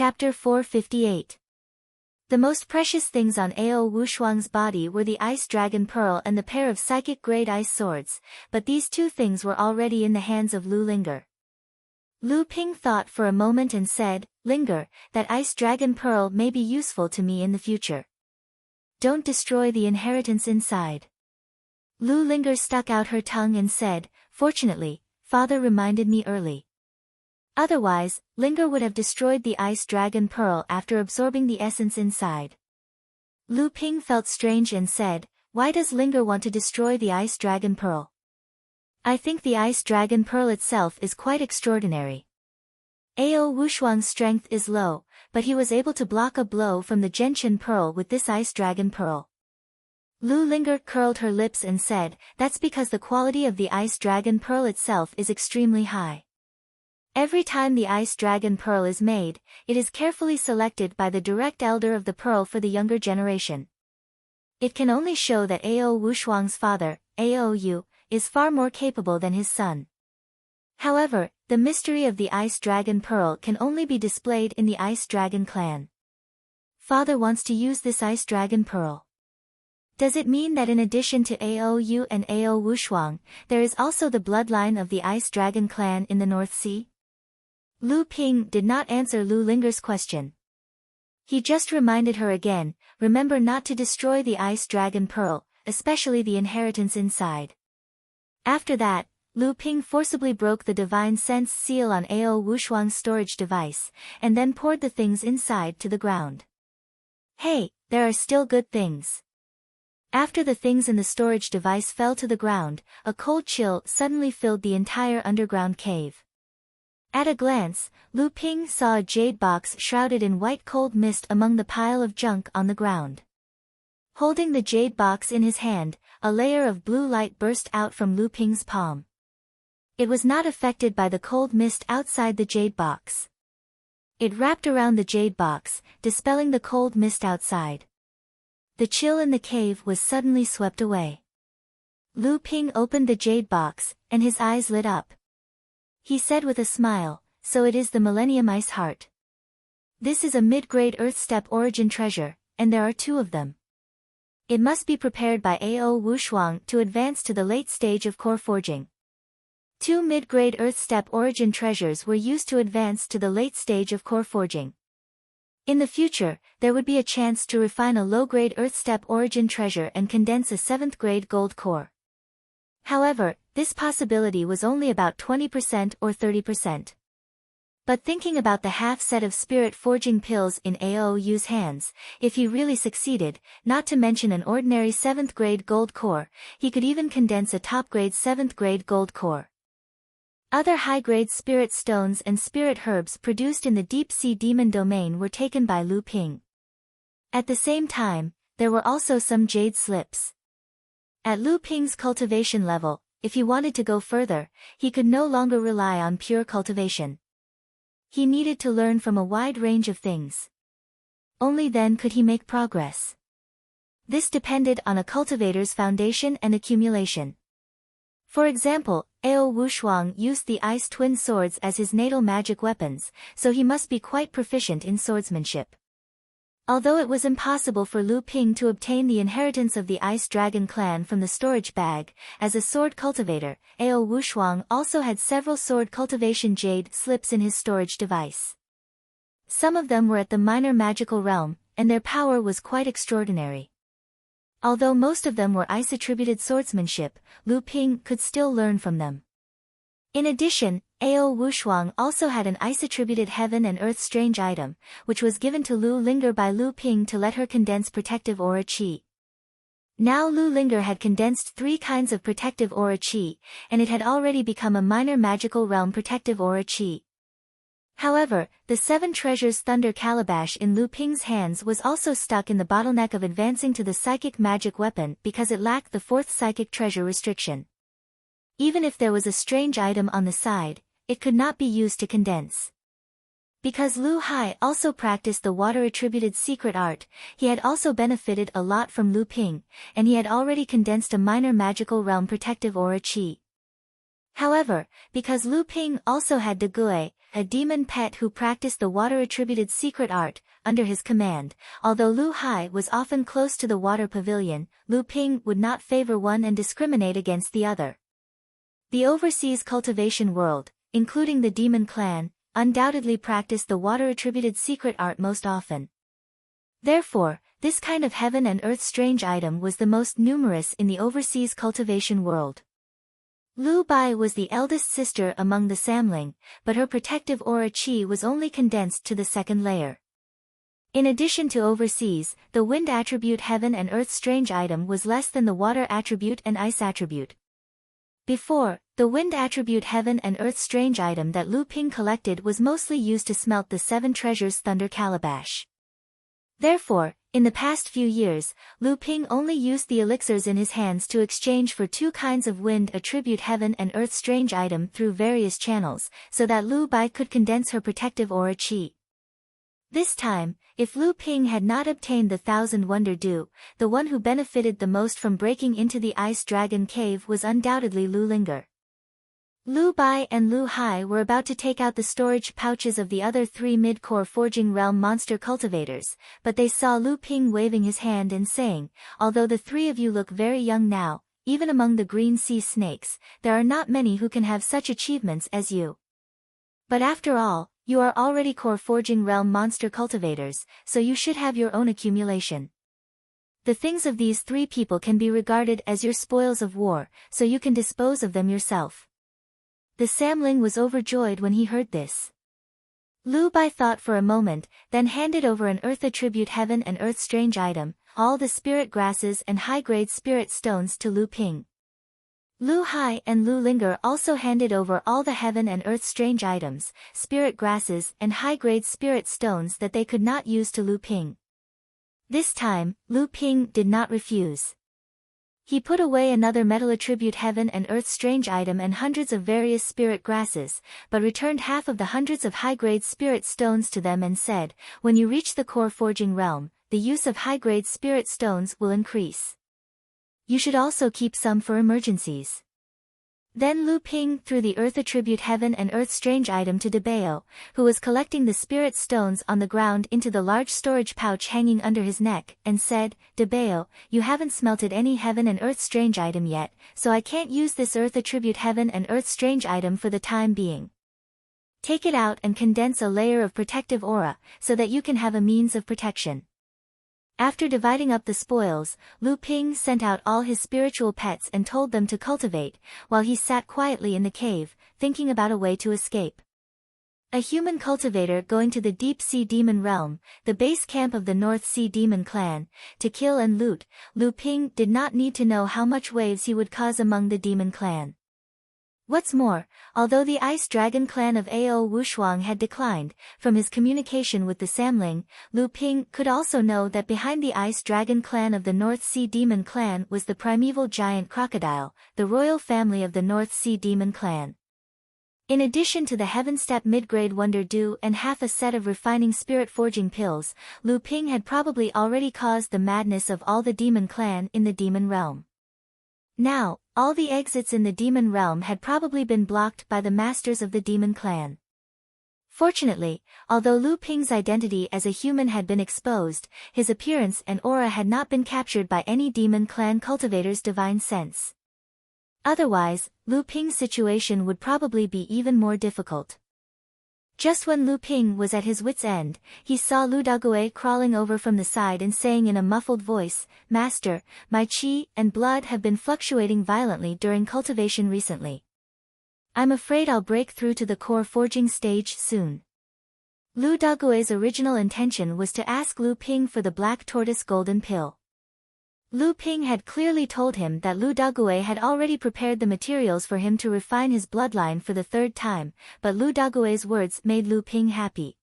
Chapter 458. The most precious things on Ao Wushuang's body were the Ice Dragon Pearl and the pair of psychic-grade ice swords, but these two things were already in the hands of Lu Linger. Lu Ping thought for a moment and said, "Linger, that Ice Dragon Pearl may be useful to me in the future. Don't destroy the inheritance inside." Lu Linger stuck out her tongue and said, "Fortunately, father reminded me early. Otherwise, Linger would have destroyed the Ice Dragon Pearl after absorbing the essence inside." Lu Ping felt strange and said, "Why does Linger want to destroy the Ice Dragon Pearl? I think the Ice Dragon Pearl itself is quite extraordinary. Ao Wushuang's strength is low, but he was able to block a blow from the Gentian Pearl with this Ice Dragon Pearl." Lu Linger curled her lips and said, "That's because the quality of the Ice Dragon Pearl itself is extremely high. Every time the Ice Dragon Pearl is made, it is carefully selected by the direct elder of the pearl for the younger generation. It can only show that Ao Wushuang's father, Ao Yu, is far more capable than his son. However, the mystery of the Ice Dragon Pearl can only be displayed in the Ice Dragon clan. Father wants to use this Ice Dragon Pearl. Does it mean that in addition to Ao Yu and Ao Wushuang, there is also the bloodline of the Ice Dragon clan in the North Sea?" Lu Ping did not answer Lu Linger's question. He just reminded her again, "Remember not to destroy the Ice Dragon Pearl, especially the inheritance inside." After that, Lu Ping forcibly broke the divine sense seal on Ao Wushuang's storage device, and then poured the things inside to the ground. "Hey, there are still good things." After the things in the storage device fell to the ground, a cold chill suddenly filled the entire underground cave. At a glance, Lu Ping saw a jade box shrouded in white cold mist among the pile of junk on the ground. Holding the jade box in his hand, a layer of blue light burst out from Lu Ping's palm. It was not affected by the cold mist outside the jade box. It wrapped around the jade box, dispelling the cold mist outside. The chill in the cave was suddenly swept away. Lu Ping opened the jade box, and his eyes lit up. He said with a smile, "So it is the Millennium Ice Heart. This is a mid-grade Earth Step origin treasure, and there are two of them. It must be prepared by Ao Wushuang to advance to the late stage of core forging." Two mid-grade Earth Step origin treasures were used to advance to the late stage of core forging. In the future, there would be a chance to refine a low-grade Earth Step origin treasure and condense a 7th-grade gold core. However, this possibility was only about 20% or 30%. But thinking about the half-set of spirit forging pills in Ao Yu's hands, if he really succeeded, not to mention an ordinary 7th-grade gold core, he could even condense a top-grade 7th-grade gold core. Other high-grade spirit stones and spirit herbs produced in the deep-sea demon domain were taken by Lu Ping. At the same time, there were also some jade slips. At Lu Ping's cultivation level, if he wanted to go further, he could no longer rely on pure cultivation. He needed to learn from a wide range of things. Only then could he make progress. This depended on a cultivator's foundation and accumulation. For example, Ao Wushuang used the Ice Twin Swords as his natal magic weapons, so he must be quite proficient in swordsmanship. Although it was impossible for Lu Ping to obtain the inheritance of the Ice Dragon clan from the storage bag, as a sword cultivator, Ao Wushuang also had several sword cultivation jade slips in his storage device. Some of them were at the minor magical realm, and their power was quite extraordinary. Although most of them were ice-attributed swordsmanship, Lu Ping could still learn from them. In addition, Ao Wushuang also had an ice-attributed heaven and earth strange item, which was given to Lu Linger by Lu Ping to let her condense protective aura qi. Now Lu Linger had condensed 3 kinds of protective aura qi, and it had already become a minor magical realm protective aura qi. However, the 7 treasures thunder calabash in Lu Ping's hands was also stuck in the bottleneck of advancing to the psychic magic weapon because it lacked the 4th psychic treasure restriction. Even if there was a strange item on the side, it could not be used to condense. Because Lu Hai also practiced the water-attributed secret art, he had also benefited a lot from Lu Ping, and he had already condensed a minor magical realm protective aura qi. However, because Lu Ping also had De Gui, a demon pet who practiced the water-attributed secret art, under his command. Although Lu Hai was often close to the water pavilion, Lu Ping would not favor one and discriminate against the other. The overseas cultivation world, including the demon clan, undoubtedly practiced the water-attributed secret art most often. Therefore, this kind of heaven and earth strange item was the most numerous in the overseas cultivation world. Lu Bai was the eldest sister among the Samling, but her protective aura chi was only condensed to the second layer. In addition to overseas, the wind attribute heaven and earth strange item was less than the water attribute and ice attribute. Before, the wind attribute heaven and earth strange item that Lu Ping collected was mostly used to smelt the 7 treasures thunder calabash. Therefore, in the past few years, Lu Ping only used the elixirs in his hands to exchange for 2 kinds of wind attribute heaven and earth strange item through various channels, so that Lu Bai could condense her protective aura chi. This time, if Lu Ping had not obtained the 1000 Wonder Dew, the one who benefited the most from breaking into the Ice Dragon Cave was undoubtedly Lu Linger. Lu Bai and Lu Hai were about to take out the storage pouches of the other 3 mid-core Forging Realm monster cultivators, but they saw Lu Ping waving his hand and saying, "Although the 3 of you look very young now, even among the green sea snakes, there are not many who can have such achievements as you. But after all, you are already core Forging Realm monster cultivators, so you should have your own accumulation. The things of these 3 people can be regarded as your spoils of war, so you can dispose of them yourself." The Samling was overjoyed when he heard this. Lu Bai thought for a moment, then handed over an earth attribute heaven and earth strange item, all the spirit grasses and high-grade spirit stones to Lu Ping. Lu Hai and Lu Linger also handed over all the heaven and earth strange items, spirit grasses and high-grade spirit stones that they could not use to Lu Ping. This time, Lu Ping did not refuse. He put away another metal attribute heaven and earth strange item and hundreds of various spirit grasses, but returned half of the hundreds of high-grade spirit stones to them and said, "When you reach the core Forging Realm, the use of high-grade spirit stones will increase. You should also keep some for emergencies." Then Lu Ping threw the earth attribute heaven and earth strange item to Debao, who was collecting the spirit stones on the ground, into the large storage pouch hanging under his neck, and said, "Debao, you haven't smelted any heaven and earth strange item yet, so I can't use this earth attribute heaven and earth strange item for the time being. Take it out and condense a layer of protective aura, so that you can have a means of protection." After dividing up the spoils, Lu Ping sent out all his spiritual pets and told them to cultivate, while he sat quietly in the cave, thinking about a way to escape. A human cultivator going to the Deep Sea Demon Realm, the base camp of the North Sea Demon Clan, to kill and loot, Lu Ping did not need to know how much waves he would cause among the Demon Clan. What's more, although the Ice Dragon clan of Ao Wushuang had declined, from his communication with the Samling, Lu Ping could also know that behind the Ice Dragon clan of the North Sea Demon Clan was the primeval giant crocodile, the royal family of the North Sea Demon Clan. In addition to the Heaven Step Mid-Grade Wonder Dew and half a set of refining spirit forging pills, Lu Ping had probably already caused the madness of all the Demon Clan in the Demon Realm. Now, all the exits in the Demon Realm had probably been blocked by the masters of the Demon Clan. Fortunately, although Lu Ping's identity as a human had been exposed, his appearance and aura had not been captured by any Demon Clan cultivator's divine sense. Otherwise, Lu Ping's situation would probably be even more difficult. Just when Lu Ping was at his wit's end, he saw Lu Dagui crawling over from the side and saying in a muffled voice, "Master, my chi and blood have been fluctuating violently during cultivation recently. I'm afraid I'll break through to the core forging stage soon." Lu Dagui's original intention was to ask Lu Ping for the black tortoise golden pill. Lu Ping had clearly told him that Lu Dagui had already prepared the materials for him to refine his bloodline for the 3rd time, but Lu Dagui's words made Lu Ping happy.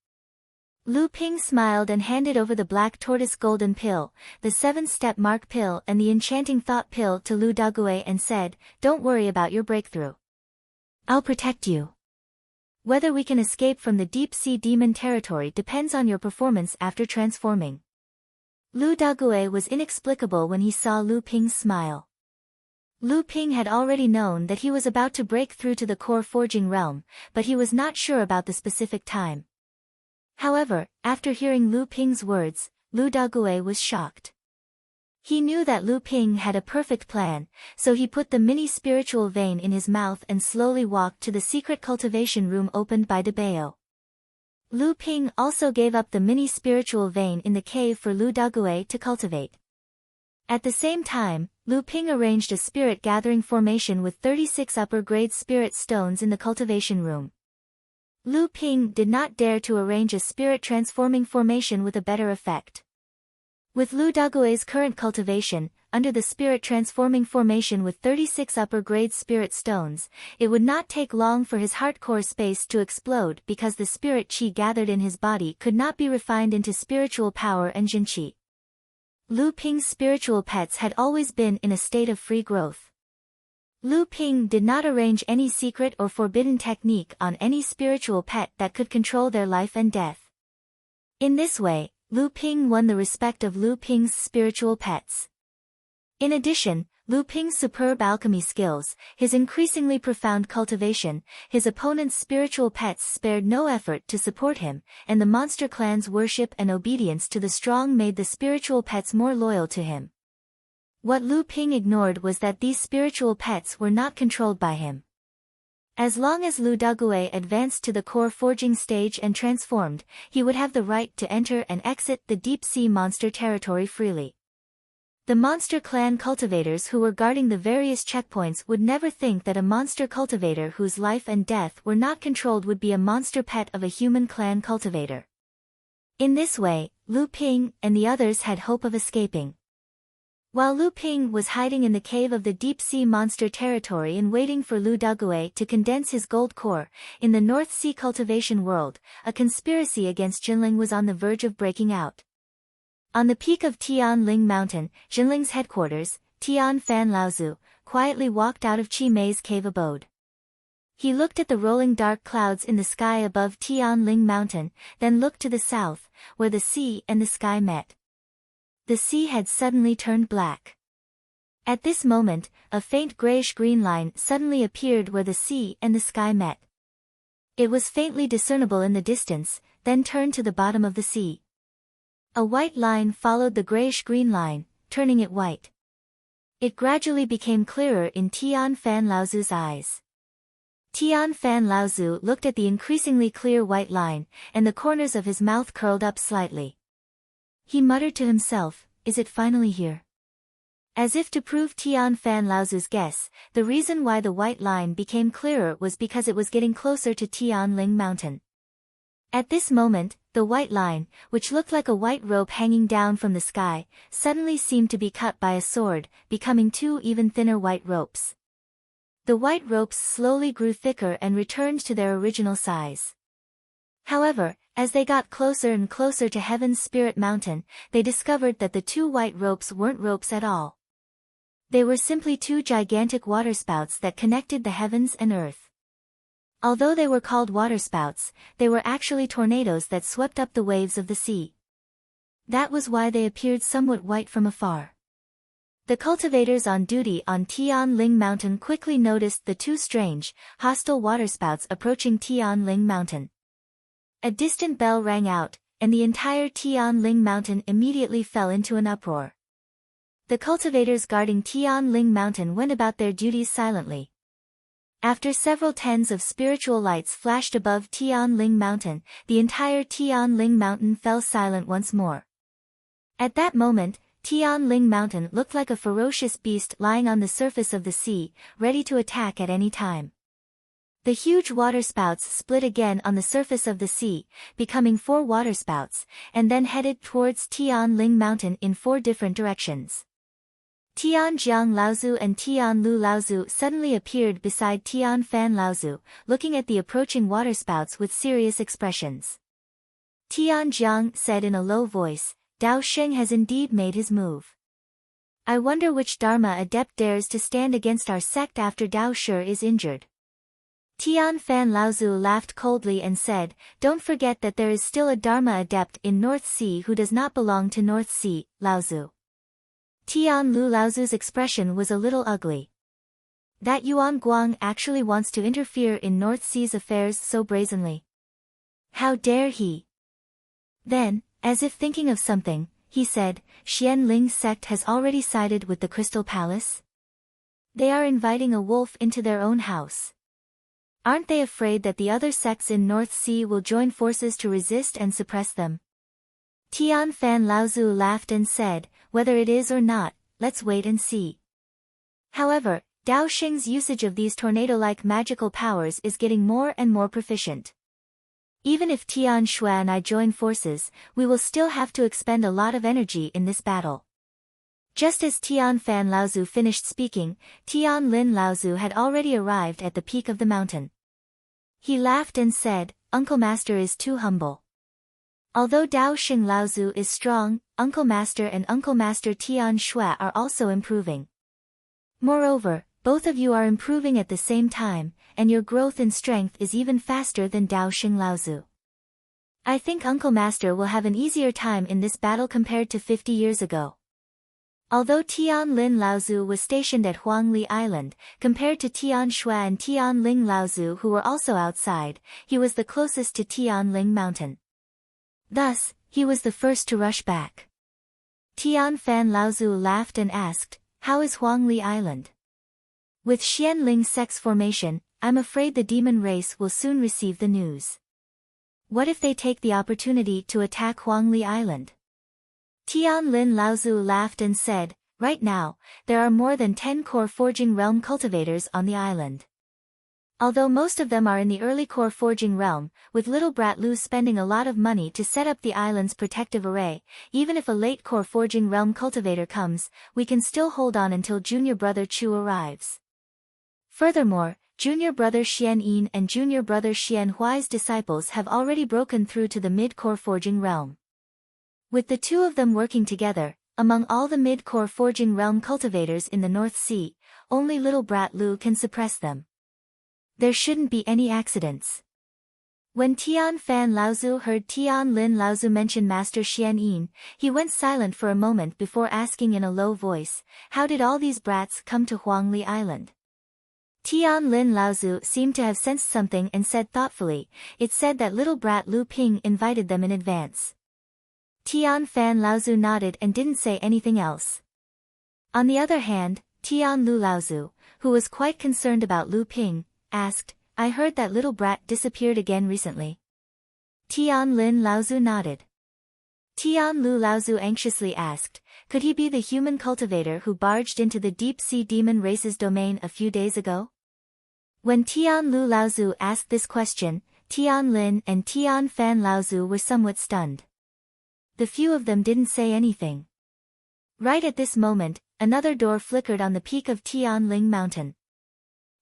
Lu Ping smiled and handed over the black tortoise golden pill, the 7-step mark pill and the enchanting thought pill to Lu Dagui and said, "Don't worry about your breakthrough. I'll protect you. Whether we can escape from the deep sea demon territory depends on your performance after transforming." Lu Dagui was inexplicable when he saw Lu Ping's smile. Lu Ping had already known that he was about to break through to the core forging realm, but he was not sure about the specific time. However, after hearing Lu Ping's words, Lu Dague was shocked. He knew that Lu Ping had a perfect plan, so he put the mini spiritual vein in his mouth and slowly walked to the secret cultivation room opened by Dabeo. Lu Ping also gave up the mini spiritual vein in the cave for Lu Dague to cultivate. At the same time, Lu Ping arranged a spirit gathering formation with 36 upper-grade spirit stones in the cultivation room. Lu Ping did not dare to arrange a spirit transforming formation with a better effect. With Lu Dague's current cultivation, under the spirit transforming formation with 36 upper-grade spirit stones, it would not take long for his heart core space to explode because the spirit qi gathered in his body could not be refined into spiritual power and jin qi. Lu Ping's spiritual pets had always been in a state of free growth. Lu Ping did not arrange any secret or forbidden technique on any spiritual pet that could control their life and death. In this way, Lu Ping won the respect of Lu Ping's spiritual pets. In addition, Lu Ping's superb alchemy skills, his increasingly profound cultivation, his opponent's spiritual pets spared no effort to support him, and the monster clan's worship and obedience to the strong made the spiritual pets more loyal to him. What Lu Ping ignored was that these spiritual pets were not controlled by him. As long as Lu Dague advanced to the core forging stage and transformed, he would have the right to enter and exit the deep-sea monster territory freely. The monster clan cultivators who were guarding the various checkpoints would never think that a monster cultivator whose life and death were not controlled would be a monster pet of a human clan cultivator. In this way, Lu Ping and the others had hope of escaping. While Lu Ping was hiding in the cave of the deep-sea monster territory and waiting for Lu Dague to condense his gold core, in the North Sea cultivation world, a conspiracy against Jinling was on the verge of breaking out. On the peak of Tianling Mountain, Jinling's headquarters, Tian Fan Laozu, quietly walked out of Qi Mei's cave abode. He looked at the rolling dark clouds in the sky above Tianling Mountain, then looked to the south, where the sea and the sky met. The sea had suddenly turned black. At this moment, a faint grayish-green line suddenly appeared where the sea and the sky met. It was faintly discernible in the distance, then turned to the bottom of the sea. A white line followed the grayish-green line, turning it white. It gradually became clearer in Tian Fan Laozu's eyes. Tian Fan Laozu looked at the increasingly clear white line, and the corners of his mouth curled up slightly. He muttered to himself, "Is it finally here?" As if to prove Tian Fan Laozu's guess, the reason why the white line became clearer was because it was getting closer to Tianling Mountain. At this moment, the white line, which looked like a white rope hanging down from the sky, suddenly seemed to be cut by a sword, becoming two even thinner white ropes. The white ropes slowly grew thicker and returned to their original size. However, as they got closer and closer to Heaven's Spirit Mountain, they discovered that the two white ropes weren't ropes at all. They were simply two gigantic waterspouts that connected the heavens and earth. Although they were called waterspouts, they were actually tornadoes that swept up the waves of the sea. That was why they appeared somewhat white from afar. The cultivators on duty on Tianling Mountain quickly noticed the two strange, hostile waterspouts approaching Tianling Mountain. A distant bell rang out, and the entire Tianling Mountain immediately fell into an uproar. The cultivators guarding Tianling Mountain went about their duties silently. After several tens of spiritual lights flashed above Tianling Mountain, the entire Tianling Mountain fell silent once more. At that moment, Tianling Mountain looked like a ferocious beast lying on the surface of the sea, ready to attack at any time. The huge waterspouts split again on the surface of the sea, becoming 4 waterspouts, and then headed towards Tianling Mountain in 4 different directions. Tian Jiang Laozu and Tian Lu Laozu suddenly appeared beside Tian Fan Laozu, looking at the approaching waterspouts with serious expressions. Tian Jiang said in a low voice, "Dao Sheng has indeed made his move. I wonder which Dharma adept dares to stand against our sect after Dao Shi is injured." Tian Fan Laozu laughed coldly and said, "Don't forget that there is still a Dharma adept in North Sea who does not belong to North Sea, Laozu." Tian Lu Laozu's expression was a little ugly. That Yuan Guang actually wants to interfere in North Sea's affairs so brazenly. How dare he? Then, as if thinking of something, he said, Xian Ling's sect has already sided with the Crystal Palace? They are inviting a wolf into their own house. Aren't they afraid that the other sects in North Sea will join forces to resist and suppress them? Tian Fan Laozu laughed and said, whether it is or not, let's wait and see. However, Dao Xing's usage of these tornado-like magical powers is getting more and more proficient. Even if Tian Shui and I join forces, we will still have to expend a lot of energy in this battle. Just as Tian Fan Laozu finished speaking, Tian Lin Laozu had already arrived at the peak of the mountain. He laughed and said, Uncle Master is too humble. Although Dao Xing Laozu is strong, Uncle Master and Uncle Master Tian Shui are also improving. Moreover, both of you are improving at the same time, and your growth in strength is even faster than Dao Xing Laozu. I think Uncle Master will have an easier time in this battle compared to 50 years ago. Although Tian Lin Laozu was stationed at Huangli Island, compared to Tian Shui and Tian Ling Laozu who were also outside, he was the closest to Tian Ling Mountain. Thus, he was the first to rush back. Tian Fan Laozu laughed and asked, how is Huangli Island? With Xian Ling's sex formation, I'm afraid the demon race will soon receive the news. What if they take the opportunity to attack Huangli Island? Tian Lin Laozu laughed and said, right now, there are more than 10 core forging realm cultivators on the island. Although most of them are in the early core forging realm, with little brat Lu spending a lot of money to set up the island's protective array, even if a late core forging realm cultivator comes, we can still hold on until junior brother Chu arrives. Furthermore, junior brother Xian Yin and junior brother Xian Huai's disciples have already broken through to the mid-core forging realm. With the two of them working together, among all the mid-core forging realm cultivators in the North Sea, only little brat Lu can suppress them. There shouldn't be any accidents. When Tian Fan Laozu heard Tian Lin Laozu mention Master Xian Yin, he went silent for a moment before asking in a low voice, how did all these brats come to Huangli Island? Tian Lin Laozu seemed to have sensed something and said thoughtfully, it said that little brat Lu Ping invited them in advance. Tian Fan Laozu nodded and didn't say anything else. On the other hand, Tian Lu Laozu, who was quite concerned about Lu Ping, asked, I heard that little brat disappeared again recently. Tian Lin Laozu nodded. Tian Lu Laozu anxiously asked, could he be the human cultivator who barged into the deep-sea demon race's domain a few days ago? When Tian Lu Laozu asked this question, Tian Lin and Tian Fan Laozu were somewhat stunned. The few of them didn't say anything. Right at this moment, another door flickered on the peak of Tian Ling Mountain.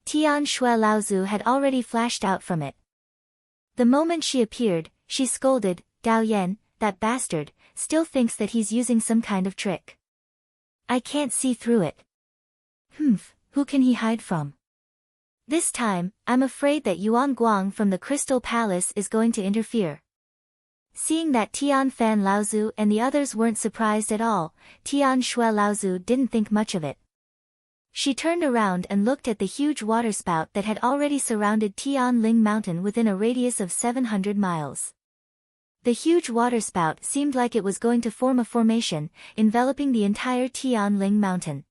Tian Shui Laozu had already flashed out from it. The moment she appeared, she scolded, Dao Yan, that bastard, still thinks that he's using some kind of trick. I can't see through it. Who can he hide from? This time, I'm afraid that Yuan Guang from the Crystal Palace is going to interfere. Seeing that Tian Fan Laozu and the others weren't surprised at all, Tian Shui Laozu didn't think much of it. She turned around and looked at the huge waterspout that had already surrounded Tian Ling Mountain within a radius of 700 miles. The huge waterspout seemed like it was going to form a formation, enveloping the entire Tian Ling Mountain.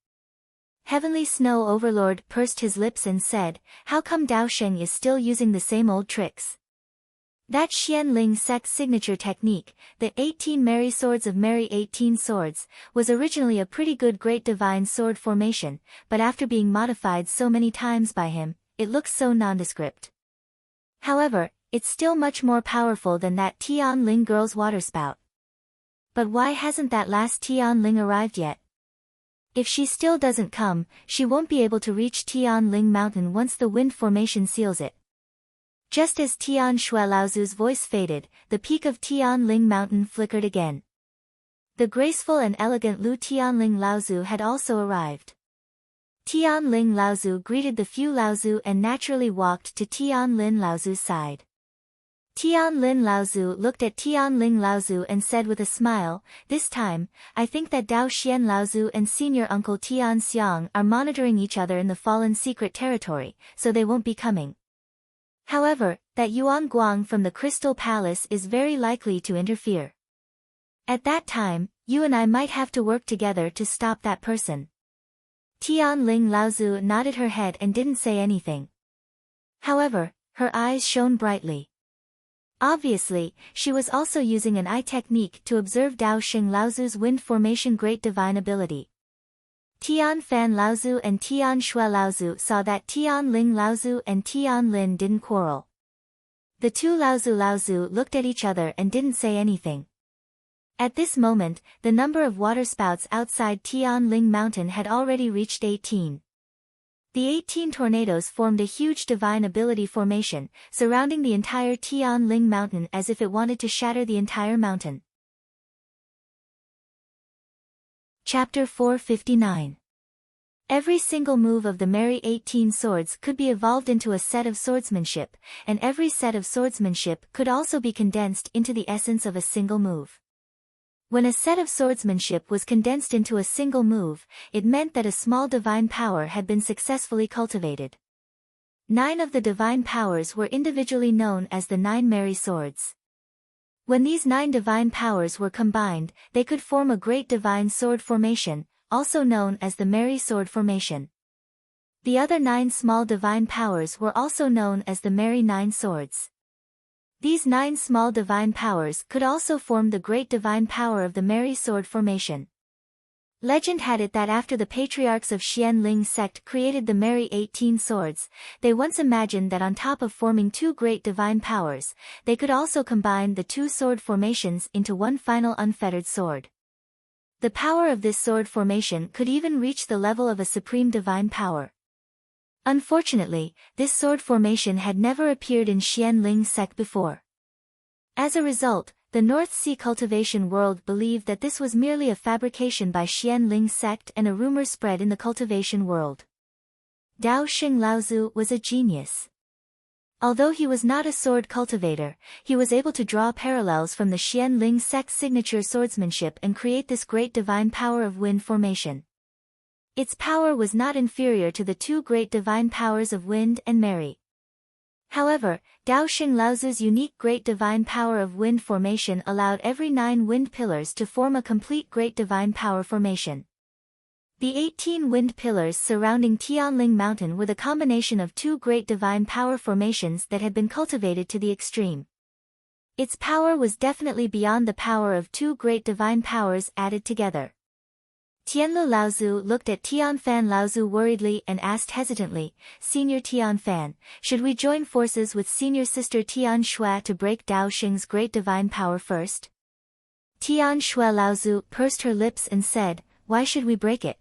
Heavenly Snow Overlord pursed his lips and said, how come Dao Sheng is still using the same old tricks? That Xian Ling sect's signature technique, the 18 Merry Swords of Merry 18 Swords, was originally a pretty good Great Divine Sword formation, but after being modified so many times by him, it looks so nondescript. However, it's still much more powerful than that Tian Ling girl's waterspout. But why hasn't that last Tian Ling arrived yet? If she still doesn't come, she won't be able to reach Tian Ling Mountain once the wind formation seals it. Just as Tian Shui Laozu's voice faded, the peak of Tian Ling Mountain flickered again. The graceful and elegant Lu Tianling Laozu had also arrived. Tian Ling Laozu greeted the few Laozu and naturally walked to Tian Lin Laozu's side. Tianlin Laozu looked at Tianling Laozu and said with a smile, "This time, I think that Dao Xian Laozu and senior uncle Tian Xiang are monitoring each other in the fallen secret territory, so they won't be coming. However, that Yuan Guang from the Crystal Palace is very likely to interfere. At that time, you and I might have to work together to stop that person." Tianling Laozu nodded her head and didn't say anything. However, her eyes shone brightly. Obviously, she was also using an eye technique to observe Dao Xing Laozu's wind formation great divine ability. Tian Fan Laozu and Tian Shui Laozu saw that Tian Ling Laozu and Tian Lin didn't quarrel. The two Laozu looked at each other and didn't say anything. At this moment, the number of waterspouts outside Tian Ling Mountain had already reached 18. The 18 tornadoes formed a huge divine ability formation, surrounding the entire Tian Ling Mountain as if it wanted to shatter the entire mountain. Chapter 459. Every single move of the merry 18 swords could be evolved into a set of swordsmanship, and every set of swordsmanship could also be condensed into the essence of a single move. When a set of swordsmanship was condensed into a single move, it meant that a small divine power had been successfully cultivated. 9 of the divine powers were individually known as the 9 merry swords. When these 9 divine powers were combined, they could form a great divine sword formation, also known as the merry sword formation. The other 9 small divine powers were also known as the merry 9 swords. These 9 small divine powers could also form the great divine power of the merry sword formation. Legend had it that after the patriarchs of Xianling sect created the merry 18 swords, they once imagined that on top of forming 2 great divine powers, they could also combine the 2 sword formations into one final unfettered sword. The power of this sword formation could even reach the level of a supreme divine power. Unfortunately, this sword formation had never appeared in Xianling sect before. As a result, the North Sea cultivation world believed that this was merely a fabrication by Xianling sect, and a rumor spread in the cultivation world. Dao Xing Laozu was a genius. Although he was not a sword cultivator, he was able to draw parallels from the Xianling sect's signature swordsmanship and create this great divine power of wind formation. Its power was not inferior to the 2 great divine powers of wind and merry. However, Dao Xing Laozu's unique great divine power of wind formation allowed every 9 wind pillars to form a complete great divine power formation. The 18 wind pillars surrounding Tianling Mountain were the combination of 2 great divine power formations that had been cultivated to the extreme. Its power was definitely beyond the power of 2 great divine powers added together. Tianlu Laozu looked at Tianfan Laozu worriedly and asked hesitantly, "Senior Tianfan, should we join forces with senior sister Tian Shui to break Dao Xing's great divine power first?" Tian Shui Laozu pursed her lips and said, "Why should we break it?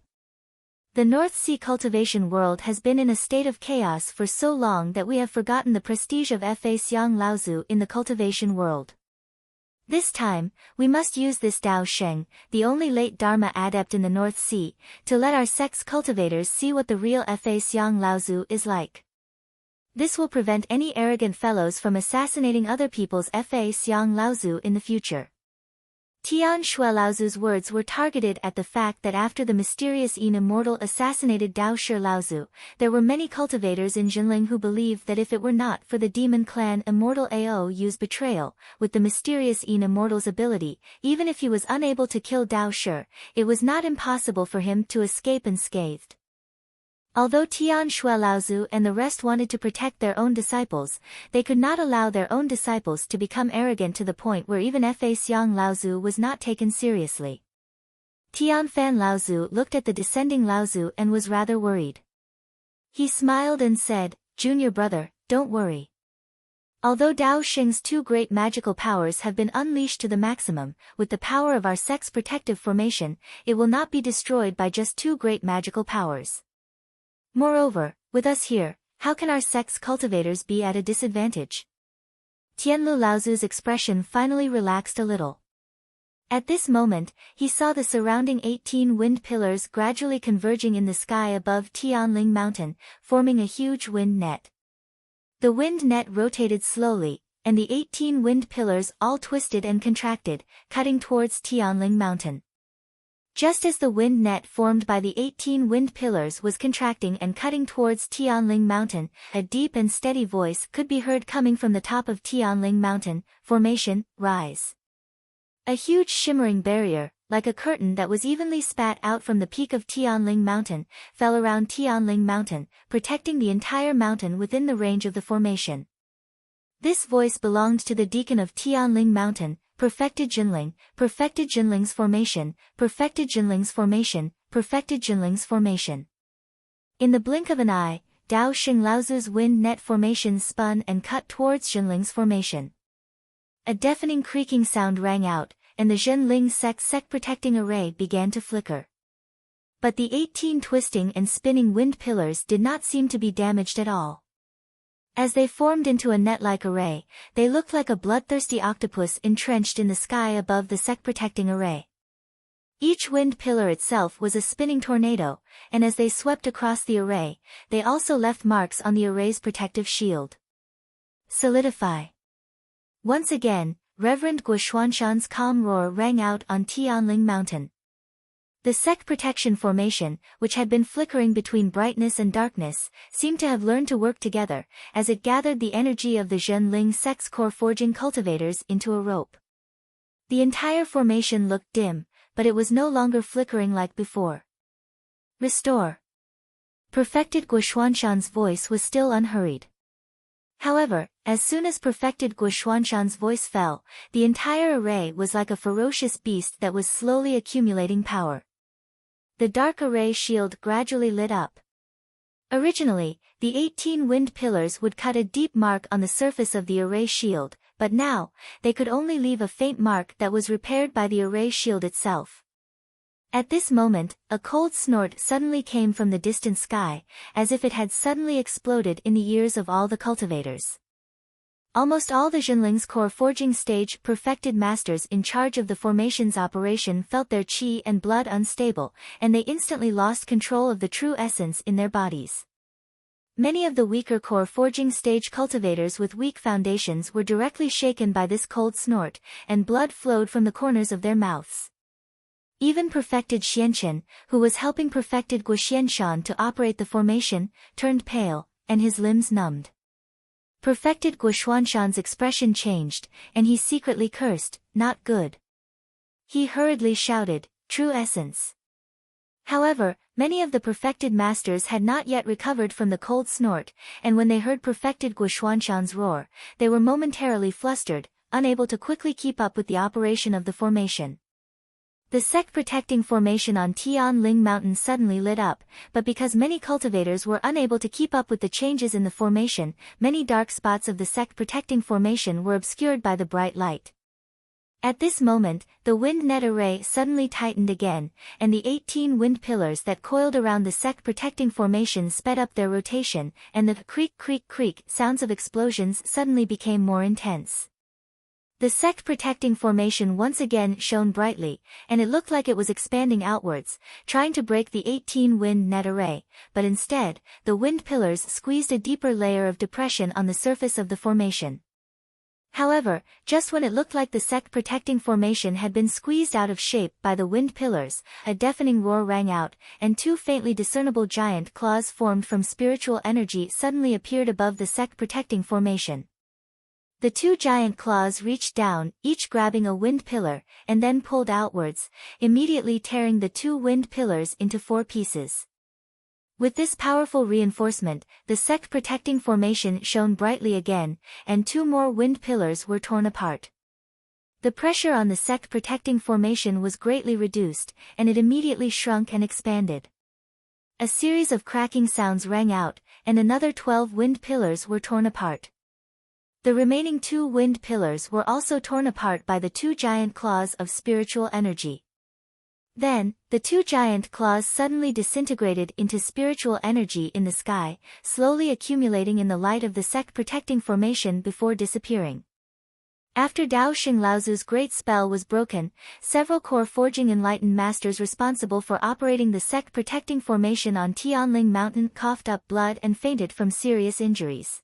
The North Sea cultivation world has been in a state of chaos for so long that we have forgotten the prestige of Fa Xiang Laozu in the cultivation world. This time, we must use this Dao Sheng, the only late Dharma adept in the North Sea, to let our sect's cultivators see what the real Fa Xiang Laozu is like. This will prevent any arrogant fellows from assassinating other people's Fa Xiang Laozu in the future." Tian Shui Laozu's words were targeted at the fact that after the mysterious Yin Immortal assassinated Dao Shi Laozu, there were many cultivators in Jinling who believed that if it were not for the demon clan Immortal Ao Yu's betrayal, with the mysterious Yin Immortal's ability, even if he was unable to kill Dao Shi, it was not impossible for him to escape unscathed. Although Tian Shui Laozu and the rest wanted to protect their own disciples, they could not allow their own disciples to become arrogant to the point where even Fa Xiang Laozu was not taken seriously. Tianfan Laozu looked at the descending Laozu and was rather worried. He smiled and said, "Junior brother, don't worry. Although Dao Xing's 2 great magical powers have been unleashed to the maximum, with the power of our sect's protective formation, it will not be destroyed by just 2 great magical powers. Moreover, with us here, how can our sect's cultivators be at a disadvantage?" Tianlu Laozu's expression finally relaxed a little. At this moment, he saw the surrounding 18 wind pillars gradually converging in the sky above Tianling Mountain, forming a huge wind net. The wind net rotated slowly, and the 18 wind pillars all twisted and contracted, cutting towards Tianling Mountain. Just as the wind net formed by the 18 wind pillars was contracting and cutting towards Tianling Mountain, a deep and steady voice could be heard coming from the top of Tianling Mountain. Formation, rise. A huge shimmering barrier, like a curtain that was evenly spat out from the peak of Tianling Mountain, fell around Tianling Mountain, protecting the entire mountain within the range of the formation. This voice belonged to the deacon of Tianling Mountain, Perfected Jinling's formation, Perfected Jinling's formation, Perfected Jinling's formation. In the blink of an eye, Dao Xinglaozu's wind net formation spun and cut towards Jinling's formation. A deafening creaking sound rang out, and the Jinling sec protecting array began to flicker. But the 18 twisting and spinning wind pillars did not seem to be damaged at all. As they formed into a net-like array, they looked like a bloodthirsty octopus entrenched in the sky above the sec-protecting array. Each wind pillar itself was a spinning tornado, and as they swept across the array, they also left marks on the array's protective shield. Solidify. Once again, Reverend Guoxuanshan's calm roar rang out on Tianling Mountain. The sec protection formation, which had been flickering between brightness and darkness, seemed to have learned to work together, as it gathered the energy of the Zhenling sect's core forging cultivators into a rope. The entire formation looked dim, but it was no longer flickering like before. Restore. Perfected Guoxuanshan's voice was still unhurried. However, as soon as Perfected Guoxuanshan's voice fell, the entire array was like a ferocious beast that was slowly accumulating power. The dark array shield gradually lit up. Originally, the 18 wind pillars would cut a deep mark on the surface of the array shield, but now, they could only leave a faint mark that was repaired by the array shield itself. At this moment, a cold snort suddenly came from the distant sky, as if it had suddenly exploded in the ears of all the cultivators. Almost all the Jinling's core forging stage perfected masters in charge of the formation's operation felt their qi and blood unstable, and they instantly lost control of the true essence in their bodies. Many of the weaker core forging stage cultivators with weak foundations were directly shaken by this cold snort, and blood flowed from the corners of their mouths. Even Perfected Xianqian, who was helping Perfected Guoxianshan to operate the formation, turned pale, and his limbs numbed. Perfected Guoxuanshan's expression changed, and he secretly cursed, "Not good." He hurriedly shouted, "True essence." However, many of the perfected masters had not yet recovered from the cold snort, and when they heard Perfected Guoxuanshan's roar, they were momentarily flustered, unable to quickly keep up with the operation of the formation. The sec-protecting formation on Tianling Mountain suddenly lit up, but because many cultivators were unable to keep up with the changes in the formation, many dark spots of the sec-protecting formation were obscured by the bright light. At this moment, the wind net array suddenly tightened again, and the 18 wind pillars that coiled around the sec-protecting formation sped up their rotation, and the creak sounds of explosions suddenly became more intense. The sec-protecting formation once again shone brightly, and it looked like it was expanding outwards, trying to break the 18 wind net array, but instead, the wind pillars squeezed a deeper layer of depression on the surface of the formation. However, just when it looked like the sec-protecting formation had been squeezed out of shape by the wind pillars, a deafening roar rang out, and two faintly discernible giant claws formed from spiritual energy suddenly appeared above the sec-protecting formation. The two giant claws reached down, each grabbing a wind pillar, and then pulled outwards, immediately tearing the two wind pillars into 4 pieces. With this powerful reinforcement, the sec-protecting formation shone brightly again, and 2 more wind pillars were torn apart. The pressure on the sec-protecting formation was greatly reduced, and it immediately shrunk and expanded. A series of cracking sounds rang out, and another 12 wind pillars were torn apart. The remaining 2 wind pillars were also torn apart by the 2 giant claws of spiritual energy. Then, the 2 giant claws suddenly disintegrated into spiritual energy in the sky, slowly accumulating in the light of the sec-protecting formation before disappearing. After Dao Xinglaozu's great spell was broken, several core forging enlightened masters responsible for operating the sec-protecting formation on Tianling Mountain coughed up blood and fainted from serious injuries.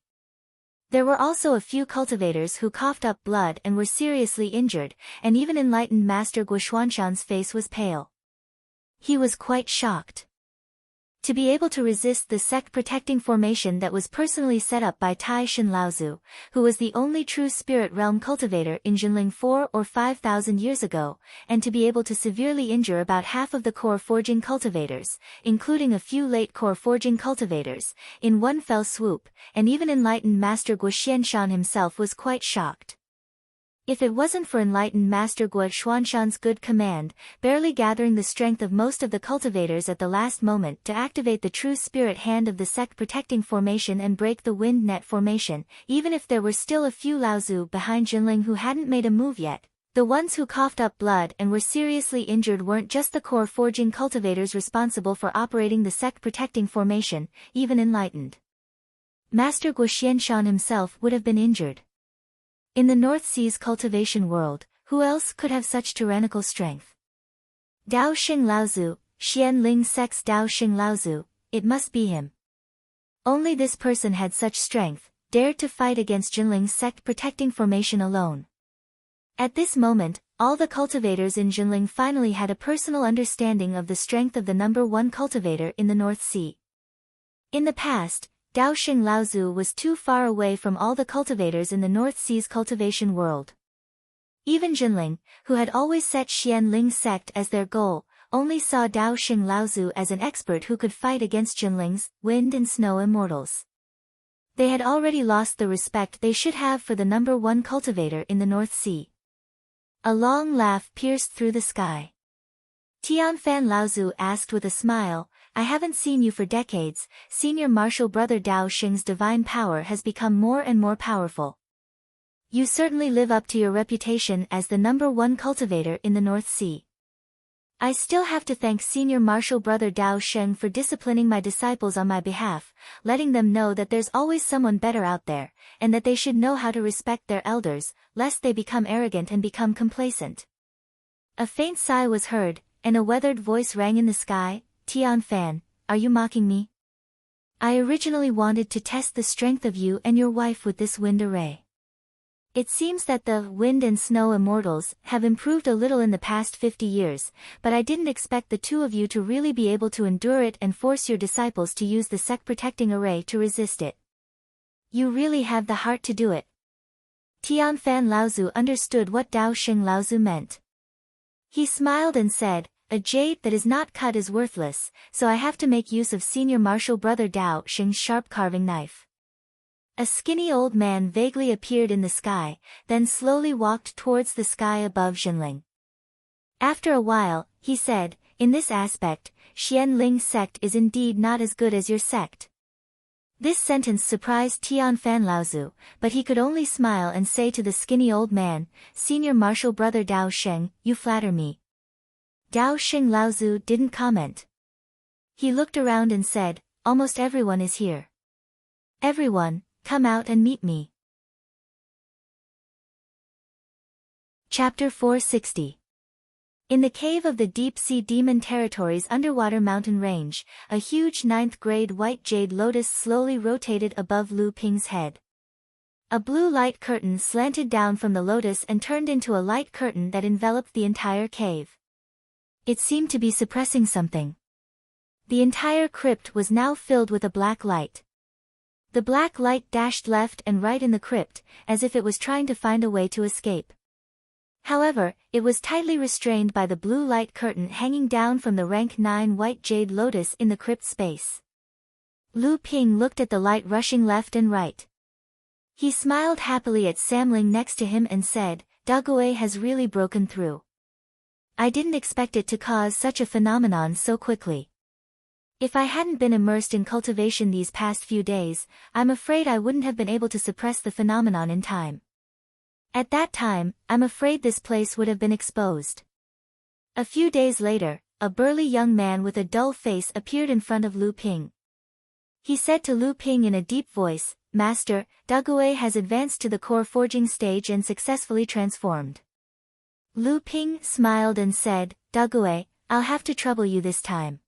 There were also a few cultivators who coughed up blood and were seriously injured, and even enlightened Master Guoxuanshan's face was pale. He was quite shocked. To be able to resist the sect-protecting formation that was personally set up by Tai Shin Laozu, who was the only true spirit realm cultivator in Jinling 4 or 5,000 years ago, and to be able to severely injure about half of the core forging cultivators, including a few late core forging cultivators, in one fell swoop, and even enlightened Master Guoxianshan himself was quite shocked. If it wasn't for enlightened Master Guoxuanshan's good command, barely gathering the strength of most of the cultivators at the last moment to activate the true spirit hand of the sect-protecting formation and break the wind net formation, even if there were still a few Laozu behind Jinling who hadn't made a move yet, the ones who coughed up blood and were seriously injured weren't just the core forging cultivators responsible for operating the sect-protecting formation, even enlightened Master Guoxianshan himself would have been injured. In the North Sea's cultivation world, who else could have such tyrannical strength? Dao Xing Laozu, Xian Ling Sect's Dao Xing Laozu, it must be him. Only this person had such strength, dared to fight against Jinling's sect-protecting formation alone. At this moment, all the cultivators in Jinling finally had a personal understanding of the strength of the number one cultivator in the North Sea. In the past, Dao Xing Laozu was too far away from all the cultivators in the North Sea's cultivation world. Even Jinling, who had always set Xian Ling sect as their goal, only saw Dao Xing Laozu as an expert who could fight against Jinling's wind and snow immortals. They had already lost the respect they should have for the number one cultivator in the North Sea. A long laugh pierced through the sky. Tianfan Laozu asked with a smile, I haven't seen you for decades. Senior Martial Brother Dao Xing's divine power has become more and more powerful. You certainly live up to your reputation as the number one cultivator in the North Sea. I still have to thank Senior Martial Brother Dao Xing for disciplining my disciples on my behalf, letting them know that there's always someone better out there, and that they should know how to respect their elders, lest they become arrogant and become complacent. A faint sigh was heard, and a weathered voice rang in the sky, Tianfan, are you mocking me? I originally wanted to test the strength of you and your wife with this wind array. It seems that the wind and snow immortals have improved a little in the past 50 years, but I didn't expect the two of you to really be able to endure it and force your disciples to use the sect-protecting array to resist it. You really have the heart to do it. Tianfan Laozu understood what Dao Xing Laozu meant. He smiled and said, a jade that is not cut is worthless, so I have to make use of Senior Martial Brother Dao Xing's sharp carving knife. A skinny old man vaguely appeared in the sky, then slowly walked towards the sky above Jinling. After a while, he said, in this aspect, Xian Ling sect is indeed not as good as your sect. This sentence surprised Tianfan Laozu, but he could only smile and say to the skinny old man, Senior Martial Brother Dao Xing, you flatter me. Dao Xing Laozu didn't comment. He looked around and said, almost everyone is here. Everyone, come out and meet me. Chapter 460. In the cave of the deep-sea demon territory's underwater mountain range, a huge 9th-grade white jade lotus slowly rotated above Lu Ping's head. A blue light curtain slanted down from the lotus and turned into a light curtain that enveloped the entire cave. It seemed to be suppressing something. The entire crypt was now filled with a black light. The black light dashed left and right in the crypt, as if it was trying to find a way to escape. However, it was tightly restrained by the blue light curtain hanging down from the rank 9 white jade lotus in the crypt space. Lu Ping looked at the light rushing left and right. He smiled happily at Samling next to him and said, Daguay has really broken through. I didn't expect it to cause such a phenomenon so quickly. If I hadn't been immersed in cultivation these past few days, I'm afraid I wouldn't have been able to suppress the phenomenon in time. At that time, I'm afraid this place would have been exposed. A few days later, a burly young man with a dull face appeared in front of Lu Ping. He said to Lu Ping in a deep voice, Master, Daguay has advanced to the core forging stage and successfully transformed. Lu Ping smiled and said, Daguay, I'll have to trouble you this time.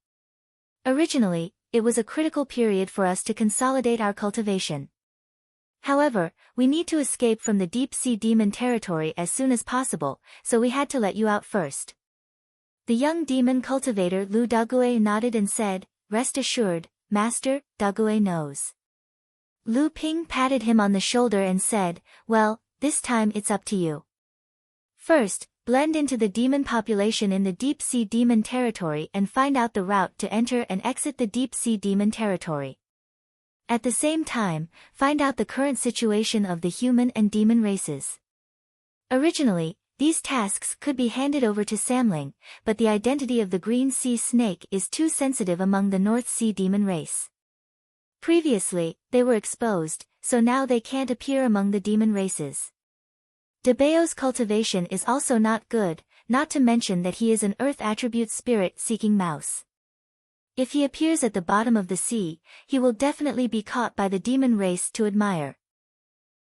Originally, it was a critical period for us to consolidate our cultivation. However, we need to escape from the deep-sea demon territory as soon as possible, so we had to let you out first. The young demon cultivator Lu Dague nodded and said, "Rest assured, Master, Dague knows." Lu Ping patted him on the shoulder and said, "Well, this time it's up to you. First, blend into the demon population in the deep-sea demon territory and find out the route to enter and exit the deep-sea demon territory. At the same time, find out the current situation of the human and demon races." Originally, these tasks could be handed over to Samling, but the identity of the Green Sea Snake is too sensitive among the North Sea demon race. Previously, they were exposed, so now they can't appear among the demon races. Debeo's cultivation is also not good, not to mention that he is an earth attribute spirit-seeking mouse. If he appears at the bottom of the sea, he will definitely be caught by the demon race to admire.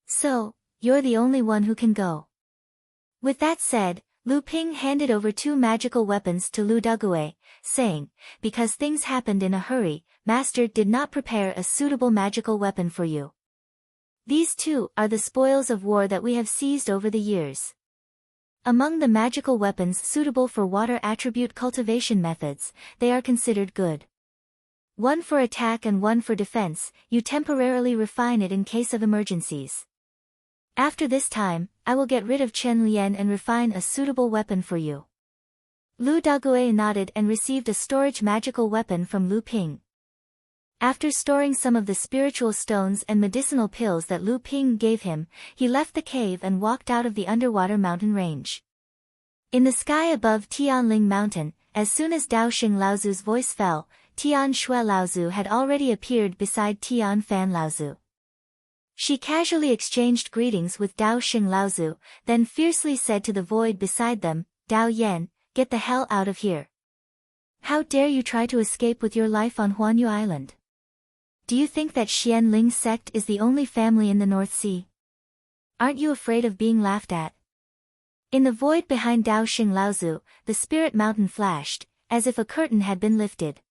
So, you're the only one who can go. With that said, Lu Ping handed over 2 magical weapons to Lu Dague, saying, "Because things happened in a hurry, Master did not prepare a suitable magical weapon for you. These 2 are the spoils of war that we have seized over the years. Among the magical weapons suitable for water attribute cultivation methods, they are considered good. One for attack and one for defense, you temporarily refine it in case of emergencies. After this time, I will get rid of Chen Lian and refine a suitable weapon for you." Lu Dague nodded and received a storage magical weapon from Lu Ping. After storing some of the spiritual stones and medicinal pills that Lu Ping gave him, he left the cave and walked out of the underwater mountain range. In the sky above Tianling Mountain, as soon as Dao Xing Laozu's voice fell, Tian Shui Laozu had already appeared beside Tian Fan Laozu. She casually exchanged greetings with Dao Xing Laozu, then fiercely said to the void beside them, "Dao Yan, get the hell out of here. How dare you try to escape with your life on Huanyu Island? Do you think that Xianling sect is the only family in the North Sea? Aren't you afraid of being laughed at?" In the void behind Dao Xing Laozu, the spirit mountain flashed, as if a curtain had been lifted.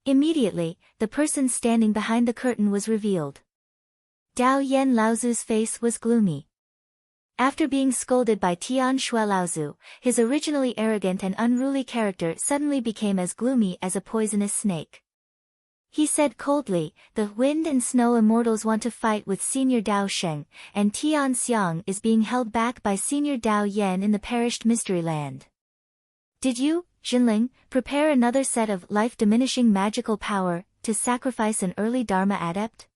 Immediately, the person standing behind the curtain was revealed. Dao Yan Laozu's face was gloomy. After being scolded by Tian Shui Laozu, his originally arrogant and unruly character suddenly became as gloomy as a poisonous snake. He said coldly, "The wind and snow immortals want to fight with Senior Dao Sheng, and Tian Xiang is being held back by Senior Dao Yan in the perished mystery land. Did you, Jinling, prepare another set of life-diminishing magical power to sacrifice an early Dharma adept?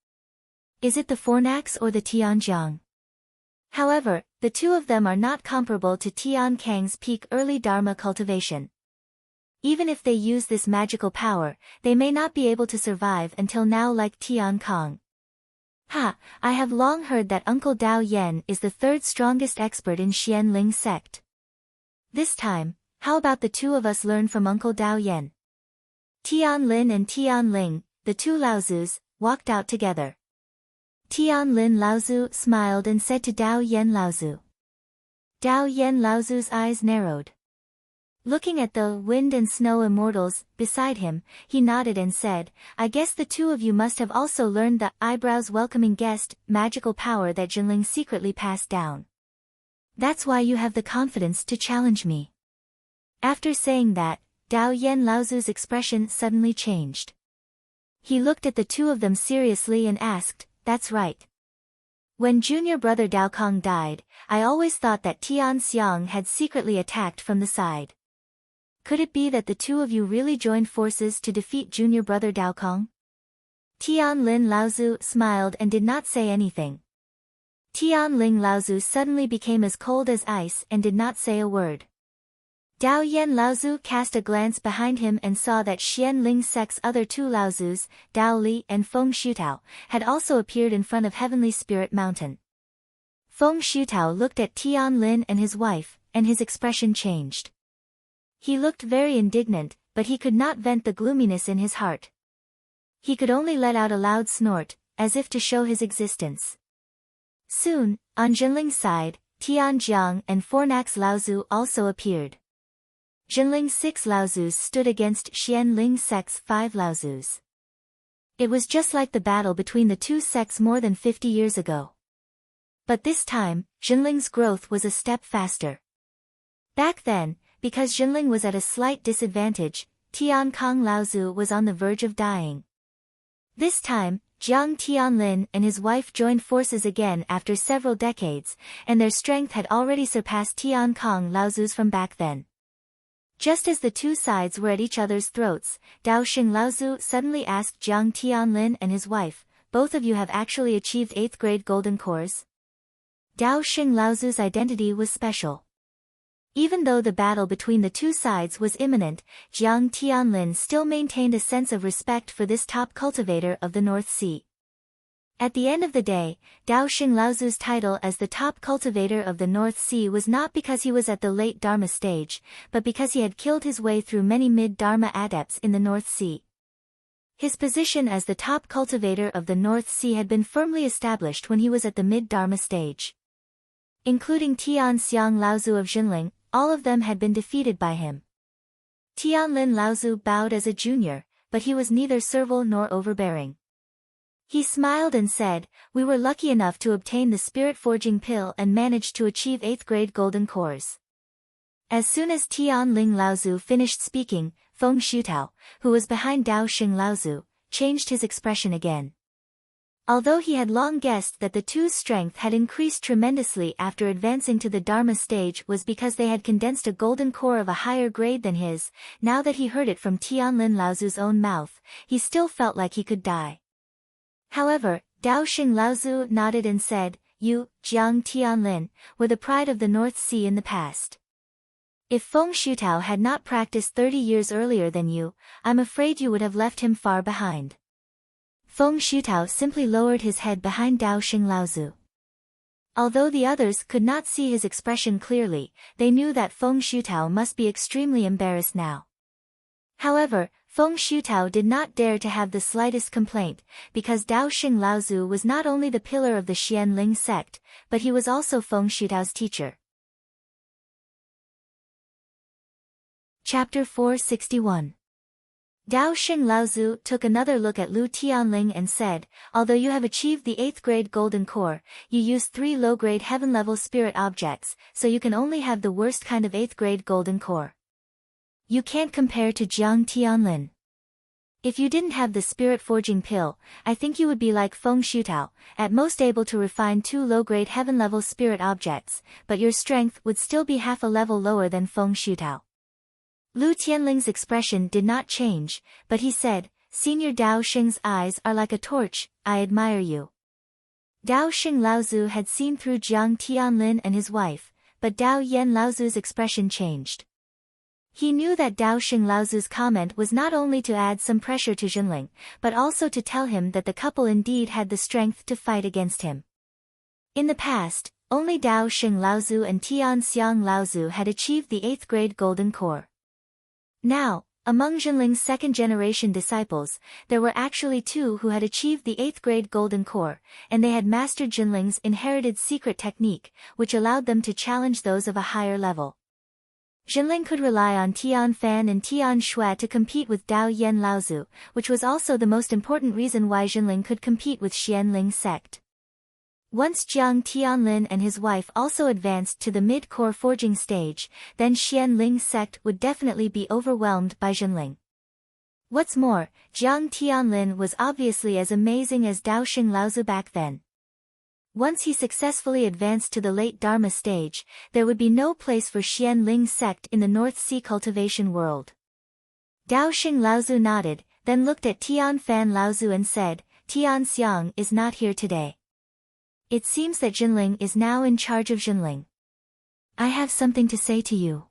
Is it the Fornax or the Tianjiang?" However, the 2 of them are not comparable to Tian Kang's peak early Dharma cultivation. Even if they use this magical power, they may not be able to survive until now like Tian Kang. "Ha, I have long heard that Uncle Dao Yan is the 3rd strongest expert in Xianling sect. This time, how about the 2 of us learn from Uncle Dao Yan?" Tian Lin and Tian Ling, the 2 Laozus, walked out together. Tian Lin Laozu smiled and said to Dao Yan Laozu. Dao Yan Laozu's eyes narrowed. Looking at the wind and snow immortals beside him, he nodded and said, "I guess the 2 of you must have also learned the eyebrows welcoming guest magical power that Jinling secretly passed down. That's why you have the confidence to challenge me." After saying that, Dao Yan Laozu's expression suddenly changed. He looked at the 2 of them seriously and asked, "That's right. When junior brother Dao Kong died, I always thought that Tian Xiang had secretly attacked from the side. Could it be that the 2 of you really joined forces to defeat junior brother Dao Kong?" Tian Lin Laozu smiled and did not say anything. Tian Ling Laozu suddenly became as cold as ice and did not say a word. Dao Yan Laozu cast a glance behind him and saw that Xianling sect's other 2 Laozus, Dao Li and Feng Shutao, had also appeared in front of Heavenly Spirit Mountain. Feng Shutao looked at Tian Lin and his wife, and his expression changed. He looked very indignant, but he could not vent the gloominess in his heart. He could only let out a loud snort, as if to show his existence. Soon, on Jinling's side, Tian Jiang and Fornax Laozu also appeared. Jinling's 6 Laozus stood against Xianling sect's 5 Laozus. It was just like the battle between the two sects more than 50 years ago. But this time, Jinling's growth was a step faster. Back then, because Jinling was at a slight disadvantage, Tian Kong Laozu was on the verge of dying. This time, Jiang Tianlin and his wife joined forces again after several decades, and their strength had already surpassed Tian Kong Laozu's from back then. Just as the two sides were at each other's throats, Dao Xing Laozu suddenly asked Jiang Tianlin and his wife, "Both of you have actually achieved 8th grade golden cores?" Dao Xing Laozu's identity was special. Even though the battle between the two sides was imminent, Jiang Tianlin still maintained a sense of respect for this top cultivator of the North Sea. At the end of the day, Dao Xing Laozu's title as the top cultivator of the North Sea was not because he was at the late Dharma stage, but because he had killed his way through many mid-Dharma adepts in the North Sea. His position as the top cultivator of the North Sea had been firmly established when he was at the mid-Dharma stage. Including Tian Xiang Laozu of Jinling, all of them had been defeated by him. Tianlin Laozu bowed as a junior, but he was neither servile nor overbearing. He smiled and said, "We were lucky enough to obtain the spirit-forging pill and managed to achieve 8th grade golden cores." As soon as Tianling Laozu finished speaking, Feng Shutao, who was behind Dao Xing Laozu, changed his expression again. Although he had long guessed that the two's strength had increased tremendously after advancing to the Dharma stage was because they had condensed a golden core of a higher grade than his, now that he heard it from Tianlin Laozu's own mouth, he still felt like he could die. However, Dao Xing Laozu nodded and said, "You, Jiang Tianlin, were the pride of the North Sea in the past. If Feng Shutao had not practiced 30 years earlier than you, I'm afraid you would have left him far behind." Feng Shutao simply lowered his head behind Dao Xing Laozu. Although the others could not see his expression clearly, they knew that Feng Shutao must be extremely embarrassed now. However, Feng Shutao did not dare to have the slightest complaint, because Dao Xing Laozu was not only the pillar of the Xianling sect, but he was also Feng Shutao's teacher. Chapter 461. Dao Xing Laozu took another look at Lu Tianling and said, "Although you have achieved the 8th grade golden core, you used 3 low-grade heaven-level spirit objects, so you can only have the worst kind of 8th grade golden core. You can't compare to Jiang Tianlin. If you didn't have the spirit-forging pill, I think you would be like Feng Shutao, at most able to refine 2 low-grade heaven-level spirit objects, but your strength would still be half a level lower than Feng Shutao." Lu Tianling's expression did not change, but he said, "Senior Dao Xing's eyes are like a torch, I admire you." Dao Xing Laozu had seen through Jiang Tianlin and his wife, but Dao Yen Laozu's expression changed. He knew that Dao Xing Laozu's comment was not only to add some pressure to Jinling, but also to tell him that the couple indeed had the strength to fight against him. In the past, only Dao Xing Laozu and Tian Xiang Laozu had achieved the 8th grade golden core. Now, among Jinling's second-generation disciples, there were actually 2 who had achieved the 8th grade golden core, and they had mastered Jinling's inherited secret technique, which allowed them to challenge those of a higher level. Jinling could rely on Tian Fan and Tian Shui to compete with Dao Yen Laozu, which was also the most important reason why Jinling could compete with Xianling sect. Once Jiang Tianlin and his wife also advanced to the mid-core forging stage, then Xianling sect would definitely be overwhelmed by Jinling. What's more, Jiang Tianlin was obviously as amazing as Dao Xing Laozu back then. Once he successfully advanced to the late Dharma stage, there would be no place for Xianling sect in the North Sea cultivation world. Dao Xing Laozu nodded, then looked at Tian Fan Laozu and said, "Tian Xiang is not here today. It seems that Jinling is now in charge of Jinling. I have something to say to you."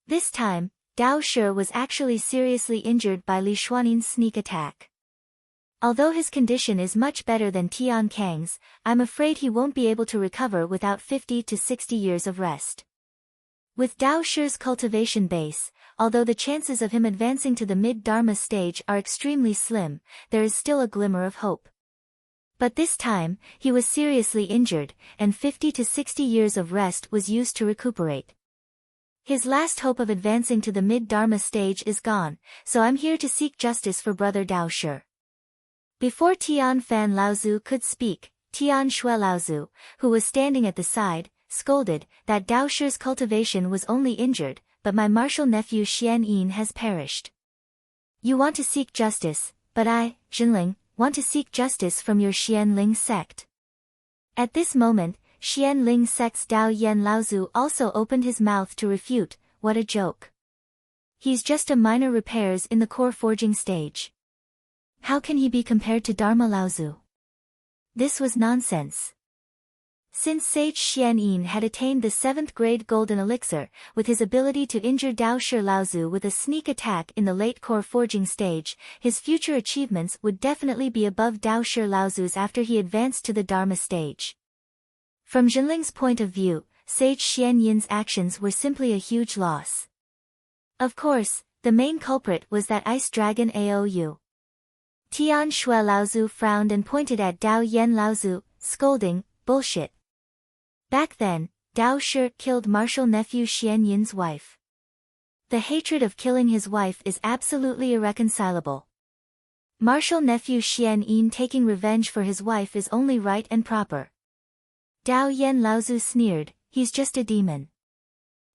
This time, Dao Shi was actually seriously injured by Li Xuanin's sneak attack. Although his condition is much better than Tian Kang's, I'm afraid he won't be able to recover without 50 to 60 years of rest. With Dao Shi's cultivation base, although the chances of him advancing to the mid-Dharma stage are extremely slim, there is still a glimmer of hope. But this time, he was seriously injured, and 50 to 60 years of rest was used to recuperate. His last hope of advancing to the mid-Dharma stage is gone, so I'm here to seek justice for brother Dao Shi. Before Tian Fan Laozu could speak, Tian Shui Laozu, who was standing at the side, scolded that Dao Shi's cultivation was only injured, but my martial nephew Xian Yin has perished. You want to seek justice, but I, Jinling, want to seek justice from your Xianling sect. At this moment, Xianling sect's Dao Yan Laozu also opened his mouth to refute. What a joke. He's just a minor repairs in the core forging stage. How can he be compared to Dharma Laozu? This was nonsense. Since Sage Xian Yin had attained the 7th grade golden elixir, with his ability to injure Dao Shi Laozu with a sneak attack in the late core forging stage, his future achievements would definitely be above Dao Shi Laozu's after he advanced to the Dharma stage. From Jinling's point of view, Sage Xian Yin's actions were simply a huge loss. Of course, the main culprit was that ice dragon Aou. Tian Shui Laozu frowned and pointed at Dao Yan Laozu, scolding, bullshit. Back then, Dao Shi killed martial nephew Xian Yin's wife. The hatred of killing his wife is absolutely irreconcilable. Martial nephew Xian Yin taking revenge for his wife is only right and proper. Dao Yan Laozu sneered, he's just a demon.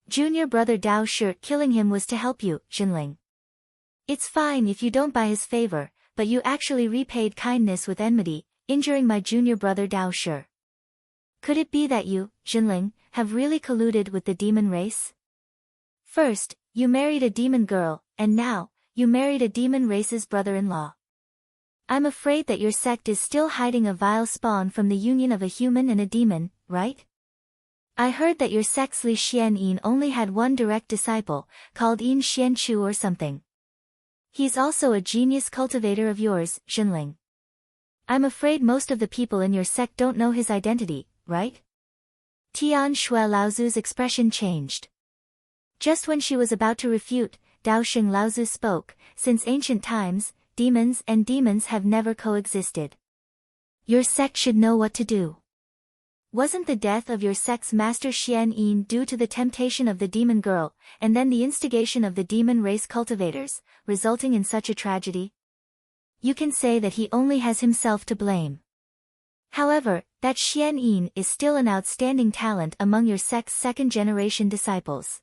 Junior brother Dao Shi killing him was to help you, Jinling. It's fine if you don't buy his favor, but you actually repaid kindness with enmity, injuring my junior brother Dao Shi. Could it be that you, Jinling, have really colluded with the demon race? First, you married a demon girl, and now, you married a demon race's brother-in-law. I'm afraid that your sect is still hiding a vile spawn from the union of a human and a demon, right? I heard that your sect's Li Xian Yin only had one direct disciple, called Yin Xian Chu or something. He's also a genius cultivator of yours, Jinling. I'm afraid most of the people in your sect don't know his identity, right? Tian Shui Laozu's expression changed. Just when she was about to refute, Dao Xing Laozu spoke, since ancient times, demons and demons have never coexisted. Your sect should know what to do. Wasn't the death of your sect's master Xian Yin due to the temptation of the demon girl, and then the instigation of the demon race cultivators, resulting in such a tragedy? You can say that he only has himself to blame. However, that Xian Yin is still an outstanding talent among your sect's second-generation disciples.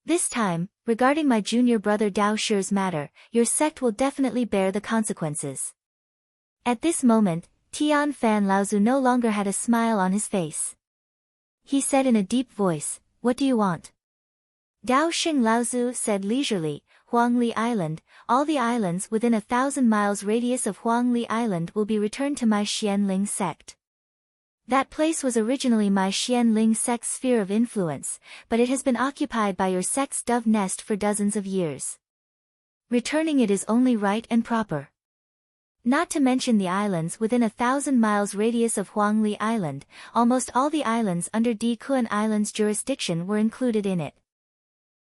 This time, regarding my junior brother Dao Shi's matter, your sect will definitely bear the consequences. At this moment, Tian Fan Laozu no longer had a smile on his face. He said in a deep voice, what do you want? Dao Xing Laozu said leisurely, Huangli Island, all the islands within 1,000 miles radius of Huangli Island will be returned to my Xianling sect. That place was originally my Xianling sect's sphere of influence, but it has been occupied by your sect's dove nest for dozens of years. Returning it is only right and proper. Not to mention the islands within 1,000 miles radius of Huangli Island, almost all the islands under Di Kuan Island's jurisdiction were included in it.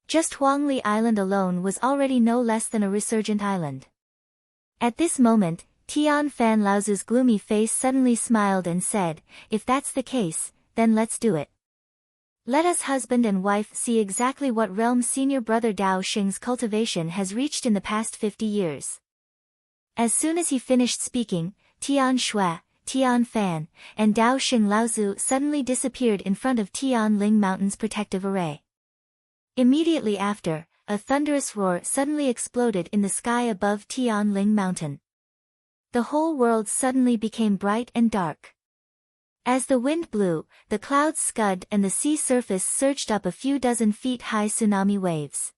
Just Huangli Island alone was already no less than a resurgent island. At this moment, Tian Fan Laozu's gloomy face suddenly smiled and said, if that's the case, then let's do it. Let us husband and wife see exactly what realm senior brother Dao Xing's cultivation has reached in the past 50 years. As soon as he finished speaking, Tian Shui, Tian Fan, and Dao Xing Laozu suddenly disappeared in front of Tian Ling Mountain's protective array. Immediately after, a thunderous roar suddenly exploded in the sky above Tian Ling Mountain. The whole world suddenly became bright and dark. As the wind blew, the clouds scudded and the sea surface surged up a few dozen feet high tsunami waves.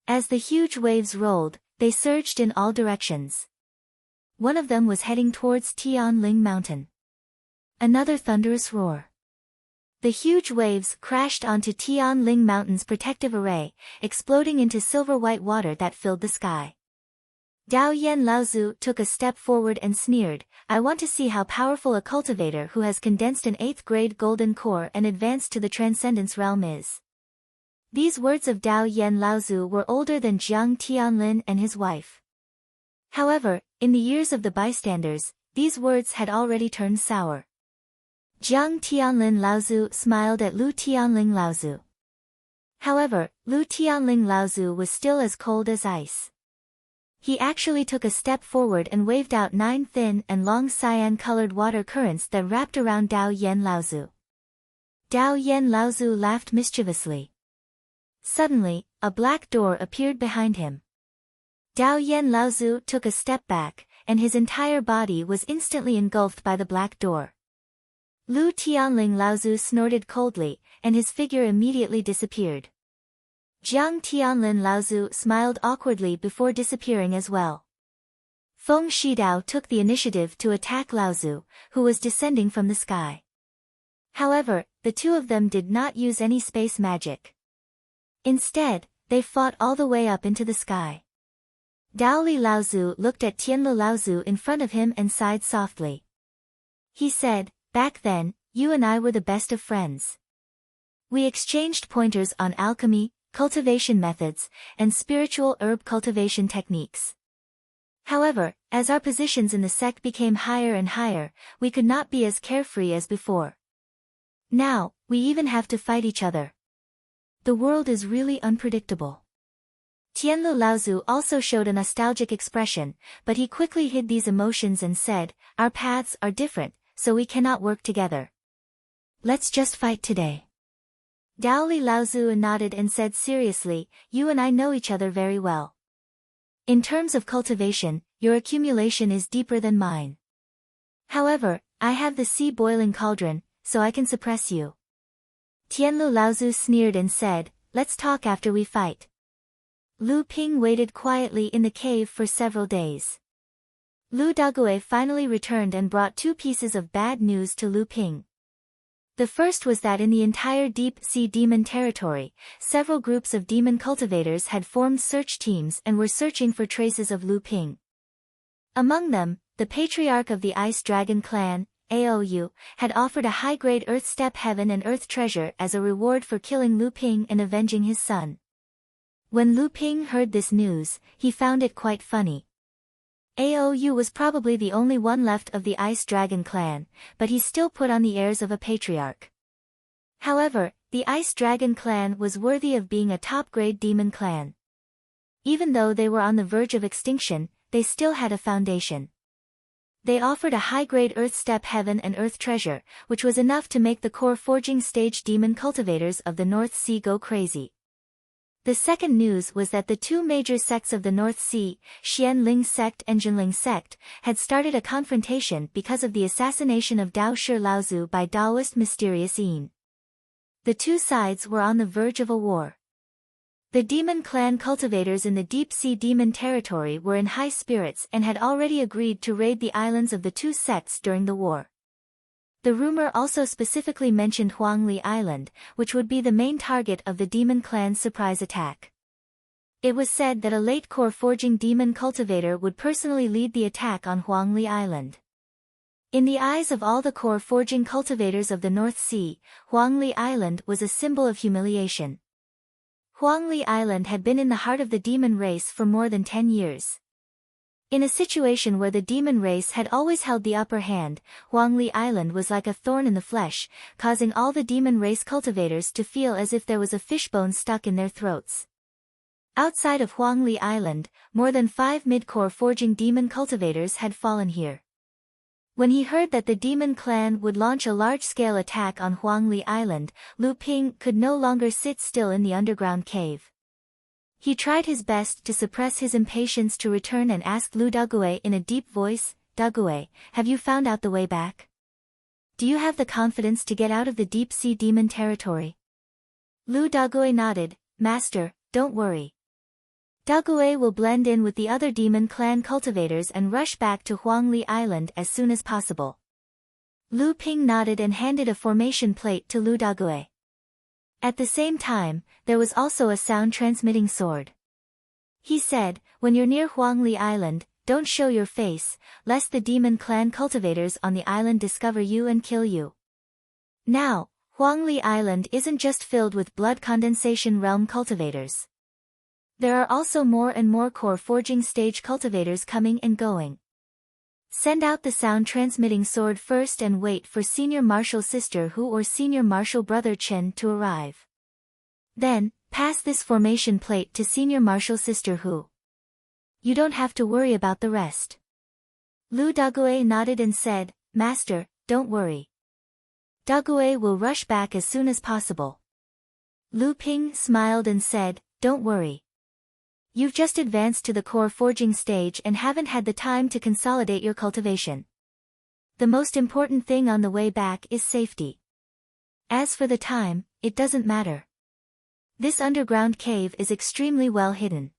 As the huge waves rolled, they surged in all directions. One of them was heading towards Tian Ling Mountain. Another thunderous roar. The huge waves crashed onto Tian Ling Mountain's protective array, exploding into silver-white water that filled the sky. Dao Yan Laozu took a step forward and sneered, I want to see how powerful a cultivator who has condensed an 8th grade golden core and advanced to the transcendence realm is. These words of Dao Yan Laozu were older than Jiang Tianlin and his wife. However, in the ears of the bystanders, these words had already turned sour. Jiang Tianlin Laozu smiled at Lu Tianling Laozu. However, Lu Tianling Laozu was still as cold as ice. He actually took a step forward and waved out 9 thin and long cyan-colored water currents that wrapped around Dao Yen Laozu. Dao Yen Laozu laughed mischievously. Suddenly, a black door appeared behind him. Dao Yen Laozu took a step back, and his entire body was instantly engulfed by the black door. Lu Tianling Laozu snorted coldly, and his figure immediately disappeared. Jiang Tianlin Laozu smiled awkwardly before disappearing as well. Feng Shidao took the initiative to attack Laozu, who was descending from the sky. However, the two of them did not use any space magic. Instead, they fought all the way up into the sky. Daoli Laozu looked at Tianlu Laozu in front of him and sighed softly. He said, "Back then, you and I were the best of friends. We exchanged pointers on alchemy, cultivation methods, and spiritual herb cultivation techniques. However, as our positions in the sect became higher and higher, we could not be as carefree as before. Now, we even have to fight each other. The world is really unpredictable." Tianlu Laozu also showed a nostalgic expression, but he quickly hid these emotions and said, "Our paths are different, so we cannot work together. Let's just fight today." Daoli Laozu nodded and said seriously, "You and I know each other very well. In terms of cultivation, your accumulation is deeper than mine. However, I have the sea-boiling cauldron, so I can suppress you." Tianlu Laozu sneered and said, "Let's talk after we fight." Lu Ping waited quietly in the cave for several days. Lu Daguo finally returned and brought 2 pieces of bad news to Lu Ping. The first was that in the entire deep-sea demon territory, several groups of demon cultivators had formed search teams and were searching for traces of Lu Ping. Among them, the patriarch of the Ice Dragon clan, Aou, had offered a high-grade Earth Step Heaven and Earth Treasure as a reward for killing Lu Ping and avenging his son. When Lu Ping heard this news, he found it quite funny. Aou was probably the only one left of the Ice Dragon clan, but he still put on the airs of a patriarch. However, the Ice Dragon clan was worthy of being a top-grade demon clan. Even though they were on the verge of extinction, they still had a foundation. They offered a high-grade Earth Step Heaven and Earth Treasure, which was enough to make the core forging stage demon cultivators of the North Sea go crazy. The second news was that the 2 major sects of the North Sea, Xianling sect and Jinling sect, had started a confrontation because of the assassination of Dao Shi Laozu by Daoist mysterious Yin. The 2 sides were on the verge of a war. The demon clan cultivators in the deep-sea demon territory were in high spirits and had already agreed to raid the islands of the 2 sects during the war. The rumor also specifically mentioned Huangli Island, which would be the main target of the demon clan's surprise attack. It was said that a late core forging demon cultivator would personally lead the attack on Huangli Island. In the eyes of all the core forging cultivators of the North Sea, Huangli Island was a symbol of humiliation. Huangli Island had been in the heart of the demon race for more than 10 years. In a situation where the demon race had always held the upper hand, Huangli Island was like a thorn in the flesh, causing all the demon race cultivators to feel as if there was a fishbone stuck in their throats. Outside of Huangli Island, more than 5 mid-core forging demon cultivators had fallen here. When he heard that the demon clan would launch a large-scale attack on Huangli Island, Lu Ping could no longer sit still in the underground cave. He tried his best to suppress his impatience to return and asked Lu Daguo in a deep voice, "Daguo, have you found out the way back? Do you have the confidence to get out of the deep-sea demon territory?" Lu Daguo nodded, "Master, don't worry. Daguo will blend in with the other demon clan cultivators and rush back to Huangli Island as soon as possible." Lu Ping nodded and handed a formation plate to Lu Daguo. At the same time, there was also a sound-transmitting sword. He said, "When you're near Huangli Island, don't show your face, lest the demon clan cultivators on the island discover you and kill you." Now, Huangli Island isn't just filled with blood condensation realm cultivators. There are also more and more core forging stage cultivators coming and going. Send out the sound-transmitting sword first and wait for Senior Marshal Sister Hu or Senior Marshal Brother Chen to arrive. Then, pass this formation plate to Senior Marshal Sister Hu. You don't have to worry about the rest. Lu Dagui nodded and said, Master, don't worry. Dagui will rush back as soon as possible. Lu Ping smiled and said, Don't worry. You've just advanced to the core forging stage and haven't had the time to consolidate your cultivation. The most important thing on the way back is safety. As for the time, it doesn't matter. This underground cave is extremely well hidden.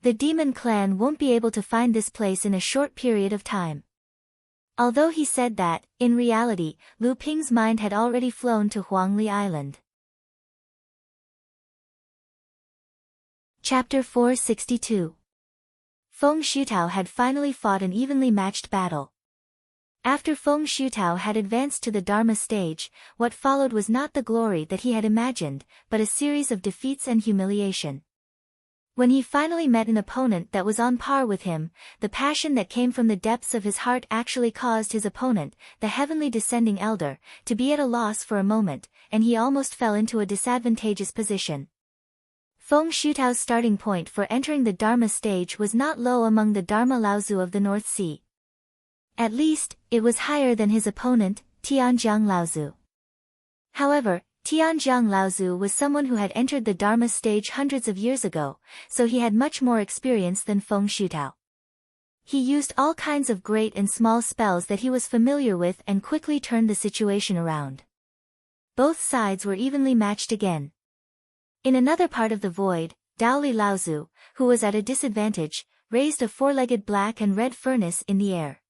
The demon clan won't be able to find this place in a short period of time. Although he said that, in reality, Lu Ping's mind had already flown to Huangli Island. Chapter 462. Feng Shutao had finally fought an evenly matched battle. After Feng Shutao had advanced to the Dharma stage, what followed was not the glory that he had imagined, but a series of defeats and humiliation. When he finally met an opponent that was on par with him, the passion that came from the depths of his heart actually caused his opponent, the heavenly descending elder, to be at a loss for a moment, and he almost fell into a disadvantageous position. Feng Shutao's starting point for entering the Dharma stage was not low among the Dharma Laozu of the North Sea. At least, it was higher than his opponent, Tianjiang Laozu. However, Tianjiang Laozu was someone who had entered the Dharma stage hundreds of years ago, so he had much more experience than Feng Shutao. He used all kinds of great and small spells that he was familiar with and quickly turned the situation around. Both sides were evenly matched again. In another part of the void, Daoli Laozu, who was at a disadvantage, raised a four-legged black and red furnace in the air.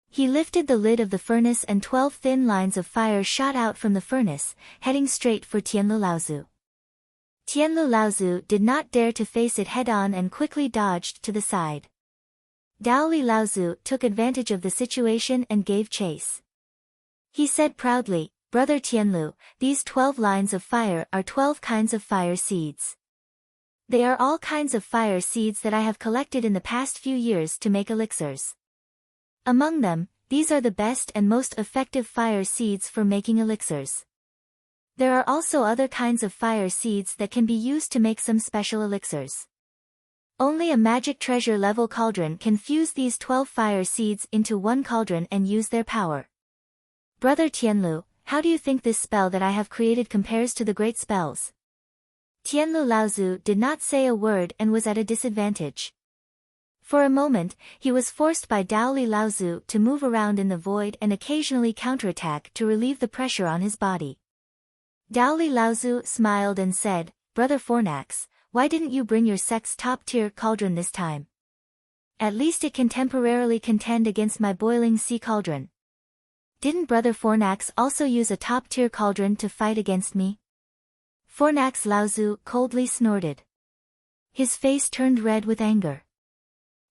He lifted the lid of the furnace and 12 thin lines of fire shot out from the furnace, heading straight for Tianlu Laozu. Tianlu Laozu did not dare to face it head-on and quickly dodged to the side. Daoli Laozu took advantage of the situation and gave chase. He said proudly, Brother Tianlu, these 12 lines of fire are 12 kinds of fire seeds. They are all kinds of fire seeds that I have collected in the past few years to make elixirs. Among them, these are the best and most effective fire seeds for making elixirs. There are also other kinds of fire seeds that can be used to make some special elixirs. Only a magic treasure level cauldron can fuse these 12 fire seeds into one cauldron and use their power. Brother Tianlu, how do you think this spell that I have created compares to the great spells? Tianlu Laozu did not say a word and was at a disadvantage. For a moment, he was forced by Daoli Laozu to move around in the void and occasionally counterattack to relieve the pressure on his body. Daoli Laozu smiled and said, Brother Fornax, why didn't you bring your sect's top-tier cauldron this time? At least it can temporarily contend against my boiling sea cauldron. Didn't Brother Fornax also use a top-tier cauldron to fight against me? Fornax Laozu coldly snorted. His face turned red with anger.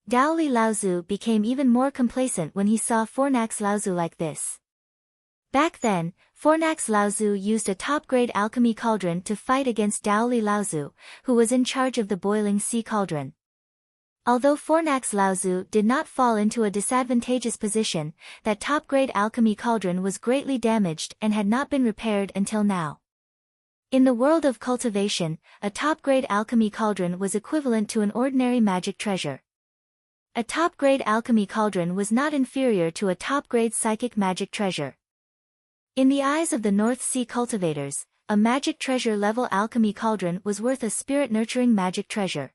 Daoli Laozu became even more complacent when he saw Fornax Laozu like this. Back then, Fornax Laozu used a top-grade alchemy cauldron to fight against Daoli Laozu, who was in charge of the boiling sea cauldron. Although Fornax Laozu did not fall into a disadvantageous position, that top-grade alchemy cauldron was greatly damaged and had not been repaired until now. In the world of cultivation, a top-grade alchemy cauldron was equivalent to an ordinary magic treasure. A top-grade alchemy cauldron was not inferior to a top-grade psychic magic treasure. In the eyes of the North Sea cultivators, a magic treasure level alchemy cauldron was worth a spirit-nurturing magic treasure.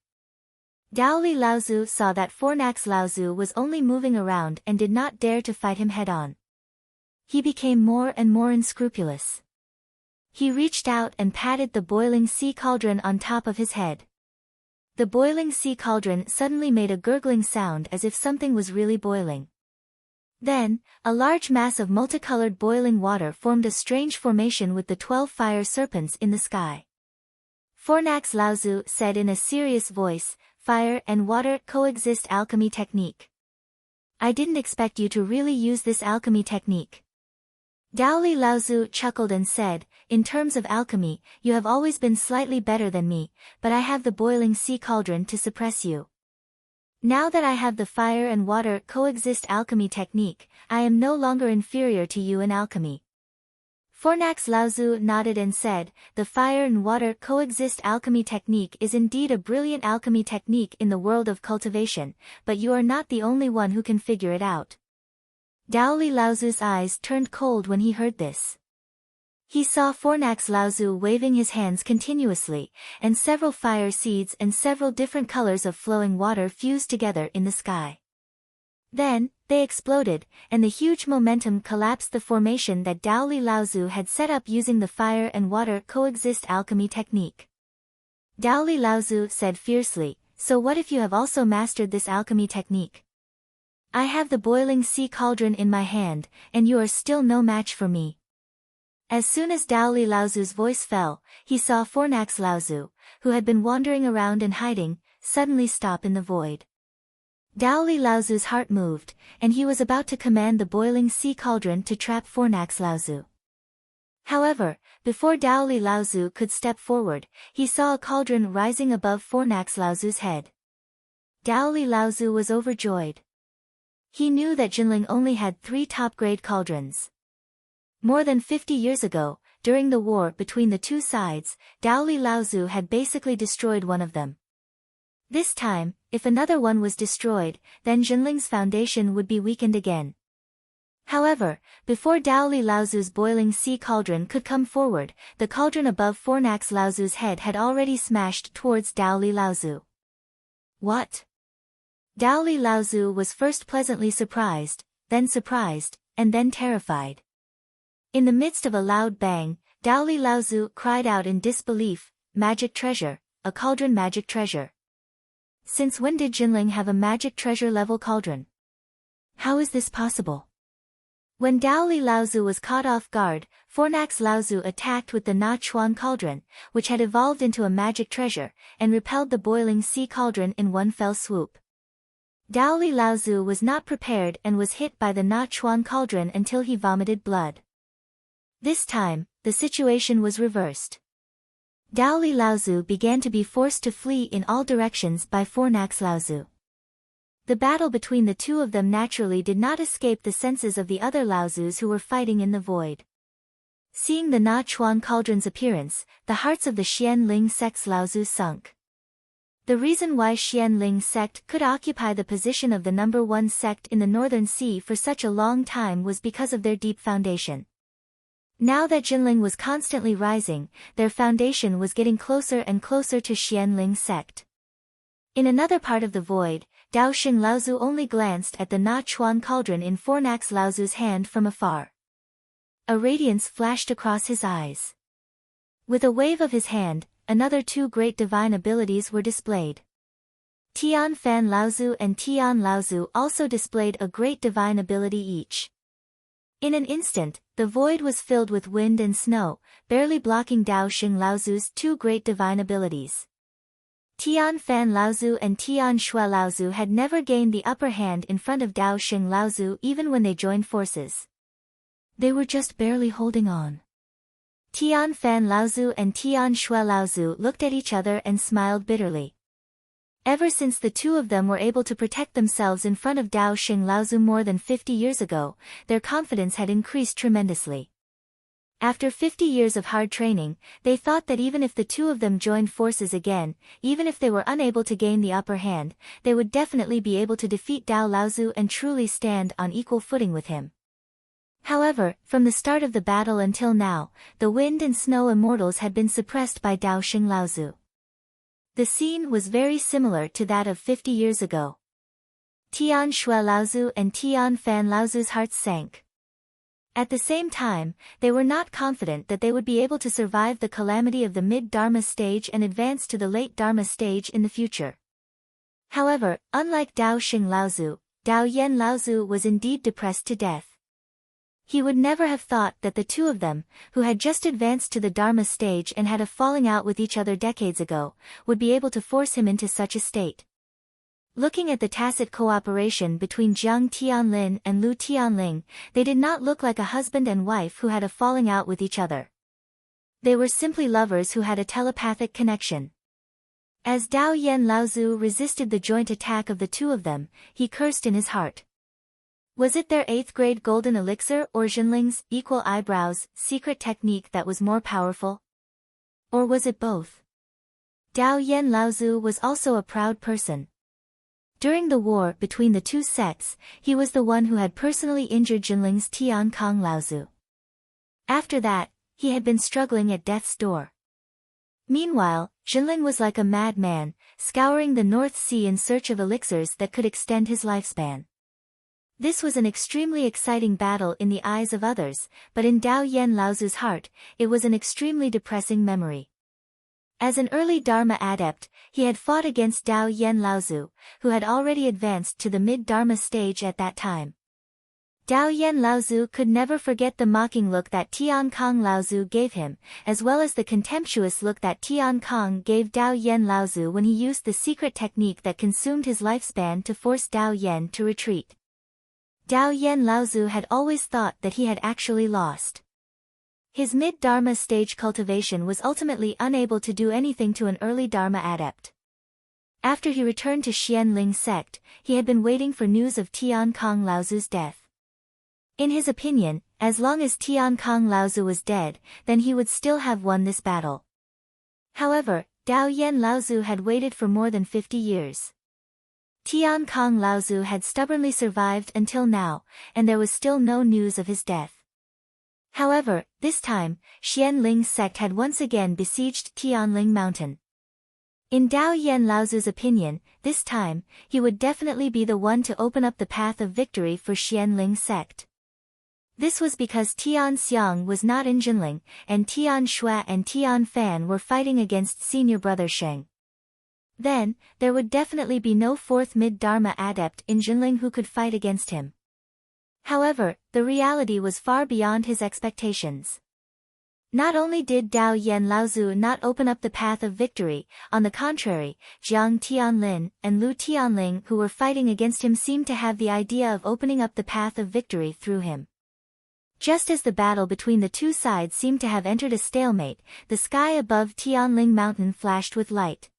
Daoli Laozu saw that Fornax Laozu was only moving around and did not dare to fight him head-on. He became more and more unscrupulous. He reached out and patted the boiling sea cauldron on top of his head. The boiling sea cauldron suddenly made a gurgling sound as if something was really boiling. Then, a large mass of multicolored boiling water formed a strange formation with the 12 fire serpents in the sky. Fornax Laozu said in a serious voice, Fire and water coexist alchemy technique. I didn't expect you to really use this alchemy technique. Daoli Laozu chuckled and said, In terms of alchemy, you have always been slightly better than me, but I have the boiling sea cauldron to suppress you. Now that I have the fire and water coexist alchemy technique, I am no longer inferior to you in alchemy. Fornax Laozu nodded and said, "The fire and water coexist alchemy technique is indeed a brilliant alchemy technique in the world of cultivation, but you are not the only one who can figure it out." Daoli Laozu's eyes turned cold when he heard this. He saw Fornax Laozu waving his hands continuously, and several fire seeds and several different colors of flowing water fused together in the sky. Then, they exploded, and the huge momentum collapsed the formation that Daoli Laozu had set up using the fire and water coexist alchemy technique. Daoli Laozu said fiercely, "So what if you have also mastered this alchemy technique? I have the boiling sea cauldron in my hand, and you are still no match for me." As soon as Daoli Laozu's voice fell, he saw Fornax Laozu, who had been wandering around and hiding, suddenly stop in the void. Daoli Laozu's heart moved, and he was about to command the boiling sea cauldron to trap Fornax Laozu. However, before Daoli Laozu could step forward, he saw a cauldron rising above Fornax Laozu's head. Daoli Laozu was overjoyed. He knew that Jinling only had 3 top-grade cauldrons. More than 50 years ago, during the war between the two sides, Daoli Laozu had basically destroyed one of them. This time, if another one was destroyed, then Jinling's foundation would be weakened again. However, before Daoli Laozu's boiling sea cauldron could come forward, the cauldron above Fornax Laozu's head had already smashed towards Daoli Laozu. What? Daoli Laozu was first pleasantly surprised, and then terrified. In the midst of a loud bang, Daoli Laozu cried out in disbelief, "Magic treasure, a cauldron magic treasure. Since when did Jinling have a magic treasure level cauldron? How is this possible?" When Daoli Laozu was caught off guard, Fornax Laozu attacked with the Na Chuan cauldron, which had evolved into a magic treasure, and repelled the boiling sea cauldron in one fell swoop. Daoli Laozu was not prepared and was hit by the Na Chuan cauldron until he vomited blood. This time, the situation was reversed. Daoli Laozu began to be forced to flee in all directions by Fornax Laozu. The battle between the two of them naturally did not escape the senses of the other Laozus who were fighting in the void. Seeing the Na Chuan cauldron's appearance, the hearts of the Xianling sect's Laozu sunk. The reason why Xianling sect could occupy the position of the number 1 sect in the Northern Sea for such a long time was because of their deep foundation. Now that Jinling was constantly rising, their foundation was getting closer and closer to Xianling sect. In another part of the void, Dao Xing Laozu only glanced at the Na Chuan cauldron in Fornax Laozu's hand from afar. A radiance flashed across his eyes. With a wave of his hand, another 2 great divine abilities were displayed. Tian Fan Laozu and Tian Laozu also displayed a great divine ability each. In an instant, the void was filled with wind and snow, barely blocking Dao Xing Laozu's 2 great divine abilities. Tian Fan Laozu and Tian Shui Laozu had never gained the upper hand in front of Dao Xing Laozu even when they joined forces. They were just barely holding on. Tian Fan Laozu and Tian Shui Laozu looked at each other and smiled bitterly. Ever since the two of them were able to protect themselves in front of Dao Xing Laozu more than 50 years ago, their confidence had increased tremendously. After 50 years of hard training, they thought that even if the two of them joined forces again, even if they were unable to gain the upper hand, they would definitely be able to defeat Dao Laozu and truly stand on equal footing with him. However, from the start of the battle until now, the wind and snow immortals had been suppressed by Dao Xing Laozu. The scene was very similar to that of 50 years ago. Tian Shui Laozu and Tian Fan Laozu's hearts sank. At the same time, they were not confident that they would be able to survive the calamity of the mid-Dharma stage and advance to the late Dharma stage in the future. However, unlike Dao Xing Laozu, Dao Yan Laozu was indeed depressed to death. He would never have thought that the two of them, who had just advanced to the Dharma stage and had a falling out with each other decades ago, would be able to force him into such a state. Looking at the tacit cooperation between Jiang Tianlin and Lu Tianling, they did not look like a husband and wife who had a falling out with each other. They were simply lovers who had a telepathic connection. As Dao Yan Laozu resisted the joint attack of the two of them, he cursed in his heart. Was it their 8th grade golden elixir or Jinling's equal eyebrows secret technique that was more powerful? Or was it both? Dao Yan Laozu was also a proud person. During the war between the two sects, he was the one who had personally injured Jinling's Tian Kong Laozu. After that, he had been struggling at death's door. Meanwhile, Jinling was like a madman, scouring the North Sea in search of elixirs that could extend his lifespan. This was an extremely exciting battle in the eyes of others, but in Dao Yan Laozu's heart, it was an extremely depressing memory. As an early Dharma adept, he had fought against Dao Yan Laozu, who had already advanced to the mid-Dharma stage at that time. Dao Yan Laozu could never forget the mocking look that Tian Kong Laozu gave him, as well as the contemptuous look that Tian Kong gave Dao Yan Laozu when he used the secret technique that consumed his lifespan to force Dao Yan to retreat. Dao Yan Laozu had always thought that he had actually lost. His mid-Dharma stage cultivation was ultimately unable to do anything to an early Dharma adept. After he returned to Xianling sect, he had been waiting for news of Tian Kong Laozu's death. In his opinion, as long as Tian Kong Laozu was dead, then he would still have won this battle. However, Dao Yan Laozu had waited for more than 50 years. Tian Kong Laozu had stubbornly survived until now, and there was still no news of his death. However, this time, Xianling sect had once again besieged Tianling Mountain. In Dao Yan Laozu's opinion, this time, he would definitely be the one to open up the path of victory for Xianling sect. This was because Tian Xiang was not in Jinling, and Tian Shui and Tian Fan were fighting against senior brother Sheng. Then, there would definitely be no 4th mid-Dharma adept in Jinling who could fight against him. However, the reality was far beyond his expectations. Not only did Dao Yan Laozu not open up the path of victory, on the contrary, Jiang Tianlin and Lu Tianling who were fighting against him seemed to have the idea of opening up the path of victory through him. Just as the battle between the two sides seemed to have entered a stalemate, the sky above Tianling Mountain flashed with light.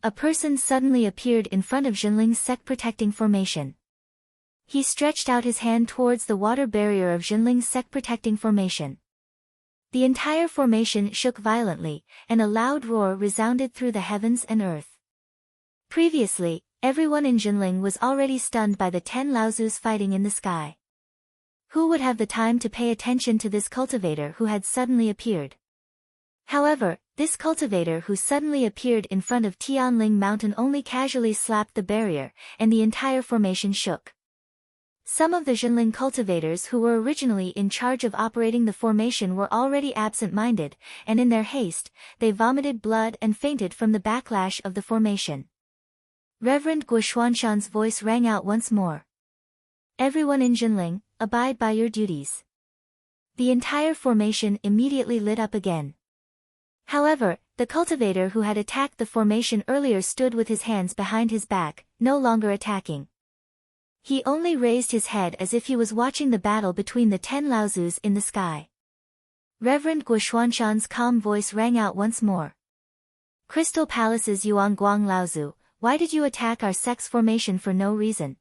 A person suddenly appeared in front of Jinling's sect-protecting formation. He stretched out his hand towards the water barrier of Jinling's sect-protecting formation. The entire formation shook violently, and a loud roar resounded through the heavens and earth. Previously, everyone in Jinling was already stunned by the 10 Laozus fighting in the sky. Who would have the time to pay attention to this cultivator who had suddenly appeared? However, this cultivator who suddenly appeared in front of Tianling Mountain only casually slapped the barrier, and the entire formation shook. Some of the Jinling cultivators who were originally in charge of operating the formation were already absent-minded, and in their haste, they vomited blood and fainted from the backlash of the formation. Reverend Guoshuanshan's voice rang out once more. Everyone in Jinling, abide by your duties. The entire formation immediately lit up again. However, the cultivator who had attacked the formation earlier stood with his hands behind his back, no longer attacking. He only raised his head as if he was watching the battle between the 10 Laozus in the sky. Reverend Guoshuanshan's calm voice rang out once more. Crystal Palace's Yuanguang Laozu, why did you attack our sect's formation for no reason?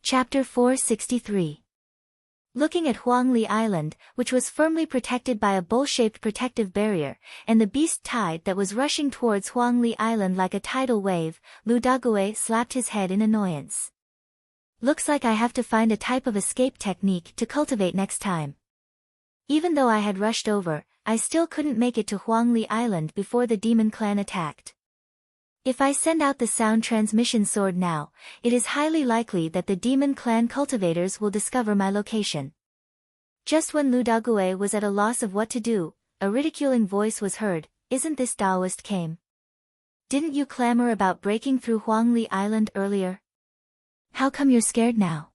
Chapter 463. Looking at Huangli Island, which was firmly protected by a bowl-shaped protective barrier, and the beast tide that was rushing towards Huangli Island like a tidal wave, Lu Daguai slapped his head in annoyance. Looks like I have to find a type of escape technique to cultivate next time. Even though I had rushed over, I still couldn't make it to Huangli Island before the demon clan attacked. If I send out the sound transmission sword now, it is highly likely that the demon clan cultivators will discover my location. Just when Lu Daguai was at a loss of what to do, a ridiculing voice was heard, isn't this Taoist came? Didn't you clamor about breaking through Huangli Island earlier? How come you're scared now?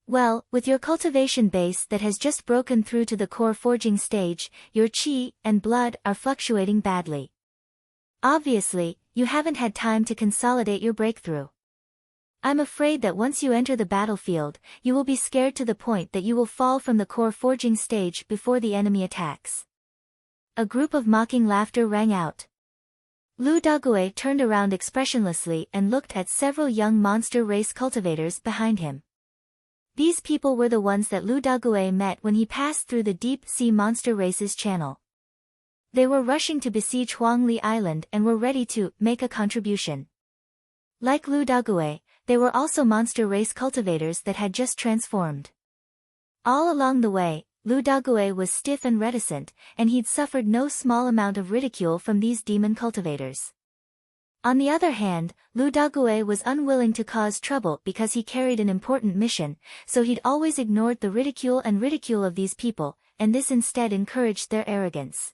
Well, with your cultivation base that has just broken through to the core forging stage, your qi and blood are fluctuating badly. Obviously, you haven't had time to consolidate your breakthrough. I'm afraid that once you enter the battlefield, you will be scared to the point that you will fall from the core forging stage before the enemy attacks. A group of mocking laughter rang out. Lu Dagui turned around expressionlessly and looked at several young monster race cultivators behind him. These people were the ones that Lu Dagui met when he passed through the deep sea monster races channel. They were rushing to besiege Huangli Island and were ready to make a contribution. Like Lu Dagui, they were also monster race cultivators that had just transformed. All along the way, Lu Dagui was stiff and reticent, and he'd suffered no small amount of ridicule from these demon cultivators. On the other hand, Lu Dagui was unwilling to cause trouble because he carried an important mission, so he'd always ignored the ridicule of these people, and this instead encouraged their arrogance.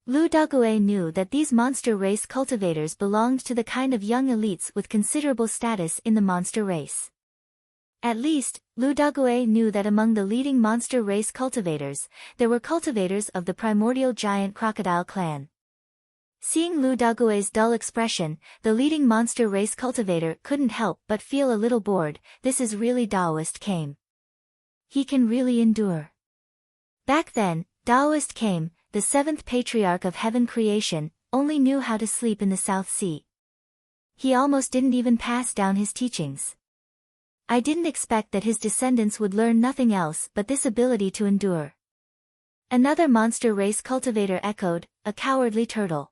Lu Dagui knew that these monster race cultivators belonged to the kind of young elites with considerable status in the monster race. At least, Lu Dagui knew that among the leading monster race cultivators, there were cultivators of the primordial giant crocodile clan. Seeing Lu Dagui's dull expression, the leading monster race cultivator couldn't help but feel a little bored. This is really Daoist Kame. He can really endure. Back then, Daoist Kame, the seventh patriarch of heaven creation, only knew how to sleep in the South Sea. He almost didn't even pass down his teachings. I didn't expect that his descendants would learn nothing else but this ability to endure. Another monster race cultivator echoed, a cowardly turtle.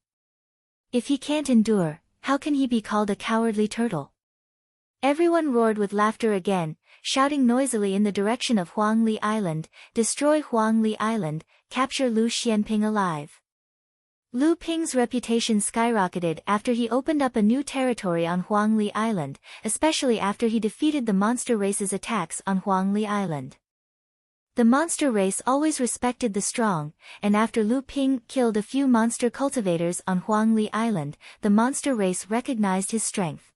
If he can't endure, how can he be called a cowardly turtle? Everyone roared with laughter again, shouting noisily in the direction of Huangli Island, destroy Huangli Island, capture Lu Xianping alive. Lu Ping's reputation skyrocketed after he opened up a new territory on Huangli Island, especially after he defeated the monster race's attacks on Huangli Island. The monster race always respected the strong, and after Lu Ping killed a few monster cultivators on Huangli Island, the monster race recognized his strength.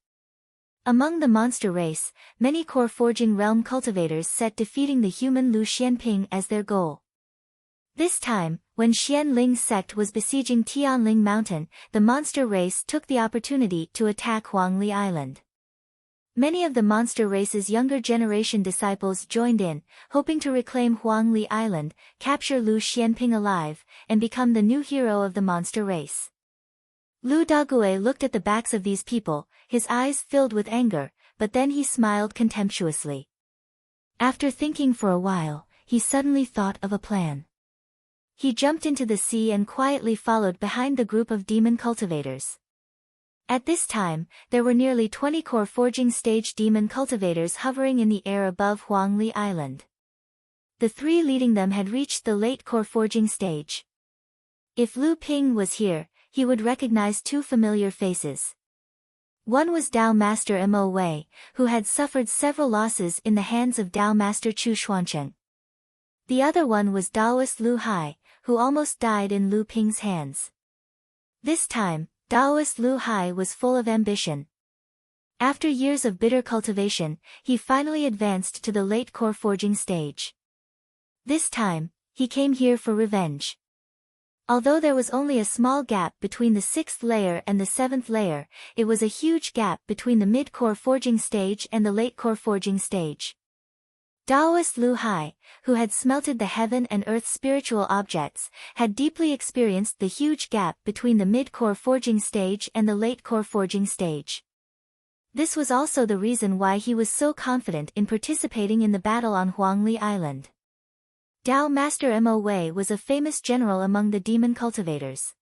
Among the monster race, many core forging realm cultivators set defeating the human Lu Xianping as their goal. This time, when Xian Ling's sect was besieging Tianling Mountain, the monster race took the opportunity to attack Huangli Island. Many of the monster race's younger generation disciples joined in, hoping to reclaim Huangli Island, capture Lu Xianping alive, and become the new hero of the monster race. Lu Dagui looked at the backs of these people, his eyes filled with anger, but then he smiled contemptuously. After thinking for a while, he suddenly thought of a plan. He jumped into the sea and quietly followed behind the group of demon cultivators. At this time, there were nearly 20 core forging stage demon cultivators hovering in the air above Huangli Island. The three leading them had reached the late core forging stage. If Lu Ping was here, he would recognize two familiar faces. One was Dao Master Mo Wei, who had suffered several losses in the hands of Dao Master Chu Xuancheng. The other one was Daoist Lu Hai, who almost died in Lu Ping's hands. This time, Daoist Lu Hai was full of ambition. After years of bitter cultivation, he finally advanced to the late core forging stage. This time, he came here for revenge. Although there was only a small gap between the 6th layer and the 7th layer, it was a huge gap between the mid-core forging stage and the late-core forging stage. Daoist Lu Hai, who had smelted the heaven and earth spiritual objects, had deeply experienced the huge gap between the mid-core forging stage and the late-core forging stage. This was also the reason why he was so confident in participating in the battle on Huangli Island. Dao Master Mo Wei was a famous general among the demon cultivators.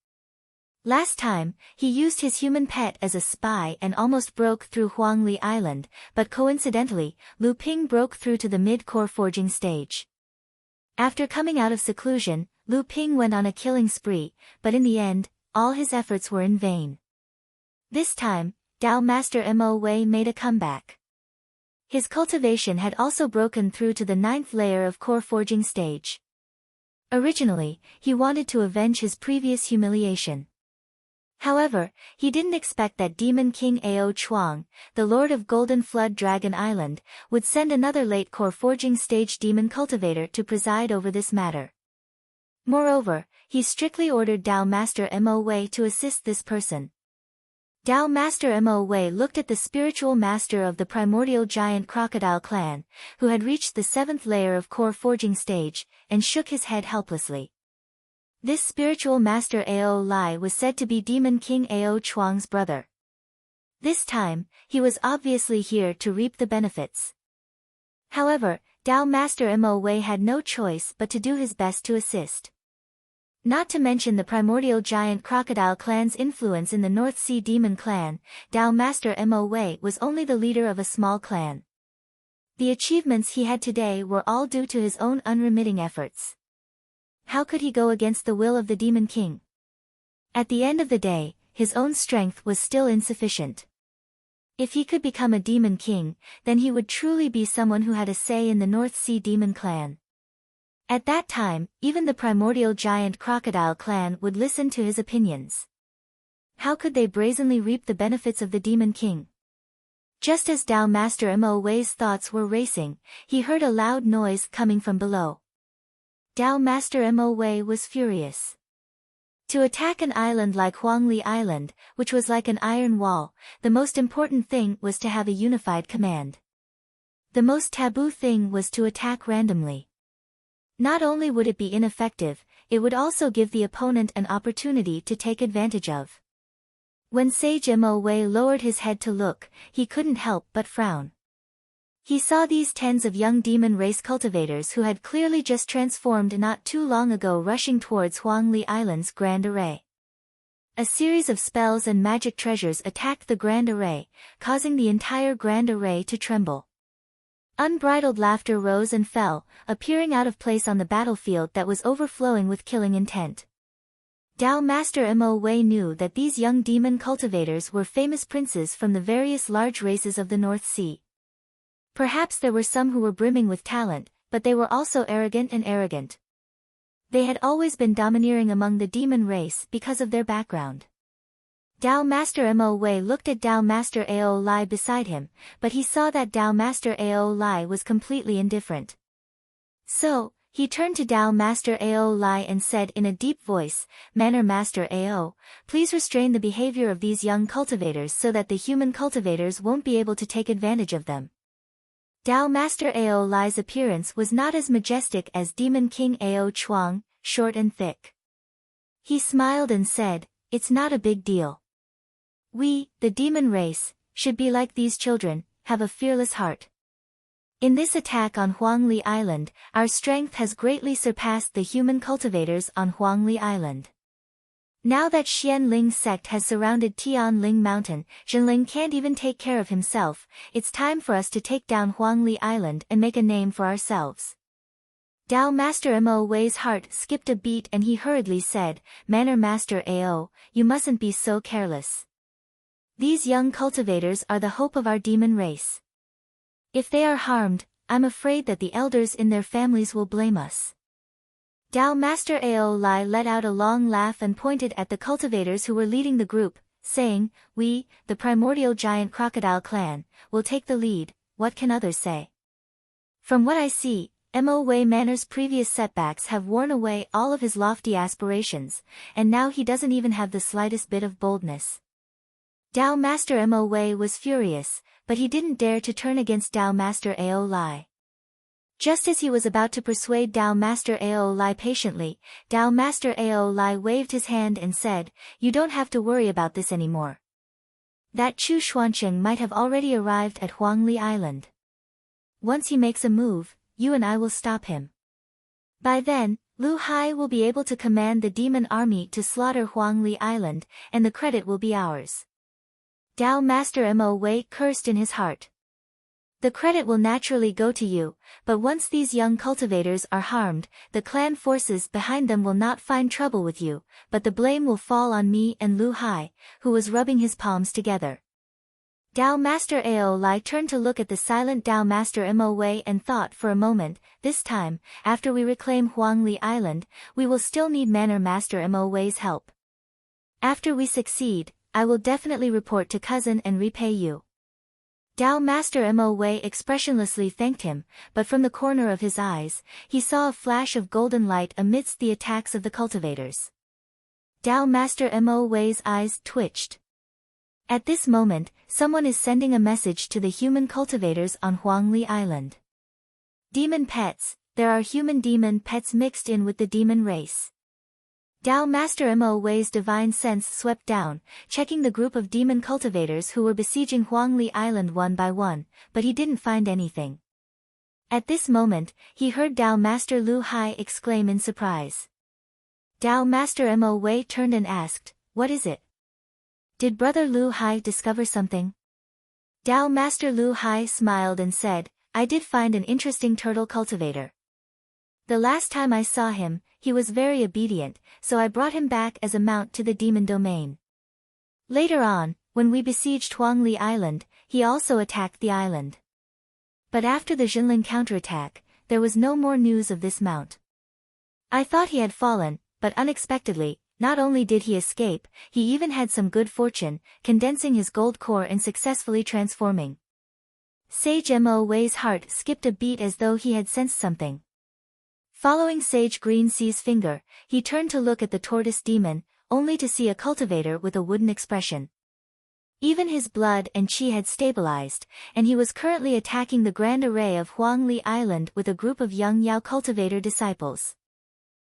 Last time, he used his human pet as a spy and almost broke through Huangli Island, but coincidentally, Lu Ping broke through to the mid-core forging stage. After coming out of seclusion, Lu Ping went on a killing spree, but in the end, all his efforts were in vain. This time, Dao Master Mo Wei made a comeback. His cultivation had also broken through to the 9th layer of core forging stage. Originally, he wanted to avenge his previous humiliation. However, he didn't expect that Demon King Ao Chuang, the Lord of Golden Flood Dragon Island, would send another late core forging stage demon cultivator to preside over this matter. Moreover, he strictly ordered Dao Master Mo Wei to assist this person. Dao Master Mo Wei looked at the spiritual master of the primordial giant crocodile clan, who had reached the 7th layer of core forging stage, and shook his head helplessly. This spiritual master Ao Lai was said to be Demon King Ao Chuang's brother. This time, he was obviously here to reap the benefits. However, Dao Master Mo Wei had no choice but to do his best to assist. Not to mention the primordial giant crocodile clan's influence in the North Sea Demon clan, Dao Master Mo Wei was only the leader of a small clan. The achievements he had today were all due to his own unremitting efforts. How could he go against the will of the Demon King? At the end of the day, his own strength was still insufficient. If he could become a Demon King, then he would truly be someone who had a say in the North Sea Demon clan. At that time, even the primordial giant crocodile clan would listen to his opinions. How could they brazenly reap the benefits of the Demon King? Just as Dao Master Mo Wei's thoughts were racing, he heard a loud noise coming from below. Dao Master Mo Wei was furious. To attack an island like Huangli Island, which was like an iron wall, the most important thing was to have a unified command. The most taboo thing was to attack randomly. Not only would it be ineffective, it would also give the opponent an opportunity to take advantage of. When Sage Mo Wei lowered his head to look, he couldn't help but frown. He saw these tens of young demon race cultivators who had clearly just transformed not too long ago rushing towards Huangli Island's Grand Array. A series of spells and magic treasures attacked the Grand Array, causing the entire Grand Array to tremble. Unbridled laughter rose and fell, appearing out of place on the battlefield that was overflowing with killing intent. Dao Master Mo Wei knew that these young demon cultivators were famous princes from the various large races of the North Sea. Perhaps there were some who were brimming with talent, but they were also arrogant. They had always been domineering among the demon race because of their background. Dao Master Mo Wei looked at Dao Master Ao Lai beside him, but he saw that Dao Master Ao Lai was completely indifferent. So, he turned to Dao Master Ao Lai and said in a deep voice, "Manner Master Ao, please restrain the behavior of these young cultivators so that the human cultivators won't be able to take advantage of them." Dao Master Ao Lai's appearance was not as majestic as Demon King Ao Chuang, short and thick. He smiled and said, "It's not a big deal. We, the demon race, should be like these children, have a fearless heart. In this attack on Huangli Island, our strength has greatly surpassed the human cultivators on Huangli Island. Now that Xianling sect has surrounded Tianling Mountain, Zhenling can't even take care of himself. It's time for us to take down Huangli Island and make a name for ourselves." Dao Master Mo Wei's heart skipped a beat and he hurriedly said, "Manner Master Ao, you mustn't be so careless. These young cultivators are the hope of our demon race. If they are harmed, I'm afraid that the elders in their families will blame us." Dao Master Ao Lai let out a long laugh and pointed at the cultivators who were leading the group, saying, "We, the primordial giant crocodile clan, will take the lead, what can others say?" From what I see, Mo Wei Manor's previous setbacks have worn away all of his lofty aspirations, and now he doesn't even have the slightest bit of boldness. Dao Master Mo Wei was furious, but he didn't dare to turn against Dao Master Ao Lai. Just as he was about to persuade Dao Master Ao Lai patiently, Dao Master Ao Lai waved his hand and said, "You don't have to worry about this anymore. That Chu Xuancheng might have already arrived at Huangli Island. Once he makes a move, you and I will stop him. By then, Lu Hai will be able to command the demon army to slaughter Huangli Island, and the credit will be ours." Dao Master Mo Wei cursed in his heart. "The credit will naturally go to you, but once these young cultivators are harmed, the clan forces behind them will not find trouble with you, but the blame will fall on me and Lu Hai, who was rubbing his palms together." Dao Master Ao Lai turned to look at the silent Dao Master Mo Wei and thought for a moment, "This time, after we reclaim Huangli Island, we will still need Manner Master Mo Wei's help. After we succeed, I will definitely report to cousin and repay you." Dao Master Mo Wei expressionlessly thanked him, but from the corner of his eyes, he saw a flash of golden light amidst the attacks of the cultivators. Dao Master Mo Wei's eyes twitched. At this moment, someone is sending a message to the human cultivators on Huangli Island. "Demon pets, there are human demon pets mixed in with the demon race. Dao Master Mo Wei's divine sense swept down, checking the group of demon cultivators who were besieging Huangli Island one by one, but he didn't find anything. At this moment, he heard Dao Master Lu Hai exclaim in surprise. Dao Master Mo Wei turned and asked, "What is it? Did Brother Lu Hai discover something?" Dao Master Lu Hai smiled and said, "I did find an interesting turtle cultivator. The last time I saw him, he was very obedient, so I brought him back as a mount to the demon domain. Later on, when we besieged Huangli Island, he also attacked the island. But after the Jinlin counterattack, there was no more news of this mount. I thought he had fallen, but unexpectedly, not only did he escape, he even had some good fortune, condensing his gold core and successfully transforming." Sage Mo Wei's heart skipped a beat as though he had sensed something. Following Sage Green Sea's finger, he turned to look at the tortoise demon, only to see a cultivator with a wooden expression. Even his blood and chi had stabilized, and he was currently attacking the grand array of Huangli Island with a group of young Yao cultivator disciples.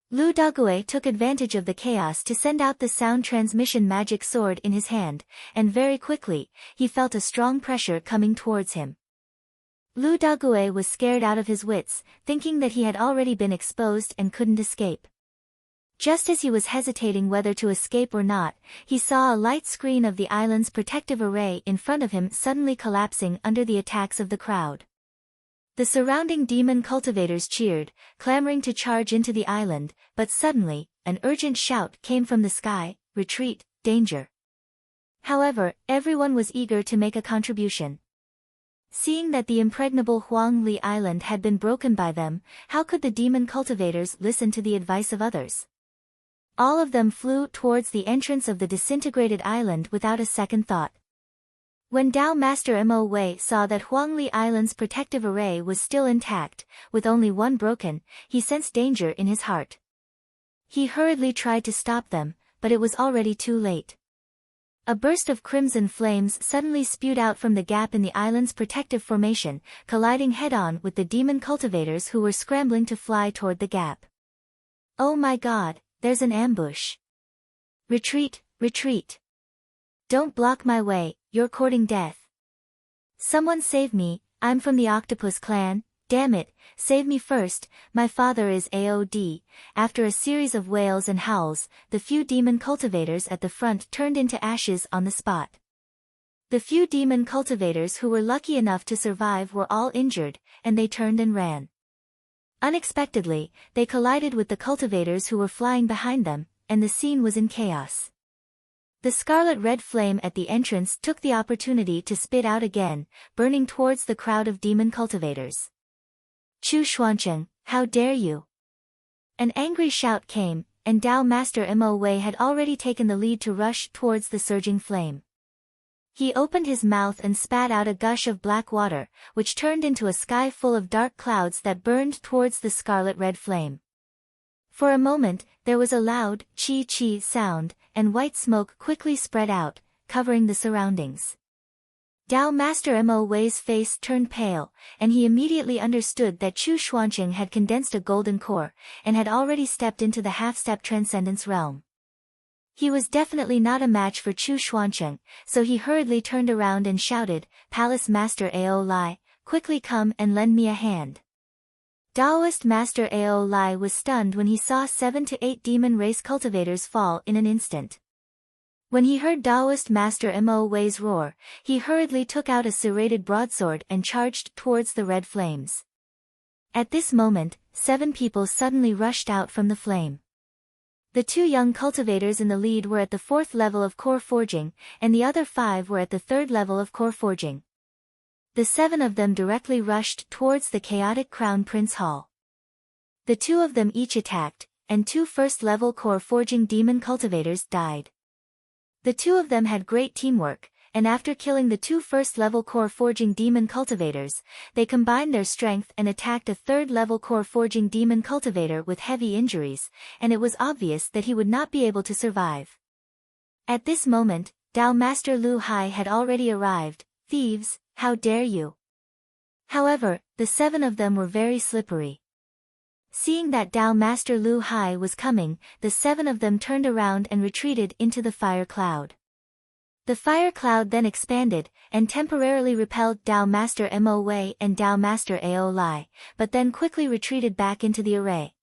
Lu Dague took advantage of the chaos to send out the sound transmission magic sword in his hand, and very quickly, he felt a strong pressure coming towards him. Lu Dague was scared out of his wits, thinking that he had already been exposed and couldn't escape. Just as he was hesitating whether to escape or not, he saw a light screen of the island's protective array in front of him suddenly collapsing under the attacks of the crowd. The surrounding demon cultivators cheered, clamoring to charge into the island, but suddenly, an urgent shout came from the sky, "Retreat, danger!" However, everyone was eager to make a contribution. Seeing that the impregnable Huangli Island had been broken by them, how could the demon cultivators listen to the advice of others? All of them flew towards the entrance of the disintegrated island without a second thought. When Dao Master Mo Wei saw that Huangli Island's protective array was still intact, with only one broken, he sensed danger in his heart. He hurriedly tried to stop them, but it was already too late. A burst of crimson flames suddenly spewed out from the gap in the island's protective formation, colliding head-on with the demon cultivators who were scrambling to fly toward the gap. "Oh my God, there's an ambush! Retreat, retreat! Don't block my way, you're courting death. Someone save me, I'm from the Octopus clan, damn it, save me first, my father is AOD." After a series of wails and howls, the few demon cultivators at the front turned into ashes on the spot. The few demon cultivators who were lucky enough to survive were all injured, and they turned and ran. Unexpectedly, they collided with the cultivators who were flying behind them, and the scene was in chaos. The scarlet-red flame at the entrance took the opportunity to spit out again, burning towards the crowd of demon cultivators. "Chu Xuancheng, how dare you!" An angry shout came, and Dao Master Mo Wei had already taken the lead to rush towards the surging flame. He opened his mouth and spat out a gush of black water, which turned into a sky full of dark clouds that burned towards the scarlet-red flame. For a moment, there was a loud, chi-chi sound, and white smoke quickly spread out, covering the surroundings. Dao Master Mo Wei's face turned pale, and he immediately understood that Chu Xuancheng had condensed a golden core, and had already stepped into the half-step transcendence realm. He was definitely not a match for Chu Xuancheng, so he hurriedly turned around and shouted, "Palace Master Ao Lai, quickly come and lend me a hand." Daoist Master Ao Lai was stunned when he saw 7 to 8 demon race cultivators fall in an instant. When he heard Daoist Master Mo Wei's roar, he hurriedly took out a serrated broadsword and charged towards the red flames. At this moment, 7 people suddenly rushed out from the flame. The 2 young cultivators in the lead were at the 4th level of core forging, and the other 5 were at the 3rd level of core forging. The 7 of them directly rushed towards the chaotic Crown Prince Hall. The 2 of them each attacked, and 2 first-level core forging demon cultivators died. The 2 of them had great teamwork, and after killing the 2 first-level core forging demon cultivators, they combined their strength and attacked a 3rd-level core forging demon cultivator with heavy injuries, and it was obvious that he would not be able to survive. At this moment, Dao Master Lu Hai had already arrived. "Thieves, how dare you!" However, the 7 of them were very slippery. Seeing that Tao Master Lu Hai was coming, the 7 of them turned around and retreated into the fire cloud. The fire cloud then expanded, and temporarily repelled Tao Master Mo Wei and Tao Master Ao Lai, but then quickly retreated back into the array.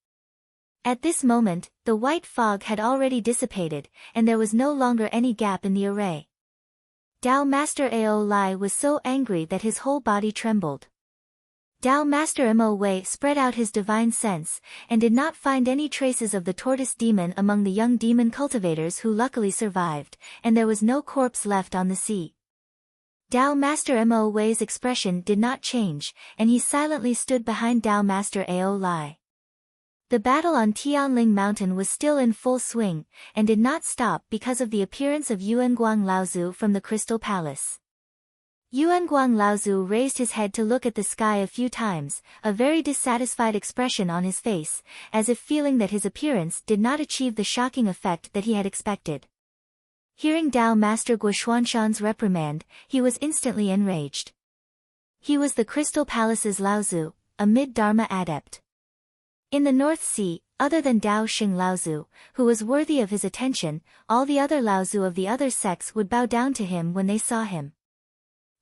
At this moment, the white fog had already dissipated, and there was no longer any gap in the array. Tao Master Ao Lai was so angry that his whole body trembled. Tao Master Mo Wei spread out his divine sense, and did not find any traces of the tortoise demon among the young demon cultivators who luckily survived, and there was no corpse left on the sea. Tao Master Mo Wei's expression did not change, and he silently stood behind Tao Master Ao Lai. The battle on Tianling Mountain was still in full swing, and did not stop because of the appearance of Yuanguang Laozu from the Crystal Palace. Yuanguang Laozu raised his head to look at the sky a few times, a very dissatisfied expression on his face, as if feeling that his appearance did not achieve the shocking effect that he had expected. Hearing Tao Master Guoxuanshan's reprimand, he was instantly enraged. He was the Crystal Palace's Laozu, a mid-Dharma adept. In the North Sea, other than Dao Xing Laozu, who was worthy of his attention, all the other Laozu of the other sects would bow down to him when they saw him.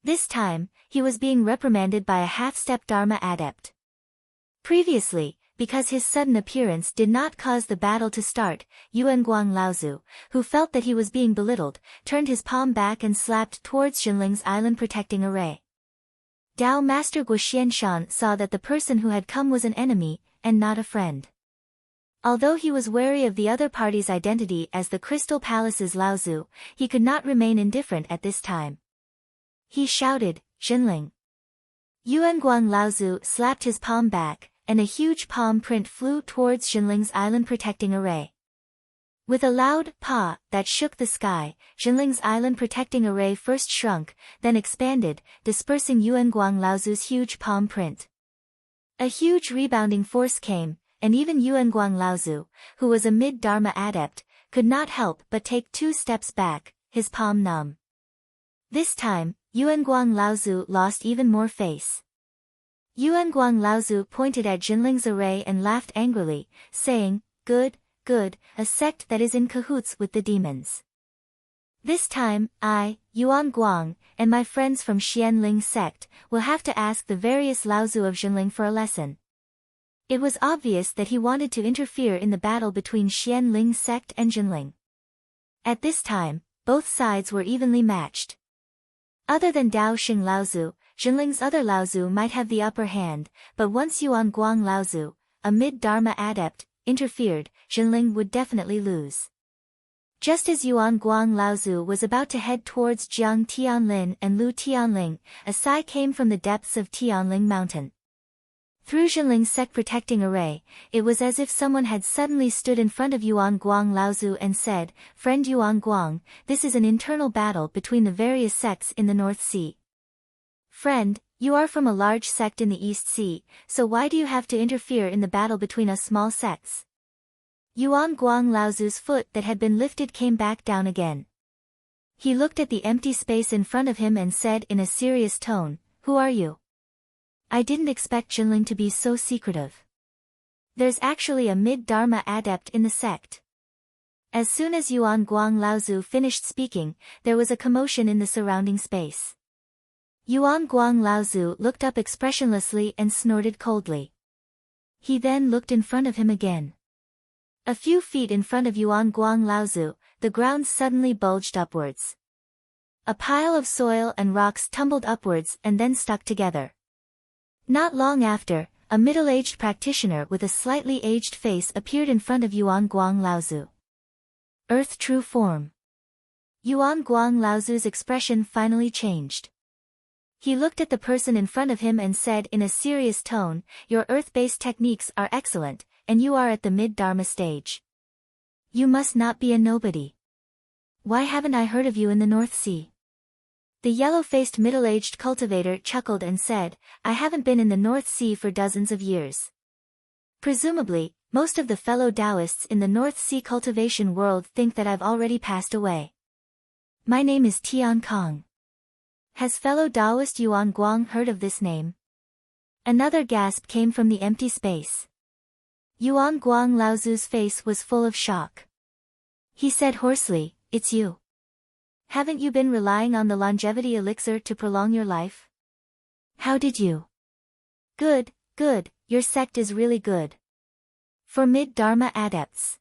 This time, he was being reprimanded by a half-step Dharma adept. Previously, because his sudden appearance did not cause the battle to start, Yuanguang Laozu, who felt that he was being belittled, turned his palm back and slapped towards Xinling's island protecting array. Tao Master Guoxianshan saw that the person who had come was an enemy, and not a friend. Although he was wary of the other party's identity as the Crystal Palace's Laozu, he could not remain indifferent at this time. He shouted, "Xinling!" Yuanguang Laozu slapped his palm back, and a huge palm print flew towards Xinling's island protecting array. With a loud "pa" that shook the sky, Xinling's island protecting array first shrunk, then expanded, dispersing Yuanguang Laozu's huge palm print. A huge rebounding force came, and even Yuanguang Laozu, who was a mid-Dharma adept, could not help but take 2 steps back, his palm numb. This time, Yuanguang Laozu lost even more face. Yuanguang Laozu pointed at Xinling's array and laughed angrily, saying, "Good, good, a sect that is in cahoots with the demons. This time, I, Yuanguang, and my friends from Xianling sect, will have to ask the various Laozu of Xinling for a lesson." It was obvious that he wanted to interfere in the battle between Xianling sect and Xinling. At this time, both sides were evenly matched. Other than Dao Xing Laozu, Xinling's other Laozu might have the upper hand, but once Yuanguang Laozu, a mid-Dharma adept, interfered, Xinling would definitely lose. Just as Yuanguang Laozu was about to head towards Jiang Tianlin and Lu Tianling, a sigh came from the depths of Tianling Mountain. Through Xinling's sect protecting array, it was as if someone had suddenly stood in front of Yuanguang Laozu and said, "Friend Yuanguang, this is an internal battle between the various sects in the North Sea. Friend, you are from a large sect in the East Sea, so why do you have to interfere in the battle between us small sects?" Yuanguang Laozu's foot that had been lifted came back down again. He looked at the empty space in front of him and said in a serious tone, "Who are you? I didn't expect Xinling to be so secretive. There's actually a mid-Dharma adept in the sect." As soon as Yuanguang Laozu finished speaking, there was a commotion in the surrounding space. Yuanguang Laozu looked up expressionlessly and snorted coldly. He then looked in front of him again. A few feet in front of Yuanguang Laozu, the ground suddenly bulged upwards. A pile of soil and rocks tumbled upwards and then stuck together. Not long after, a middle-aged practitioner with a slightly aged face appeared in front of Yuanguang Laozu. Earth true form. Yuanguang Laozu's expression finally changed. He looked at the person in front of him and said in a serious tone, "Your earth-based techniques are excellent, and you are at the mid-Dharma stage. You must not be a nobody. Why haven't I heard of you in the North Sea?" The yellow-faced middle-aged cultivator chuckled and said, "I haven't been in the North Sea for dozens of years. Presumably, most of the fellow Taoists in the North Sea cultivation world think that I've already passed away. My name is Tian Kong. Has fellow Taoist Yuanguang heard of this name?" Another gasp came from the empty space. Yuan Guang Laozu's face was full of shock. He said hoarsely, "It's you. Haven't you been relying on the longevity elixir to prolong your life? How did you?" "Good, good, your sect is really good. For mid-Dharma adepts.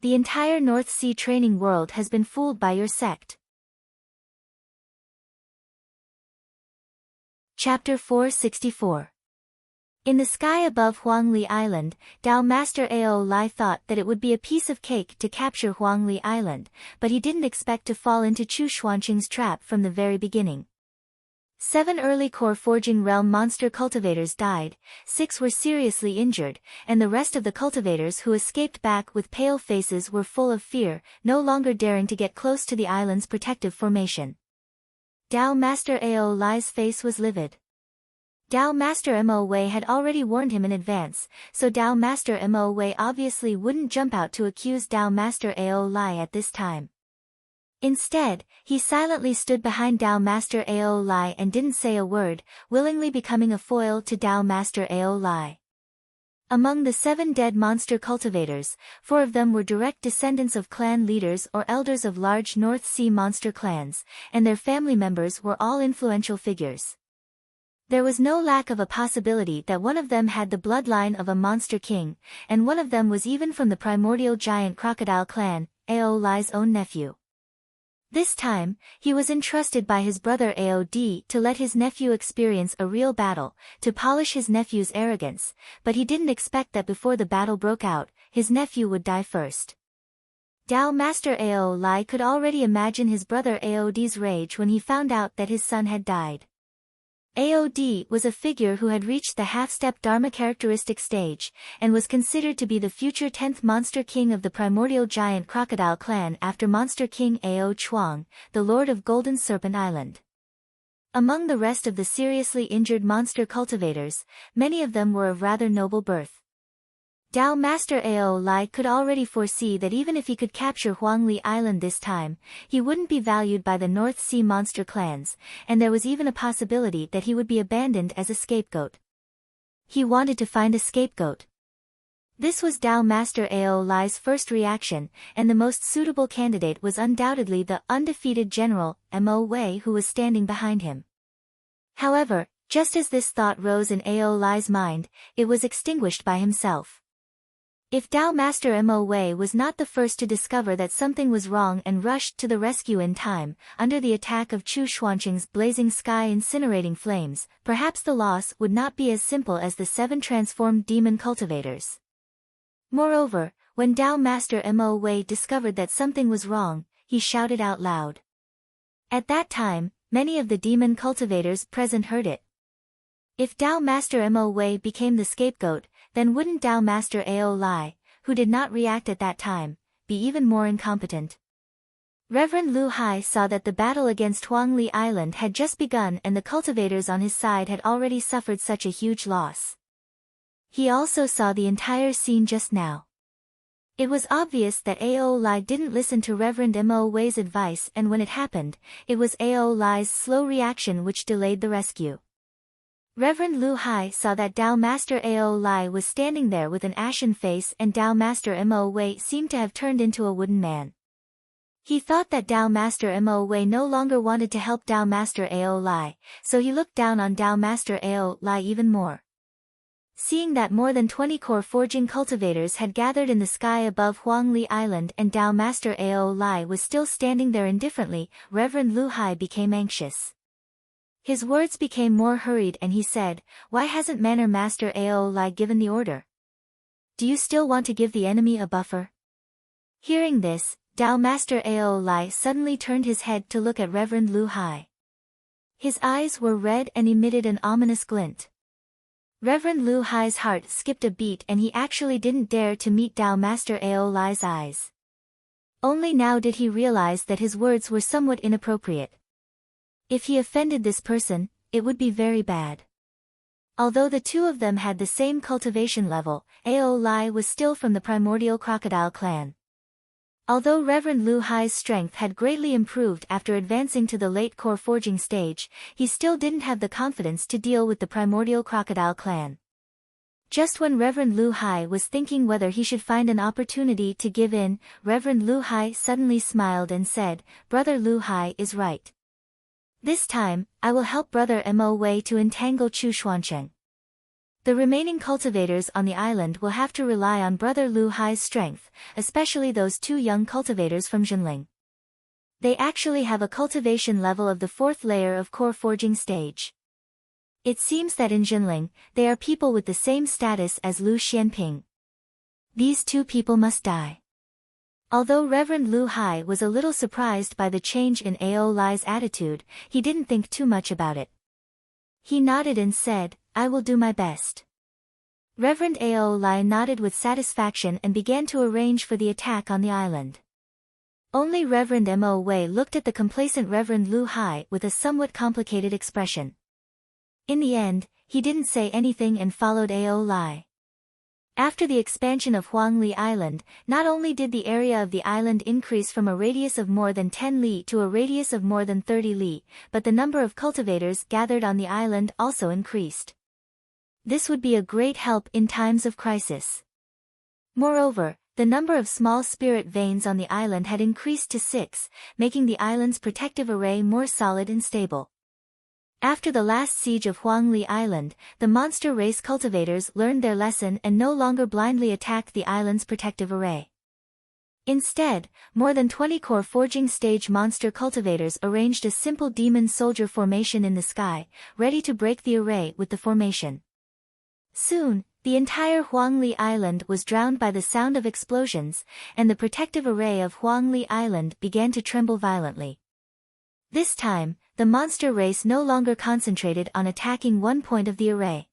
The entire North Sea training world has been fooled by your sect." Chapter 464. In the sky above Huangli Island, Dao Master Ao Lai thought that it would be a piece of cake to capture Huangli Island, but he didn't expect to fall into Chu Xuanqing's trap from the very beginning. 7 early core forging realm monster cultivators died, 6 were seriously injured, and the rest of the cultivators who escaped back with pale faces were full of fear, no longer daring to get close to the island's protective formation. Dao Master Ao Lai's face was livid. Dao Master Mo Wei had already warned him in advance, so Dao Master Mo Wei obviously wouldn't jump out to accuse Dao Master Ao Lai at this time. Instead, he silently stood behind Dao Master Ao Lai and didn't say a word, willingly becoming a foil to Dao Master Ao Lai. Among the 7 dead monster cultivators, 4 of them were direct descendants of clan leaders or elders of large North Sea monster clans, and their family members were all influential figures. There was no lack of a possibility that one of them had the bloodline of a monster king, and one of them was even from the primordial giant crocodile clan, Ao Lai's own nephew. This time, he was entrusted by his brother Aod to let his nephew experience a real battle, to polish his nephew's arrogance, but he didn't expect that before the battle broke out, his nephew would die first. Dao Master Ao Lai could already imagine his brother Aod's rage when he found out that his son had died. Aod was a figure who had reached the half-step Dharma characteristic stage, and was considered to be the future 10th Monster King of the primordial giant crocodile clan after Monster King Ao Chuang, the Lord of Golden Serpent Island. Among the rest of the seriously injured monster cultivators, many of them were of rather noble birth. Dao Master Ao Lai could already foresee that even if he could capture Huangli Island this time, he wouldn't be valued by the North Sea monster clans, and there was even a possibility that he would be abandoned as a scapegoat. He wanted to find a scapegoat. This was Dao Master Ao Lai's first reaction, and the most suitable candidate was undoubtedly the undefeated general, Mo Wei, who was standing behind him. However, just as this thought rose in Ao Lai's mind, it was extinguished by himself. If Dao Master Mo Wei was not the first to discover that something was wrong and rushed to the rescue in time, under the attack of Chu Xuanqing's blazing sky incinerating flames, perhaps the loss would not be as simple as the 7 transformed demon cultivators. Moreover, when Dao Master Mo Wei discovered that something was wrong, he shouted out loud. At that time, many of the demon cultivators present heard it. If Dao Master Mo Wei became the scapegoat, then wouldn't Dao Master Ao Lai, who did not react at that time, be even more incompetent? Reverend Lu Hai saw that the battle against Huangli Island had just begun and the cultivators on his side had already suffered such a huge loss. He also saw the entire scene just now. It was obvious that Ao Lai didn't listen to Reverend Mo Wei's advice, and when it happened, it was Ao Lai's slow reaction which delayed the rescue. Reverend Lu Hai saw that Dao Master Ao Lai was standing there with an ashen face and Dao Master Mo Wei seemed to have turned into a wooden man. He thought that Dao Master Mo Wei no longer wanted to help Dao Master Ao Lai, so he looked down on Dao Master Ao Lai even more. Seeing that more than 20 core forging cultivators had gathered in the sky above Huangli Island and Dao Master Ao Lai was still standing there indifferently, Reverend Lu Hai became anxious. His words became more hurried and he said, "Why hasn't Manor Master Ao Lai given the order? Do you still want to give the enemy a buffer?" Hearing this, Dao Master Ao Lai suddenly turned his head to look at Reverend Lu Hai. His eyes were red and emitted an ominous glint. Reverend Lu Hai's heart skipped a beat and he actually didn't dare to meet Dao Master Ao Lai's eyes. Only now did he realize that his words were somewhat inappropriate. If he offended this person, it would be very bad. Although the two of them had the same cultivation level, Ao Lai was still from the primordial crocodile clan. Although Reverend Lu Hai's strength had greatly improved after advancing to the late core forging stage, he still didn't have the confidence to deal with the primordial crocodile clan. Just when Reverend Lu Hai was thinking whether he should find an opportunity to give in, Reverend Lu Hai suddenly smiled and said, "Brother Lu Hai is right. This time, I will help Brother Mo Wei to entangle Chu Xuancheng. The remaining cultivators on the island will have to rely on Brother Lu Hai's strength, especially those two young cultivators from Jinling. They actually have a cultivation level of the 4th layer of core forging stage. It seems that in Jinling, they are people with the same status as Lu Xianping. These two people must die." Although Reverend Lu Hai was a little surprised by the change in Ao Lai's attitude, he didn't think too much about it. He nodded and said, "I will do my best." Reverend Ao Lai nodded with satisfaction and began to arrange for the attack on the island. Only Reverend Mo Wei looked at the complacent Reverend Lu Hai with a somewhat complicated expression. In the end, he didn't say anything and followed Ao Lai. After the expansion of Huangli Island, not only did the area of the island increase from a radius of more than 10 li to a radius of more than 30 li, but the number of cultivators gathered on the island also increased. This would be a great help in times of crisis. Moreover, the number of small spirit veins on the island had increased to 6, making the island's protective array more solid and stable. After the last siege of Huangli Island, the monster race cultivators learned their lesson and no longer blindly attacked the island's protective array. Instead, more than 20 core forging stage monster cultivators arranged a simple demon soldier formation in the sky, ready to break the array with the formation. Soon, the entire Huangli Island was drowned by the sound of explosions, and the protective array of Huangli Island began to tremble violently. This time, the monster race no longer concentrated on attacking one point of the array.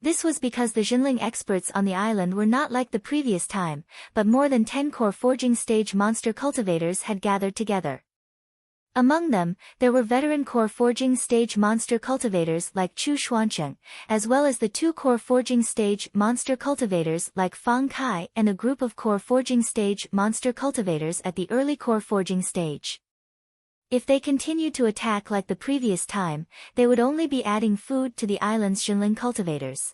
This was because the Jinling experts on the island were not like the previous time, but more than 10 core forging stage monster cultivators had gathered together. Among them, there were veteran core forging stage monster cultivators like Chu Xuancheng, as well as the 2 core forging stage monster cultivators like Fang Kai and a group of core forging stage monster cultivators at the early core forging stage. If they continued to attack like the previous time, they would only be adding food to the island's Jinling cultivators.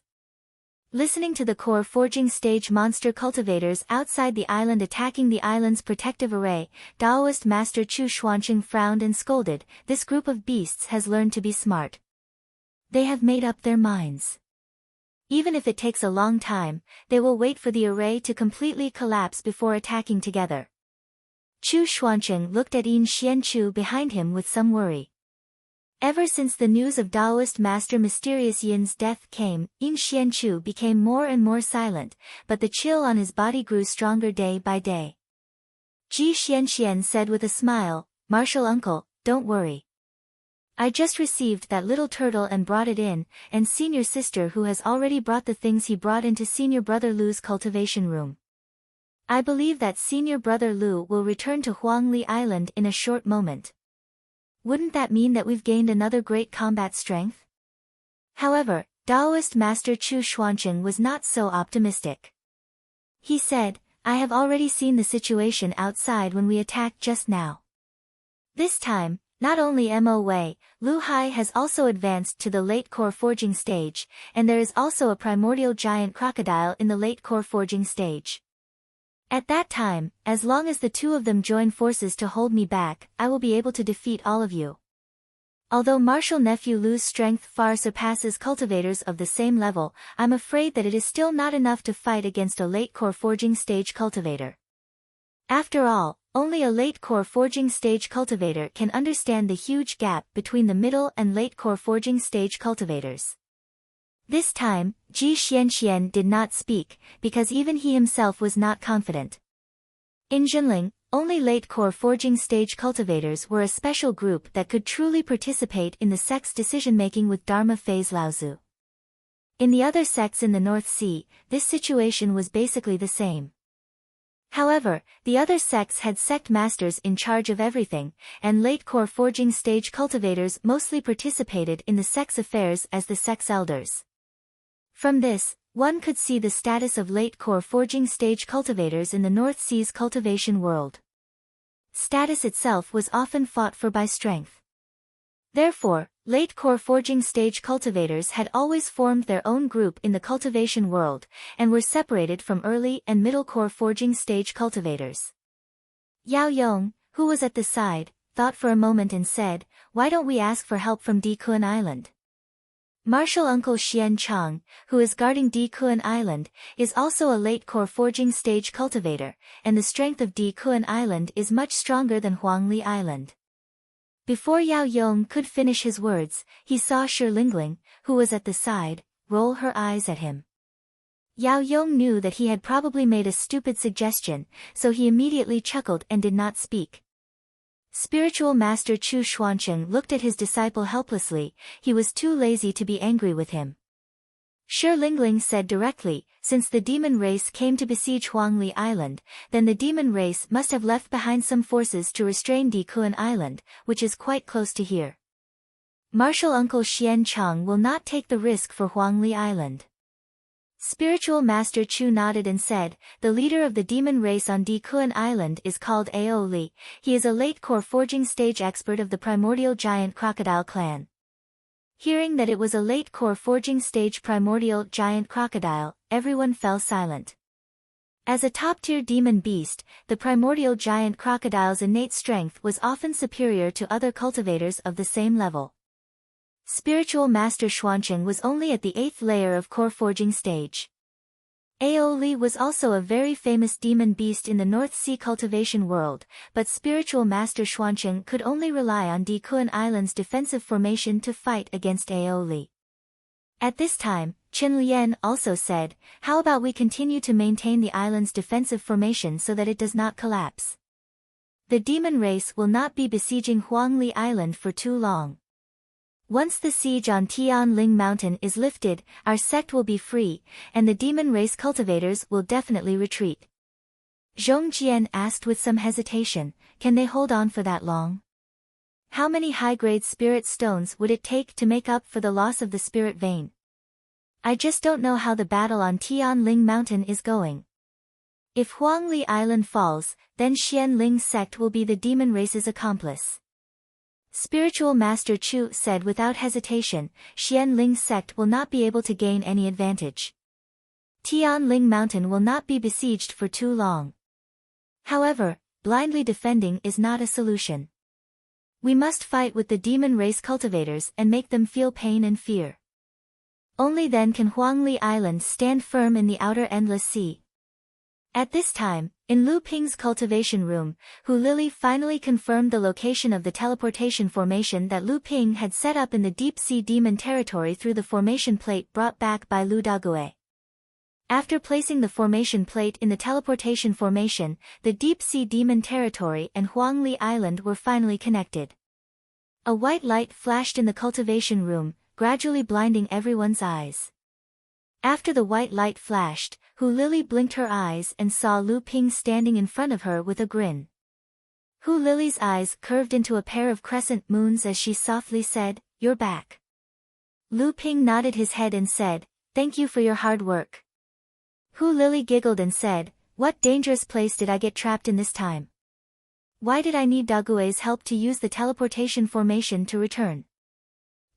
Listening to the core forging stage monster cultivators outside the island attacking the island's protective array, Taoist Master Chu Xuancheng frowned and scolded, "This group of beasts has learned to be smart. They have made up their minds. Even if it takes a long time, they will wait for the array to completely collapse before attacking together." Chu Xuancheng looked at Yin Xianchu behind him with some worry. Ever since the news of Taoist Master Mysterious Yin's death came, Yin Xianchu became more and more silent, but the chill on his body grew stronger day by day. Ji Xianxian said with a smile, "Martial uncle, don't worry. I just received that little turtle and brought it in, and senior sister who has already brought the things he brought into senior brother Lu's cultivation room. I believe that senior brother Lu will return to Huangli Island in a short moment. Wouldn't that mean that we've gained another great combat strength?" However, Taoist Master Chu Xuancheng was not so optimistic. He said, "I have already seen the situation outside when we attacked just now. This time, not only Mo Wei, Lu Hai has also advanced to the late core forging stage, and there is also a primordial giant crocodile in the late core forging stage. At that time, as long as the two of them join forces to hold me back, I will be able to defeat all of you." Although martial nephew Lu's strength far surpasses cultivators of the same level, I'm afraid that it is still not enough to fight against a late core forging stage cultivator. After all, only a late core forging stage cultivator can understand the huge gap between the middle and late core forging stage cultivators. This time, Ji Xianxian did not speak, because even he himself was not confident. In Jinling, only late core forging stage cultivators were a special group that could truly participate in the sect's decision-making with Dharma phase Laozu. In the other sects in the North Sea, this situation was basically the same. However, the other sects had sect masters in charge of everything, and late core forging stage cultivators mostly participated in the sect's affairs as the sect's elders. From this, one could see the status of late core forging stage cultivators in the North Sea's cultivation world. Status itself was often fought for by strength. Therefore, late core forging stage cultivators had always formed their own group in the cultivation world, and were separated from early and middle core forging stage cultivators. Yao Yong, who was at the side, thought for a moment and said, "Why don't we ask for help from Dikuan Island?" Martial Uncle Xian Chang, who is guarding Dikuan Island, is also a late core forging stage cultivator, and the strength of Dikuan Island is much stronger than Huangli Island. Before Yao Yong could finish his words, he saw Shi Lingling, who was at the side, roll her eyes at him. Yao Yong knew that he had probably made a stupid suggestion, so he immediately chuckled and did not speak. Spiritual Master Chu Xuancheng looked at his disciple helplessly. He was too lazy to be angry with him. Shi Lingling said directly, "Since the demon race came to besiege Huangli Island, then the demon race must have left behind some forces to restrain Dikuan Island, which is quite close to here. Martial Uncle Xian Chang will not take the risk for Huangli Island." Spiritual Master Chu nodded and said, "The leader of the demon race on Dikuan Island is called Ao Li. He is a late core forging stage expert of the primordial giant crocodile clan." Hearing that it was a late core forging stage primordial giant crocodile, everyone fell silent. As a top-tier demon beast, the primordial giant crocodile's innate strength was often superior to other cultivators of the same level. Spiritual Master Xuancheng was only at the 8th layer of core forging stage. Ao Li was also a very famous demon beast in the North Sea cultivation world, but Spiritual Master Xuancheng could only rely on Dikuan Island's defensive formation to fight against Ao Li. At this time, Qin Lian also said, "How about we continue to maintain the island's defensive formation so that it does not collapse? The demon race will not be besieging Huangli Island for too long. Once the siege on Tianling Mountain is lifted, our sect will be free, and the demon race cultivators will definitely retreat." Zhong Jian asked with some hesitation, "Can they hold on for that long? How many high-grade spirit stones would it take to make up for the loss of the spirit vein? I just don't know how the battle on Tianling Mountain is going. If Huangli Island falls, then Xianling sect will be the demon race's accomplice." Spiritual Master Chu said without hesitation, "Xianling sect will not be able to gain any advantage. Tianling Mountain will not be besieged for too long. However, blindly defending is not a solution. We must fight with the demon race cultivators and make them feel pain and fear. Only then can Huangli Island stand firm in the outer endless sea." At this time, in Lu Ping's cultivation room, Hu Lili finally confirmed the location of the teleportation formation that Lu Ping had set up in the deep-sea demon territory through the formation plate brought back by Lu Dague. After placing the formation plate in the teleportation formation, the deep-sea demon territory and Huangli Island were finally connected. A white light flashed in the cultivation room, gradually blinding everyone's eyes. After the white light flashed, Hu Lili blinked her eyes and saw Lu Ping standing in front of her with a grin. Hu Lili's eyes curved into a pair of crescent moons as she softly said, "You're back." Lu Ping nodded his head and said, "Thank you for your hard work." Hu Lili giggled and said, "What dangerous place did I get trapped in this time? Why did I need Dague's help to use the teleportation formation to return?"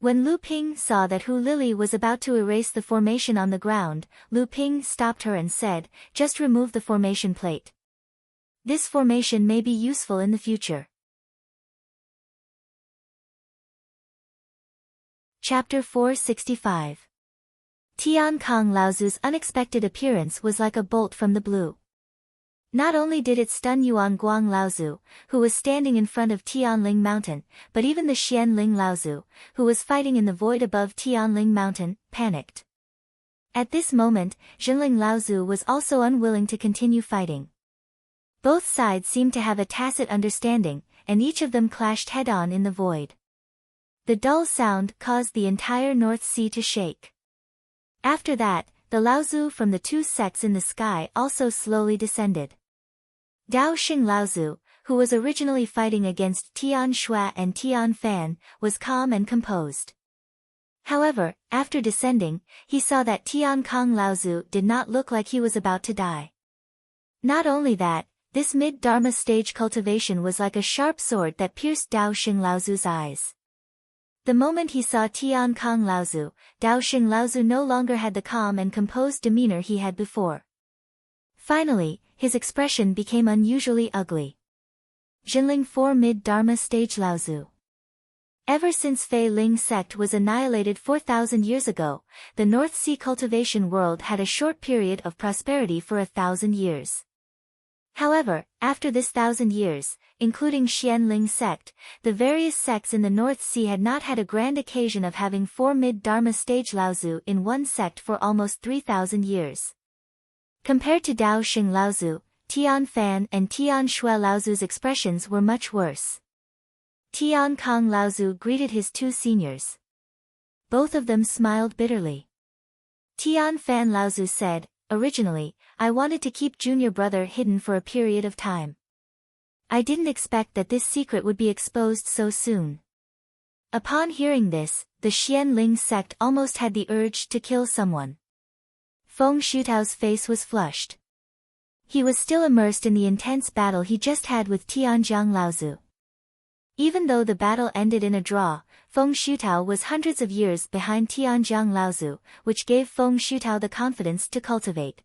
When Lu Ping saw that Hu Lili was about to erase the formation on the ground, Lu Ping stopped her and said, "Just remove the formation plate. This formation may be useful in the future." Chapter 465. Tian Kong Laozu's unexpected appearance was like a bolt from the blue. Not only did it stun Yuan Guang Laozu, who was standing in front of Tianling Mountain, but even the Xianling Laozu, who was fighting in the void above Tianling Mountain, panicked. At this moment, Zhenling Laozu was also unwilling to continue fighting. Both sides seemed to have a tacit understanding, and each of them clashed head-on in the void. The dull sound caused the entire North Sea to shake. After that, the Laozu from the two sects in the sky also slowly descended. Dao Xing Laozu, who was originally fighting against Tian Shui and Tian Fan, was calm and composed. However, after descending, he saw that Tian Kong Laozu did not look like he was about to die. Not only that, this mid-Dharma stage cultivation was like a sharp sword that pierced Dao Xing Laozu's eyes. The moment he saw Tian Kong Laozu, Dao Xing Laozu no longer had the calm and composed demeanor he had before. Finally, his expression became unusually ugly. Jinling 4 Mid-Dharma Stage Laozu. Ever since Fei Ling sect was annihilated 4,000 years ago, the North Sea cultivation world had a short period of prosperity for 1,000 years. However, after this 1,000 years, including Xianling sect, the various sects in the North Sea had not had a grand occasion of having 4 mid-Dharma stage Laozu in one sect for almost 3,000 years. Compared to Dao Xing Laozu, Tian Fan and Tian Shui Laozu's expressions were much worse. Tian Kong Laozu greeted his two seniors. Both of them smiled bitterly. Tian Fan Laozu said, "Originally, I wanted to keep junior brother hidden for a period of time. I didn't expect that this secret would be exposed so soon." Upon hearing this, the Xianling sect almost had the urge to kill someone. Feng Shutao's face was flushed. He was still immersed in the intense battle he just had with Tianjiang Laozu. Even though the battle ended in a draw, Feng Shutao was hundreds of years behind Tianjiang Laozu, which gave Feng Shutao the confidence to cultivate.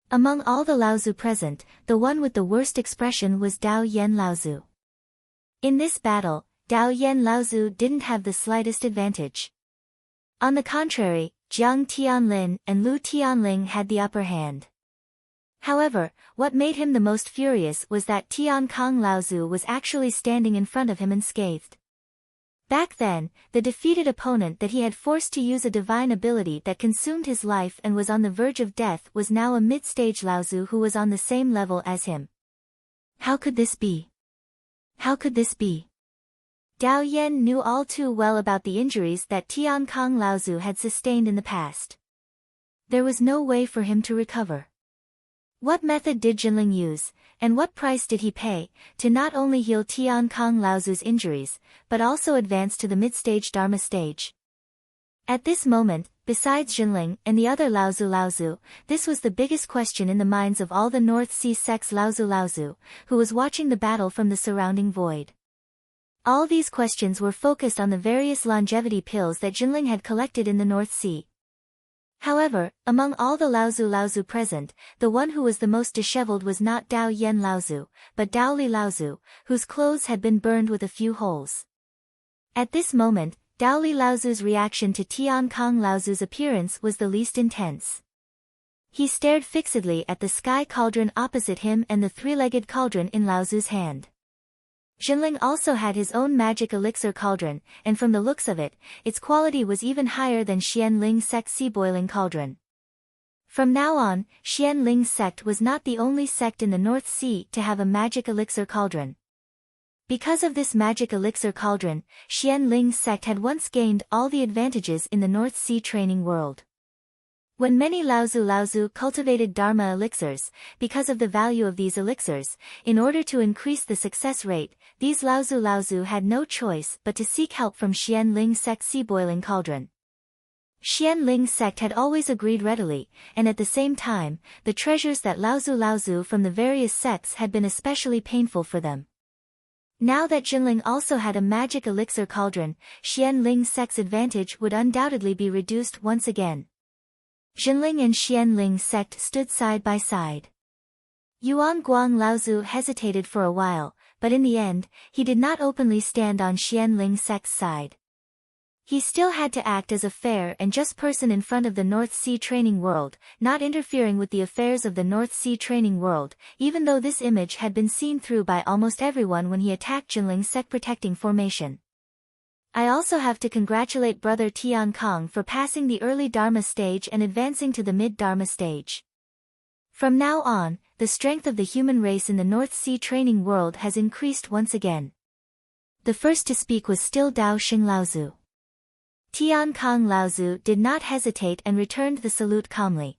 Among all the Laozu present, the one with the worst expression was Dao Yan Laozu. In this battle, Dao Yan Laozu didn't have the slightest advantage. On the contrary, Jiang Tianlin and Lu Tianling had the upper hand. However, what made him the most furious was that Tian Kong Laozu was actually standing in front of him unscathed. Back then, the defeated opponent that he had forced to use a divine ability that consumed his life and was on the verge of death was now a mid-stage Laozu who was on the same level as him. How could this be? How could this be? Dao Yan knew all too well about the injuries that Tian Kong Laozu had sustained in the past. There was no way for him to recover. What method did Jinling use, and what price did he pay, to not only heal Tian Kong Laozu's injuries, but also advance to the mid-stage Dharma stage? At this moment, besides Jinling and the other Laozu, this was the biggest question in the minds of all the North Sea sect's Laozu, who was watching the battle from the surrounding void. All these questions were focused on the various longevity pills that Jinling had collected in the North Sea. However, among all the Laozu present, the one who was the most disheveled was not Dao Yan Laozu, but Dao Li Laozu, whose clothes had been burned with a few holes. At this moment, Dao Li Laozu's reaction to Tian Kong Laozu's appearance was the least intense. He stared fixedly at the sky cauldron opposite him and the three-legged cauldron in Laozu's hand. Jinling also had his own magic elixir cauldron, and from the looks of it, its quality was even higher than Xianling sect's sea-boiling cauldron. From now on, Xianling sect was not the only sect in the North Sea to have a magic elixir cauldron. Because of this magic elixir cauldron, Xianling sect had once gained all the advantages in the North Sea training world. When many Laozu cultivated Dharma elixirs, because of the value of these elixirs, in order to increase the success rate, these Laozu had no choice but to seek help from Xianling sect's sea-boiling cauldron. Xianling sect had always agreed readily, and at the same time, the treasures that Laozu from the various sects had been especially painful for them. Now that Jinling also had a magic elixir cauldron, Xianling sect's advantage would undoubtedly be reduced once again. Jinling and Xianling sect stood side by side. Yuan Guang Laozu hesitated for a while, but in the end, he did not openly stand on Xianling sect's side. He still had to act as a fair and just person in front of the North Sea training world, not interfering with the affairs of the North Sea training world, even though this image had been seen through by almost everyone when he attacked Jinling's sect protecting formation. I also have to congratulate Brother Tian Kong for passing the early Dharma stage and advancing to the mid-Dharma stage. From now on, the strength of the human race in the North Sea training world has increased once again. The first to speak was still Dao Xing Laozu. Tian Kong Laozu did not hesitate and returned the salute calmly.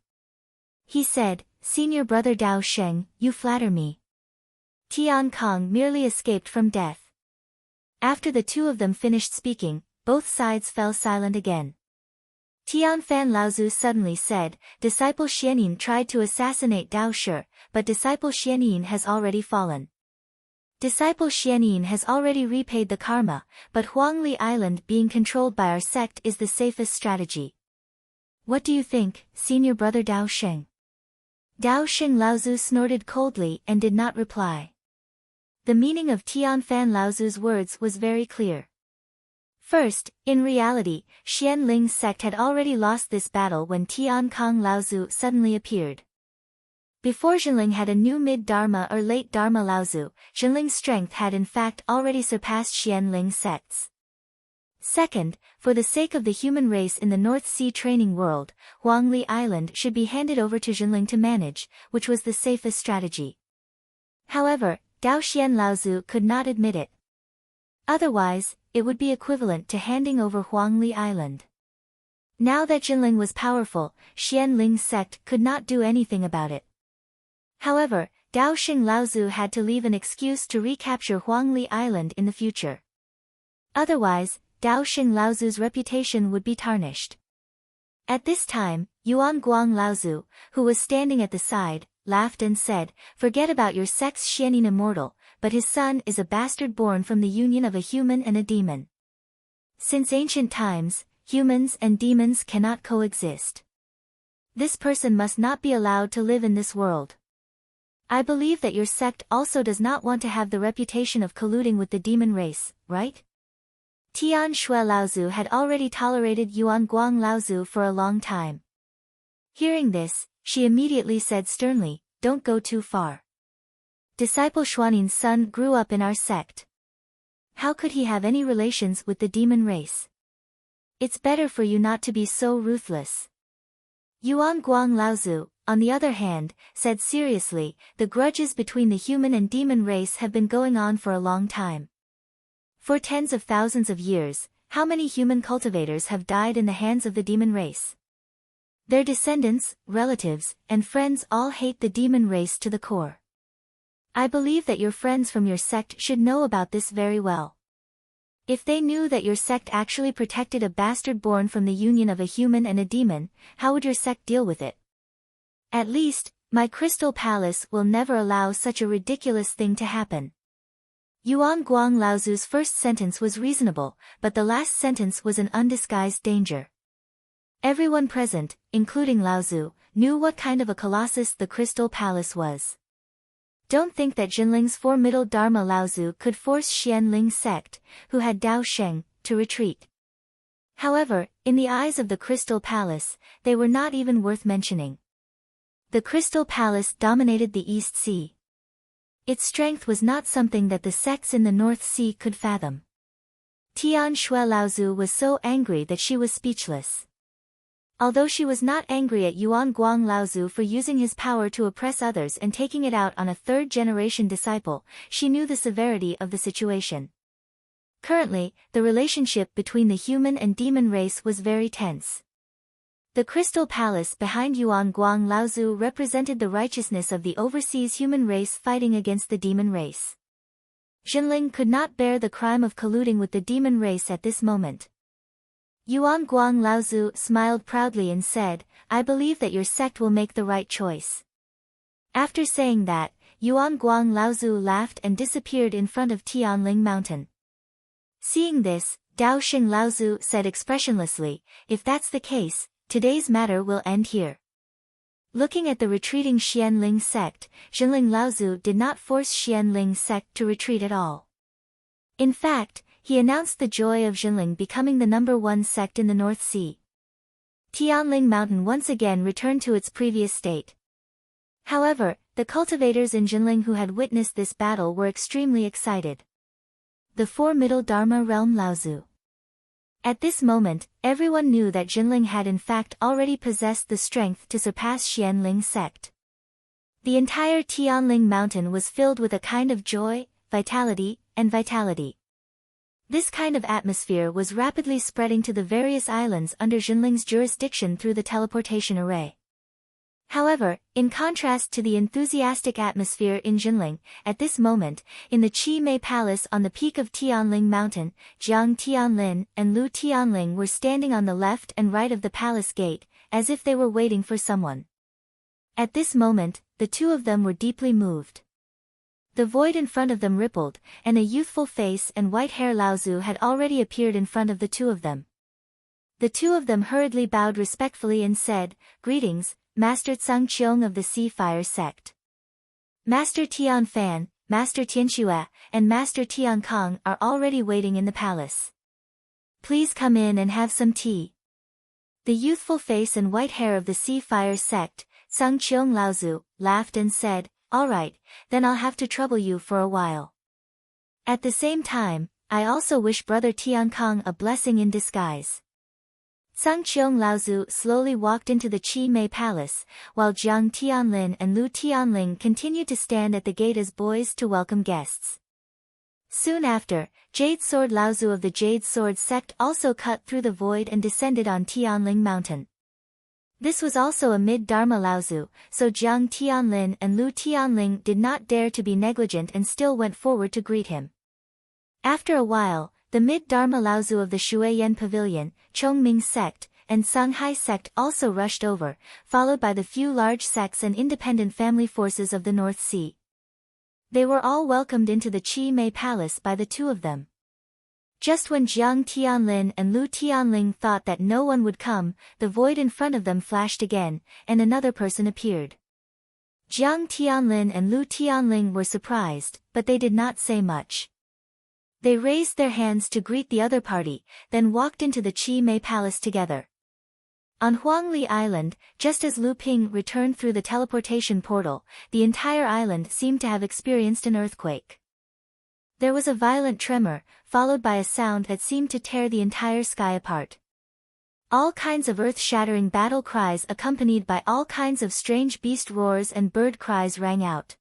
He said, "Senior Brother Dao Xing, you flatter me." Tian Kong merely escaped from death. After the two of them finished speaking, both sides fell silent again. Tian Fan Laozu suddenly said, "Disciple Xianyin tried to assassinate Dao Shi, but Disciple Xianyin has already fallen." Disciple Xianyin has already repaid the karma, but Huangli Island being controlled by our sect is the safest strategy. What do you think, senior brother Dao Sheng? Dao Sheng Laozu snorted coldly and did not reply. The meaning of Tian Fan Laozu's words was very clear. First, in reality, Xian Ling's sect had already lost this battle when Tian Kong Laozu suddenly appeared. Before Jinling had a new mid-Dharma or late Dharma Laozu, Jinling's strength had in fact already surpassed Xian Ling's sects. Second, for the sake of the human race in the North Sea training world, Huangli Island should be handed over to Jinling to manage, which was the safest strategy. However, Dao Xian Laozu could not admit it. Otherwise, it would be equivalent to handing over Huangli Island. Now that Jinling was powerful, Xian Ling's sect could not do anything about it. However, Dao Sheng Laozu had to leave an excuse to recapture Huangli Island in the future. Otherwise, Dao Sheng Laozu's reputation would be tarnished. At this time, Yuan Guang Laozu, who was standing at the side, laughed and said, "Forget about your sect's Xianin immortal, but his son is a bastard born from the union of a human and a demon. Since ancient times, humans and demons cannot coexist. This person must not be allowed to live in this world. I believe that your sect also does not want to have the reputation of colluding with the demon race, right?" Tian Shui Laozu had already tolerated Yuan Guang Laozu for a long time. Hearing this, she immediately said sternly, "Don't go too far. Disciple Xuanin's son grew up in our sect. How could he have any relations with the demon race? It's better for you not to be so ruthless." Yuan Guang Laozu, on the other hand, said seriously, "The grudges between the human and demon race have been going on for a long time. For tens of thousands of years, how many human cultivators have died in the hands of the demon race? Their descendants, relatives, and friends all hate the demon race to the core. I believe that your friends from your sect should know about this very well. If they knew that your sect actually protected a bastard born from the union of a human and a demon, how would your sect deal with it? At least, my Crystal Palace will never allow such a ridiculous thing to happen." Yuan Guang Laozu's first sentence was reasonable, but the last sentence was an undisguised danger. Everyone present, including Laozu, knew what kind of a colossus the Crystal Palace was. Don't think that Jinling's four middle Dharma Laozu could force Xian Ling's sect, who had Dao Sheng, to retreat. However, in the eyes of the Crystal Palace, they were not even worth mentioning. The Crystal Palace dominated the East Sea. Its strength was not something that the sects in the North Sea could fathom. Tian Shui Laozu was so angry that she was speechless. Although she was not angry at Yuan Guang Laozu for using his power to oppress others and taking it out on a third-generation disciple, she knew the severity of the situation. Currently, the relationship between the human and demon race was very tense. The Crystal Palace behind Yuan Guang Laozu represented the righteousness of the overseas human race fighting against the demon race. Jinling could not bear the crime of colluding with the demon race at this moment. Yuan Guang Laozu smiled proudly and said, "I believe that your sect will make the right choice." After saying that, Yuan Guang Laozu laughed and disappeared in front of Tianling Mountain. Seeing this, Dao Sheng Laozu said expressionlessly, "If that's the case, today's matter will end here." Looking at the retreating Xian Ling sect, Jinling Laozu did not force Xian Ling's sect to retreat at all. In fact, he announced the joy of Jinling becoming the #1 sect in the North Sea. Tianling Mountain once again returned to its previous state. However, the cultivators in Jinling who had witnessed this battle were extremely excited. The four middle Dharma realm Laozu. At this moment, everyone knew that Jinling had in fact already possessed the strength to surpass Xian Ling's sect. The entire Tianling Mountain was filled with a kind of joy, vitality. This kind of atmosphere was rapidly spreading to the various islands under Jinling's jurisdiction through the teleportation array. However, in contrast to the enthusiastic atmosphere in Jinling, at this moment, in the Qi Mei Palace on the peak of Tianling Mountain, Jiang Tianlin and Lu Tianling were standing on the left and right of the palace gate, as if they were waiting for someone. At this moment, the two of them were deeply moved. The void in front of them rippled, and a youthful face and white hair Laozu had already appeared in front of the two of them. The two of them hurriedly bowed respectfully and said, "Greetings, Master Tsang Qiong of the Sea Fire sect. Master Tian Fan, Master Tianxue, and Master Tian Kong are already waiting in the palace. Please come in and have some tea." The youthful face and white hair of the Sea Fire sect, Tsang Qiong Laozu, laughed and said, "All right, then I'll have to trouble you for a while. At the same time, I also wish Brother Tian Kong a blessing in disguise." Tsang Qiong Laozu slowly walked into the Qi Mei Palace, while Jiang Tianlin and Lu Tianling continued to stand at the gate as boys to welcome guests. Soon after, Jade Sword Laozu of the Jade Sword sect also cut through the void and descended on Tianling Mountain. This was also a mid-Dharma Laozu, so Jiang Tianlin and Lu Tianling did not dare to be negligent and still went forward to greet him. After a while, the mid-Dharma Laozu of the Shuiyan Pavilion, Chongming sect, and Songhai sect also rushed over, followed by the few large sects and independent family forces of the North Sea. They were all welcomed into the Qi Mei Palace by the two of them. Just when Jiang Tianlin and Lu Tianling thought that no one would come, the void in front of them flashed again, and another person appeared. Jiang Tianlin and Lu Tianling were surprised, but they did not say much. They raised their hands to greet the other party, then walked into the Qi Mei Palace together. On Huangli Island, just as Lu Ping returned through the teleportation portal, the entire island seemed to have experienced an earthquake. There was a violent tremor, followed by a sound that seemed to tear the entire sky apart. All kinds of earth-shattering battle cries accompanied by all kinds of strange beast roars and bird cries rang out.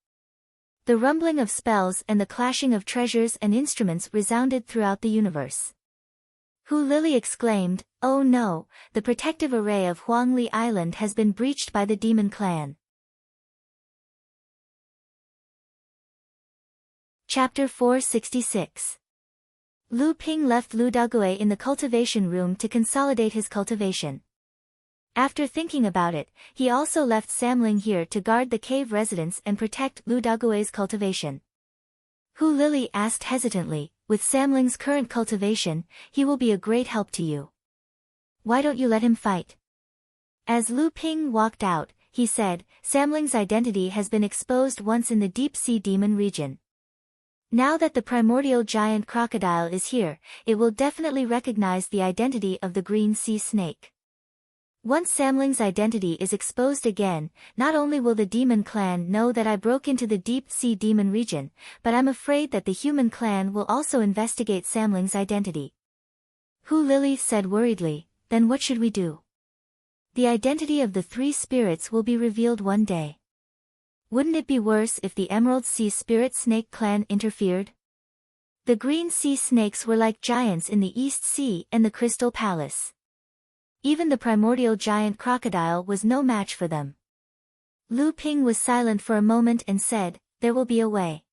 The rumbling of spells and the clashing of treasures and instruments resounded throughout the universe. Hu Lily exclaimed, "Oh no, the protective array of Huangli Island has been breached by the demon clan." Chapter 466. Lu Ping left Lu Dague in the cultivation room to consolidate his cultivation. After thinking about it, he also left Samling here to guard the cave residence and protect Lu Dague's cultivation. Hu Lily asked hesitantly, "With Samling's current cultivation, he will be a great help to you. Why don't you let him fight?" As Lu Ping walked out, he said, "Samling's identity has been exposed once in the deep sea demon region. Now that the primordial giant crocodile is here, it will definitely recognize the identity of the green sea snake. Once Samling's identity is exposed again, not only will the demon clan know that I broke into the deep sea demon region, but I'm afraid that the human clan will also investigate Samling's identity." Hu Lily said worriedly, "Then what should we do? The identity of the three spirits will be revealed one day. Wouldn't it be worse if the Emerald Sea Spirit Snake clan interfered? The green sea snakes were like giants in the East Sea and the Crystal Palace. Even the primordial giant crocodile was no match for them." Lu Ping was silent for a moment and said, "There will be a way."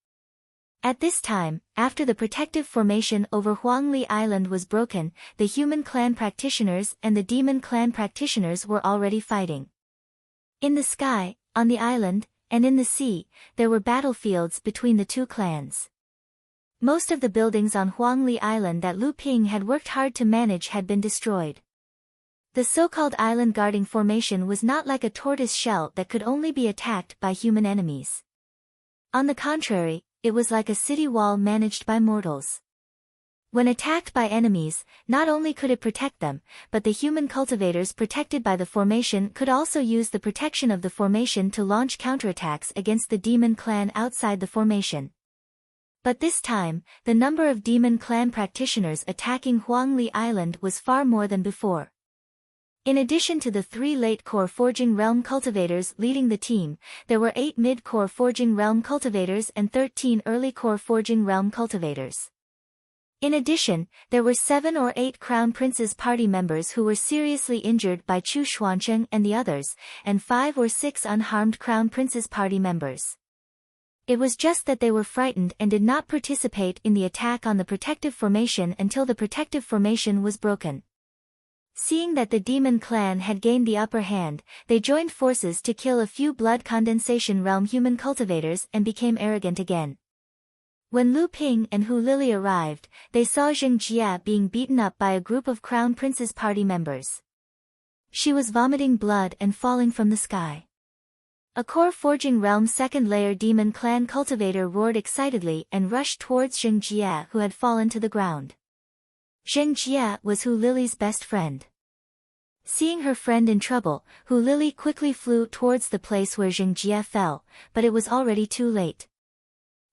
At this time, after the protective formation over Huangli Island was broken, the human clan practitioners and the demon clan practitioners were already fighting. In the sky, on the island, and in the sea, there were battlefields between the two clans. Most of the buildings on Huangli Island that Lu Ping had worked hard to manage had been destroyed. The so-called island guarding formation was not like a tortoise shell that could only be attacked by human enemies. On the contrary, it was like a city wall managed by mortals. When attacked by enemies, not only could it protect them, but the human cultivators protected by the formation could also use the protection of the formation to launch counterattacks against the demon clan outside the formation. But this time, the number of demon clan practitioners attacking Huangli Island was far more than before. In addition to the 3 late-core Forging Realm cultivators leading the team, there were 8 mid-core Forging Realm cultivators and 13 early-core Forging Realm cultivators. In addition, there were 7 or 8 Crown Prince's party members who were seriously injured by Chu Xuancheng and the others, and 5 or 6 unharmed Crown Prince's party members. It was just that they were frightened and did not participate in the attack on the protective formation until the protective formation was broken. Seeing that the demon clan had gained the upper hand, they joined forces to kill a few blood condensation realm human cultivators and became arrogant again. When Lu Ping and Hu Lili arrived, they saw Jing Jie being beaten up by a group of Crown Prince's party members. She was vomiting blood and falling from the sky. A core forging realm second-layer demon clan cultivator roared excitedly and rushed towards Jing Jie, who had fallen to the ground. Jing Jie was Hu Lili's best friend. Seeing her friend in trouble, Hu Lili quickly flew towards the place where Jing Jie fell, but it was already too late.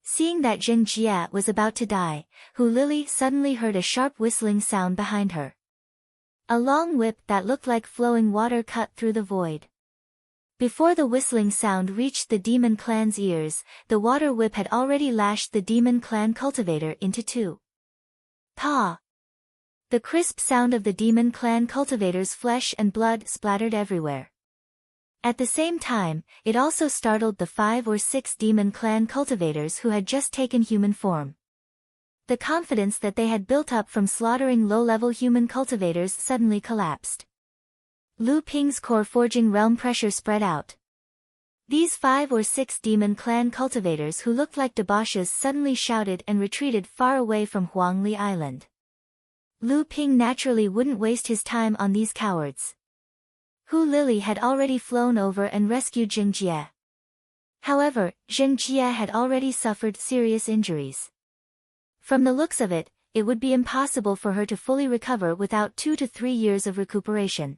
Seeing that Jing Jie was about to die, Hu Lili suddenly heard a sharp whistling sound behind her. A long whip that looked like flowing water cut through the void. Before the whistling sound reached the demon clan's ears, the water whip had already lashed the demon clan cultivator into two. Pa! The crisp sound of the demon clan cultivator's flesh and blood splattered everywhere. At the same time, it also startled the 5 or 6 demon clan cultivators who had just taken human form. The confidence that they had built up from slaughtering low-level human cultivators suddenly collapsed. Lu Ping's core forging realm pressure spread out. These 5 or 6 demon clan cultivators who looked like debauches suddenly shouted and retreated far away from Huangli Island. Lu Ping naturally wouldn't waste his time on these cowards. Hu Lili had already flown over and rescued Jing Jie. However, Jing Jie had already suffered serious injuries. From the looks of it, it would be impossible for her to fully recover without 2 to 3 years of recuperation.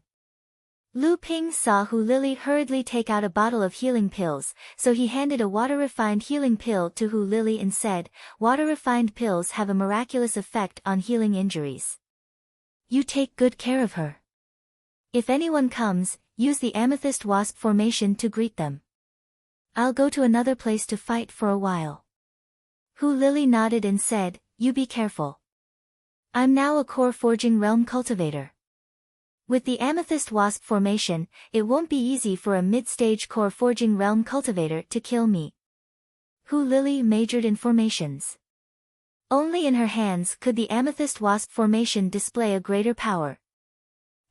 Lu Ping saw Hu Lili hurriedly take out a bottle of healing pills, so he handed a water-refined healing pill to Hu Lili and said, "Water-refined pills have a miraculous effect on healing injuries. You take good care of her. If anyone comes, use the amethyst wasp formation to greet them. I'll go to another place to fight for a while." Hu Lili nodded and said, "You be careful. I'm now a core forging realm cultivator. With the amethyst wasp formation, it won't be easy for a mid-stage core forging realm cultivator to kill me." Hu Lili majored in formations. Only in her hands could the amethyst wasp formation display a greater power.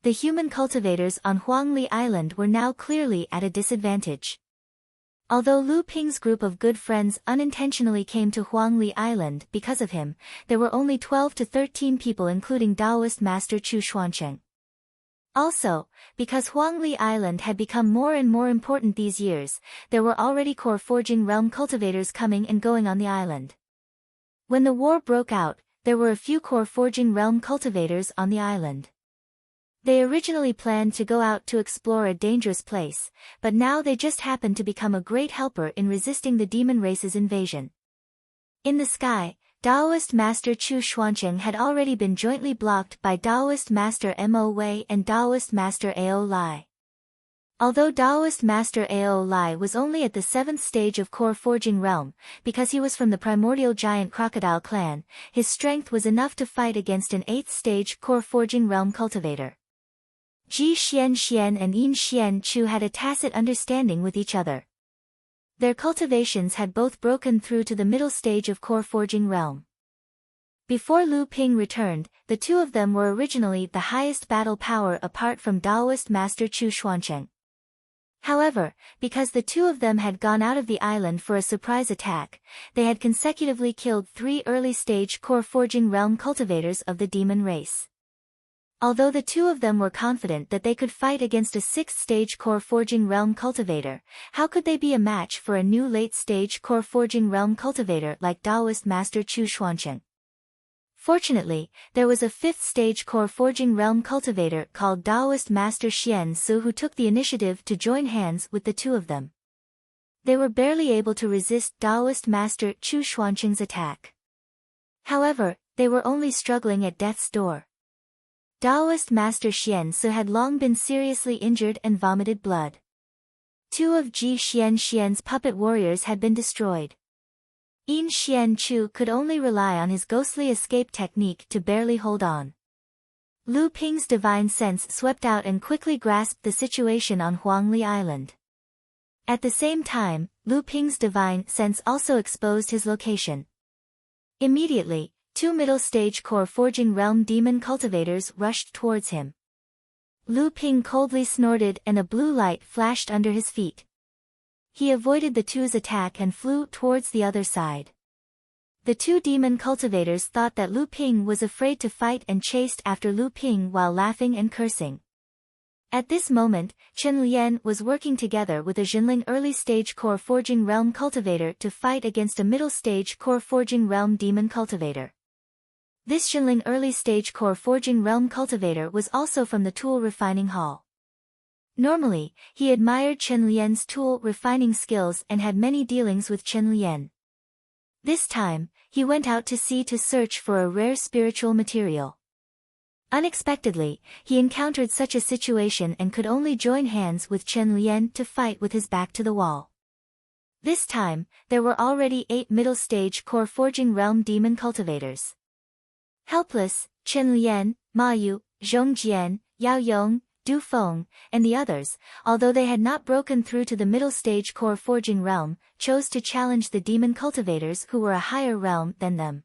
The human cultivators on Huangli Island were now clearly at a disadvantage. Although Lu Ping's group of good friends unintentionally came to Huangli Island because of him, there were only 12 to 13 people including Taoist Master Chu Xuancheng. Also, because Huangli Island had become more and more important these years, there were already core forging realm cultivators coming and going on the island. When the war broke out, there were a few core forging realm cultivators on the island. They originally planned to go out to explore a dangerous place, but now they just happened to become a great helper in resisting the demon race's invasion. In the sky, Taoist Master Chu Xuancheng had already been jointly blocked by Taoist Master Mo Wei and Taoist Master Ao Lai. Although Taoist Master Ao Lai was only at the 7th stage of core forging realm, because he was from the primordial giant crocodile clan, his strength was enough to fight against an 8th stage core forging realm cultivator. Ji Xian and Yin Xian Chu had a tacit understanding with each other. Their cultivations had both broken through to the middle stage of core forging realm. Before Lu Ping returned, the two of them were originally the highest battle power apart from Taoist Master Chu Xuancheng. However, because the two of them had gone out of the island for a surprise attack, they had consecutively killed 3 early-stage core forging realm cultivators of the demon race. Although the two of them were confident that they could fight against a 6th-stage core forging realm cultivator, how could they be a match for a new late-stage core forging realm cultivator like Taoist Master Chu Xuancheng? Fortunately, there was a 5th-stage core forging realm cultivator called Taoist Master Xian Su who took the initiative to join hands with the two of them. They were barely able to resist Taoist Master Chu Xuancheng's attack. However, they were only struggling at death's door. Taoist Master Xian Su had long been seriously injured and vomited blood. 2 of Ji Xian's puppet warriors had been destroyed. Yin Xian Chu could only rely on his ghostly escape technique to barely hold on. Lu Ping's divine sense swept out and quickly grasped the situation on Huangli Island. At the same time, Lu Ping's divine sense also exposed his location. Immediately, 2 middle-stage core forging realm demon cultivators rushed towards him. Lu Ping coldly snorted and a blue light flashed under his feet. He avoided the two's attack and flew towards the other side. The two demon cultivators thought that Lu Ping was afraid to fight and chased after Lu Ping while laughing and cursing. At this moment, Chen Lian was working together with a Jinling early-stage core forging realm cultivator to fight against a middle-stage core forging realm demon cultivator. This Jinling early-stage core forging realm cultivator was also from the tool refining hall. Normally, he admired Chen Lian's tool refining skills and had many dealings with Chen Lian. This time, he went out to sea to search for a rare spiritual material. Unexpectedly, he encountered such a situation and could only join hands with Chen Lian to fight with his back to the wall. This time, there were already 8 middle-stage core forging realm demon cultivators. Helpless, Chen Lian, Ma Yu, Zhong Jian, Yao Yong, Du Feng, and the others, although they had not broken through to the middle-stage core forging realm, chose to challenge the demon cultivators who were a higher realm than them.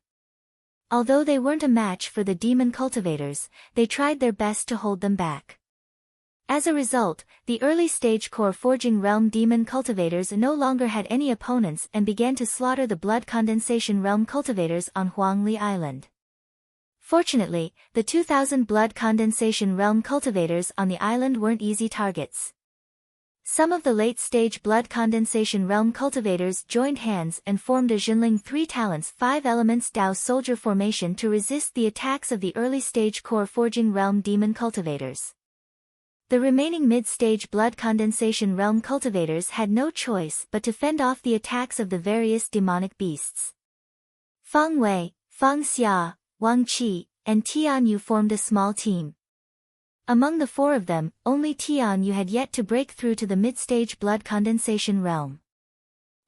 Although they weren't a match for the demon cultivators, they tried their best to hold them back. As a result, the early-stage core forging realm demon cultivators no longer had any opponents and began to slaughter the blood condensation realm cultivators on Huangli Island. Fortunately, the 2000 blood condensation realm cultivators on the island weren't easy targets. Some of the late-stage blood condensation realm cultivators joined hands and formed a Jinling 3 talents 5 elements Dao soldier formation to resist the attacks of the early-stage core forging realm demon cultivators. The remaining mid-stage blood condensation realm cultivators had no choice but to fend off the attacks of the various demonic beasts. Fang Wei, Fang Xia, Wang Qi, and Tian Yu formed a small team. Among the 4 of them, only Tian Yu had yet to break through to the mid-stage blood condensation realm.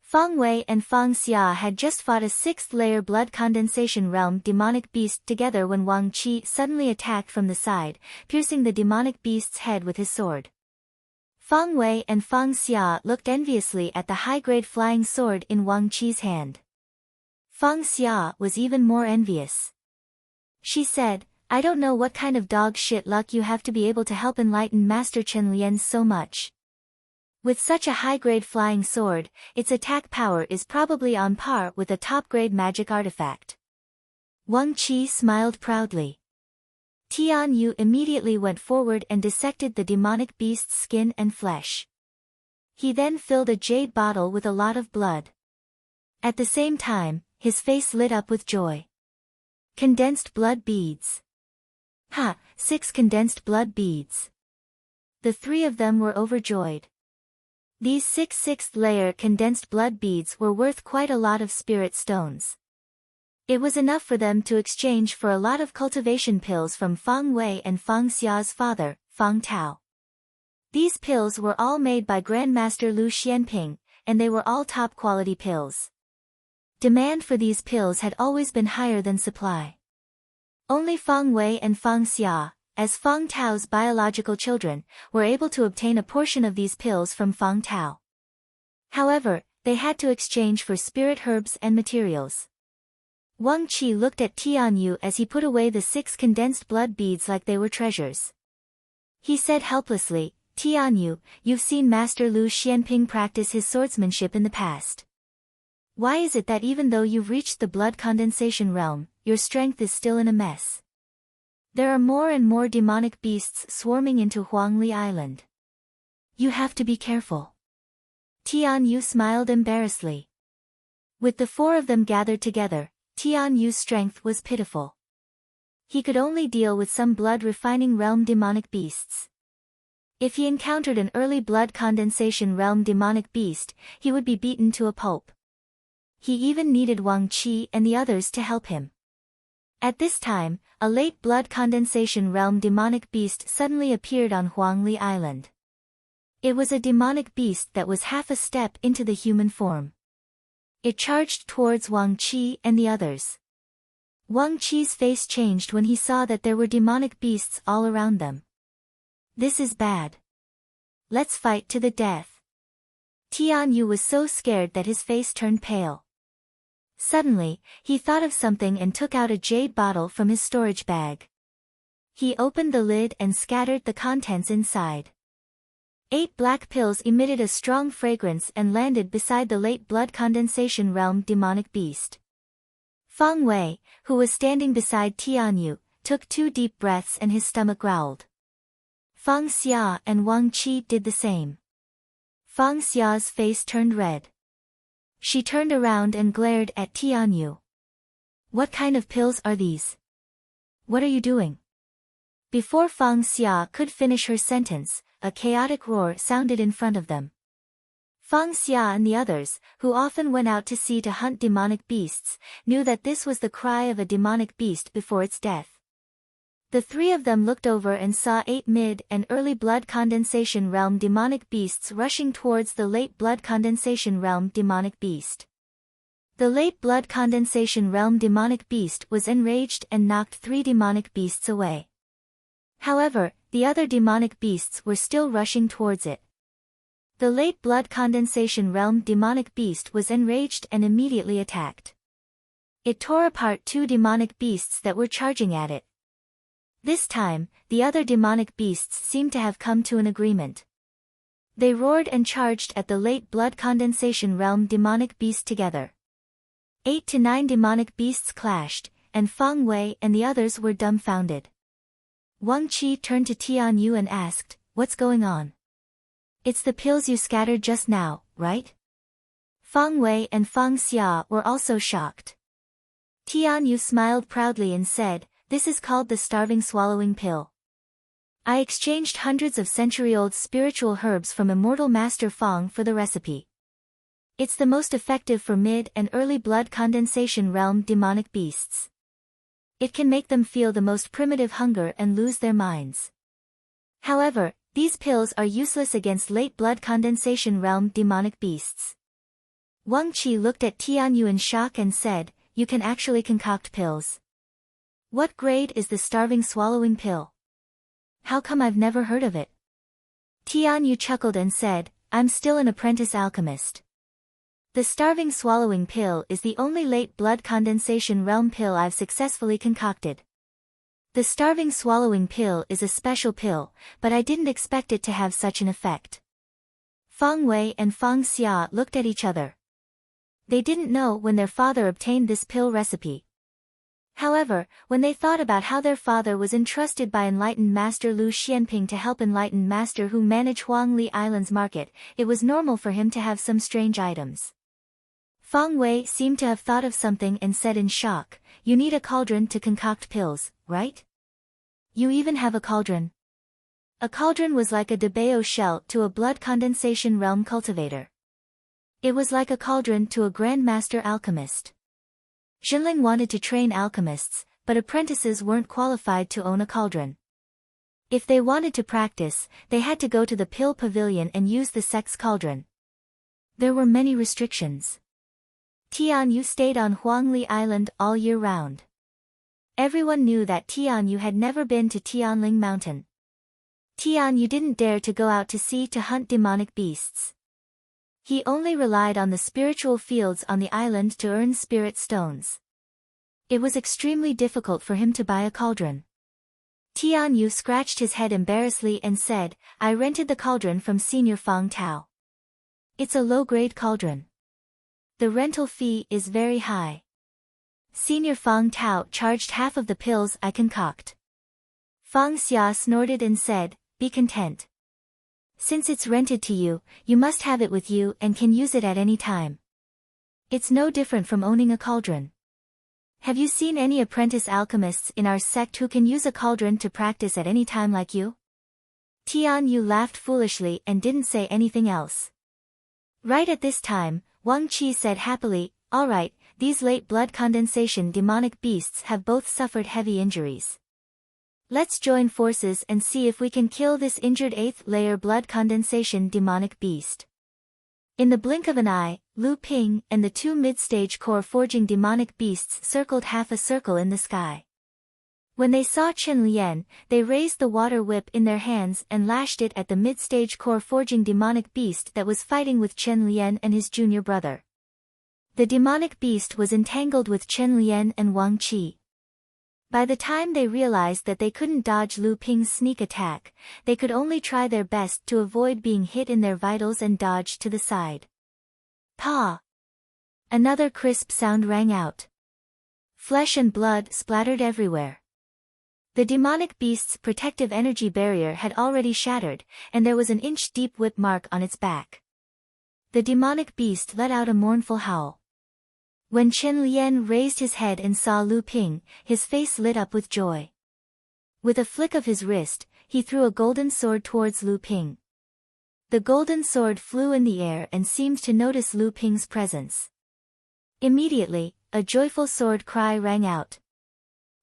Fang Wei and Fang Xia had just fought a 6th-layer blood condensation realm demonic beast together when Wang Qi suddenly attacked from the side, piercing the demonic beast's head with his sword. Fang Wei and Fang Xia looked enviously at the high-grade flying sword in Wang Qi's hand. Fang Xia was even more envious. She said, "I don't know what kind of dog shit luck you have to be able to help enlighten Master Chen Lian so much. With such a high-grade flying sword, its attack power is probably on par with a top-grade magic artifact." Wang Qi smiled proudly. Tian Yu immediately went forward and dissected the demonic beast's skin and flesh. He then filled a jade bottle with a lot of blood. At the same time, his face lit up with joy. Condensed blood beads. Ha! 6 condensed blood beads. The 3 of them were overjoyed. These 6 6th-layer condensed blood beads were worth quite a lot of spirit stones. It was enough for them to exchange for a lot of cultivation pills from Fang Wei and Fang Xia's father, Fang Tao. These pills were all made by Grandmaster Lu Xianping, and they were all top-quality pills. Demand for these pills had always been higher than supply. Only Fang Wei and Fang Xia, as Fang Tao's biological children, were able to obtain a portion of these pills from Fang Tao. However, they had to exchange for spirit herbs and materials. Wang Qi looked at Tian Yu as he put away the 6 condensed blood beads like they were treasures. He said helplessly, "Tian Yu, you've seen Master Lu Xianping practice his swordsmanship in the past. Why is it that even though you've reached the blood condensation realm, your strength is still in a mess? There are more and more demonic beasts swarming into Huangli Island. You have to be careful." Tian Yu smiled embarrassedly. With the 4 of them gathered together, Tian Yu's strength was pitiful. He could only deal with some blood-refining realm demonic beasts. If he encountered an early blood condensation realm demonic beast, he would be beaten to a pulp. He even needed Wang Qi and the others to help him. At this time, a late blood condensation realm demonic beast suddenly appeared on Huangli Island. It was a demonic beast that was half a step into the human form. It charged towards Wang Qi and the others. Wang Qi's face changed when he saw that there were demonic beasts all around them. "This is bad. Let's fight to the death." Tian Yu was so scared that his face turned pale. Suddenly, he thought of something and took out a jade bottle from his storage bag. He opened the lid and scattered the contents inside. 8 black pills emitted a strong fragrance and landed beside the late blood condensation realm demonic beast. Feng Wei, who was standing beside Tianyu, took 2 deep breaths and his stomach growled. Feng Xia and Wang Qi did the same. Feng Xia's face turned red. She turned around and glared at Tianyu. What kind of pills are these? What are you doing? Before Feng Xia could finish her sentence, a chaotic roar sounded in front of them. Feng Xia and the others, who often went out to sea to hunt demonic beasts, knew that this was the cry of a demonic beast before its death. The 3 of them looked over and saw 8 mid- and early blood condensation realm demonic beasts rushing towards the late blood condensation realm demonic beast. The late blood condensation realm demonic beast was enraged and knocked 3 demonic beasts away. However, the other demonic beasts were still rushing towards it. The late blood condensation realm demonic beast was enraged and immediately attacked. It tore apart 2 demonic beasts that were charging at it. This time, the other demonic beasts seemed to have come to an agreement. They roared and charged at the late blood condensation realm demonic beast together. 8 to 9 demonic beasts clashed, and Feng Wei and the others were dumbfounded. Wang Qi turned to Tianyu and asked, "What's going on?" "It's the pills you scattered just now, right?" Feng Wei and Feng Xia were also shocked. Tianyu smiled proudly and said, "This is called the starving swallowing pill. I exchanged hundreds of century-old spiritual herbs from immortal Master Feng for the recipe. It's the most effective for mid- and early blood condensation realm demonic beasts. It can make them feel the most primitive hunger and lose their minds. However, these pills are useless against late blood condensation realm demonic beasts." Wang Qi looked at Tianyu in shock and said, "You can actually concoct pills. What grade is the starving swallowing pill? How come I've never heard of it?" Tianyu chuckled and said, "I'm still an apprentice alchemist. The starving swallowing pill is the only late blood condensation realm pill I've successfully concocted. The starving swallowing pill is a special pill, but I didn't expect it to have such an effect." Feng Wei and Feng Xia looked at each other. They didn't know when their father obtained this pill recipe. However, when they thought about how their father was entrusted by enlightened Master Lu Xianping to help enlightened Master who manage Huangli Island's market, it was normal for him to have some strange items. Feng Wei seemed to have thought of something and said in shock, "You need a cauldron to concoct pills, right? You even have a cauldron?" A cauldron was like a debeo shell to a blood condensation realm cultivator. It was like a cauldron to a grandmaster alchemist. Zhenling wanted to train alchemists, but apprentices weren't qualified to own a cauldron. If they wanted to practice, they had to go to the pill pavilion and use the sect's cauldron. There were many restrictions. Tianyu stayed on Huangli Island all year round. Everyone knew that Tianyu had never been to Tianling Mountain. Tianyu didn't dare to go out to sea to hunt demonic beasts. He only relied on the spiritual fields on the island to earn spirit stones. It was extremely difficult for him to buy a cauldron. Tianyu scratched his head embarrassedly and said, "I rented the cauldron from Senior Fang Tao. It's a low-grade cauldron. The rental fee is very high. Senior Fang Tao charged half of the pills I concoct." Feng Xia snorted and said, "Be content. Since it's rented to you, you must have it with you and can use it at any time. It's no different from owning a cauldron. Have you seen any apprentice alchemists in our sect who can use a cauldron to practice at any time like you?" Tianyu laughed foolishly and didn't say anything else. Right at this time, Wang Qi said happily, "All right, these late blood condensation demonic beasts have both suffered heavy injuries. Let's join forces and see if we can kill this injured 8th layer blood condensation demonic beast." In the blink of an eye, Lu Ping and the 2 mid-stage core forging demonic beasts circled half a circle in the sky. When they saw Chen Lian, they raised the water whip in their hands and lashed it at the mid-stage core forging demonic beast that was fighting with Chen Lian and his junior brother. The demonic beast was entangled with Chen Lian and Wang Qi. By the time they realized that they couldn't dodge Lu Ping's sneak attack, they could only try their best to avoid being hit in their vitals and dodge to the side. "Pa!" Another crisp sound rang out. Flesh and blood splattered everywhere. The demonic beast's protective energy barrier had already shattered, and there was an inch-deep whip mark on its back. The demonic beast let out a mournful howl. When Chen Lian raised his head and saw Lu Ping, his face lit up with joy. With a flick of his wrist, he threw a golden sword towards Lu Ping. The golden sword flew in the air and seemed to notice Lu Ping's presence. Immediately, a joyful sword cry rang out.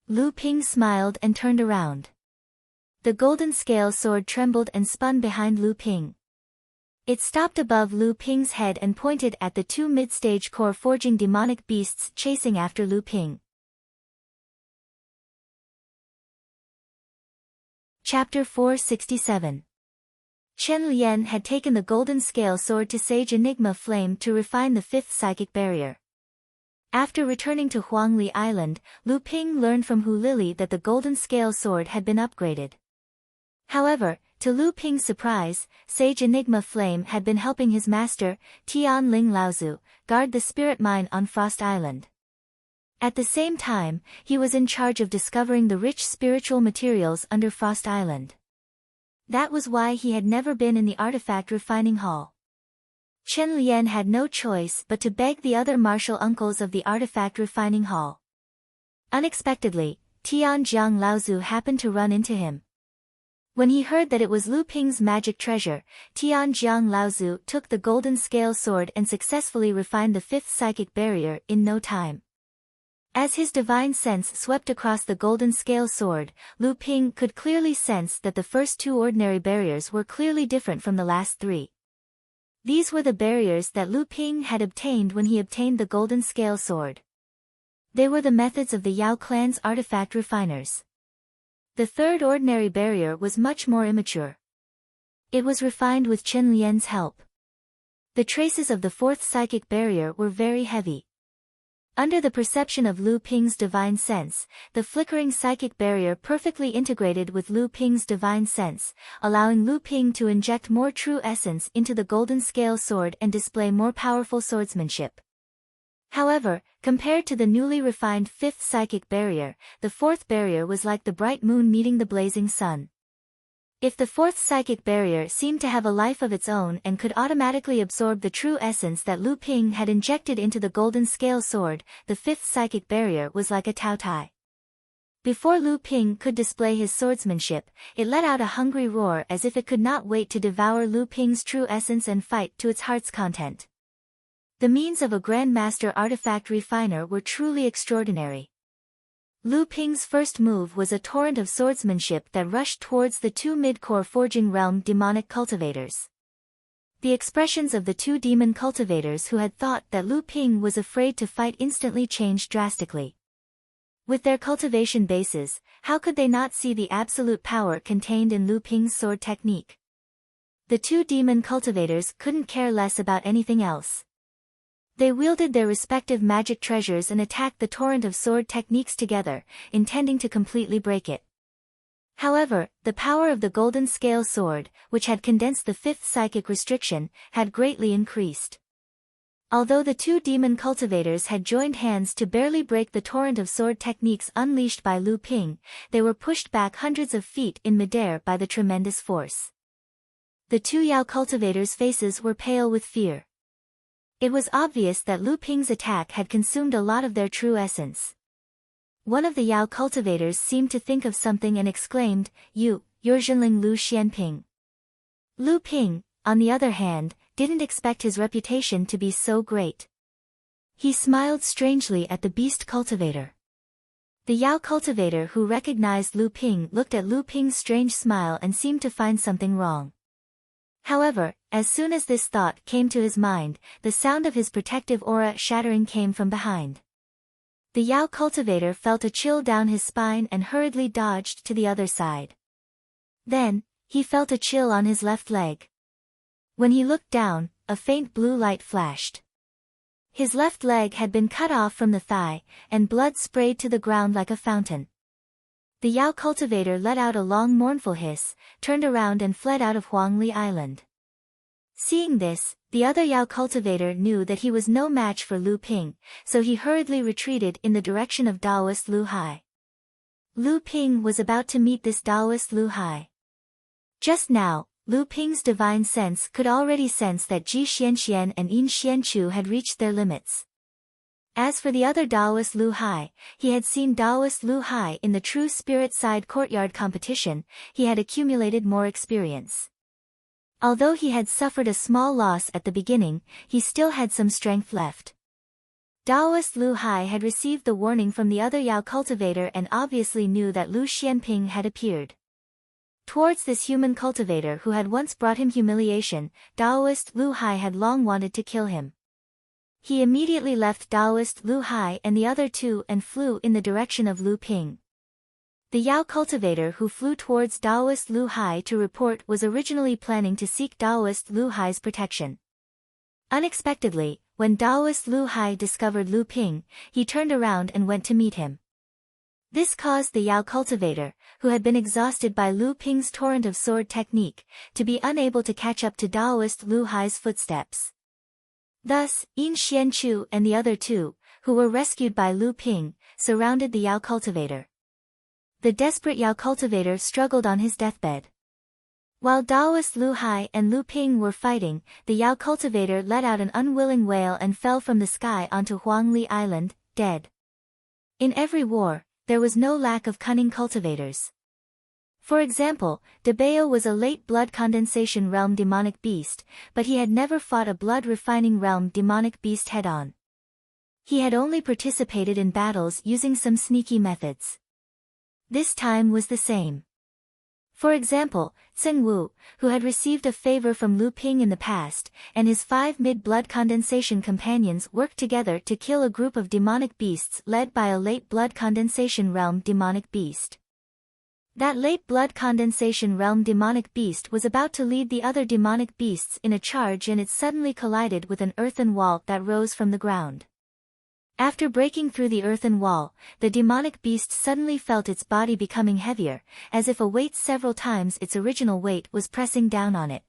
Lu Ping smiled and turned around. The golden scale sword trembled and spun behind Lu Ping. It stopped above Lu Ping's head and pointed at the two mid-stage core forging demonic beasts chasing after Lu Ping. Chapter 467. Chen Lian had taken the golden scale sword to Sage Enigma Flame to refine the fifth psychic barrier. After returning to Huangli Island, Lu Ping learned from Hu Lili that the golden scale sword had been upgraded. However, to Lu Ping's surprise, Sage Enigma Flame had been helping his master, Tian Ling Laozu, guard the spirit mine on Frost Island. At the same time, he was in charge of discovering the rich spiritual materials under Frost Island. That was why he had never been in the artifact refining hall. Chen Lian had no choice but to beg the other martial uncles of the artifact refining hall. Unexpectedly, Tian Jiang Laozu happened to run into him. When he heard that it was Lu Ping's magic treasure, Tian Jiang Laozu took the golden scale sword and successfully refined the fifth psychic barrier in no time. As his divine sense swept across the golden scale sword, Lu Ping could clearly sense that the first two ordinary barriers were clearly different from the last three. These were the barriers that Lu Ping had obtained when he obtained the golden scale sword. They were the methods of the Yao clan's artifact refiners. The third ordinary barrier was much more immature. It was refined with Chen Lian's help. The traces of the fourth psychic barrier were very heavy. Under the perception of Lu Ping's divine sense, the flickering psychic barrier perfectly integrated with Lu Ping's divine sense, allowing Lu Ping to inject more true essence into the golden scale sword and display more powerful swordsmanship. However, compared to the newly refined fifth psychic barrier, the fourth barrier was like the bright moon meeting the blazing sun. If the fourth psychic barrier seemed to have a life of its own and could automatically absorb the true essence that Lu Ping had injected into the golden scale sword, the fifth psychic barrier was like a taotai. Before Lu Ping could display his swordsmanship, it let out a hungry roar as if it could not wait to devour Lu Ping's true essence and fight to its heart's content. The means of a Grandmaster artifact refiner were truly extraordinary. Lu Ping's first move was a torrent of swordsmanship that rushed towards the two mid-core forging realm demonic cultivators. The expressions of the two demon cultivators who had thought that Lu Ping was afraid to fight instantly changed drastically. With their cultivation bases, how could they not see the absolute power contained in Lu Ping's sword technique? The two demon cultivators couldn't care less about anything else. They wielded their respective magic treasures and attacked the torrent of sword techniques together, intending to completely break it. However, the power of the golden scale sword, which had condensed the fifth psychic restriction, had greatly increased. Although the two demon cultivators had joined hands to barely break the torrent of sword techniques unleashed by Lu Ping, they were pushed back hundreds of feet in midair by the tremendous force. The two Yao cultivators' faces were pale with fear. It was obvious that Lu Ping's attack had consumed a lot of their true essence. One of the Yao cultivators seemed to think of something and exclaimed, you're Zhenling Lu Xianping. Lu Ping, on the other hand, didn't expect his reputation to be so great. He smiled strangely at the beast cultivator. The Yao cultivator who recognized Lu Ping looked at Lu Ping's strange smile and seemed to find something wrong. However, as soon as this thought came to his mind, the sound of his protective aura shattering came from behind. The Yao cultivator felt a chill down his spine and hurriedly dodged to the other side. Then, he felt a chill on his left leg. When he looked down, a faint blue light flashed. His left leg had been cut off from the thigh, and blood sprayed to the ground like a fountain. The Yao cultivator let out a long mournful hiss, turned around and fled out of Huangli Island. Seeing this, the other Yao cultivator knew that he was no match for Lu Ping, so he hurriedly retreated in the direction of Taoist Lu Hai. Lu Ping was about to meet this Taoist Lu Hai. Just now, Lu Ping's divine sense could already sense that Ji Xianxian and Yin Xianchu had reached their limits. As for the other Taoist Lu Hai, he had seen Taoist Lu Hai in the true spirit side courtyard competition. He had accumulated more experience. Although he had suffered a small loss at the beginning, he still had some strength left. Taoist Lu Hai had received the warning from the other Yao cultivator and obviously knew that Lu Xianping had appeared. Towards this human cultivator who had once brought him humiliation, Taoist Lu Hai had long wanted to kill him. He immediately left Taoist Lu Hai and the other two and flew in the direction of Lu Ping. The Yao cultivator who flew towards Taoist Lu Hai to report was originally planning to seek Taoist Lu Hai's protection. Unexpectedly, when Taoist Lu Hai discovered Lu Ping, he turned around and went to meet him. This caused the Yao cultivator, who had been exhausted by Lu Ping's torrent of sword technique, to be unable to catch up to Taoist Lu Hai's footsteps. Thus, Yin Xianchu and the other two, who were rescued by Lu Ping, surrounded the Yao cultivator. The desperate Yao cultivator struggled on his deathbed. While Taoist Lu Hai and Lu Ping were fighting, the Yao cultivator let out an unwilling wail and fell from the sky onto Huangli Island, dead. In every war, there was no lack of cunning cultivators. For example, Debao was a late blood condensation realm demonic beast, but he had never fought a blood refining realm demonic beast head-on. He had only participated in battles using some sneaky methods. This time was the same. For example, Tseng Wu, who had received a favor from Lu Ping in the past, and his 5 mid-blood condensation companions worked together to kill a group of demonic beasts led by a late blood condensation realm demonic beast. That late blood condensation realm demonic beast was about to lead the other demonic beasts in a charge and it suddenly collided with an earthen wall that rose from the ground. After breaking through the earthen wall, the demonic beast suddenly felt its body becoming heavier, as if a weight several times its original weight was pressing down on it.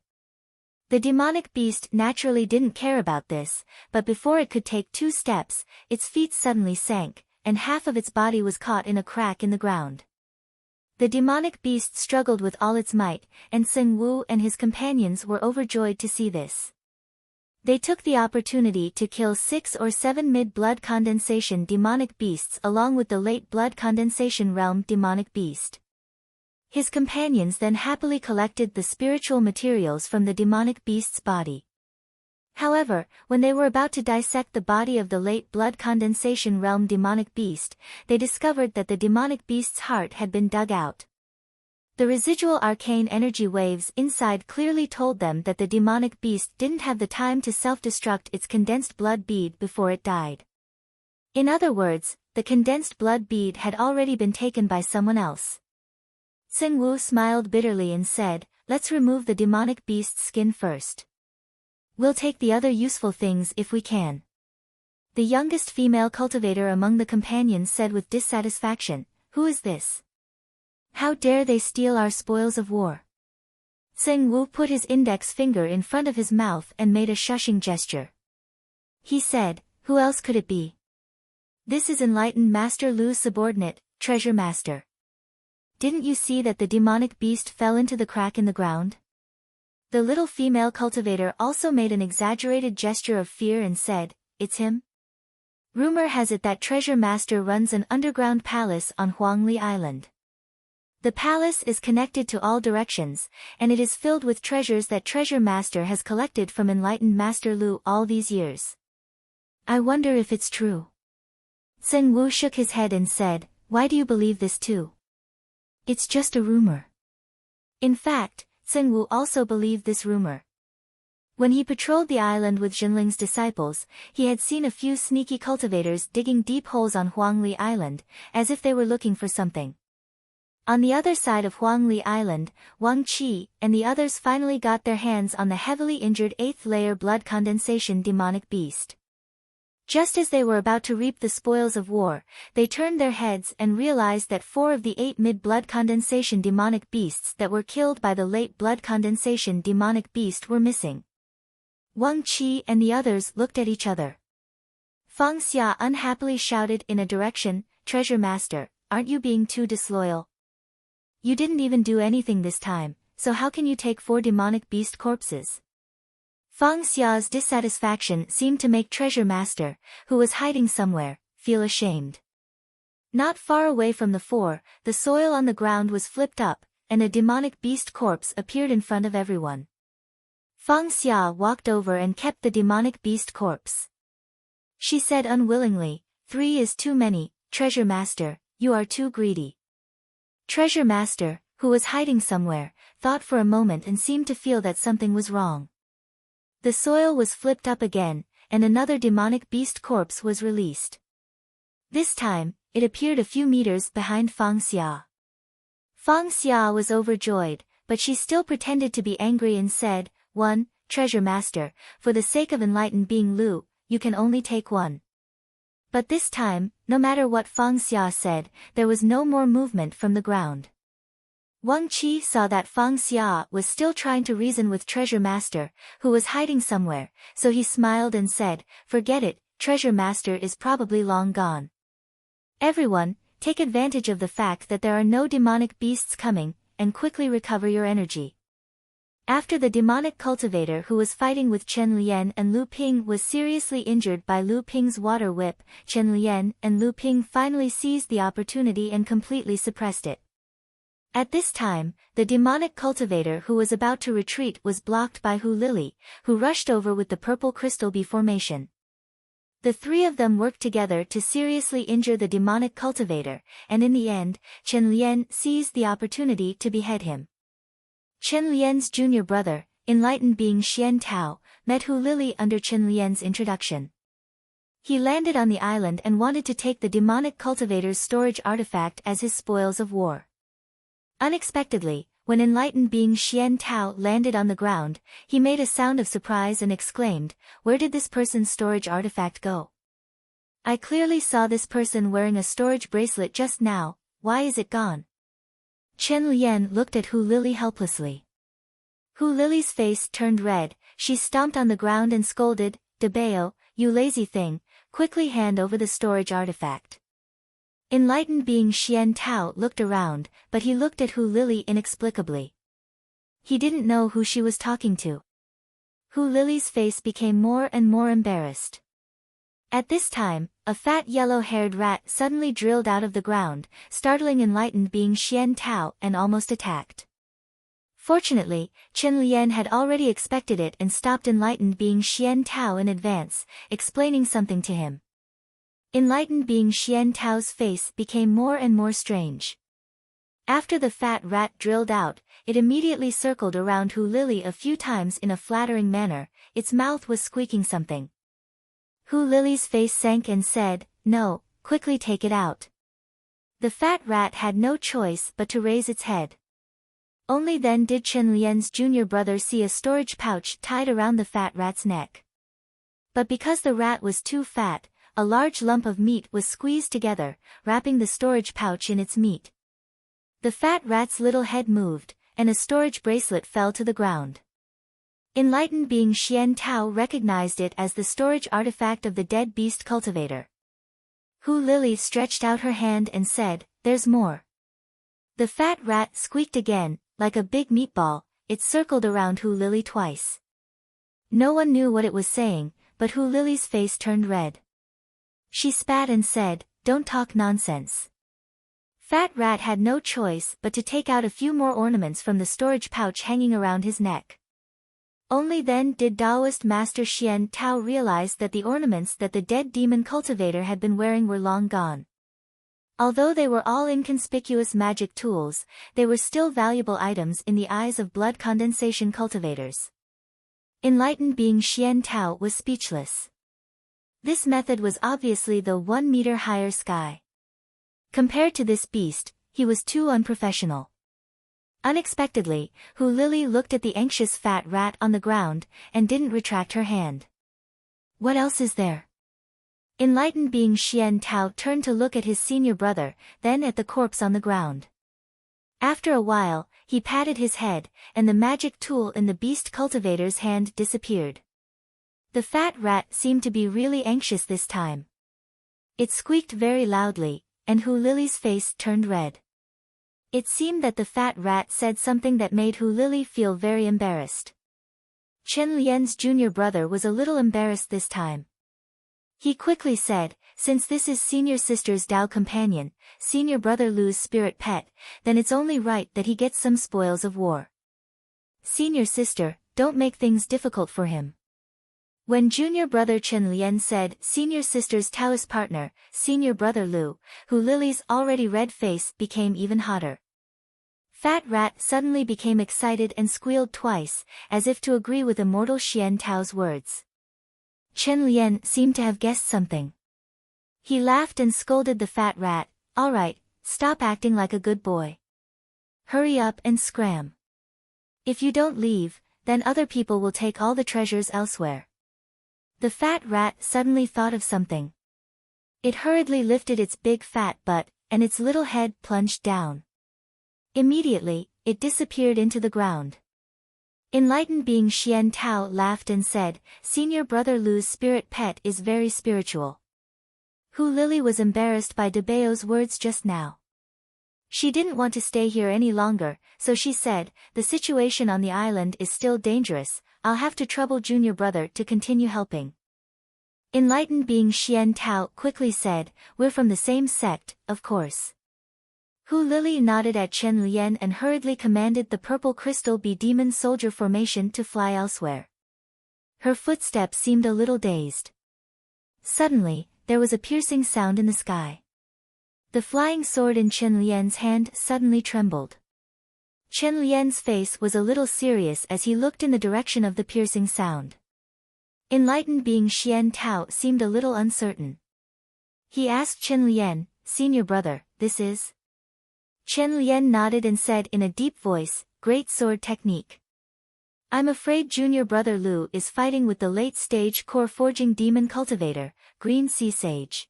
The demonic beast naturally didn't care about this, but before it could take 2 steps, its feet suddenly sank, and half of its body was caught in a crack in the ground. The demonic beast struggled with all its might, and Tseng Wu and his companions were overjoyed to see this. They took the opportunity to kill 6 or 7 mid-blood condensation demonic beasts along with the late blood condensation realm demonic beast. His companions then happily collected the spiritual materials from the demonic beast's body. However, when they were about to dissect the body of the late blood condensation realm demonic beast, they discovered that the demonic beast's heart had been dug out. The residual arcane energy waves inside clearly told them that the demonic beast didn't have the time to self-destruct its condensed blood bead before it died. In other words, the condensed blood bead had already been taken by someone else. Tseng Wu smiled bitterly and said, "Let's remove the demonic beast's skin first. We'll take the other useful things if we can." The youngest female cultivator among the companions said with dissatisfaction, "Who is this? How dare they steal our spoils of war?" Tseng Wu put his index finger in front of his mouth and made a shushing gesture. He said, "Who else could it be? This is enlightened Master Lu's subordinate, Treasure Master. Didn't you see that the demonic beast fell into the crack in the ground?" The little female cultivator also made an exaggerated gesture of fear and said, "It's him. Rumor has it that Treasure Master runs an underground palace on Huangli Island. The palace is connected to all directions, and it is filled with treasures that Treasure Master has collected from enlightened Master Lu all these years. I wonder if it's true." Tseng Wu shook his head and said, "Why do you believe this too? It's just a rumor." In fact, Tseng Wu also believed this rumor. When he patrolled the island with Zhenling's disciples, he had seen a few sneaky cultivators digging deep holes on Huangli Island, as if they were looking for something. On the other side of Huangli Island, Wang Qi and the others finally got their hands on the heavily injured 8th layer blood condensation demonic beast. Just as they were about to reap the spoils of war, they turned their heads and realized that 4 of the 8 mid-blood condensation demonic beasts that were killed by the late blood condensation demonic beast were missing. Wang Qi and the others looked at each other. Fang Xia unhappily shouted in a direction, "Treasure Master, aren't you being too disloyal? You didn't even do anything this time, so how can you take 4 demonic beast corpses?" Fang Xia's dissatisfaction seemed to make Treasure Master, who was hiding somewhere, feel ashamed. Not far away from the 4, the soil on the ground was flipped up, and a demonic beast corpse appeared in front of everyone. Fang Xia walked over and kept the demonic beast corpse. She said unwillingly, 3 is too many, Treasure Master, you are too greedy. Treasure Master, who was hiding somewhere, thought for a moment and seemed to feel that something was wrong. The soil was flipped up again, and another demonic beast corpse was released. This time, it appeared a few meters behind Fang Xia. Fang Xia was overjoyed, but she still pretended to be angry and said, 1, Treasure Master, for the sake of enlightened being Lu, you can only take 1. But this time, no matter what Fang Xia said, there was no more movement from the ground. Wang Qi saw that Fang Xia was still trying to reason with Treasure Master, who was hiding somewhere, so he smiled and said, "Forget it, Treasure Master is probably long gone. Everyone, take advantage of the fact that there are no demonic beasts coming, and quickly recover your energy." After the demonic cultivator who was fighting with Chen Lian and Lu Ping was seriously injured by Lu Ping's water whip, Chen Lian and Lu Ping finally seized the opportunity and completely suppressed it. At this time, the demonic cultivator who was about to retreat was blocked by Hu Lili, who rushed over with the purple crystal bee formation. The 3 of them worked together to seriously injure the demonic cultivator, and in the end, Chen Lian seized the opportunity to behead him. Chen Lian's junior brother, enlightened being Xian Tao, met Hu Lili under Chen Lian's introduction. He landed on the island and wanted to take the demonic cultivator's storage artifact as his spoils of war. Unexpectedly, when enlightened being Xian Tao landed on the ground, he made a sound of surprise and exclaimed, "Where did this person's storage artifact go? I clearly saw this person wearing a storage bracelet just now, why is it gone?" Chen Lian looked at Hu Lili helplessly. Hu Lili's face turned red, she stomped on the ground and scolded, "Debao, you lazy thing, quickly hand over the storage artifact." Enlightened being Xian Tao looked around, but he looked at Hu Lili inexplicably. He didn't know who she was talking to. Hu Lili's face became more and more embarrassed. At this time, a fat yellow-haired rat suddenly drilled out of the ground, startling enlightened being Xian Tao and almost attacked. Fortunately, Chen Lian had already expected it and stopped enlightened being Xian Tao in advance, explaining something to him. Enlightened being Xian Tao's face became more and more strange. After the fat rat drilled out, it immediately circled around Hu Lili a few times in a flattering manner, its mouth was squeaking something. Hu Lili's face sank and said, "No, quickly take it out." The fat rat had no choice but to raise its head. Only then did Chen Lian's junior brother see a storage pouch tied around the fat rat's neck. But because the rat was too fat, a large lump of meat was squeezed together, wrapping the storage pouch in its meat. The fat rat's little head moved, and a storage bracelet fell to the ground. Enlightened being Xian Tao recognized it as the storage artifact of the dead beast cultivator. Hu Lili stretched out her hand and said, "There's more." The fat rat squeaked again, like a big meatball, it circled around Hu Lili twice. No one knew what it was saying, but Hu Lili's face turned red. She spat and said, "Don't talk nonsense." Fat rat had no choice but to take out a few more ornaments from the storage pouch hanging around his neck. Only then did Taoist Master Xian Tao realize that the ornaments that the dead demon cultivator had been wearing were long gone. Although they were all inconspicuous magic tools, they were still valuable items in the eyes of blood condensation cultivators. Enlightened being Xian Tao was speechless. This method was obviously the 1 meter higher sky. Compared to this beast, he was too unprofessional. Unexpectedly, Hu Lili looked at the anxious fat rat on the ground, and didn't retract her hand. "What else is there?" Enlightened being Xian Tao turned to look at his senior brother, then at the corpse on the ground. After a while, he patted his head, and the magic tool in the beast cultivator's hand disappeared. The fat rat seemed to be really anxious this time. It squeaked very loudly, and Hu Lily's face turned red. It seemed that the fat rat said something that made Hu Lily feel very embarrassed. Chen Lian's junior brother was a little embarrassed this time. He quickly said, "Since this is senior sister's Dao companion, senior brother Lu's spirit pet, then it's only right that he gets some spoils of war. Senior sister, don't make things difficult for him." When junior brother Chen Lian said senior sister's Taoist partner, senior brother Lu, Hu Lily's already red face became even hotter. Fat Rat suddenly became excited and squealed twice, as if to agree with immortal Xian Tao's words. Chen Lian seemed to have guessed something. He laughed and scolded the fat rat, "All right, stop acting like a good boy. Hurry up and scram. If you don't leave, then other people will take all the treasures elsewhere." The fat rat suddenly thought of something. It hurriedly lifted its big fat butt, and its little head plunged down. Immediately, it disappeared into the ground. Enlightened being Xian Tao laughed and said, "Senior brother Lu's spirit pet is very spiritual." Hu Lily was embarrassed by De Bao's words just now. She didn't want to stay here any longer, so she said, "The situation on the island is still dangerous, I'll have to trouble junior brother to continue helping." Enlightened being Xian Tao quickly said, "We're from the same sect, of course." Hu Lily nodded at Chen Lian and hurriedly commanded the purple crystal bee demon soldier formation to fly elsewhere. Her footsteps seemed a little dazed. Suddenly, there was a piercing sound in the sky. The flying sword in Chen Lian's hand suddenly trembled. Chen Lian's face was a little serious as he looked in the direction of the piercing sound. Enlightened being Xian Tao seemed a little uncertain. He asked Chen Lian, "Senior brother, this is?" Chen Lian nodded and said in a deep voice, "Great sword technique. I'm afraid junior brother Lu is fighting with the late-stage core forging demon cultivator, Green Sea Sage."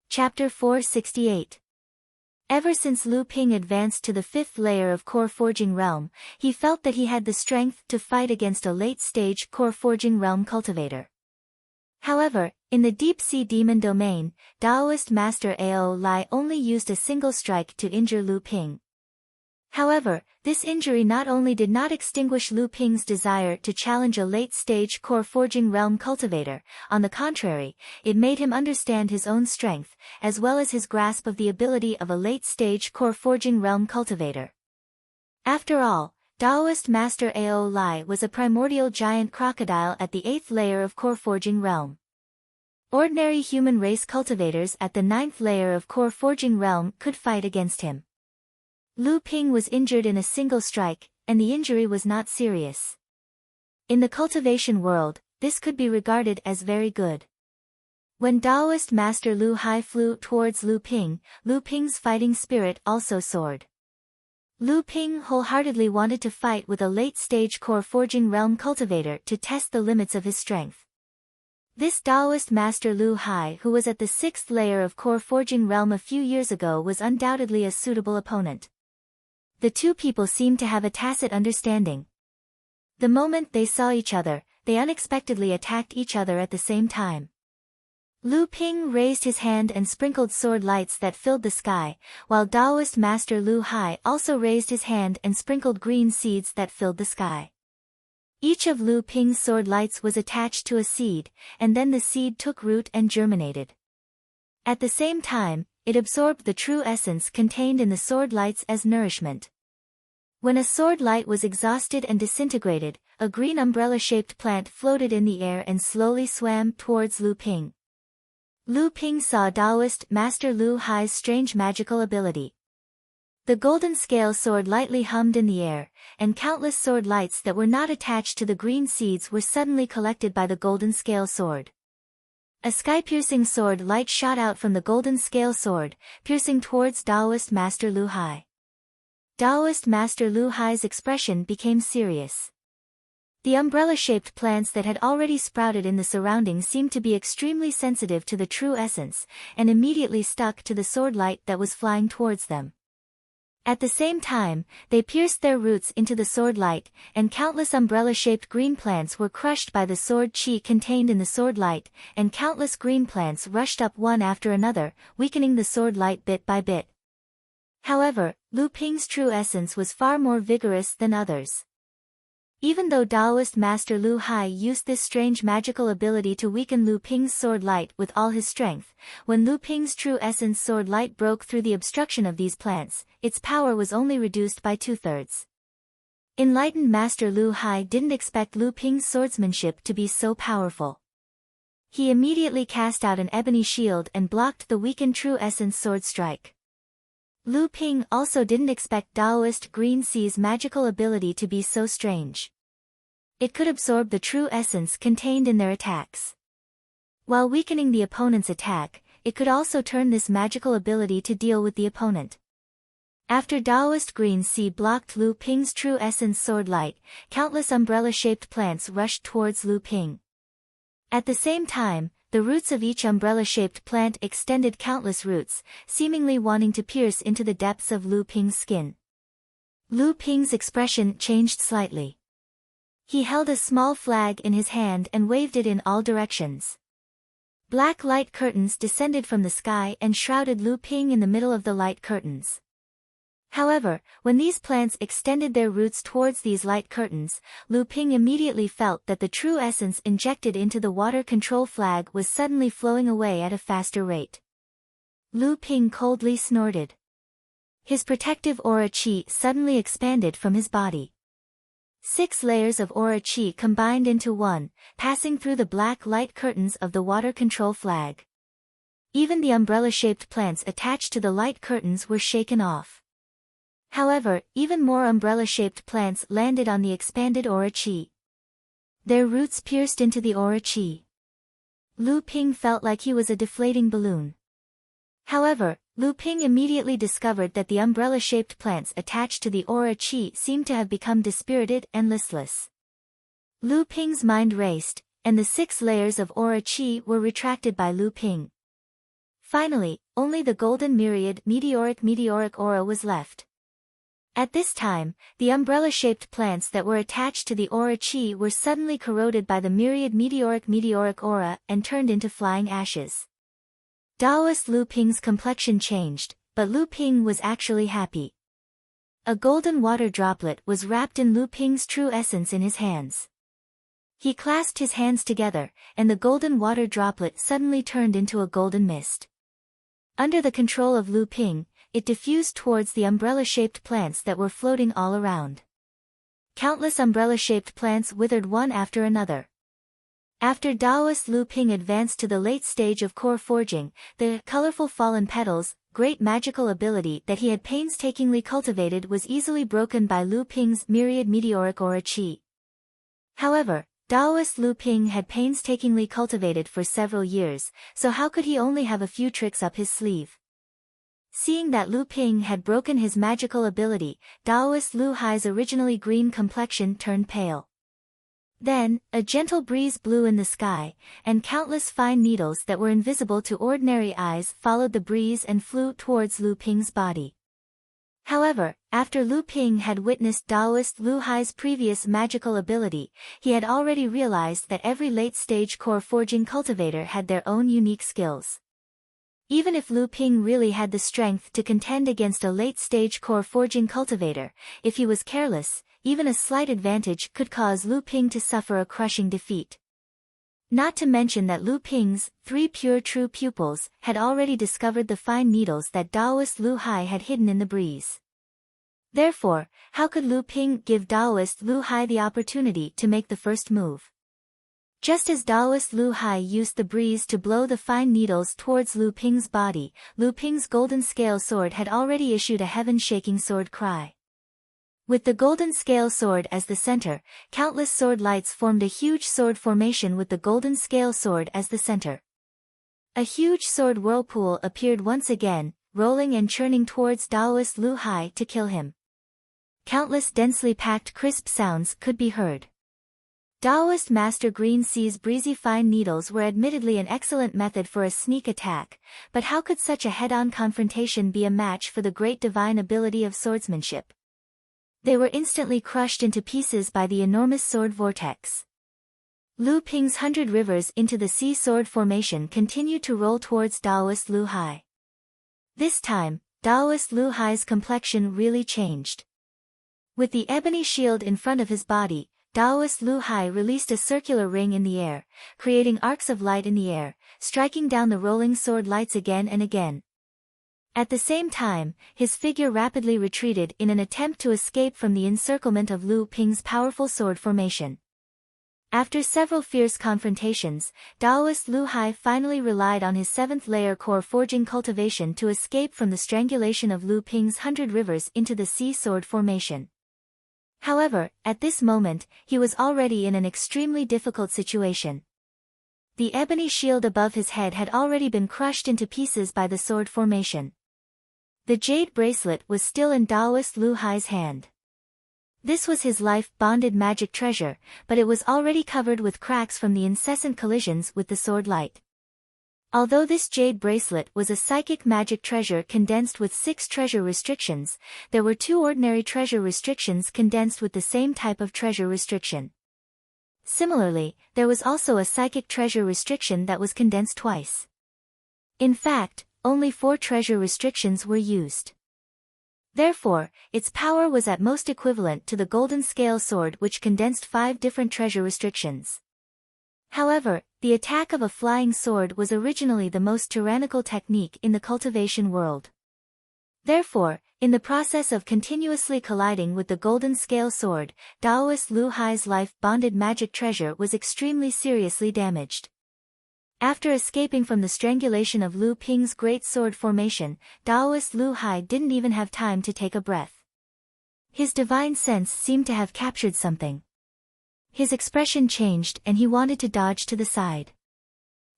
Chapter 468. Ever since Lu Ping advanced to the 5th layer of core forging realm, he felt that he had the strength to fight against a late-stage core forging realm cultivator. However, in the deep-sea demon domain, Taoist Master Ao Lai only used a single strike to injure Lu Ping. However, this injury not only did not extinguish Lu Ping's desire to challenge a late-stage core forging realm cultivator, on the contrary, it made him understand his own strength, as well as his grasp of the ability of a late-stage core forging realm cultivator. After all, Taoist Master Ao Lai was a primordial giant crocodile at the 8th layer of core forging realm. Ordinary human race cultivators at the 9th layer of core forging realm could fight against him. Lu Ping was injured in a single strike, and the injury was not serious. In the cultivation world, this could be regarded as very good. When Taoist Master Lu Hai flew towards Lu Ping's fighting spirit also soared. Lu Ping wholeheartedly wanted to fight with a late-stage core forging realm cultivator to test the limits of his strength. This Taoist Master Lu Hai, who was at the 6th layer of core forging realm a few years ago, was undoubtedly a suitable opponent. The two people seemed to have a tacit understanding. The moment they saw each other, they unexpectedly attacked each other at the same time. Lu Ping raised his hand and sprinkled sword lights that filled the sky, while Taoist Master Lu Hai also raised his hand and sprinkled green seeds that filled the sky. Each of Lu Ping's sword lights was attached to a seed, and then the seed took root and germinated. At the same time, it absorbed the true essence contained in the sword lights as nourishment. When a sword light was exhausted and disintegrated, a green umbrella-shaped plant floated in the air and slowly swam towards Lu Ping. Lu Ping saw Taoist Master Lu Hai's strange magical ability. The golden scale sword lightly hummed in the air, and countless sword lights that were not attached to the green seeds were suddenly collected by the golden scale sword. A sky-piercing sword light shot out from the golden scale sword, piercing towards Taoist Master Lu Hai. Taoist Master Lu Hai's expression became serious. The umbrella-shaped plants that had already sprouted in the surroundings seemed to be extremely sensitive to the true essence, and immediately stuck to the sword light that was flying towards them. At the same time, they pierced their roots into the sword light, and countless umbrella-shaped green plants were crushed by the sword chi contained in the sword light, and countless green plants rushed up one after another, weakening the sword light bit by bit. However, Lu Ping's true essence was far more vigorous than others. Even though Taoist Master Lu Hai used this strange magical ability to weaken Lu Ping's sword light with all his strength, when Lu Ping's true essence sword light broke through the obstruction of these plants, its power was only reduced by 2/3. Enlightened Master Lu Hai didn't expect Lu Ping's swordsmanship to be so powerful. He immediately cast out an ebony shield and blocked the weakened true essence sword strike. Lu Ping also didn't expect Taoist Green Sea's magical ability to be so strange. It could absorb the true essence contained in their attacks. While weakening the opponent's attack, it could also turn this magical ability to deal with the opponent. After Taoist Green Sea blocked Lu Ping's true essence sword light, countless umbrella-shaped plants rushed towards Lu Ping. At the same time, the roots of each umbrella-shaped plant extended countless roots, seemingly wanting to pierce into the depths of Lu Ping's skin. Lu Ping's expression changed slightly. He held a small flag in his hand and waved it in all directions. Black light curtains descended from the sky and shrouded Lu Ping in the middle of the light curtains. However, when these plants extended their roots towards these light curtains, Lu Ping immediately felt that the true essence injected into the water control flag was suddenly flowing away at a faster rate. Lu Ping coldly snorted. His protective aura chi suddenly expanded from his body. 6 layers of aura chi combined into one, passing through the black light curtains of the water control flag. Even the umbrella-shaped plants attached to the light curtains were shaken off. However, even more umbrella-shaped plants landed on the expanded aura chi. Their roots pierced into the aura chi. Lu Ping felt like he was a deflating balloon. However, Lu Ping immediately discovered that the umbrella-shaped plants attached to the aura chi seemed to have become dispirited and listless. Lu Ping's mind raced, and the 6 layers of aura chi were retracted by Lu Ping. Finally, only the golden myriad meteoric aura was left. At this time, the umbrella-shaped plants that were attached to the aura chi were suddenly corroded by the myriad meteoric aura and turned into flying ashes. Taoist Lu Ping's complexion changed, but Lu Ping was actually happy. A golden water droplet was wrapped in Lu Ping's true essence in his hands. He clasped his hands together, and the golden water droplet suddenly turned into a golden mist. Under the control of Lu Ping, it diffused towards the umbrella-shaped plants that were floating all around. Countless umbrella-shaped plants withered one after another. After Taoist Lu Ping advanced to the late stage of core forging, the colorful fallen petals, great magical ability that he had painstakingly cultivated, was easily broken by Lu Ping's myriad meteoric aura chi. However, Taoist Lu Ping had painstakingly cultivated for several years, so how could he only have a few tricks up his sleeve? Seeing that Lu Ping had broken his magical ability, Taoist Lu Hai's originally green complexion turned pale. Then, a gentle breeze blew in the sky, and countless fine needles that were invisible to ordinary eyes followed the breeze and flew towards Lu Ping's body. However, after Lu Ping had witnessed Taoist Lu Hai's previous magical ability, he had already realized that every late-stage core forging cultivator had their own unique skills. Even if Lu Ping really had the strength to contend against a late-stage core forging cultivator, if he was careless, even a slight advantage could cause Lu Ping to suffer a crushing defeat. Not to mention that Lu Ping's 3 pure true pupils had already discovered the fine needles that Taoist Lu Hai had hidden in the breeze. Therefore, how could Lu Ping give Taoist Lu Hai the opportunity to make the first move? Just as Taoist Lu Hai used the breeze to blow the fine needles towards Lu Ping's body, Lu Ping's golden scale sword had already issued a heaven-shaking sword cry. With the golden scale sword as the center, countless sword lights formed a huge sword formation with the golden scale sword as the center. A huge sword whirlpool appeared once again, rolling and churning towards Taoist Lu Hai to kill him. Countless densely packed crisp sounds could be heard. Daoist Master Green Sea's breezy fine needles were admittedly an excellent method for a sneak attack, but how could such a head-on confrontation be a match for the great divine ability of swordsmanship? They were instantly crushed into pieces by the enormous sword vortex. Lu Ping's 100 rivers into the sea sword formation continued to roll towards Daoist Lu Hai. This time, Daoist Lu Hai's complexion really changed. With the ebony shield in front of his body, Daoist Lu Hai released a circular ring in the air, creating arcs of light in the air, striking down the rolling sword lights again and again. At the same time, his figure rapidly retreated in an attempt to escape from the encirclement of Lu Ping's powerful sword formation. After several fierce confrontations, Daoist Lu Hai finally relied on his 7th layer core forging cultivation to escape from the strangulation of Lu Ping's 100 rivers into the sea sword formation. However, at this moment, he was already in an extremely difficult situation. The ebony shield above his head had already been crushed into pieces by the sword formation. The jade bracelet was still in Daoist Lu Hai's hand. This was his life-bonded magic treasure, but it was already covered with cracks from the incessant collisions with the sword light. Although this jade bracelet was a psychic magic treasure condensed with 6 treasure restrictions, there were 2 ordinary treasure restrictions condensed with the same type of treasure restriction. Similarly, there was also a psychic treasure restriction that was condensed twice. In fact, only 4 treasure restrictions were used. Therefore, its power was at most equivalent to the golden scale sword which condensed 5 different treasure restrictions. However, the attack of a flying sword was originally the most tyrannical technique in the cultivation world. Therefore, in the process of continuously colliding with the golden scale sword, Daoist Lu Hai's life-bonded magic treasure was extremely seriously damaged. After escaping from the strangulation of Lu Ping's great sword formation, Daoist Lu Hai didn't even have time to take a breath. His divine sense seemed to have captured something. His expression changed and he wanted to dodge to the side.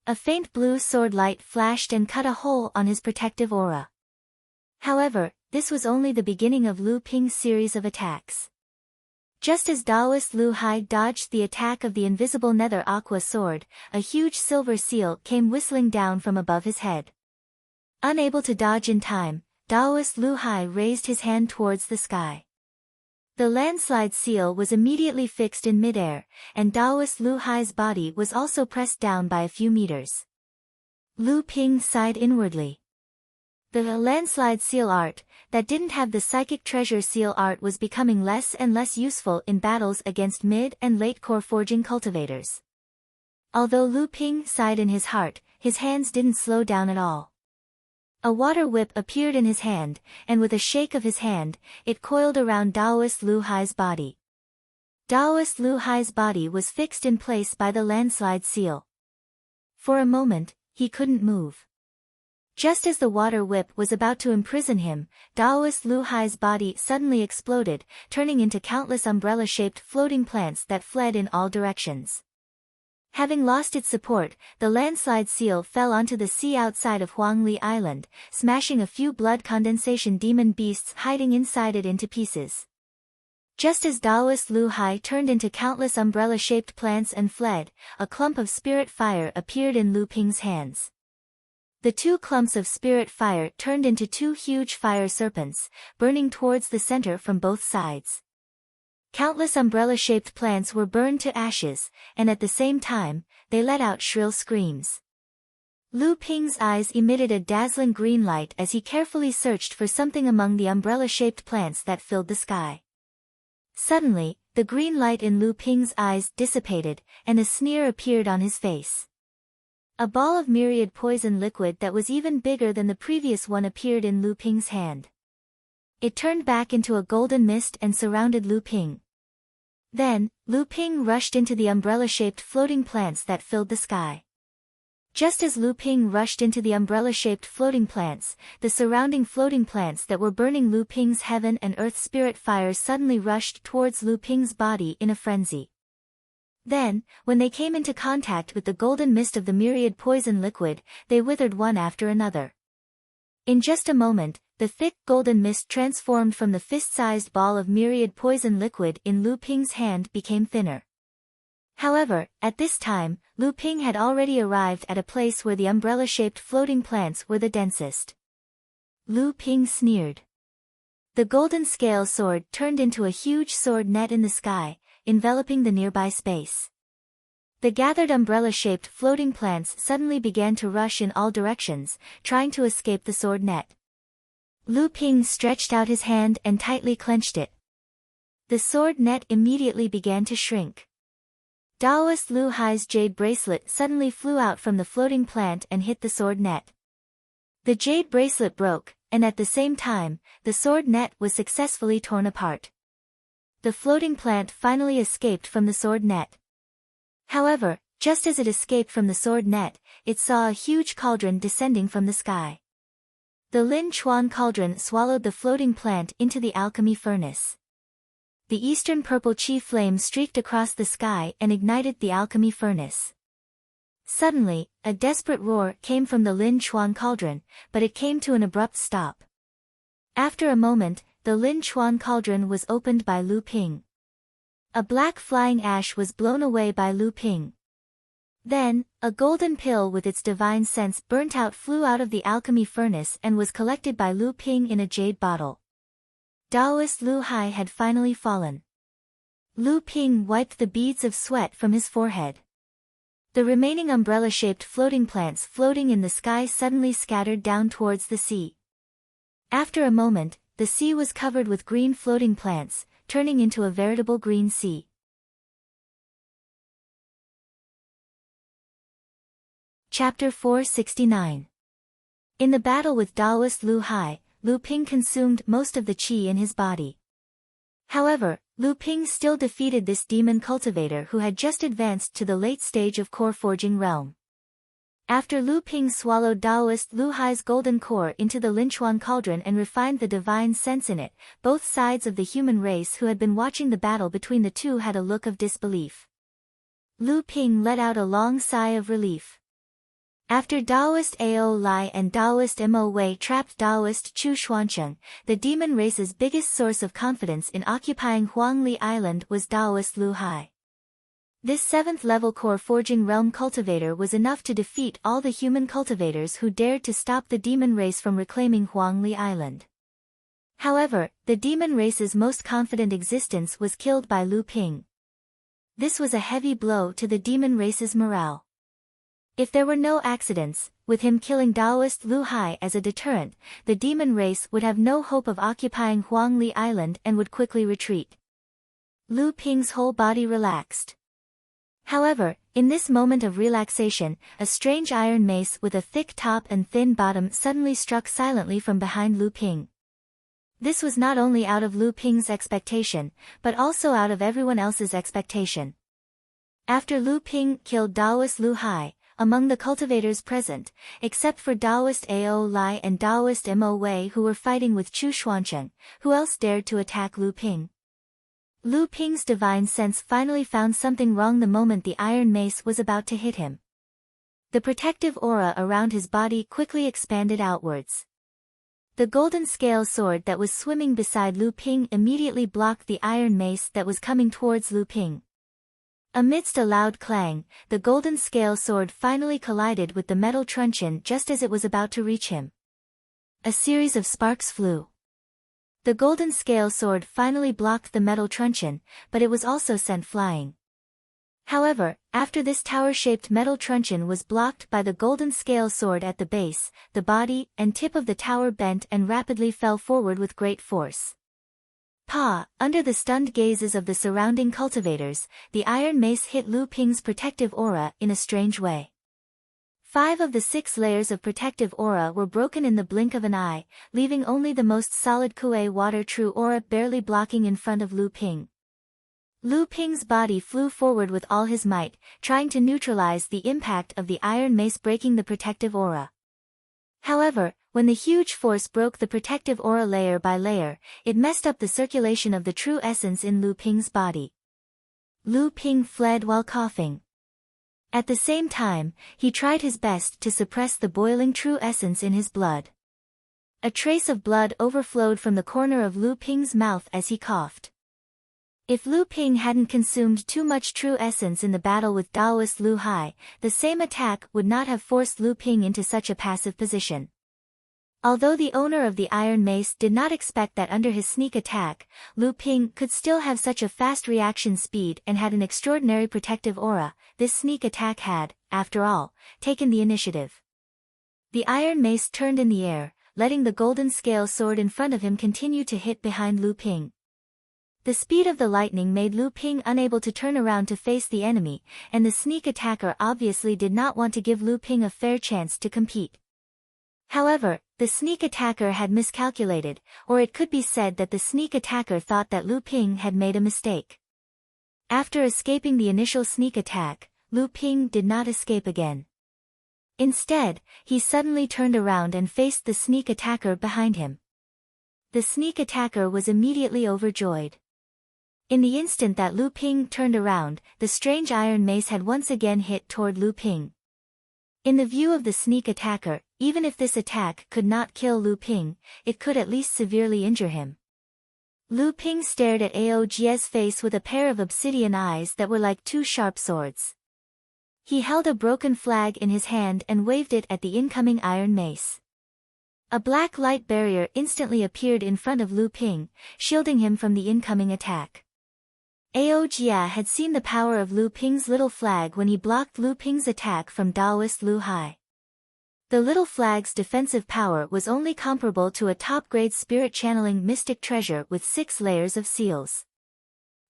A faint blue sword light flashed and cut a hole on his protective aura. However, this was only the beginning of Lu Ping's series of attacks. Just as Daoist Lu Hai dodged the attack of the invisible nether aqua sword, a huge silver seal came whistling down from above his head. Unable to dodge in time, Daoist Lu Hai raised his hand towards the sky. The landslide seal was immediately fixed in midair, and Daoist Lu Hai's body was also pressed down by a few meters. Lu Ping sighed inwardly. The landslide seal art, that didn't have the psychic treasure seal art, was becoming less and less useful in battles against mid and late core forging cultivators. Although Lu Ping sighed in his heart, his hands didn't slow down at all. A water whip appeared in his hand, and with a shake of his hand, it coiled around Daoist Lu Hai's body. Daoist Lu Hai's body was fixed in place by the landslide seal. For a moment, he couldn't move. Just as the water whip was about to imprison him, Daoist Lu Hai's body suddenly exploded, turning into countless umbrella-shaped floating plants that fled in all directions. Having lost its support, the landslide seal fell onto the sea outside of Huangli Island, smashing a few blood condensation demon beasts hiding inside it into pieces. Just as Daoist Lu Hai turned into countless umbrella-shaped plants and fled, a clump of spirit fire appeared in Lu Ping's hands. The 2 clumps of spirit fire turned into 2 huge fire serpents, burning towards the center from both sides. Countless umbrella-shaped plants were burned to ashes, and at the same time, they let out shrill screams. Lu Ping's eyes emitted a dazzling green light as he carefully searched for something among the umbrella-shaped plants that filled the sky. Suddenly, the green light in Lu Ping's eyes dissipated, and a sneer appeared on his face. A ball of myriad poison liquid that was even bigger than the previous one appeared in Lu Ping's hand. It turned back into a golden mist and surrounded Lu Ping. Then, Lu Ping rushed into the umbrella-shaped floating plants that filled the sky. Just as Lu Ping rushed into the umbrella-shaped floating plants, the surrounding floating plants that were burning Lu Ping's heaven and earth spirit fires suddenly rushed towards Lu Ping's body in a frenzy. Then, when they came into contact with the golden mist of the myriad poison liquid, they withered one after another. In just a moment, the thick golden mist transformed from the fist-sized ball of myriad poison liquid in Lu Ping's hand became thinner. However, at this time, Lu Ping had already arrived at a place where the umbrella-shaped floating plants were the densest. Lu Ping sneered. The golden scale sword turned into a huge sword net in the sky, enveloping the nearby space. The gathered umbrella-shaped floating plants suddenly began to rush in all directions, trying to escape the sword net. Lu Ping stretched out his hand and tightly clenched it. The sword net immediately began to shrink. Taoist Lu Hai's jade bracelet suddenly flew out from the floating plant and hit the sword net. The jade bracelet broke, and at the same time, the sword net was successfully torn apart. The floating plant finally escaped from the sword net. However, just as it escaped from the sword net, it saw a huge cauldron descending from the sky. The Lin Chuan cauldron swallowed the floating plant into the alchemy furnace. The eastern purple chi flame streaked across the sky and ignited the alchemy furnace. Suddenly, a desperate roar came from the Lin Chuan cauldron, but it came to an abrupt stop. After a moment, the Lin Chuan cauldron was opened by Lu Ping. A black flying ash was blown away by Lu Ping. Then, a golden pill with its divine sense burnt out flew out of the alchemy furnace and was collected by Lu Ping in a jade bottle. Taoist Lu Hai had finally fallen. Lu Ping wiped the beads of sweat from his forehead. The remaining umbrella-shaped floating plants floating in the sky suddenly scattered down towards the sea. After a moment, the sea was covered with green floating plants, turning into a veritable green sea. Chapter 469. In the battle with Taoist Lu Hai, Lu Ping consumed most of the qi in his body. However, Lu Ping still defeated this demon cultivator who had just advanced to the late stage of core forging realm. After Lu Ping swallowed Taoist Lu Hai's golden core into the Linchuan cauldron and refined the divine sense in it, both sides of the human race who had been watching the battle between the two had a look of disbelief. Lu Ping let out a long sigh of relief. After Taoist Ao Lai and Taoist Mo Wei trapped Taoist Chu Xuancheng, the demon race's biggest source of confidence in occupying Huangli Island was Taoist Lu Hai. This 7th-level core forging realm cultivator was enough to defeat all the human cultivators who dared to stop the demon race from reclaiming Huangli Island. However, the demon race's most confident existence was killed by Lu Ping. This was a heavy blow to the demon race's morale. If there were no accidents, with him killing Taoist Lu Hai as a deterrent, the demon race would have no hope of occupying Huangli Island and would quickly retreat. Lu Ping's whole body relaxed. However, in this moment of relaxation, a strange iron mace with a thick top and thin bottom suddenly struck silently from behind Lu Ping. This was not only out of Lu Ping's expectation, but also out of everyone else's expectation. After Lu Ping killed Taoist Lu Hai, among the cultivators present, except for Taoist Ao Lai and Taoist Mo Wei who were fighting with Chu Xuancheng, who else dared to attack Lu Ping? Lu Ping's divine sense finally found something wrong the moment the iron mace was about to hit him. The protective aura around his body quickly expanded outwards. The golden scale sword that was swimming beside Lu Ping immediately blocked the iron mace that was coming towards Lu Ping. Amidst a loud clang, the golden scale sword finally collided with the metal truncheon just as it was about to reach him. A series of sparks flew. The golden scale sword finally blocked the metal truncheon, but it was also sent flying. However, after this tower-shaped metal truncheon was blocked by the golden scale sword at the base, the body and tip of the tower bent and rapidly fell forward with great force. Under the stunned gazes of the surrounding cultivators, the iron mace hit Lu Ping's protective aura in a strange way. 5 of the 6 layers of protective aura were broken in the blink of an eye, leaving only the most solid Kuei water true aura barely blocking in front of Lu Ping. Lu Ping's body flew forward with all his might, trying to neutralize the impact of the iron mace breaking the protective aura. However, when the huge force broke the protective aura layer by layer, it messed up the circulation of the true essence in Lu Ping's body. Lu Ping fled while coughing. At the same time, he tried his best to suppress the boiling true essence in his blood. A trace of blood overflowed from the corner of Lu Ping's mouth as he coughed. If Lu Ping hadn't consumed too much true essence in the battle with Daoist Lu Hai, the same attack would not have forced Lu Ping into such a passive position. Although the owner of the Iron Mace did not expect that under his sneak attack, Lu Ping could still have such a fast reaction speed and had an extraordinary protective aura, this sneak attack had, after all, taken the initiative. The Iron Mace turned in the air, letting the golden scale sword in front of him continue to hit behind Lu Ping. The speed of the lightning made Lu Ping unable to turn around to face the enemy, and the sneak attacker obviously did not want to give Lu Ping a fair chance to compete. However, the sneak attacker had miscalculated, or it could be said that the sneak attacker thought that Lu Ping had made a mistake. After escaping the initial sneak attack, Lu Ping did not escape again. Instead, he suddenly turned around and faced the sneak attacker behind him. The sneak attacker was immediately overjoyed. In the instant that Lu Ping turned around, the strange iron mace had once again hit toward Lu Ping. In the view of the sneak attacker, even if this attack could not kill Lu Ping, it could at least severely injure him. Lu Ping stared at Aogye's face with a pair of obsidian eyes that were like two sharp swords. He held a broken flag in his hand and waved it at the incoming iron mace. A black light barrier instantly appeared in front of Lu Ping, shielding him from the incoming attack. Aogye had seen the power of Lu Ping's little flag when he blocked Lu Ping's attack from Daoist Lu Hai. The little flag's defensive power was only comparable to a top-grade spirit-channeling mystic treasure with 6 layers of seals.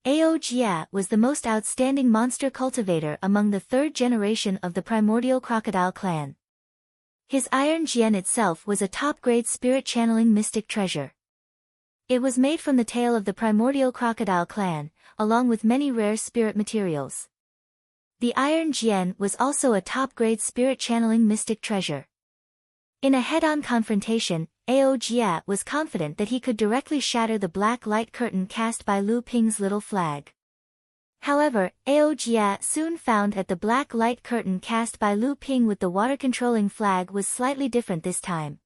Aogye was the most outstanding monster cultivator among the 3rd generation of the primordial crocodile clan. His iron Jian itself was a top-grade spirit-channeling mystic treasure. It was made from the tail of the primordial crocodile clan, along with many rare spirit materials. The Iron Jian was also a top-grade spirit-channeling mystic treasure. In a head-on confrontation, Aogye was confident that he could directly shatter the black light curtain cast by Lu Ping's little flag. However, Aogye soon found that the black light curtain cast by Lu Ping with the water-controlling flag was slightly different this time.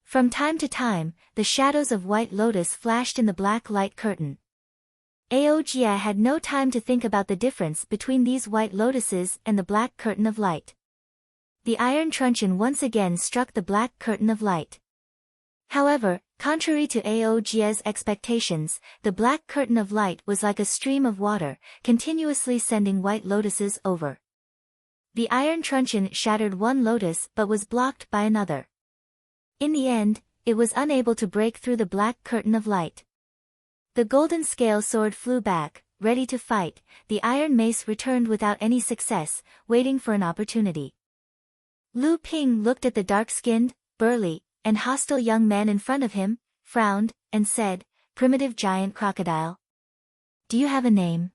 From time to time, the shadows of White Lotus flashed in the black light curtain. Aogye had no time to think about the difference between these white lotuses and the black curtain of light. The iron truncheon once again struck the black curtain of light. However, contrary to Aogye's expectations, the black curtain of light was like a stream of water, continuously sending white lotuses over. The iron truncheon shattered one lotus but was blocked by another. In the end, it was unable to break through the black curtain of light. The golden scale sword flew back, ready to fight. The iron mace returned without any success, waiting for an opportunity. Lu Ping looked at the dark-skinned, burly, and hostile young man in front of him, frowned, and said, "Primitive giant crocodile. Do you have a name?"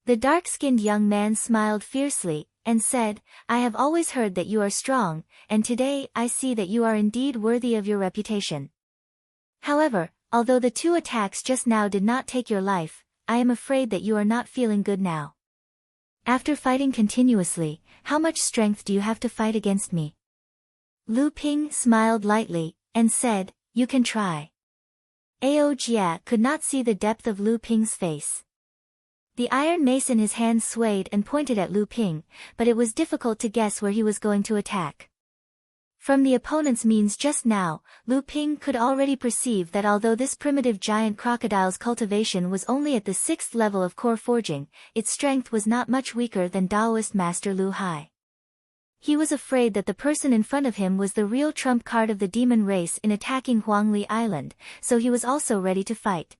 The dark-skinned young man smiled fiercely, and said, "I have always heard that you are strong, and today I see that you are indeed worthy of your reputation. However, although the 2 attacks just now did not take your life, I am afraid that you are not feeling good now. After fighting continuously, how much strength do you have to fight against me?" Lu Ping smiled lightly, and said, "You can try." Aogye could not see the depth of Lu Ping's face. The iron mace in his hand swayed and pointed at Lu Ping, but it was difficult to guess where he was going to attack. From the opponent's means just now, Lu Ping could already perceive that although this primitive giant crocodile's cultivation was only at the 6th level of core forging, its strength was not much weaker than Daoist Master Lu Hai. He was afraid that the person in front of him was the real trump card of the demon race in attacking Huangli Island, so he was also ready to fight.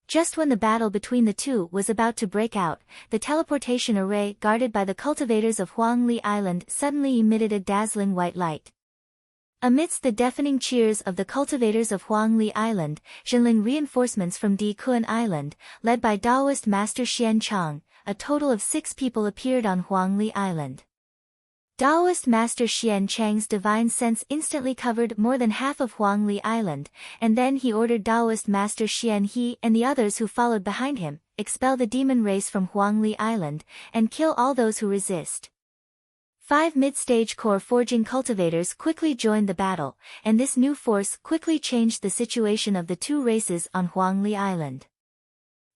Just when the battle between the two was about to break out, the teleportation array guarded by the cultivators of Huangli Island suddenly emitted a dazzling white light. Amidst the deafening cheers of the cultivators of Huangli Island, Jinling reinforcements from Di Kuan Island, led by Daoist Master Xian Chang, a total of 6 people appeared on Huangli Island. Daoist Master Xian Chang's divine sense instantly covered more than half of Huangli Island, and then he ordered Daoist Master Xian He and the others who followed behind him, expel the demon race from Huangli Island, and kill all those who resist. 5 mid-stage core forging cultivators quickly joined the battle, and this new force quickly changed the situation of the 2 races on Huangli Island.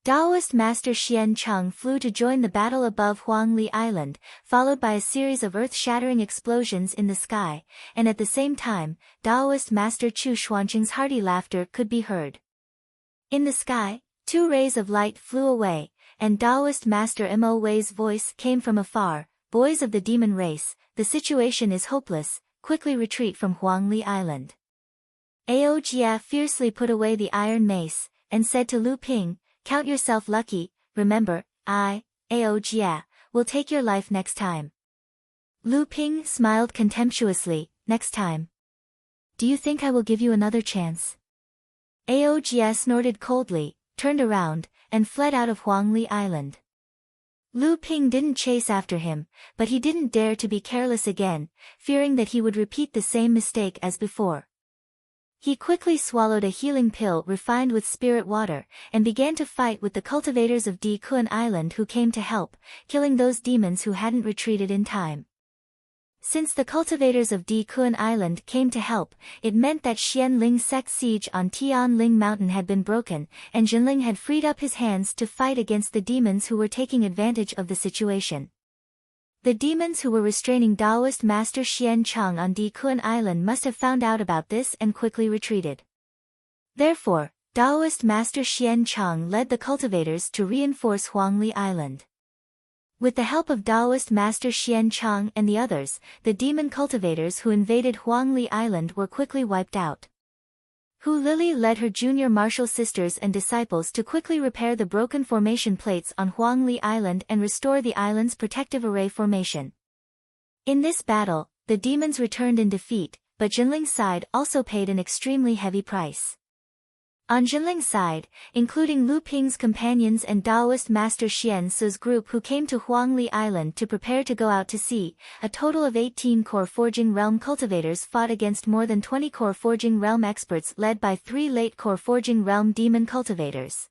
Daoist Master Xian Cheng flew to join the battle above Huangli Island, followed by a series of earth-shattering explosions in the sky, and at the same time, Daoist Master Chu Xuanqing's hearty laughter could be heard. In the sky, 2 rays of light flew away, and Daoist Master Mo Wei's voice came from afar. Boys of the demon race, the situation is hopeless, quickly retreat from Huangli Island. Ao Jia fiercely put away the iron mace, and said to Lu Ping, count yourself lucky, remember, I, Ao Jia, will take your life next time. Lu Ping smiled contemptuously, next time. Do you think I will give you another chance? Ao Jia snorted coldly, turned around, and fled out of Huangli Island. Lu Ping didn't chase after him, but he didn't dare to be careless again, fearing that he would repeat the same mistake as before. He quickly swallowed a healing pill refined with spirit water, and began to fight with the cultivators of Di Kun Island who came to help, killing those demons who hadn't retreated in time. Since the cultivators of Di Kun Island came to help, it meant that Xian Ling's sect siege on Tian Ling Mountain had been broken, and Jinling had freed up his hands to fight against the demons who were taking advantage of the situation. The demons who were restraining Daoist Master Xian Cheng on Di Kun Island must have found out about this and quickly retreated. Therefore, Daoist Master Xian Cheng led the cultivators to reinforce Huangli Island. With the help of Daoist Master Xian Cheng and the others, the demon cultivators who invaded Huangli Island were quickly wiped out. Hu Lili led her junior martial sisters and disciples to quickly repair the broken formation plates on Huangli Island and restore the island's protective array formation. In this battle, the demons returned in defeat, but Jinling's side also paid an extremely heavy price. On Jinling's side, including Lu Ping's companions and Daoist Master Xian Su's group who came to Huangli Island to prepare to go out to sea, a total of 18 core forging realm cultivators fought against more than 20 core forging realm experts led by 3 late core forging realm demon cultivators.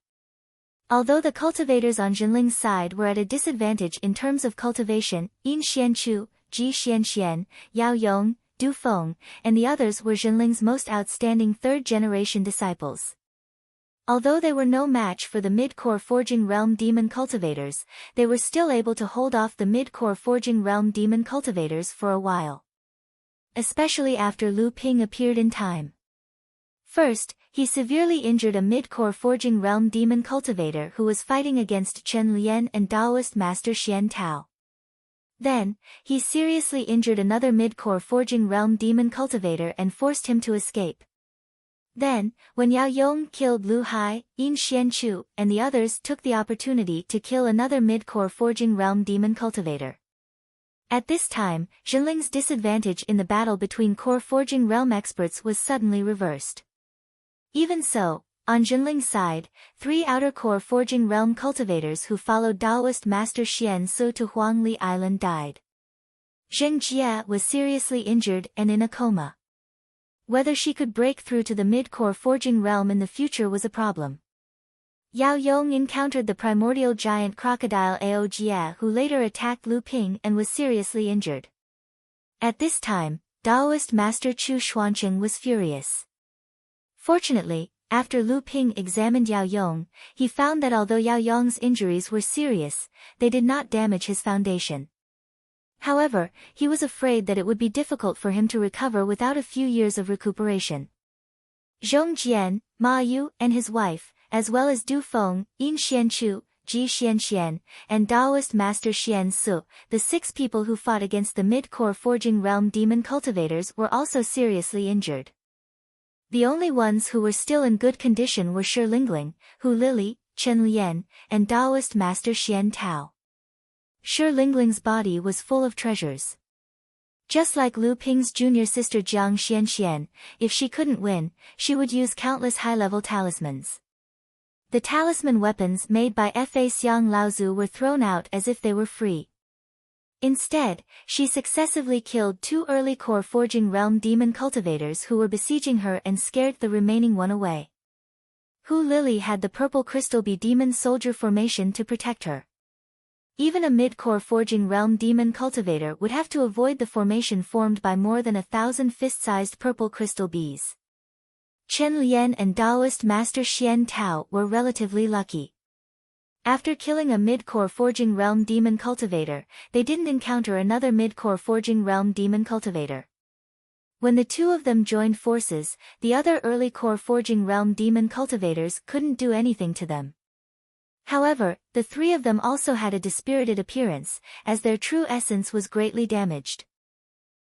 Although the cultivators on Jinling's side were at a disadvantage in terms of cultivation, Yin Xianchu, Ji Xianxian, Yao Yong, Du Feng, and the others were Jinling's most outstanding third-generation disciples. Although they were no match for the mid-core forging realm demon cultivators, they were still able to hold off the mid-core forging realm demon cultivators for a while. Especially after Lu Ping appeared in time. First, he severely injured a mid-core forging realm demon cultivator who was fighting against Chen Lian and Daoist Master Xian Tao. Then, he seriously injured another mid-core forging realm demon cultivator and forced him to escape. Then, when Yao Yong killed Lu Hai, Yin Xianchu, and the others took the opportunity to kill another mid-core forging realm demon cultivator. At this time, Jinling's disadvantage in the battle between core forging realm experts was suddenly reversed. Even so, on Jinling's side, 3 outer core forging realm cultivators who followed Daoist Master Xian Su to Huangli Island died. Zheng Jia was seriously injured and in a coma. Whether she could break through to the mid-core forging realm in the future was a problem. Yao Yong encountered the primordial giant crocodile Ao Jia who later attacked Lu Ping and was seriously injured. At this time, Daoist Master Chu Xuanqing was furious. Fortunately, after Lu Ping examined Yao Yong, he found that although Yao Yong's injuries were serious, they did not damage his foundation. However, he was afraid that it would be difficult for him to recover without a few years of recuperation. Zhong Jian, Ma Yu, and his wife, as well as Du Feng, Yin Xianchu, Ji Xianxian, and Daoist Master Xian Su, the 6 people who fought against the mid-core forging realm demon cultivators were also seriously injured. The only ones who were still in good condition were Shi Lingling, Hu Lili, Chen Lian, and Daoist Master Xian Tao. Shi Lingling's body was full of treasures. Just like Lu Ping's junior sister Jiang Xianxian, if she couldn't win, she would use countless high-level talismans. The talisman weapons made by Fa Xiang Laozu were thrown out as if they were free. Instead, she successively killed 2 early core forging realm demon cultivators who were besieging her and scared the remaining one away. Hu Lili had the purple crystal bee demon soldier formation to protect her. Even a mid-core forging realm demon cultivator would have to avoid the formation formed by more than 1,000 fist-sized purple crystal bees. Chen Lian and Daoist Master Xian Tao were relatively lucky. After killing a mid-core Forging Realm demon cultivator, they didn't encounter another mid-core Forging Realm demon cultivator. When the two of them joined forces, the other early core Forging Realm demon cultivators couldn't do anything to them. However, the three of them also had a dispirited appearance, as their true essence was greatly damaged.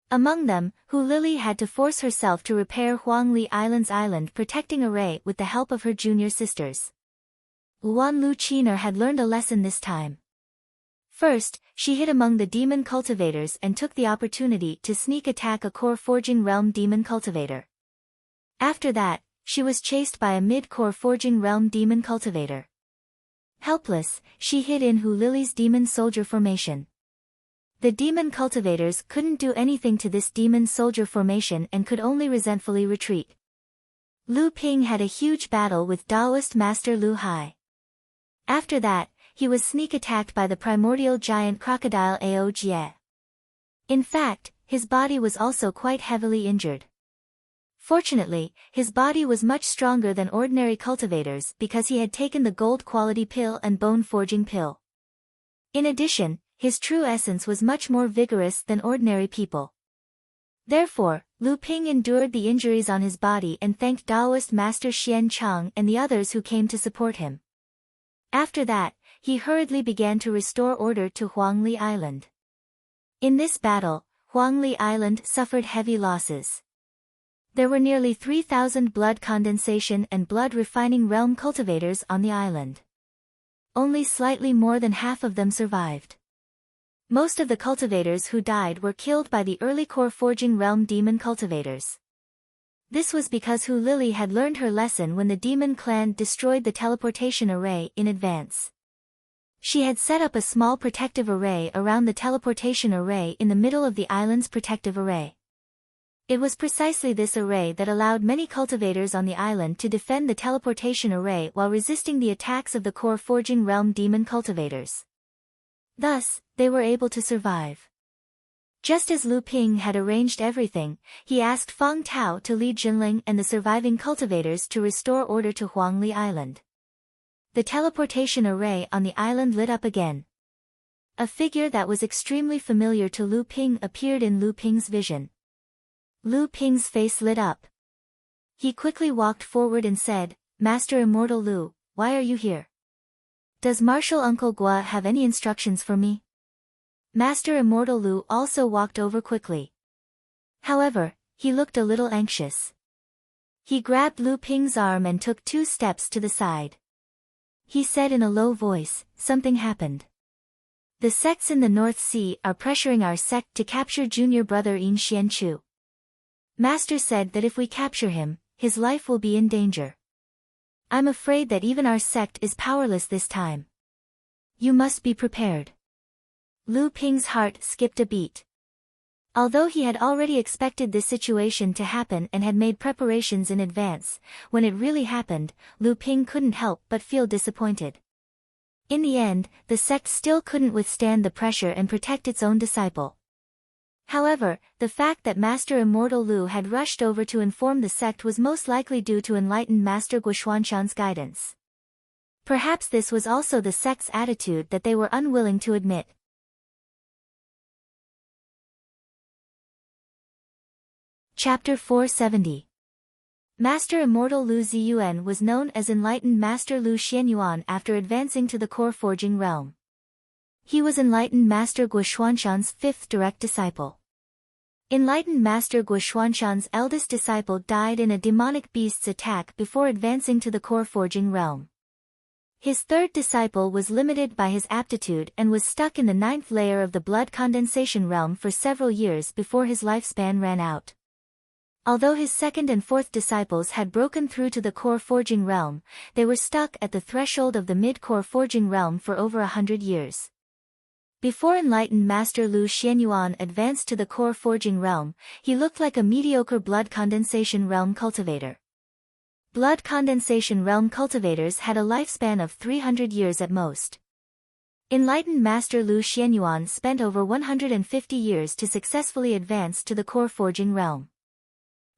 Among them, Hu Lily had to force herself to repair Huangli Island's island protecting array with the help of her junior sisters. Luan Lu Qiner had learned a lesson this time. First, she hid among the demon cultivators and took the opportunity to sneak attack a core Forging Realm demon cultivator. After that, she was chased by a mid-core Forging Realm demon cultivator. Helpless, she hid in Hu Lily's demon soldier formation. The demon cultivators couldn't do anything to this demon soldier formation and could only resentfully retreat. Lu Ping had a huge battle with Taoist master Lu Hai. After that, he was sneak attacked by the primordial giant crocodile Ao Jie. In fact, his body was also quite heavily injured. Fortunately, his body was much stronger than ordinary cultivators because he had taken the gold quality pill and bone forging pill. In addition, his true essence was much more vigorous than ordinary people. Therefore, Lu Ping endured the injuries on his body and thanked Taoist master Xian Chang and the others who came to support him. After that, he hurriedly began to restore order to Huangli Island. In this battle, Huangli Island suffered heavy losses. There were nearly 3,000 blood condensation and blood refining realm cultivators on the island. Only slightly more than half of them survived. Most of the cultivators who died were killed by the early core Forging Realm demon cultivators. This was because Hu Lily had learned her lesson when the demon clan destroyed the teleportation array in advance. She had set up a small protective array around the teleportation array in the middle of the island's protective array. It was precisely this array that allowed many cultivators on the island to defend the teleportation array while resisting the attacks of the core Forging Realm demon cultivators. Thus, they were able to survive. Just as Lu Ping had arranged everything, he asked Fang Tao to lead Jinling and the surviving cultivators to restore order to Huangli Island. The teleportation array on the island lit up again. A figure that was extremely familiar to Lu Ping appeared in Lu Ping's vision. Lu Ping's face lit up. He quickly walked forward and said, "Master Immortal Lu, why are you here? Does Martial Uncle Gua have any instructions for me?" Master Immortal Lu also walked over quickly. However, he looked a little anxious. He grabbed Lu Ping's arm and took 2 steps to the side. He said in a low voice, "Something happened. The sects in the North Sea are pressuring our sect to capture junior brother Yin Xianchu. Master said that if we capture him, his life will be in danger. I'm afraid that even our sect is powerless this time. You must be prepared." Lu Ping's heart skipped a beat. Although he had already expected this situation to happen and had made preparations in advance, when it really happened, Lu Ping couldn't help but feel disappointed. In the end, the sect still couldn't withstand the pressure and protect its own disciple. However, the fact that Master Immortal Lu had rushed over to inform the sect was most likely due to enlightened Master Guoxuanshan's guidance. Perhaps this was also the sect's attitude that they were unwilling to admit. Chapter 470. Master Immortal Lu Ziyuan was known as Enlightened Master Lu Xianyuan after advancing to the core Forging Realm. He was Enlightened Master Guoxuanshan's 5th direct disciple. Enlightened Master Guoxuanshan's eldest disciple died in a demonic beast's attack before advancing to the core Forging Realm. His 3rd disciple was limited by his aptitude and was stuck in the 9th layer of the blood condensation realm for several years before his lifespan ran out. Although his 2nd and 4th disciples had broken through to the core Forging Realm, they were stuck at the threshold of the mid-core Forging Realm for over 100 years. Before Enlightened Master Lu Xianyuan advanced to the core Forging Realm, he looked like a mediocre blood condensation realm cultivator. Blood condensation realm cultivators had a lifespan of 300 years at most. Enlightened Master Lu Xianyuan spent over 150 years to successfully advance to the core Forging Realm.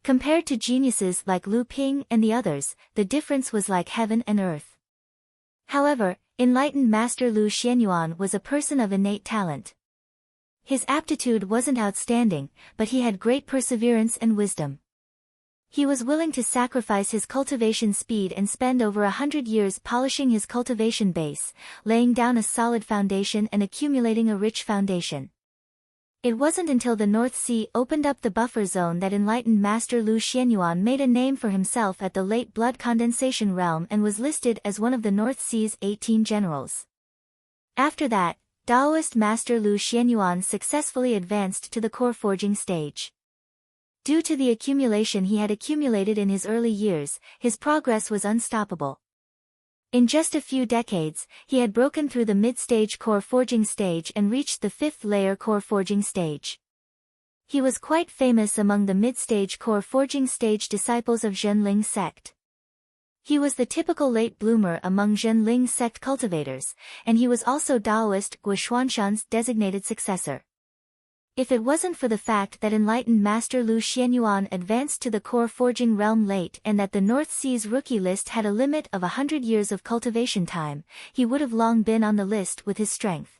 Compared to geniuses like Lu Ping and the others, the difference was like heaven and earth. However, enlightened Master Lu Xianyuan was a person of innate talent. His aptitude wasn't outstanding, but he had great perseverance and wisdom. He was willing to sacrifice his cultivation speed and spend over 100 years polishing his cultivation base, laying down a solid foundation and accumulating a rich foundation. It wasn't until the North Sea opened up the buffer zone that enlightened Master Lu Xianyuan made a name for himself at the late blood condensation realm and was listed as one of the North Sea's 18 generals. After that, Taoist Master Lu Xianyuan successfully advanced to the core forging stage. Due to the accumulation he had accumulated in his early years, his progress was unstoppable. In just a few decades, he had broken through the mid-stage core forging stage and reached the 5th layer core forging stage. He was quite famous among the mid-stage core forging stage disciples of Zhenling sect. He was the typical late bloomer among Zhenling sect cultivators, and he was also Taoist Guo Xuanshan's designated successor. If it wasn't for the fact that enlightened Master Lu Xianyuan advanced to the core forging realm late and that the North Sea's rookie list had a limit of 100 years of cultivation time, he would have long been on the list with his strength.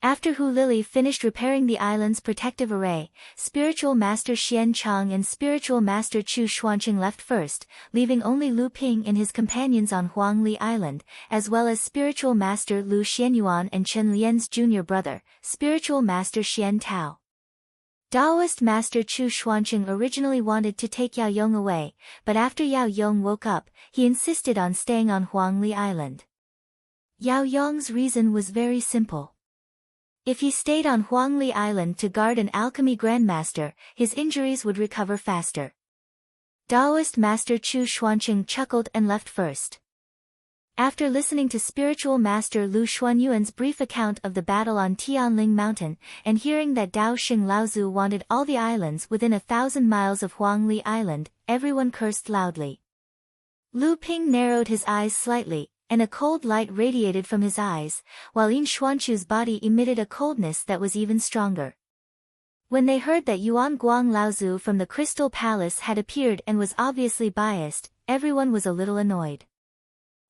After Hu Lili finished repairing the island's protective array, Spiritual Master Xian Chang and Spiritual Master Chu Xuanqing left first, leaving only Lu Ping and his companions on Huangli Island, as well as Spiritual Master Lu Xianyuan and Chen Lian's junior brother, Spiritual Master Xian Tao. Taoist Master Chu Xuanqing originally wanted to take Yao Yong away, but after Yao Yong woke up, he insisted on staying on Huangli Island. Yao Yong's reason was very simple. If he stayed on Huangli Island to guard an alchemy grandmaster, his injuries would recover faster. Taoist Master Chu Xuanqing chuckled and left first. After listening to Spiritual Master Lu Xuanyuan's brief account of the battle on Tianling Mountain, and hearing that Dao Xing Laozu wanted all the islands within 1,000 miles of Huangli Island, everyone cursed loudly. Lu Ping narrowed his eyes slightly, and a cold light radiated from his eyes, while Yin Xuanchu's body emitted a coldness that was even stronger. When they heard that Yuan Guang Laozu from the Crystal Palace had appeared and was obviously biased, everyone was a little annoyed.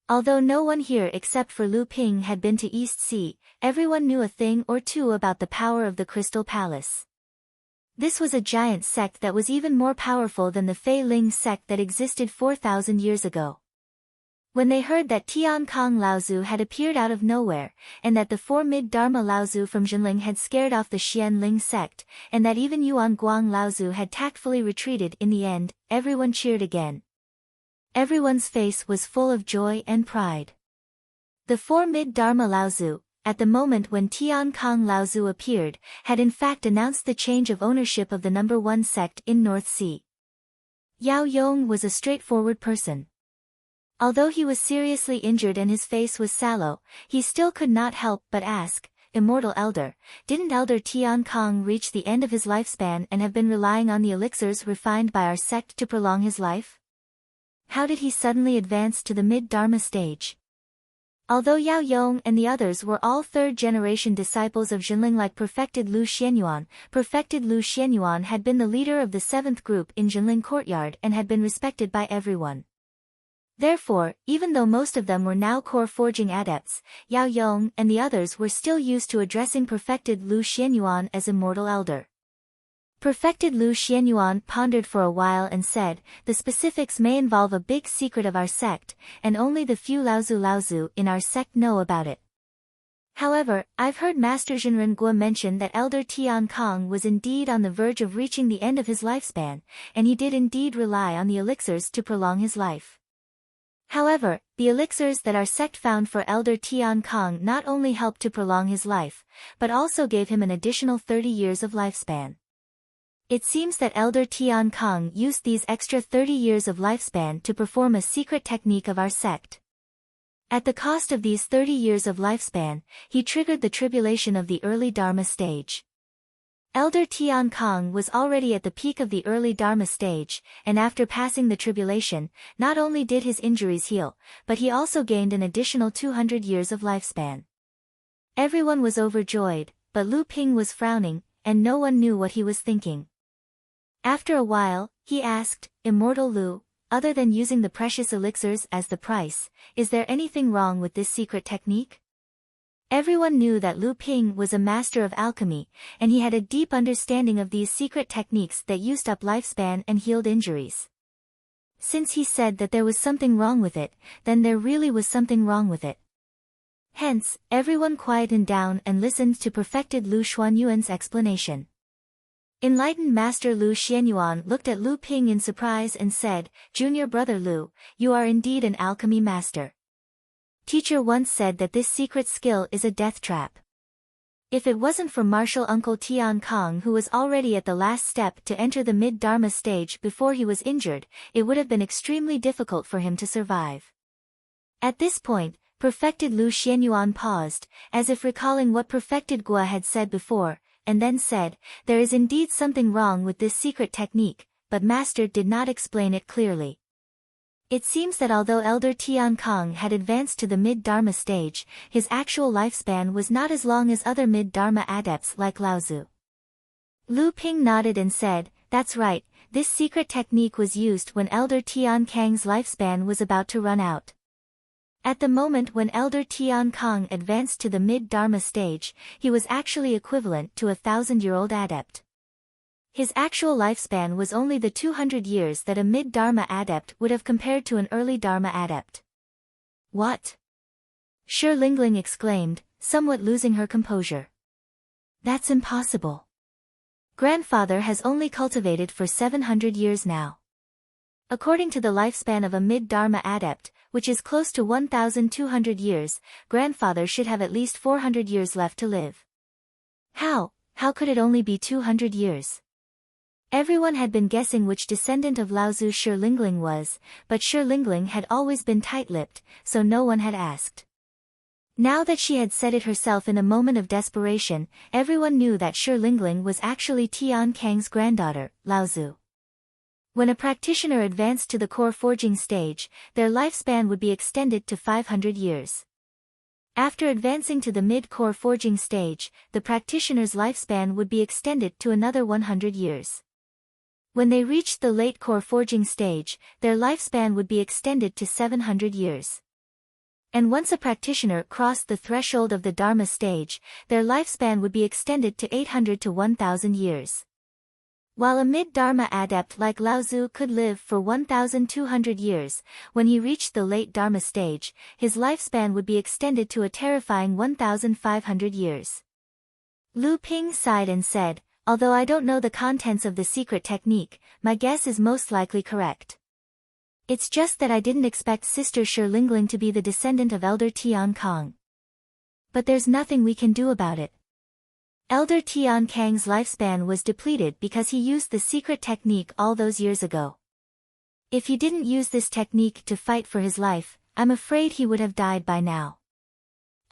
Although no one here except for Lu Ping had been to East Sea, everyone knew a thing or two about the power of the Crystal Palace. This was a giant sect that was even more powerful than the Fei Ling sect that existed 4,000 years ago. When they heard that Tian Kong Laozu had appeared out of nowhere, and that the 4 mid-Dharma Laozu from Zhenling had scared off the Xian Ling sect, and that even Yuan Guang Laozu had tactfully retreated in the end, everyone cheered again. Everyone's face was full of joy and pride. The 4 mid-Dharma Laozu, at the moment when Tian Kong Laozu appeared, had in fact announced the change of ownership of the number 1 sect in North Sea. Yao Yong was a straightforward person. Although he was seriously injured and his face was sallow, he still could not help but ask, "Immortal Elder, didn't Elder Tian Kong reach the end of his lifespan and have been relying on the elixirs refined by our sect to prolong his life? How did he suddenly advance to the mid-Dharma stage?" Although Yao Yong and the others were all third-generation disciples of Zhenling like Perfected Lu Xianyuan had been the leader of the 7th group in Zhenling Courtyard and had been respected by everyone. Therefore, even though most of them were now core forging adepts, Yao Yong and the others were still used to addressing Perfected Lu Xianyuan as Immortal Elder. Perfected Lu Xianyuan pondered for a while and said, "The specifics may involve a big secret of our sect, and only the few Laozu in our sect know about it. However, I've heard Master Zhenren Guo mention that Elder Tian Kong was indeed on the verge of reaching the end of his lifespan, and he did indeed rely on the elixirs to prolong his life. However, the elixirs that our sect found for Elder Tian Kong not only helped to prolong his life, but also gave him an additional 30 years of lifespan. It seems that Elder Tian Kong used these extra 30 years of lifespan to perform a secret technique of our sect. At the cost of these 30 years of lifespan, he triggered the tribulation of the early Dharma stage. Elder Tian Kong was already at the peak of the early Dharma stage, and after passing the tribulation, not only did his injuries heal, but he also gained an additional 200 years of lifespan. Everyone was overjoyed, but Lu Ping was frowning, and no one knew what he was thinking. After a while, he asked, "Immortal Lu, other than using the precious elixirs as the price, is there anything wrong with this secret technique? Everyone knew that Lu Ping was a master of alchemy, and he had a deep understanding of these secret techniques that used up lifespan and healed injuries. Since he said that there was something wrong with it, then there really was something wrong with it. Hence, everyone quietened down and listened to perfected Lu Xuanyuan's explanation. Enlightened Master Lu Xianyuan looked at Lu Ping in surprise and said, "Junior brother Lu, you are indeed an alchemy master. Teacher once said that this secret skill is a death trap. If it wasn't for martial uncle Tian Kong who was already at the last step to enter the mid-dharma stage before he was injured, it would have been extremely difficult for him to survive." At this point, perfected Lu Xianyuan paused, as if recalling what perfected Gua had said before, and then said, "There is indeed something wrong with this secret technique, but Master did not explain it clearly." It seems that although Elder Tian Kong had advanced to the mid-dharma stage, his actual lifespan was not as long as other mid-dharma adepts like Laozu. Lu Ping nodded and said, "That's right, this secret technique was used when Elder Tian Kang's lifespan was about to run out. At the moment when Elder Tian Kong advanced to the mid-dharma stage, he was actually equivalent to a 1,000-year-old adept. His actual lifespan was only the 200 years that a mid-dharma adept would have compared to an early dharma adept." "What?" Shi Lingling exclaimed, somewhat losing her composure. "That's impossible. Grandfather has only cultivated for 700 years now. According to the lifespan of a mid-dharma adept, which is close to 1,200 years, grandfather should have at least 400 years left to live. How could it only be 200 years? Everyone had been guessing which descendant of Laozu Shi Lingling was, but Shi Lingling had always been tight-lipped, so no one had asked. Now that she had said it herself in a moment of desperation, everyone knew that Shi Lingling was actually Tian Kang's granddaughter, Laozu. When a practitioner advanced to the core forging stage, their lifespan would be extended to 500 years. After advancing to the mid-core forging stage, the practitioner's lifespan would be extended to another 100 years. When they reached the late core forging stage, their lifespan would be extended to 700 years. And once a practitioner crossed the threshold of the Dharma stage, their lifespan would be extended to 800 to 1,000 years. While a mid-dharma adept like Laozu could live for 1,200 years, when he reached the late dharma stage, his lifespan would be extended to a terrifying 1,500 years. Lu Ping sighed and said, "Although I don't know the contents of the secret technique, my guess is most likely correct. It's just that I didn't expect Sister Shi Lingling to be the descendant of Elder Tian Kong. But there's nothing we can do about it. Elder Tian Kang's lifespan was depleted because he used the secret technique all those years ago. If he didn't use this technique to fight for his life, I'm afraid he would have died by now.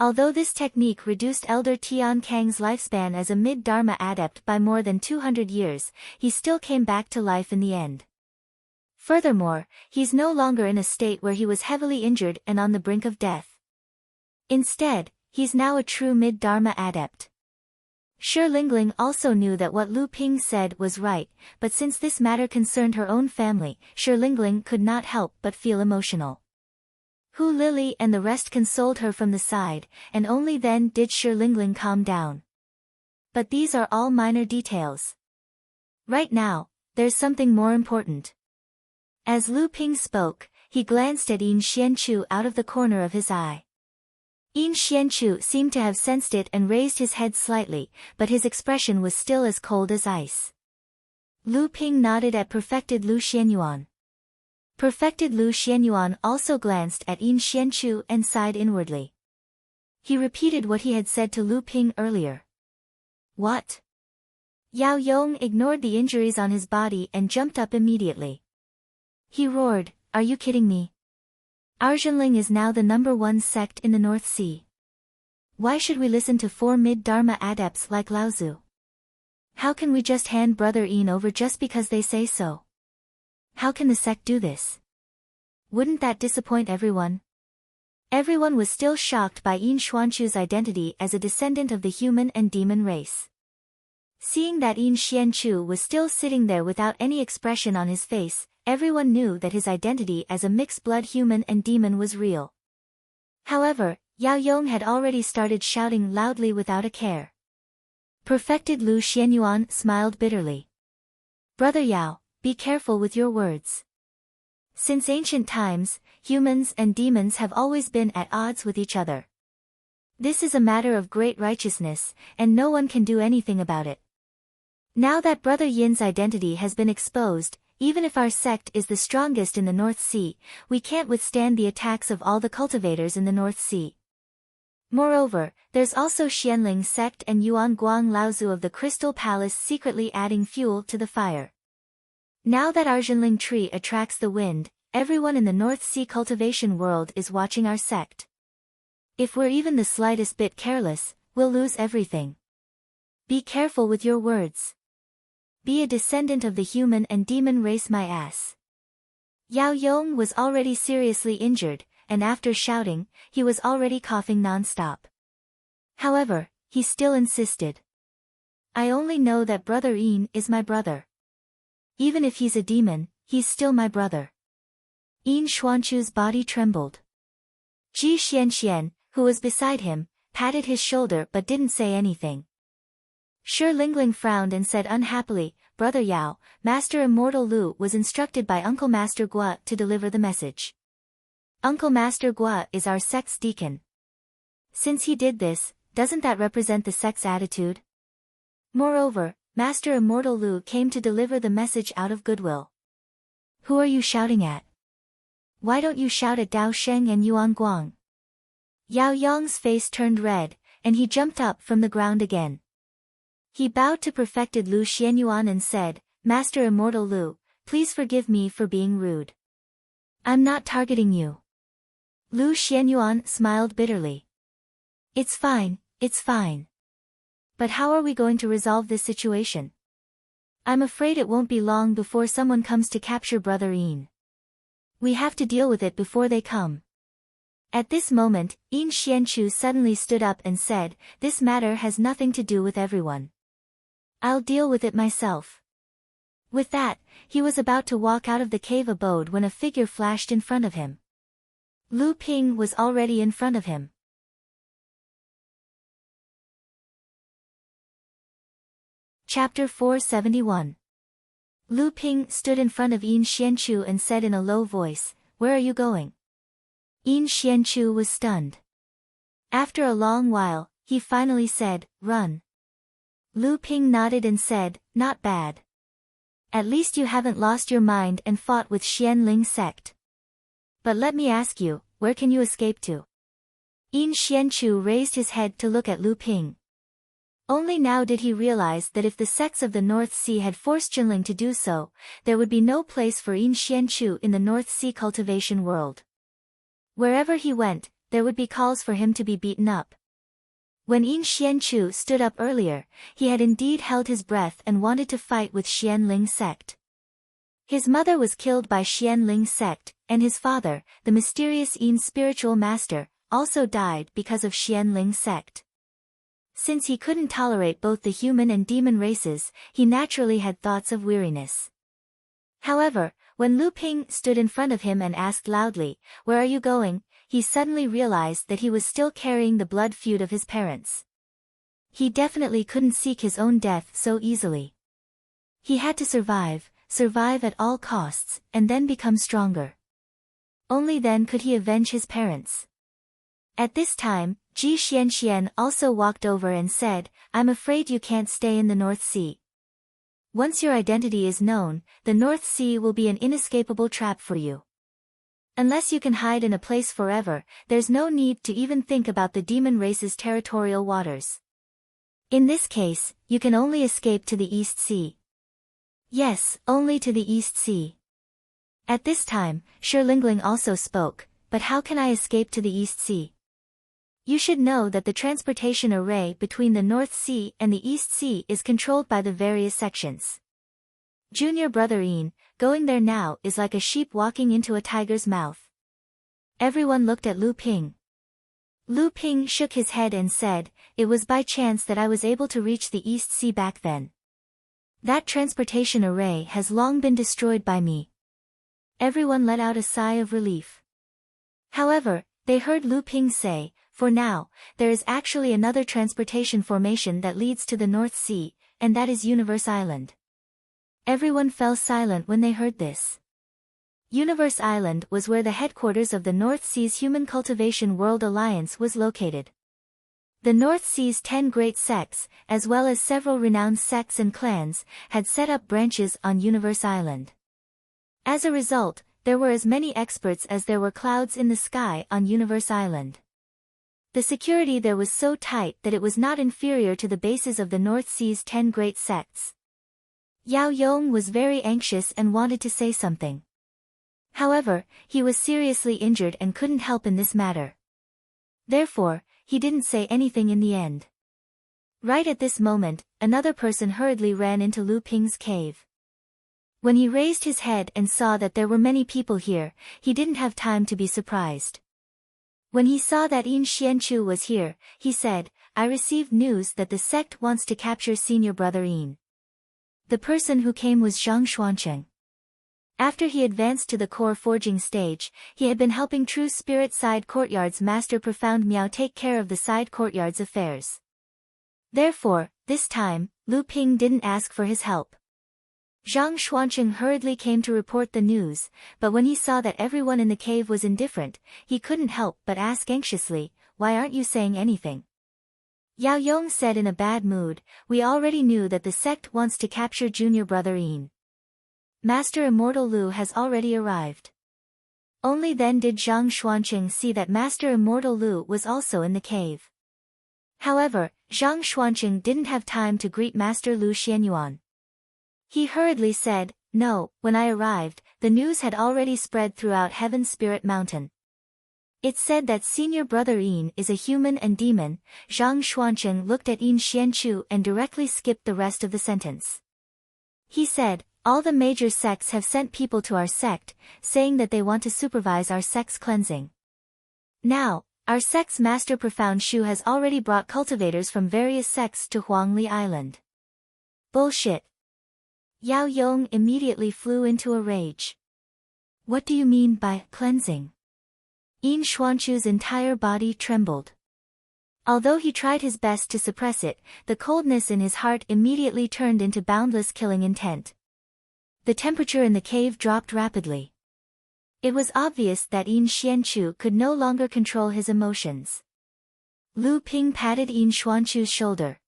Although this technique reduced Elder Tian Kang's lifespan as a mid-dharma adept by more than 200 years, he still came back to life in the end. Furthermore, he's no longer in a state where he was heavily injured and on the brink of death. Instead, he's now a true mid-dharma adept." Shi Lingling also knew that what Lu Ping said was right, but since this matter concerned her own family, Shi Lingling could not help but feel emotional. Hu Lily and the rest consoled her from the side, and only then did Shi Lingling calm down. But these are all minor details. Right now, there's something more important. As Lu Ping spoke, he glanced at Yin Xianchu out of the corner of his eye. Yin Xianchu seemed to have sensed it and raised his head slightly, but his expression was still as cold as ice. Lu Ping nodded at perfected Lu Xianyuan. Perfected Lu Xianyuan also glanced at Yin Xianchu and sighed inwardly. He repeated what he had said to Lu Ping earlier. "What?" Yao Yong ignored the injuries on his body and jumped up immediately. He roared, "Are you kidding me? Arjanling is now the #1 sect in the North Sea. Why should we listen to 4 mid-dharma adepts like Laozu? How can we just hand Brother Yin over just because they say so? How can the sect do this? Wouldn't that disappoint everyone?" Everyone was still shocked by Yin Xuanchu's identity as a descendant of the human and demon race. Seeing that Yin Xianchu was still sitting there without any expression on his face, everyone knew that his identity as a mixed-blood human and demon was real. However, Yao Yong had already started shouting loudly without a care. Perfected Lu Xianyuan smiled bitterly. Brother Yao, be careful with your words. Since ancient times, humans and demons have always been at odds with each other. This is a matter of great righteousness, and no one can do anything about it. Now that Brother Yin's identity has been exposed, even if our sect is the strongest in the North Sea, we can't withstand the attacks of all the cultivators in the North Sea. Moreover, there's also Xianling sect and Yuan Guang Laozu of the Crystal Palace secretly adding fuel to the fire. Now that our Zhenling tree attracts the wind, everyone in the North Sea cultivation world is watching our sect. If we're even the slightest bit careless, we'll lose everything. Be careful with your words. Be a descendant of the human and demon race, my ass. Yao Yong was already seriously injured, and after shouting, he was already coughing non-stop. However, he still insisted. I only know that Brother Yin is my brother. Even if he's a demon, he's still my brother. Yin Xuanchu's body trembled. Ji Xianxian, who was beside him, patted his shoulder but didn't say anything. Shi Lingling frowned and said unhappily, Brother Yao, Master Immortal Lu was instructed by Uncle Master Gua to deliver the message. Uncle Master Gua is our sect's deacon. Since he did this, doesn't that represent the sect's attitude? Moreover, Master Immortal Lu came to deliver the message out of goodwill. Who are you shouting at? Why don't you shout at Dao Sheng and Yuan Guang? Yao Yong's face turned red, and he jumped up from the ground again. He bowed to Perfected Lu Xianyuan and said, Master Immortal Lu, please forgive me for being rude. I'm not targeting you. Lu Xianyuan smiled bitterly. It's fine, it's fine. But how are we going to resolve this situation? I'm afraid it won't be long before someone comes to capture Brother Yin. We have to deal with it before they come. At this moment, Yin Xianchu suddenly stood up and said, this matter has nothing to do with everyone. I'll deal with it myself. With that, he was about to walk out of the cave abode when a figure flashed in front of him. Lu Ping was already in front of him. Chapter 471. Lu Ping stood in front of Yin Xianchu and said in a low voice, Where are you going? Yin Xianchu was stunned. After a long while, he finally said, Run. Lu Ping nodded and said, Not bad. At least you haven't lost your mind and fought with Xianling sect. But let me ask you, where can you escape to? Yin Xianchu raised his head to look at Lu Ping. Only now did he realize that if the sects of the North Sea had forced Zhenling to do so, there would be no place for Yin Xianchu in the North Sea cultivation world. Wherever he went, there would be calls for him to be beaten up. When Yin Xianchu stood up earlier, he had indeed held his breath and wanted to fight with Xianling sect. His mother was killed by Xianling sect, and his father, the mysterious Yin spiritual master, also died because of Xianling sect. Since he couldn't tolerate both the human and demon races, he naturally had thoughts of weariness. However, when Lu Ping stood in front of him and asked loudly, Where are you going? He suddenly realized that he was still carrying the blood feud of his parents. He definitely couldn't seek his own death so easily. He had to survive at all costs, and then become stronger. Only then could he avenge his parents. At this time, Ji Xianxian also walked over and said, I'm afraid you can't stay in the North Sea. Once your identity is known, the North Sea will be an inescapable trap for you. Unless you can hide in a place forever, there's no need to even think about the demon race's territorial waters. In this case, you can only escape to the East Sea. Yes, only to the East Sea. At this time, Shi Lingling also spoke, but how can I escape to the East Sea? You should know that the transportation array between the North Sea and the East Sea is controlled by the various sections. Junior Brother Yin, going there now is like a sheep walking into a tiger's mouth. Everyone looked at Lu Ping. Lu Ping shook his head and said, It was by chance that I was able to reach the East Sea back then. That transportation array has long been destroyed by me. Everyone let out a sigh of relief. However, they heard Lu Ping say, "For now, there is actually another transportation formation that leads to the North Sea, and that is Universe Island." Everyone fell silent when they heard this. Universe Island was where the headquarters of the North Sea's Human Cultivation World Alliance was located. The North Sea's 10 great sects, as well as several renowned sects and clans, had set up branches on Universe Island. As a result, there were as many experts as there were clouds in the sky on Universe Island. The security there was so tight that it was not inferior to the bases of the North Sea's 10 great sects. Yao Yong was very anxious and wanted to say something. However, he was seriously injured and couldn't help in this matter. Therefore, he didn't say anything in the end. Right at this moment, another person hurriedly ran into Lu Ping's cave. When he raised his head and saw that there were many people here, he didn't have time to be surprised. When he saw that Yin Xianchu was here, he said, "I received news that the sect wants to capture senior brother Yin." The person who came was Zhang Xuancheng. After he advanced to the core forging stage, he had been helping True Spirit Side Courtyard's master Profound Miao take care of the side courtyard's affairs. Therefore, this time, Lu Ping didn't ask for his help. Zhang Xuancheng hurriedly came to report the news, but when he saw that everyone in the cave was indifferent, he couldn't help but ask anxiously, "Why aren't you saying anything?" Yao Yong said in a bad mood, "We already knew that the sect wants to capture junior brother Yin. Master Immortal Lu has already arrived." Only then did Zhang Xuancheng see that Master Immortal Lu was also in the cave. However, Zhang Xuancheng didn't have time to greet Master Lu Xianyuan. He hurriedly said, "No, when I arrived, the news had already spread throughout Heaven Spirit Mountain. It said that senior brother Yin is a human and demon." Zhang Xuancheng looked at Yin Xianchu and directly skipped the rest of the sentence. He said, "All the major sects have sent people to our sect, saying that they want to supervise our sect's cleansing. Now, our sect's master Profound Shu has already brought cultivators from various sects to Huangli Island." "Bullshit." Yao Yong immediately flew into a rage. "What do you mean by cleansing?" Yin Xuanchu's entire body trembled. Although he tried his best to suppress it, the coldness in his heart immediately turned into boundless killing intent. The temperature in the cave dropped rapidly. It was obvious that Yin Xianchu could no longer control his emotions. Lu Ping patted Yin Xuanchu's shoulder.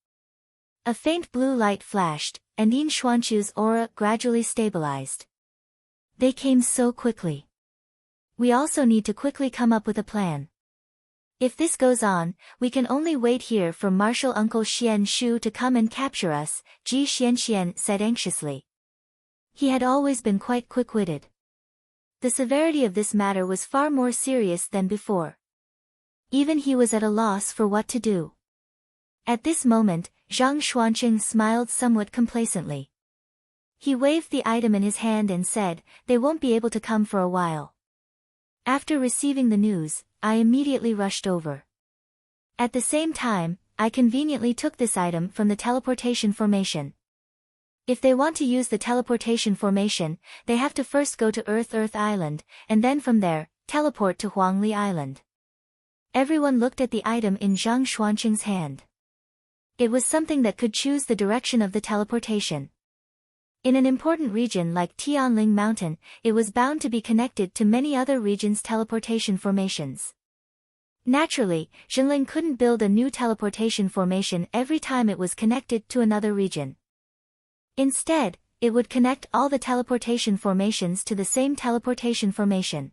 A faint blue light flashed, and Yin Xuanchu's aura gradually stabilized. "They came so quickly. We also need to quickly come up with a plan. If this goes on, we can only wait here for Martial Uncle Xian Shu to come and capture us," Ji Xianxian said anxiously. He had always been quite quick-witted. The severity of this matter was far more serious than before. Even he was at a loss for what to do. At this moment, Zhang Xuancheng smiled somewhat complacently. He waved the item in his hand and said, "They won't be able to come for a while." After receiving the news, I immediately rushed over. At the same time, I conveniently took this item from the teleportation formation. If they want to use the teleportation formation, they have to first go to Earth Island, and then from there, teleport to Huangli Island. Everyone looked at the item in Zhang Xuancheng's hand. It was something that could choose the direction of the teleportation. In an important region like Tianling Mountain, it was bound to be connected to many other regions' teleportation formations. Naturally, Jinling couldn't build a new teleportation formation every time it was connected to another region. Instead, it would connect all the teleportation formations to the same teleportation formation.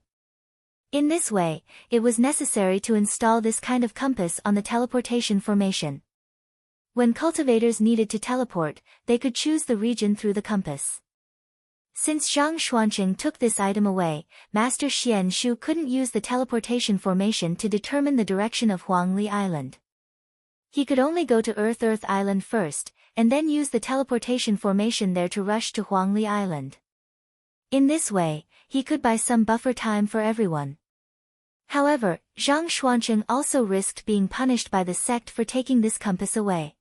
In this way, it was necessary to install this kind of compass on the teleportation formation. When cultivators needed to teleport, they could choose the region through the compass. Since Zhang Xuancheng took this item away, Master Xian Shu couldn't use the teleportation formation to determine the direction of Huangli Island. He could only go to Earth Island first, and then use the teleportation formation there to rush to Huangli Island. In this way, he could buy some buffer time for everyone. However, Zhang Xuancheng also risked being punished by the sect for taking this compass away.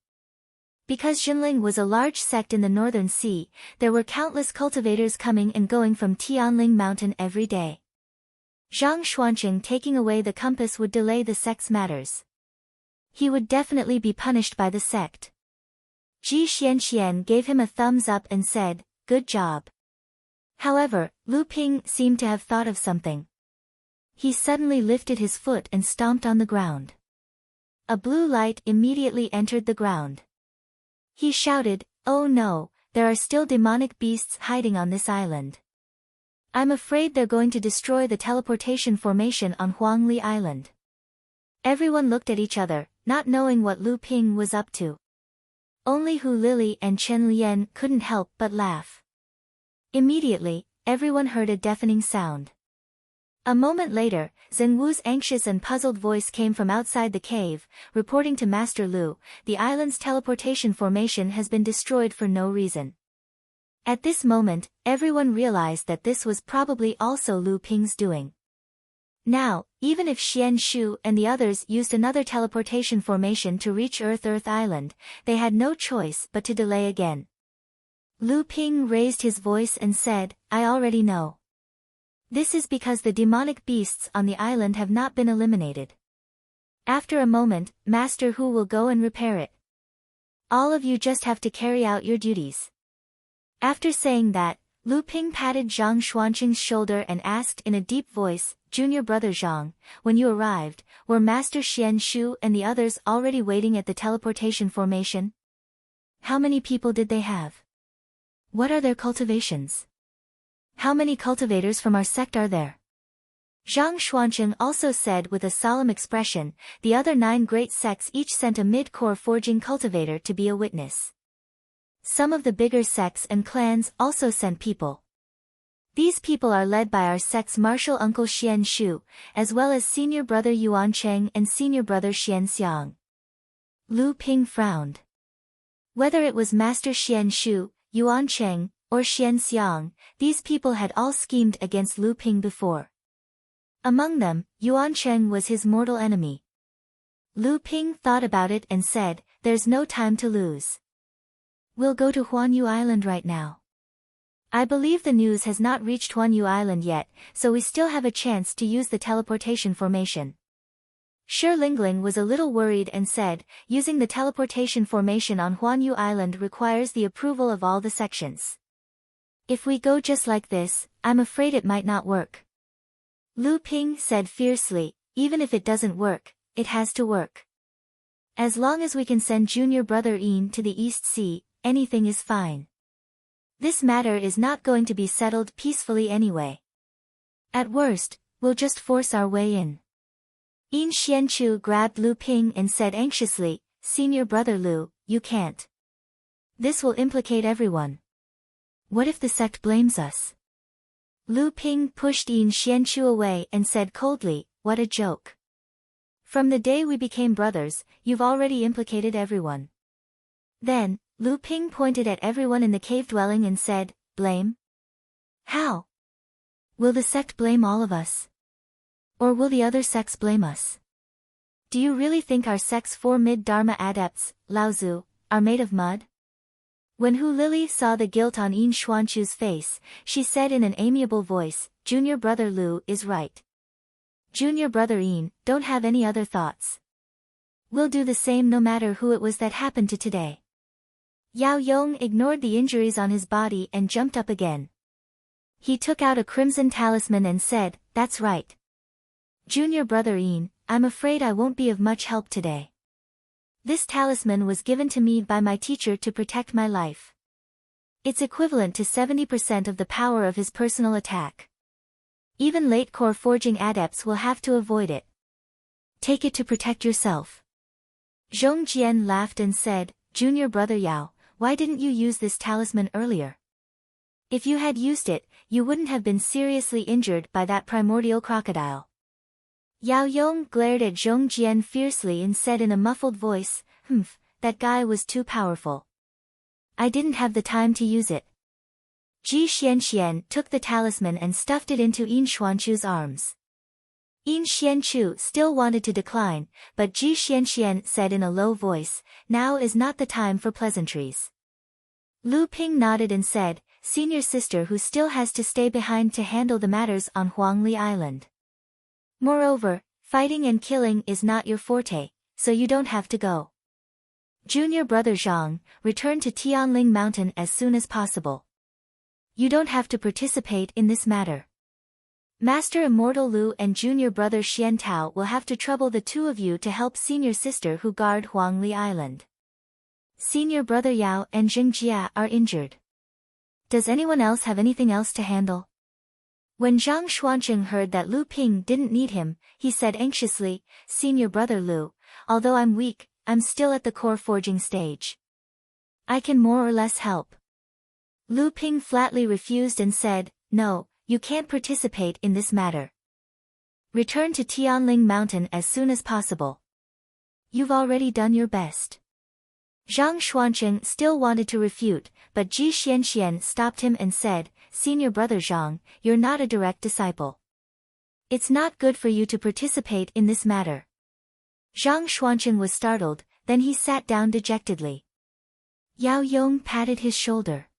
Because Xinling was a large sect in the northern sea, there were countless cultivators coming and going from Tianling Mountain every day. Zhang Xuanqing taking away the compass would delay the sect's matters. He would definitely be punished by the sect. Ji Xianxian gave him a thumbs up and said, "Good job." However, Lu Ping seemed to have thought of something. He suddenly lifted his foot and stomped on the ground. A blue light immediately entered the ground. He shouted, "Oh no, there are still demonic beasts hiding on this island. I'm afraid they're going to destroy the teleportation formation on Huangli Island." Everyone looked at each other, not knowing what Lu Ping was up to. Only Hu Lili and Chen Lian couldn't help but laugh. Immediately, everyone heard a deafening sound. A moment later, Zheng Wu's anxious and puzzled voice came from outside the cave, reporting to Master Lu, "The island's teleportation formation has been destroyed for no reason." At this moment, everyone realized that this was probably also Lu Ping's doing. Now, even if Xian Shu and the others used another teleportation formation to reach Earth Island, they had no choice but to delay again. Lu Ping raised his voice and said, "I already know. This is because the demonic beasts on the island have not been eliminated. After a moment, Master Hu will go and repair it. All of you just have to carry out your duties." After saying that, Lu Ping patted Zhang Xuanqing's shoulder and asked in a deep voice, "Junior brother Zhang, when you arrived, were Master Xian Shu and the others already waiting at the teleportation formation? How many people did they have? What are their cultivations? How many cultivators from our sect are there?" Zhang Xuanqing also said with a solemn expression. The other 9 great sects each sent a mid-core forging cultivator to be a witness. Some of the bigger sects and clans also sent people. These people are led by our sect's martial uncle Xian Shu, as well as senior brother Yuan Cheng and senior brother Xian Xiang. Lu Ping frowned. Whether it was Master Xian Shu, Yuan Cheng, or Xian Xiang, these people had all schemed against Lu Ping before. Among them, Yuan Cheng was his mortal enemy. Lu Ping thought about it and said, "There's no time to lose. We'll go to Huanyu Island right now. I believe the news has not reached Huanyu Island yet, so we still have a chance to use the teleportation formation." Shi Lingling was a little worried and said, "Using the teleportation formation on Huanyu Island requires the approval of all the sections. If we go just like this, I'm afraid it might not work." Lu Ping said fiercely, "Even if it doesn't work, it has to work. As long as we can send junior brother Yin to the East Sea, anything is fine. This matter is not going to be settled peacefully anyway. At worst, we'll just force our way in." Yin Xianchu grabbed Lu Ping and said anxiously, "Senior brother Lu, you can't. This will implicate everyone. What if the sect blames us?" Lu Ping pushed Yin Xianchu away and said coldly, "What a joke. From the day we became brothers, you've already implicated everyone." Then, Lu Ping pointed at everyone in the cave dwelling and said, "Blame? How? Will the sect blame all of us? Or will the other sects blame us? Do you really think our sect's 4 mid-dharma adepts, Laozu, are made of mud?" When Hu Lili saw the guilt on Yin Xuanchu's face, she said in an amiable voice, "Junior brother Lu is right. Junior brother Yin, don't have any other thoughts. We'll do the same no matter who it was that happened to today." Yao Yong ignored the injuries on his body and jumped up again. He took out a crimson talisman and said, "That's right. Junior brother Yin, I'm afraid I won't be of much help today. This talisman was given to me by my teacher to protect my life. It's equivalent to 70% of the power of his personal attack. Even late core forging adepts will have to avoid it. Take it to protect yourself." Zhong Jian laughed and said, "Junior brother Yao, why didn't you use this talisman earlier? If you had used it, you wouldn't have been seriously injured by that primordial crocodile." Yao Yong glared at Zhong Jian fiercely and said in a muffled voice, "Humph, that guy was too powerful. I didn't have the time to use it." Ji Xianxian took the talisman and stuffed it into Yin Xuanchu's arms. Yin Xianchu still wanted to decline, but Ji Xianxian said in a low voice, "Now is not the time for pleasantries." Lu Ping nodded and said, "Senior sister who still has to stay behind to handle the matters on Huangli Island. Moreover, fighting and killing is not your forte, so you don't have to go. Junior brother Zhang, return to Tianling Mountain as soon as possible. You don't have to participate in this matter. Master Immortal Lu and junior brother Xian Tao will have to trouble the two of you to help senior sister who guard Huangli Island. Senior brother Yao and Jing Jia are injured. Does anyone else have anything else to handle?" When Zhang Xuancheng heard that Lu Ping didn't need him, he said anxiously, "Senior brother Lu, although I'm weak, I'm still at the core forging stage. I can more or less help." Lu Ping flatly refused and said, "No, you can't participate in this matter. Return to Tianling Mountain as soon as possible. You've already done your best." Zhang Xuancheng still wanted to refute, but Ji Xianxian stopped him and said, "Senior brother Zhang, you're not a direct disciple. It's not good for you to participate in this matter." Zhang Xuancheng was startled, then he sat down dejectedly. Yao Yong patted his shoulder.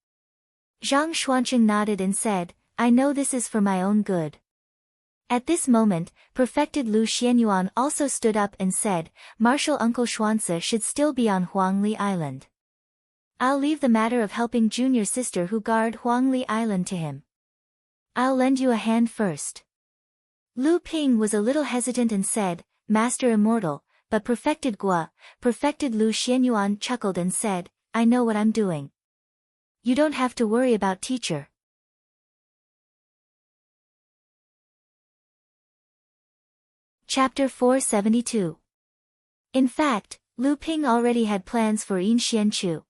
Zhang Xuancheng nodded and said, "I know this is for my own good." At this moment, perfected Lu Xianyuan also stood up and said, "Martial Uncle Xuanzi should still be on Huangli Island. I'll leave the matter of helping junior sister who guard Huangli Island to him. I'll lend you a hand first." Lu Ping was a little hesitant and said, "Master Immortal," but perfected Lu Xianyuan chuckled and said, "I know what I'm doing. You don't have to worry about teacher." Chapter 472. In fact, Lu Ping already had plans for Yin Xianchu.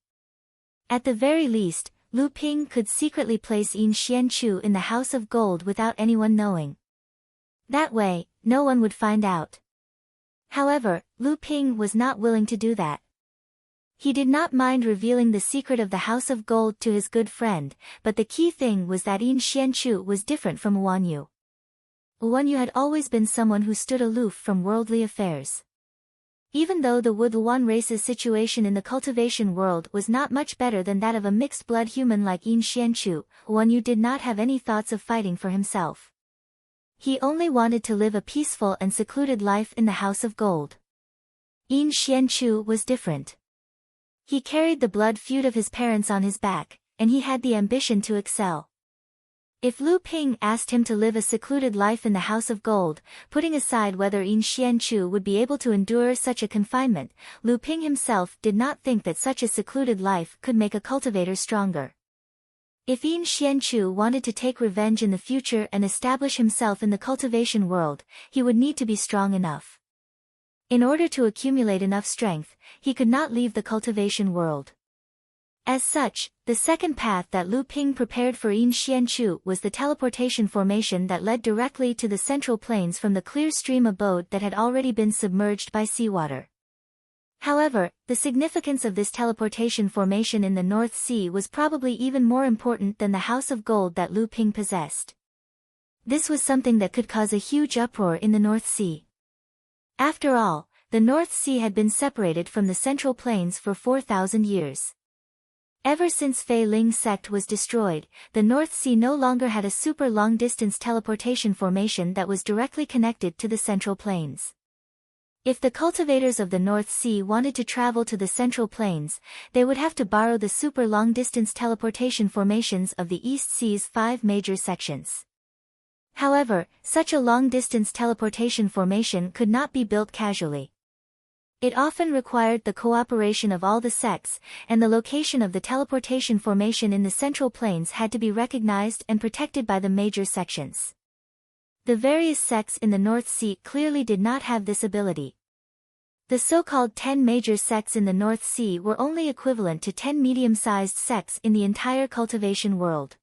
At the very least, Lu Ping could secretly place Yin Xianchu in the House of Gold without anyone knowing. That way, no one would find out. However, Lu Ping was not willing to do that. He did not mind revealing the secret of the House of Gold to his good friend, but the key thing was that Yin Xianchu was different from Wan Yu. Wan Yu had always been someone who stood aloof from worldly affairs. Even though the Wuduan race's situation in the cultivation world was not much better than that of a mixed-blood human like Yin Xianchu, Wan Yu did not have any thoughts of fighting for himself. He only wanted to live a peaceful and secluded life in the House of Gold. Yin Xianchu was different. He carried the blood feud of his parents on his back, and he had the ambition to excel. If Lu Ping asked him to live a secluded life in the House of Gold, putting aside whether Yin Xianchu would be able to endure such a confinement, Lu Ping himself did not think that such a secluded life could make a cultivator stronger. If Yin Xianchu wanted to take revenge in the future and establish himself in the cultivation world, he would need to be strong enough. In order to accumulate enough strength, he could not leave the cultivation world. As such, the second path that Lu Ping prepared for Yin Xianchu was the teleportation formation that led directly to the central plains from the clear stream abode that had already been submerged by seawater. However, the significance of this teleportation formation in the North Sea was probably even more important than the House of Gold that Lu Ping possessed. This was something that could cause a huge uproar in the North Sea. After all, the North Sea had been separated from the Central Plains for 4,000 years. Ever since Fei Ling sect was destroyed, the North Sea no longer had a super long-distance teleportation formation that was directly connected to the Central Plains. If the cultivators of the North Sea wanted to travel to the Central Plains, they would have to borrow the super long-distance teleportation formations of the East Sea's 5 major sections. However, such a long-distance teleportation formation could not be built casually. It often required the cooperation of all the sects, and the location of the teleportation formation in the Central Plains had to be recognized and protected by the major sections. The various sects in the North Sea clearly did not have this ability. The so-called 10 major sects in the North Sea were only equivalent to 10 medium-sized sects in the entire cultivation world.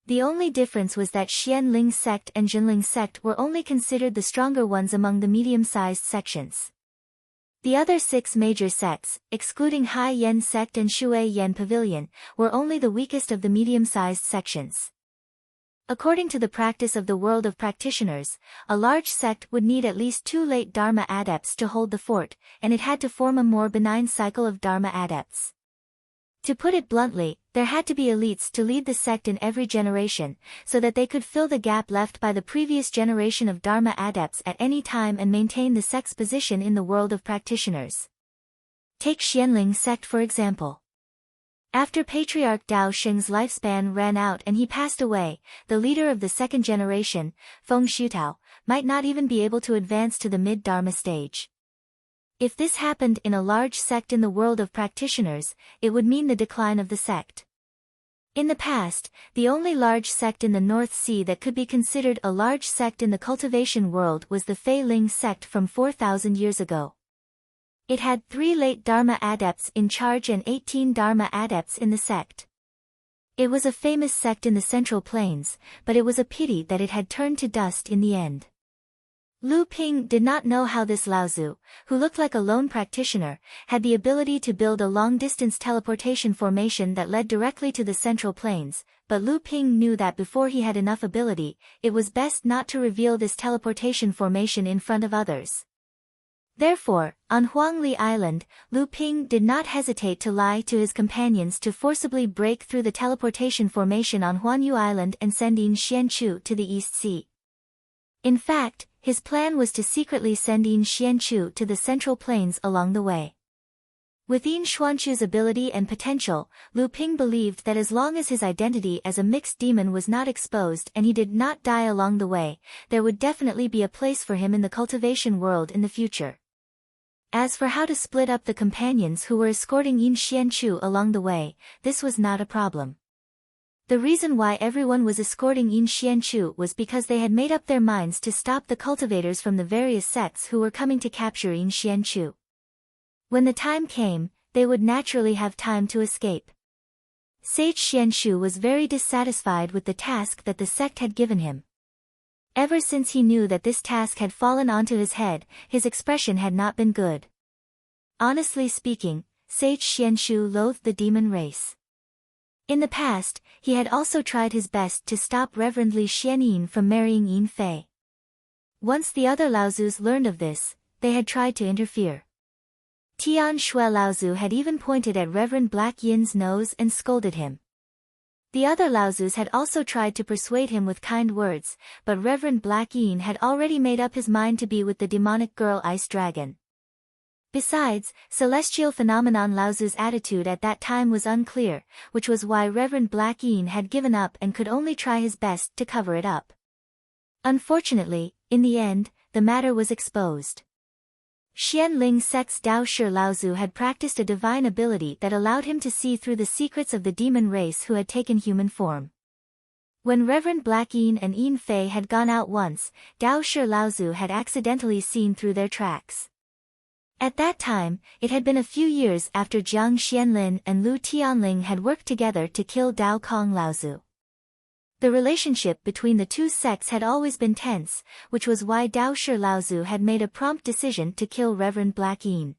The only difference was that Xianling sect and Jinling sect were only considered the stronger ones among the medium-sized sections. The other 6 major sects, excluding Hai Yen sect and Shui Yen Pavilion, were only the weakest of the medium-sized sections. According to the practice of the world of practitioners, a large sect would need at least 2 late Dharma adepts to hold the fort, and it had to form a more benign cycle of Dharma adepts. To put it bluntly, there had to be elites to lead the sect in every generation, so that they could fill the gap left by the previous generation of Dharma adepts at any time and maintain the sect's position in the world of practitioners. Take Xianling sect for example. After Patriarch Dao Sheng's lifespan ran out and he passed away, the leader of the second generation, Feng Shutao, might not even be able to advance to the mid-Dharma stage. If this happened in a large sect in the world of practitioners, it would mean the decline of the sect. In the past, the only large sect in the North Sea that could be considered a large sect in the cultivation world was the Fei Ling sect from 4,000 years ago. It had 3 late Dharma adepts in charge and 18 Dharma adepts in the sect. It was a famous sect in the Central Plains, but it was a pity that it had turned to dust in the end. Lu Ping did not know how this Laozu, who looked like a lone practitioner, had the ability to build a long-distance teleportation formation that led directly to the Central Plains, but Lu Ping knew that before he had enough ability, it was best not to reveal this teleportation formation in front of others. Therefore, on Huangli Island, Lu Ping did not hesitate to lie to his companions to forcibly break through the teleportation formation on Huanyu Island and send Yin Xianchu to the East Sea. In fact, his plan was to secretly send Yin Xianchu to the Central Plains along the way. With Yin Xuanchu's ability and potential, Lu Ping believed that as long as his identity as a mixed demon was not exposed and he did not die along the way, there would definitely be a place for him in the cultivation world in the future. As for how to split up the companions who were escorting Yin Xianchu along the way, this was not a problem. The reason why everyone was escorting Yin Xianchu was because they had made up their minds to stop the cultivators from the various sects who were coming to capture Yin Xianchu. When the time came, they would naturally have time to escape. Sage Xianchu was very dissatisfied with the task that the sect had given him. Ever since he knew that this task had fallen onto his head, his expression had not been good. Honestly speaking, Sage Xianchu loathed the demon race. In the past, he had also tried his best to stop Reverend Li Xianyin from marrying Yin Fei. Once the other Laozus learned of this, they had tried to interfere. Tian Shui Laozu had even pointed at Reverend Black Yin's nose and scolded him. The other Laozus had also tried to persuade him with kind words, but Reverend Black Yin had already made up his mind to be with the demonic girl Ice Dragon. Besides, Celestial Phenomenon Laozu's attitude at that time was unclear, which was why Reverend Black Yin had given up and could only try his best to cover it up. Unfortunately, in the end, the matter was exposed. Xianling sect's Dao Shi Laozu had practiced a divine ability that allowed him to see through the secrets of the demon race who had taken human form. When Reverend Black Yin and Yin Fei had gone out once, Dao Shi Laozu had accidentally seen through their tracks. At that time, it had been a few years after Jiang Xianlin and Lu Tianling had worked together to kill Dao Kong Laozu. The relationship between the two sects had always been tense, which was why Dao Shi Laozu had made a prompt decision to kill Reverend Black Yin.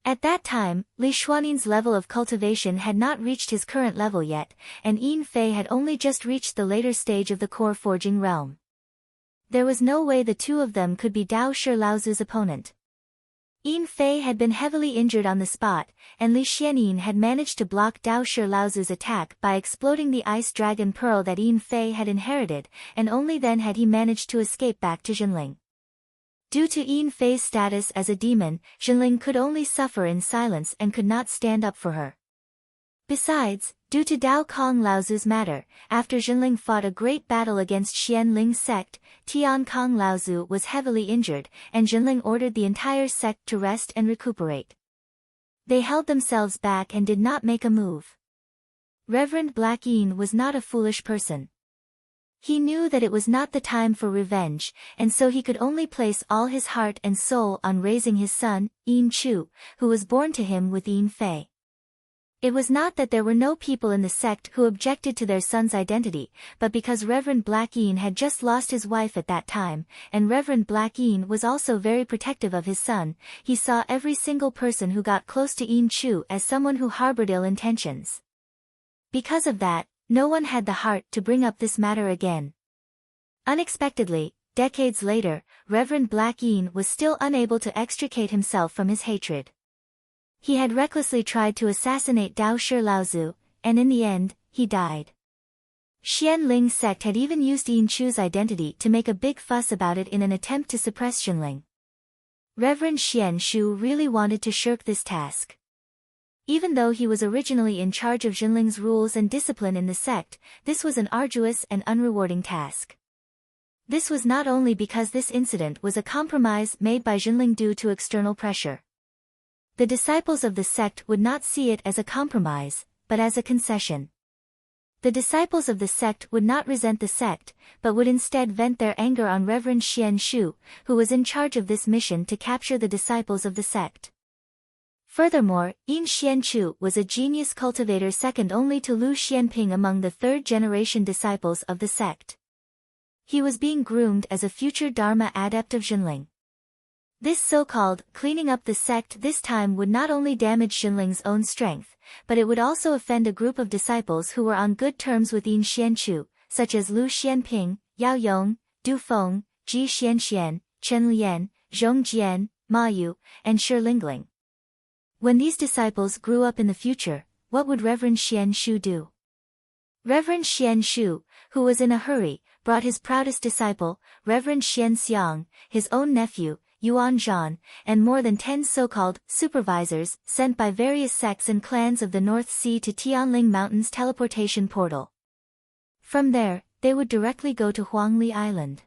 At that time, Li Xuanin's level of cultivation had not reached his current level yet, and Yin Fei had only just reached the later stage of the core forging realm. There was no way the two of them could be Dao Shi Laozu's opponent. Yin Fei had been heavily injured on the spot, and Li Xianyin had managed to block Dao Shi Laozu's attack by exploding the ice dragon pearl that Yin Fei had inherited, and only then had he managed to escape back to Jinling. Due to Yin Fei's status as a demon, Jinling could only suffer in silence and could not stand up for her. Besides, due to Dao Kong Laozu's matter, after Jinling fought a great battle against Xianling sect, Tian Kong Laozu was heavily injured, and Jinling ordered the entire sect to rest and recuperate. They held themselves back and did not make a move. Reverend Black Yin was not a foolish person. He knew that it was not the time for revenge, and so he could only place all his heart and soul on raising his son, Yin Chu, who was born to him with Yin Fei. It was not that there were no people in the sect who objected to their son's identity, but because Reverend Black Yin had just lost his wife at that time, and Reverend Black Yin was also very protective of his son, he saw every single person who got close to Yin Chu as someone who harbored ill intentions. Because of that, No one had the heart to bring up this matter again. Unexpectedly, decades later, Reverend Black Yin was still unable to extricate himself from his hatred. He had recklessly tried to assassinate Dao Shi Laozu, and in the end, he died. Xian Ling sect had even used Yin Chu's identity to make a big fuss about it in an attempt to suppress Xinling. Reverend Xian Shu really wanted to shirk this task. Even though he was originally in charge of Xinling's rules and discipline in the sect, this was an arduous and unrewarding task. This was not only because this incident was a compromise made by Xinling due to external pressure. The disciples of the sect would not see it as a compromise, but as a concession. The disciples of the sect would not resent the sect, but would instead vent their anger on Reverend Xian Shu, who was in charge of this mission to capture the disciples of the sect. Furthermore, Yin Xianchu was a genius cultivator second only to Lu Xianping among the third-generation disciples of the sect. He was being groomed as a future Dharma adept of Xinling. This so-called cleaning up the sect this time would not only damage Xinling's own strength, but it would also offend a group of disciples who were on good terms with Yin Xianchu, such as Lu Xianping, Yao Yong, Du Feng, Ji Xianxian, Chen Lian, Zhong Jian, Ma Yu, and Shi Lingling. When these disciples grew up in the future, what would Reverend Xian Shu do? Reverend Xian Shu, who was in a hurry, brought his proudest disciple, Reverend Xian Xiang, his own nephew, Yuan Zhan, and more than 10 so-called supervisors sent by various sects and clans of the North Sea to Tianling Mountain's teleportation portal. From there, they would directly go to Huangli Island.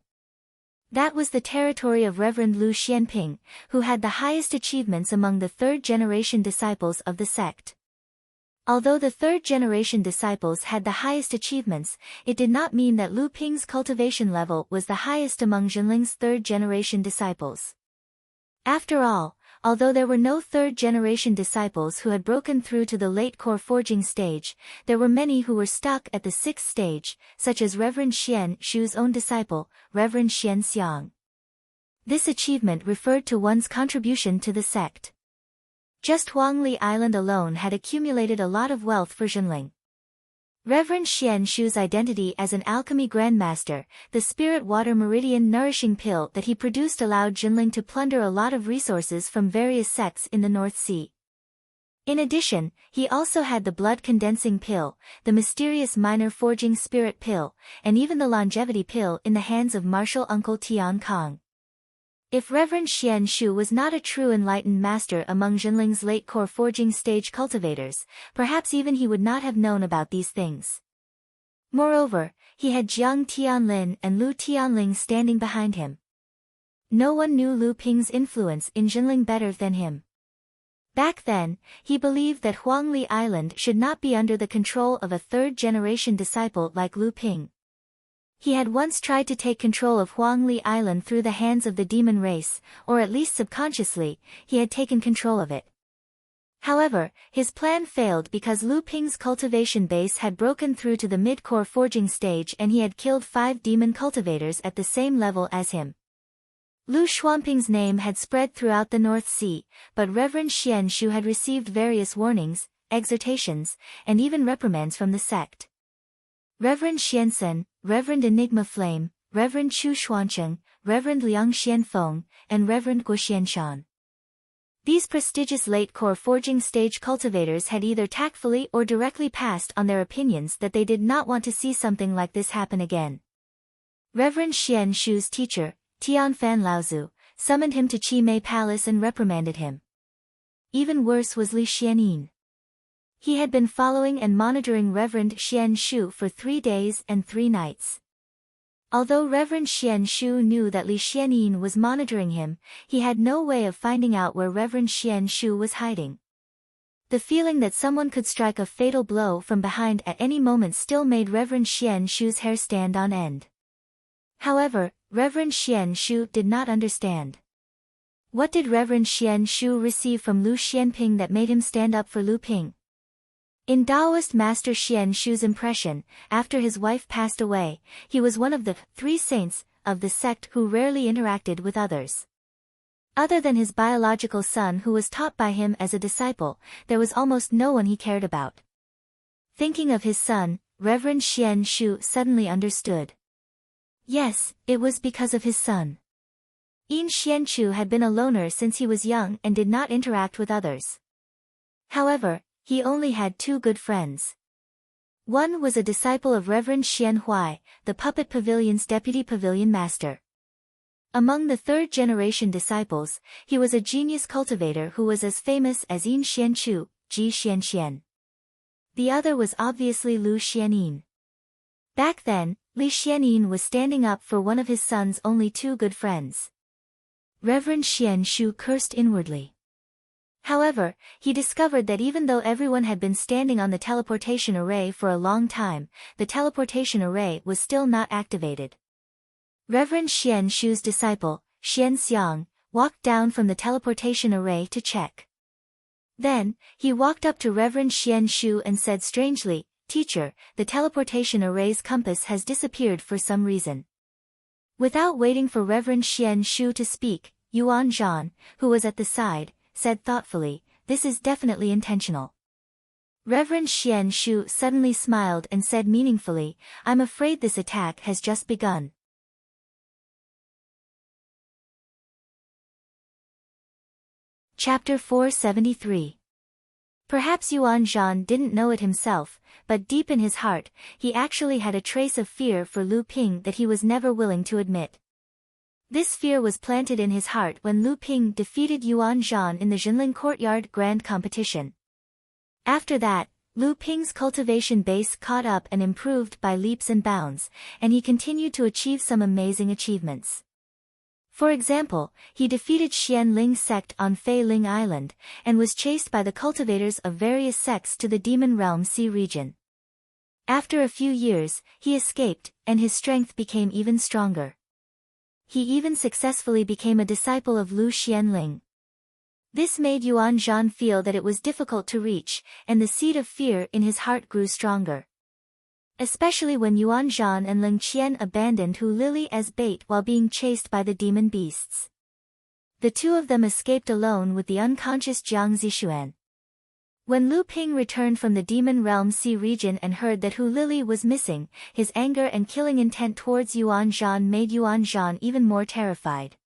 That was the territory of Reverend Lu Xianping, who had the highest achievements among the third-generation disciples of the sect. Although the third-generation disciples had the highest achievements, it did not mean that Lu Ping's cultivation level was the highest among Xinling's third-generation disciples. After all, although there were no third-generation disciples who had broken through to the late core forging stage, there were many who were stuck at the 6th stage, such as Reverend Xian Shu's own disciple, Reverend Xian Xiang. This achievement referred to one's contribution to the sect. Just Huangli Island alone had accumulated a lot of wealth for Xinling. Reverend Xian Shu's identity as an alchemy grandmaster, the spirit water meridian nourishing pill that he produced allowed Xinling to plunder a lot of resources from various sects in the North Sea. In addition, he also had the blood condensing pill, the mysterious minor forging spirit pill, and even the longevity pill in the hands of martial uncle Tian Kong. If Reverend Xian Shu was not a true enlightened master among Xinling's late core forging stage cultivators, perhaps even he would not have known about these things. Moreover, he had Jiang Tianlin and Lu Tianling standing behind him. No one knew Lu Ping's influence in Xinling better than him. Back then, he believed that Huangli Island should not be under the control of a third-generation disciple like Lu Ping. He had once tried to take control of Huangli Island through the hands of the demon race, or at least subconsciously, he had taken control of it. However, his plan failed because Lu Ping's cultivation base had broken through to the mid-core forging stage and he had killed 5 demon cultivators at the same level as him. Lu Xuanping's name had spread throughout the North Sea, but Reverend Xian Shu had received various warnings, exhortations, and even reprimands from the sect. Reverend Xiansen, Reverend Enigma Flame, Reverend Chu Xuancheng, Reverend Liang Xianfeng, and Reverend Guo Xianshan. These prestigious late core forging stage cultivators had either tactfully or directly passed on their opinions that they did not want to see something like this happen again. Reverend Xian Shu's teacher, Tianfan Laozu, summoned him to Qimei Palace and reprimanded him. Even worse was Li Xianyin. He had been following and monitoring Reverend Xian Shu for 3 days and 3 nights. Although Reverend Xian Shu knew that Li Xianyin was monitoring him, he had no way of finding out where Reverend Xian Shu was hiding. The feeling that someone could strike a fatal blow from behind at any moment still made Reverend Xian Shu's hair stand on end. However, Reverend Xian Shu did not understand. What did Reverend Xian Shu receive from Lu Xianping that made him stand up for Lu Ping? In Taoist Master Xian Shu's impression, after his wife passed away, he was one of the 3 saints of the sect who rarely interacted with others. Other than his biological son who was taught by him as a disciple, there was almost no one he cared about. Thinking of his son, Reverend Xian Shu suddenly understood. Yes, it was because of his son. Yin Xianchu had been a loner since he was young and did not interact with others. However, he only had two good friends. One was a disciple of Reverend Xian Huai, the Puppet Pavilion's deputy pavilion master. Among the third-generation disciples, he was a genius cultivator who was as famous as Yin Xianchu, Ji Xianxian. The other was obviously Lu Xianyin. Back then, Li Xianyin was standing up for one of his son's only two good friends. Reverend Xian Shu cursed inwardly. However, he discovered that even though everyone had been standing on the teleportation array for a long time, the teleportation array was still not activated. Reverend Xian Shu's disciple, Xian Xiang, walked down from the teleportation array to check. Then, he walked up to Reverend Xian Shu and said strangely, "Teacher, the teleportation array's compass has disappeared for some reason." Without waiting for Reverend Xian Shu to speak, Yuan Zhan, who was at the side, said thoughtfully, "This is definitely intentional." Reverend Xian Shu suddenly smiled and said meaningfully, "I'm afraid this attack has just begun." Chapter 473. Perhaps Yuan Zhan didn't know it himself, but deep in his heart, he actually had a trace of fear for Lu Ping that he was never willing to admit. This fear was planted in his heart when Lu Ping defeated Yuan Zhan in the Jinling Courtyard Grand Competition. After that, Lu Ping's cultivation base caught up and improved by leaps and bounds, and he continued to achieve some amazing achievements. For example, he defeated Xian Ling sect on Fei Ling Island, and was chased by the cultivators of various sects to the Demon Realm Sea region. After a few years, he escaped, and his strength became even stronger. He even successfully became a disciple of Lu Xianling. This made Yuan Zhan feel that it was difficult to reach, and the seed of fear in his heart grew stronger. Especially when Yuan Zhan and Ling Qian abandoned Hu Lili as bait while being chased by the demon beasts. The two of them escaped alone with the unconscious Jiang Zixuan. When Lu Ping returned from the Demon Realm Sea region and heard that Hu Lili was missing, his anger and killing intent towards Yuan Zhan made Yuan Zhan even more terrified.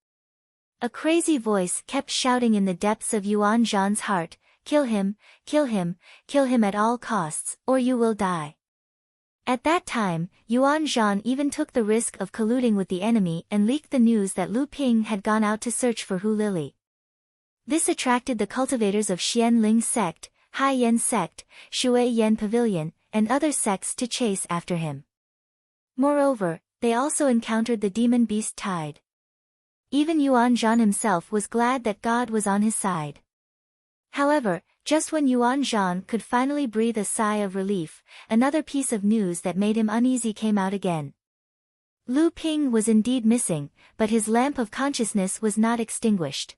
A crazy voice kept shouting in the depths of Yuan Zhan's heart, "Kill him, kill him, kill him at all costs, or you will die." At that time, Yuan Zhan even took the risk of colluding with the enemy and leaked the news that Lu Ping had gone out to search for Hu Lili. This attracted the cultivators of Xian Ling sect, Hai Yan sect, Shui Yan Pavilion, and other sects to chase after him. Moreover, they also encountered the demon beast tide. Even Yuan Zhan himself was glad that God was on his side. However, just when Yuan Zhan could finally breathe a sigh of relief, another piece of news that made him uneasy came out again. Lu Ping was indeed missing, but his lamp of consciousness was not extinguished.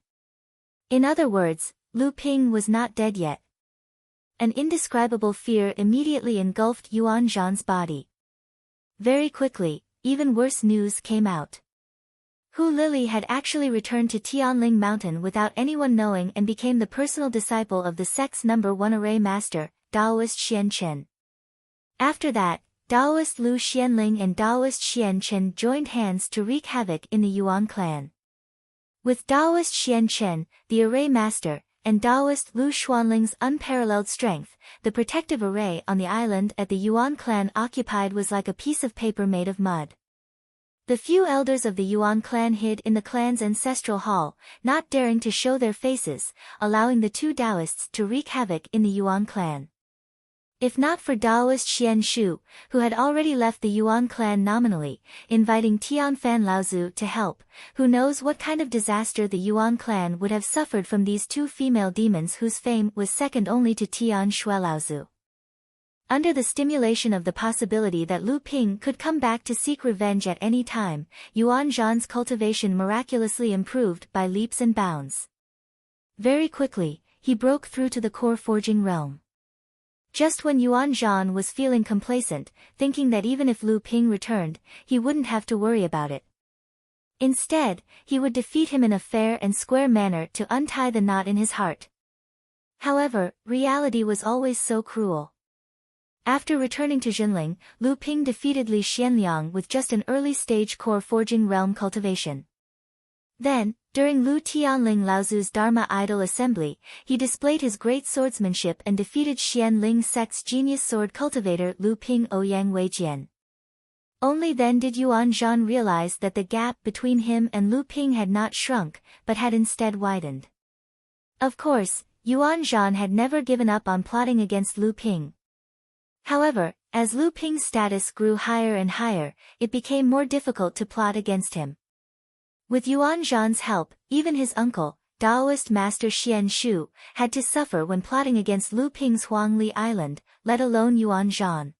In other words, Lu Ping was not dead yet. An indescribable fear immediately engulfed Yuan Zhan's body. Very quickly, even worse news came out. Hu Lili had actually returned to Tianling Mountain without anyone knowing and became the personal disciple of the sect's #1 array master, Daoist Xian Chen. After that, Daoist Lu Xianling and Daoist Xian Chen joined hands to wreak havoc in the Yuan clan. With Daoist Xian Chen, the array master, and Daoist Lu Xuanling's unparalleled strength, the protective array on the island that the Yuan clan occupied was like a piece of paper made of mud. The few elders of the Yuan clan hid in the clan's ancestral hall, not daring to show their faces, allowing the two Daoists to wreak havoc in the Yuan clan. If not for Daoist Xian Shu, who had already left the Yuan clan nominally, inviting Tianfan Laozu to help, who knows what kind of disaster the Yuan clan would have suffered from these two female demons whose fame was second only to Tian Shui Laozu. Under the stimulation of the possibility that Lu Ping could come back to seek revenge at any time, Yuan Zhan's cultivation miraculously improved by leaps and bounds. Very quickly, he broke through to the core forging realm. Just when Yuan Zhan was feeling complacent, thinking that even if Lu Ping returned, he wouldn't have to worry about it. Instead, he would defeat him in a fair and square manner to untie the knot in his heart. However, reality was always so cruel. After returning to Jinling, Lu Ping defeated Li Xianliang with just an early-stage core forging realm cultivation. Then, during Lu Tianling Laozu's Dharma Idol Assembly, he displayed his great swordsmanship and defeated Xianling sect's genius sword cultivator Lu Ping Ouyang Weijian. Only then did Yuan Zhan realize that the gap between him and Lu Ping had not shrunk, but had instead widened. Of course, Yuan Zhan had never given up on plotting against Lu Ping. However, as Lu Ping's status grew higher and higher, it became more difficult to plot against him. With Yuan Zhan's help, even his uncle, Taoist master Xian Shu, had to suffer when plotting against Lu Ping's Huangli Island, let alone Yuan Zhan.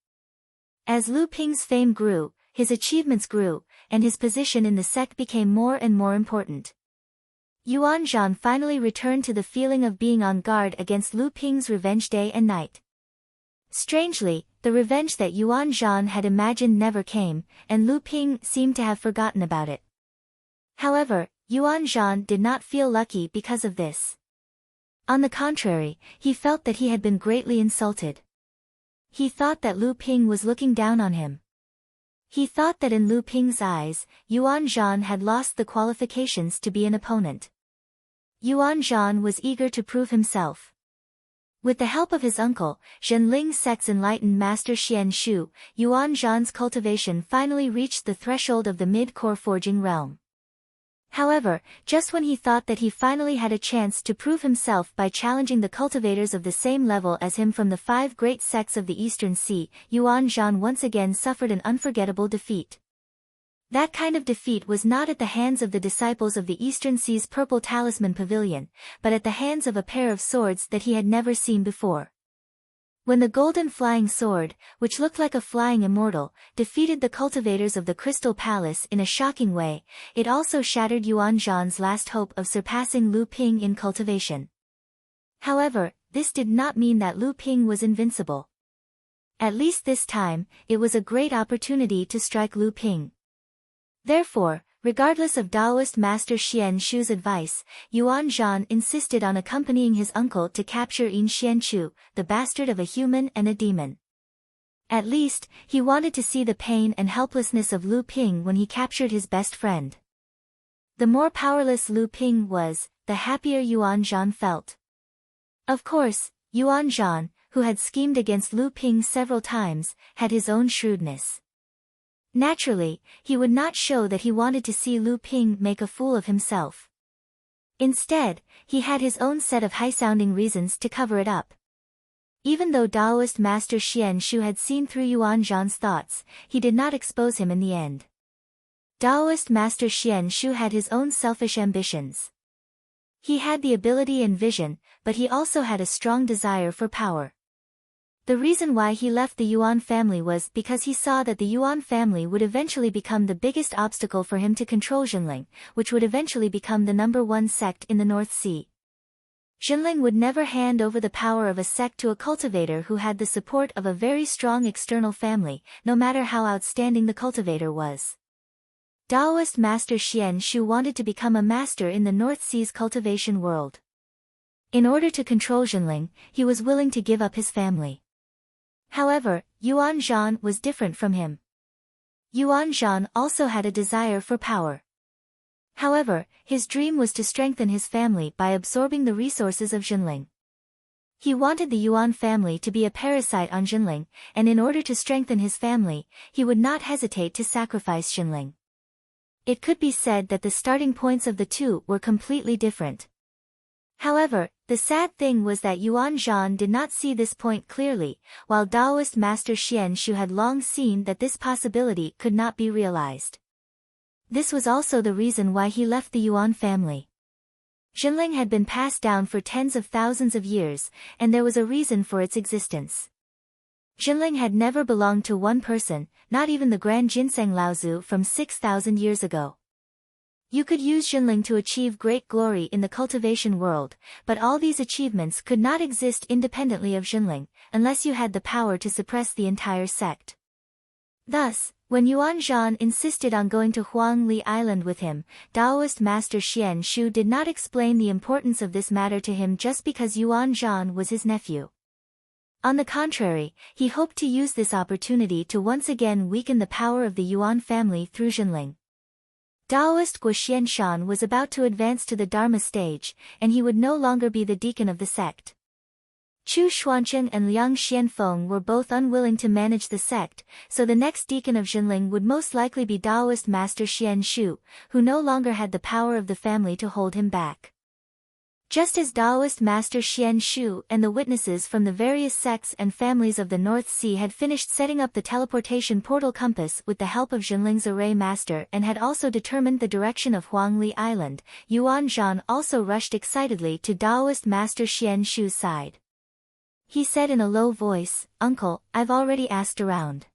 As Lu Ping's fame grew, his achievements grew, and his position in the sect became more and more important. Yuan Zhan finally returned to the feeling of being on guard against Lu Ping's revenge day and night. Strangely, the revenge that Yuan Zhan had imagined never came, and Lu Ping seemed to have forgotten about it. However, Yuan Zhan did not feel lucky because of this. On the contrary, he felt that he had been greatly insulted. He thought that Lu Ping was looking down on him. He thought that in Lu Ping's eyes, Yuan Zhan had lost the qualifications to be an opponent. Yuan Zhan was eager to prove himself. With the help of his uncle, Zhenling sect's enlightened master Xian Shu, Yuan Zhan's cultivation finally reached the threshold of the mid-core forging realm. However, just when he thought that he finally had a chance to prove himself by challenging the cultivators of the same level as him from the 5 great sects of the Eastern Sea, Yuan Zhan once again suffered an unforgettable defeat. That kind of defeat was not at the hands of the disciples of the Eastern Sea's Purple Talisman Pavilion, but at the hands of a pair of swords that he had never seen before. When the golden flying sword, which looked like a flying immortal, defeated the cultivators of the Crystal Palace in a shocking way, it also shattered Yuan Zhan's last hope of surpassing Lu Ping in cultivation. However, this did not mean that Lu Ping was invincible. At least this time, it was a great opportunity to strike Lu Ping. Therefore, regardless of Taoist master Xian Shu's advice, Yuan Zhan insisted on accompanying his uncle to capture Yin Xianchu, the bastard of a human and a demon. At least, he wanted to see the pain and helplessness of Lu Ping when he captured his best friend. The more powerless Lu Ping was, the happier Yuan Zhan felt. Of course, Yuan Zhan, who had schemed against Lu Ping several times, had his own shrewdness. Naturally, he would not show that he wanted to see Lu Ping make a fool of himself. Instead, he had his own set of high-sounding reasons to cover it up. Even though Taoist master Xian Shu had seen through Yuan Zhan's thoughts, he did not expose him in the end. Taoist master Xian Shu had his own selfish ambitions. He had the ability and vision, but he also had a strong desire for power. The reason why he left the Yuan family was because he saw that the Yuan family would eventually become the biggest obstacle for him to control Jinling, which would eventually become the #1 sect in the North Sea. Jinling would never hand over the power of a sect to a cultivator who had the support of a very strong external family, no matter how outstanding the cultivator was. Taoist master Xian Shu wanted to become a master in the North Sea's cultivation world. In order to control Jinling, he was willing to give up his family. However, Yuan Zhan was different from him. Yuan Zhan also had a desire for power. However, his dream was to strengthen his family by absorbing the resources of Jinling. He wanted the Yuan family to be a parasite on Jinling, and in order to strengthen his family, he would not hesitate to sacrifice Jinling. It could be said that the starting points of the two were completely different. However, the sad thing was that Yuan Zhan did not see this point clearly, while Taoist master Xian Shu had long seen that this possibility could not be realized. This was also the reason why he left the Yuan family. Jinling had been passed down for tens of thousands of years, and there was a reason for its existence. Jinling had never belonged to one person, not even the Grand Ginseng Laozu from 6,000 years ago. You could use Jinling to achieve great glory in the cultivation world, but all these achievements could not exist independently of Jinling, unless you had the power to suppress the entire sect. Thus, when Yuan Zhan insisted on going to Huangli Island with him, Taoist master Xian Shu did not explain the importance of this matter to him just because Yuan Zhan was his nephew. On the contrary, he hoped to use this opportunity to once again weaken the power of the Yuan family through Jinling. Taoist Guo Xianshan was about to advance to the Dharma stage, and he would no longer be the deacon of the sect. Chu Xuancheng and Liang Xianfeng were both unwilling to manage the sect, so the next deacon of Jinling would most likely be Taoist Master Xian Shu, who no longer had the power of the family to hold him back. Just as Taoist Master Xian Shu and the witnesses from the various sects and families of the North Sea had finished setting up the teleportation portal compass with the help of Jinling's array master and had also determined the direction of Huangli Island, Yuan Zhan also rushed excitedly to Taoist Master Xian Shu's side. He said in a low voice, "Uncle, I've already asked around.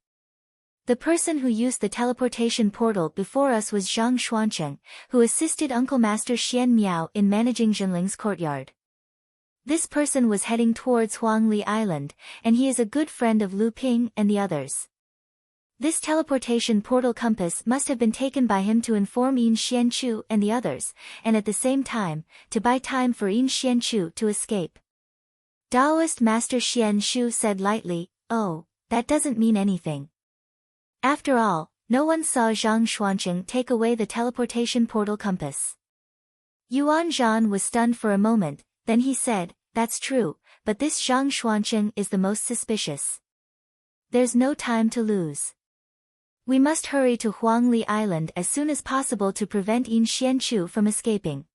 The person who used the teleportation portal before us was Zhang Xuancheng, who assisted Uncle Master Xian Miao in managing Jinling's courtyard. This person was heading towards Huangli Island, and he is a good friend of Lu Ping and the others. This teleportation portal compass must have been taken by him to inform Yin Xianchu and the others, and at the same time, to buy time for Yin Xianchu to escape." Taoist Master Xian Shu said lightly, "Oh, that doesn't mean anything. After all, no one saw Zhang Xuancheng take away the teleportation portal compass." Yuan Zhan was stunned for a moment, then he said, "That's true, but this Zhang Xuancheng is the most suspicious. There's no time to lose. We must hurry to Huangli Island as soon as possible to prevent Yin Xianchu from escaping."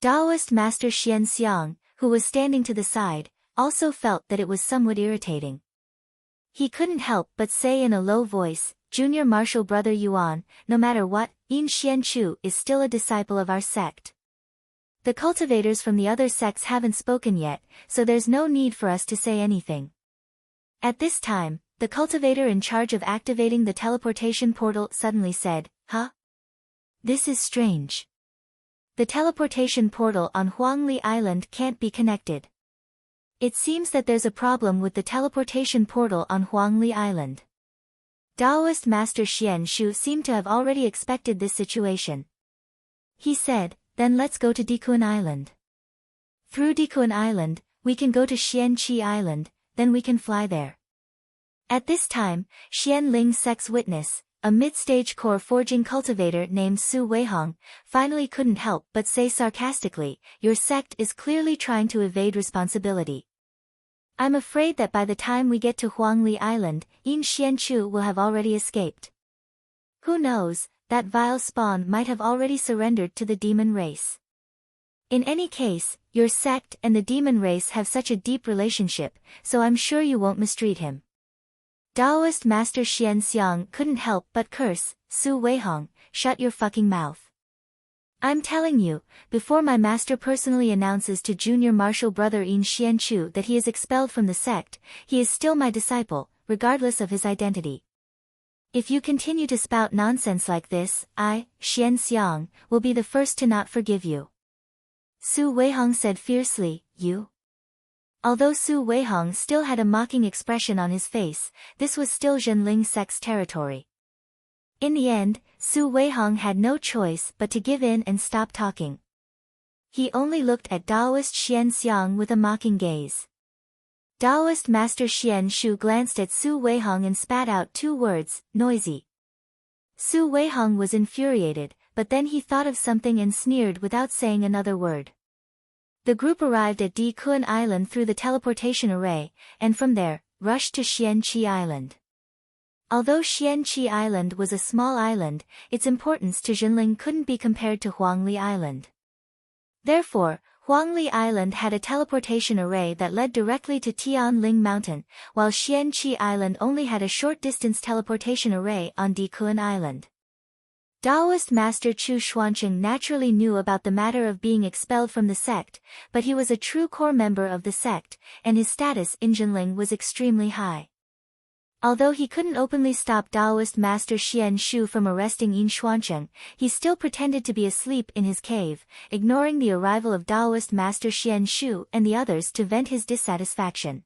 Taoist Master Xian Xiang, who was standing to the side, also felt that it was somewhat irritating. He couldn't help but say in a low voice, "Junior Marshal Brother Yuan, no matter what, Yin Xianchu is still a disciple of our sect. The cultivators from the other sects haven't spoken yet, so there's no need for us to say anything." At this time, the cultivator in charge of activating the teleportation portal suddenly said, "Huh? This is strange. The teleportation portal on Huangli Island can't be connected. It seems that there's a problem with the teleportation portal on Huangli Island." Taoist Master Xian Shu seemed to have already expected this situation. He said, "Then let's go to Dikuan Island. Through Dikuan Island, we can go to Xianqi Island, then we can fly there." At this time, Xian Ling sect's witness, a mid-stage core forging cultivator named Su Weihong, finally couldn't help but say sarcastically, "Your sect is clearly trying to evade responsibility. I'm afraid that by the time we get to Huangli Island, Yin Xianchu will have already escaped. Who knows, that vile spawn might have already surrendered to the demon race. In any case, your sect and the demon race have such a deep relationship, so I'm sure you won't mistreat him." Taoist Master Xian Xiang couldn't help but curse, "Su Weihong, shut your fucking mouth. I'm telling you, before my master personally announces to Junior Marshal Brother Yin Xianchu that he is expelled from the sect, he is still my disciple, regardless of his identity. If you continue to spout nonsense like this, I, Xian Xiang, will be the first to not forgive you." Su Weihong said fiercely, "You?" Although Su Weihong still had a mocking expression on his face, this was still Jinling sect's territory. In the end, Su Weihong had no choice but to give in and stop talking. He only looked at Taoist Xian Xiang with a mocking gaze. Taoist Master Xian Shu glanced at Su Weihong and spat out two words, "Noisy." Su Weihong was infuriated, but then he thought of something and sneered without saying another word. The group arrived at Di Kun Island through the teleportation array, and from there, rushed to Xianqi Island. Although Xianqi Island was a small island, its importance to Jinling couldn't be compared to Huangli Island. Therefore, Huangli Island had a teleportation array that led directly to Tianling Mountain, while Xianqi Island only had a short-distance teleportation array on Di Kun Island. Taoist Master Chu Xuancheng naturally knew about the matter of being expelled from the sect, but he was a true core member of the sect, and his status in Jinling was extremely high. Although he couldn't openly stop Taoist Master Xian Shu from arresting Yin Xuancheng, he still pretended to be asleep in his cave, ignoring the arrival of Taoist Master Xian Shu and the others to vent his dissatisfaction.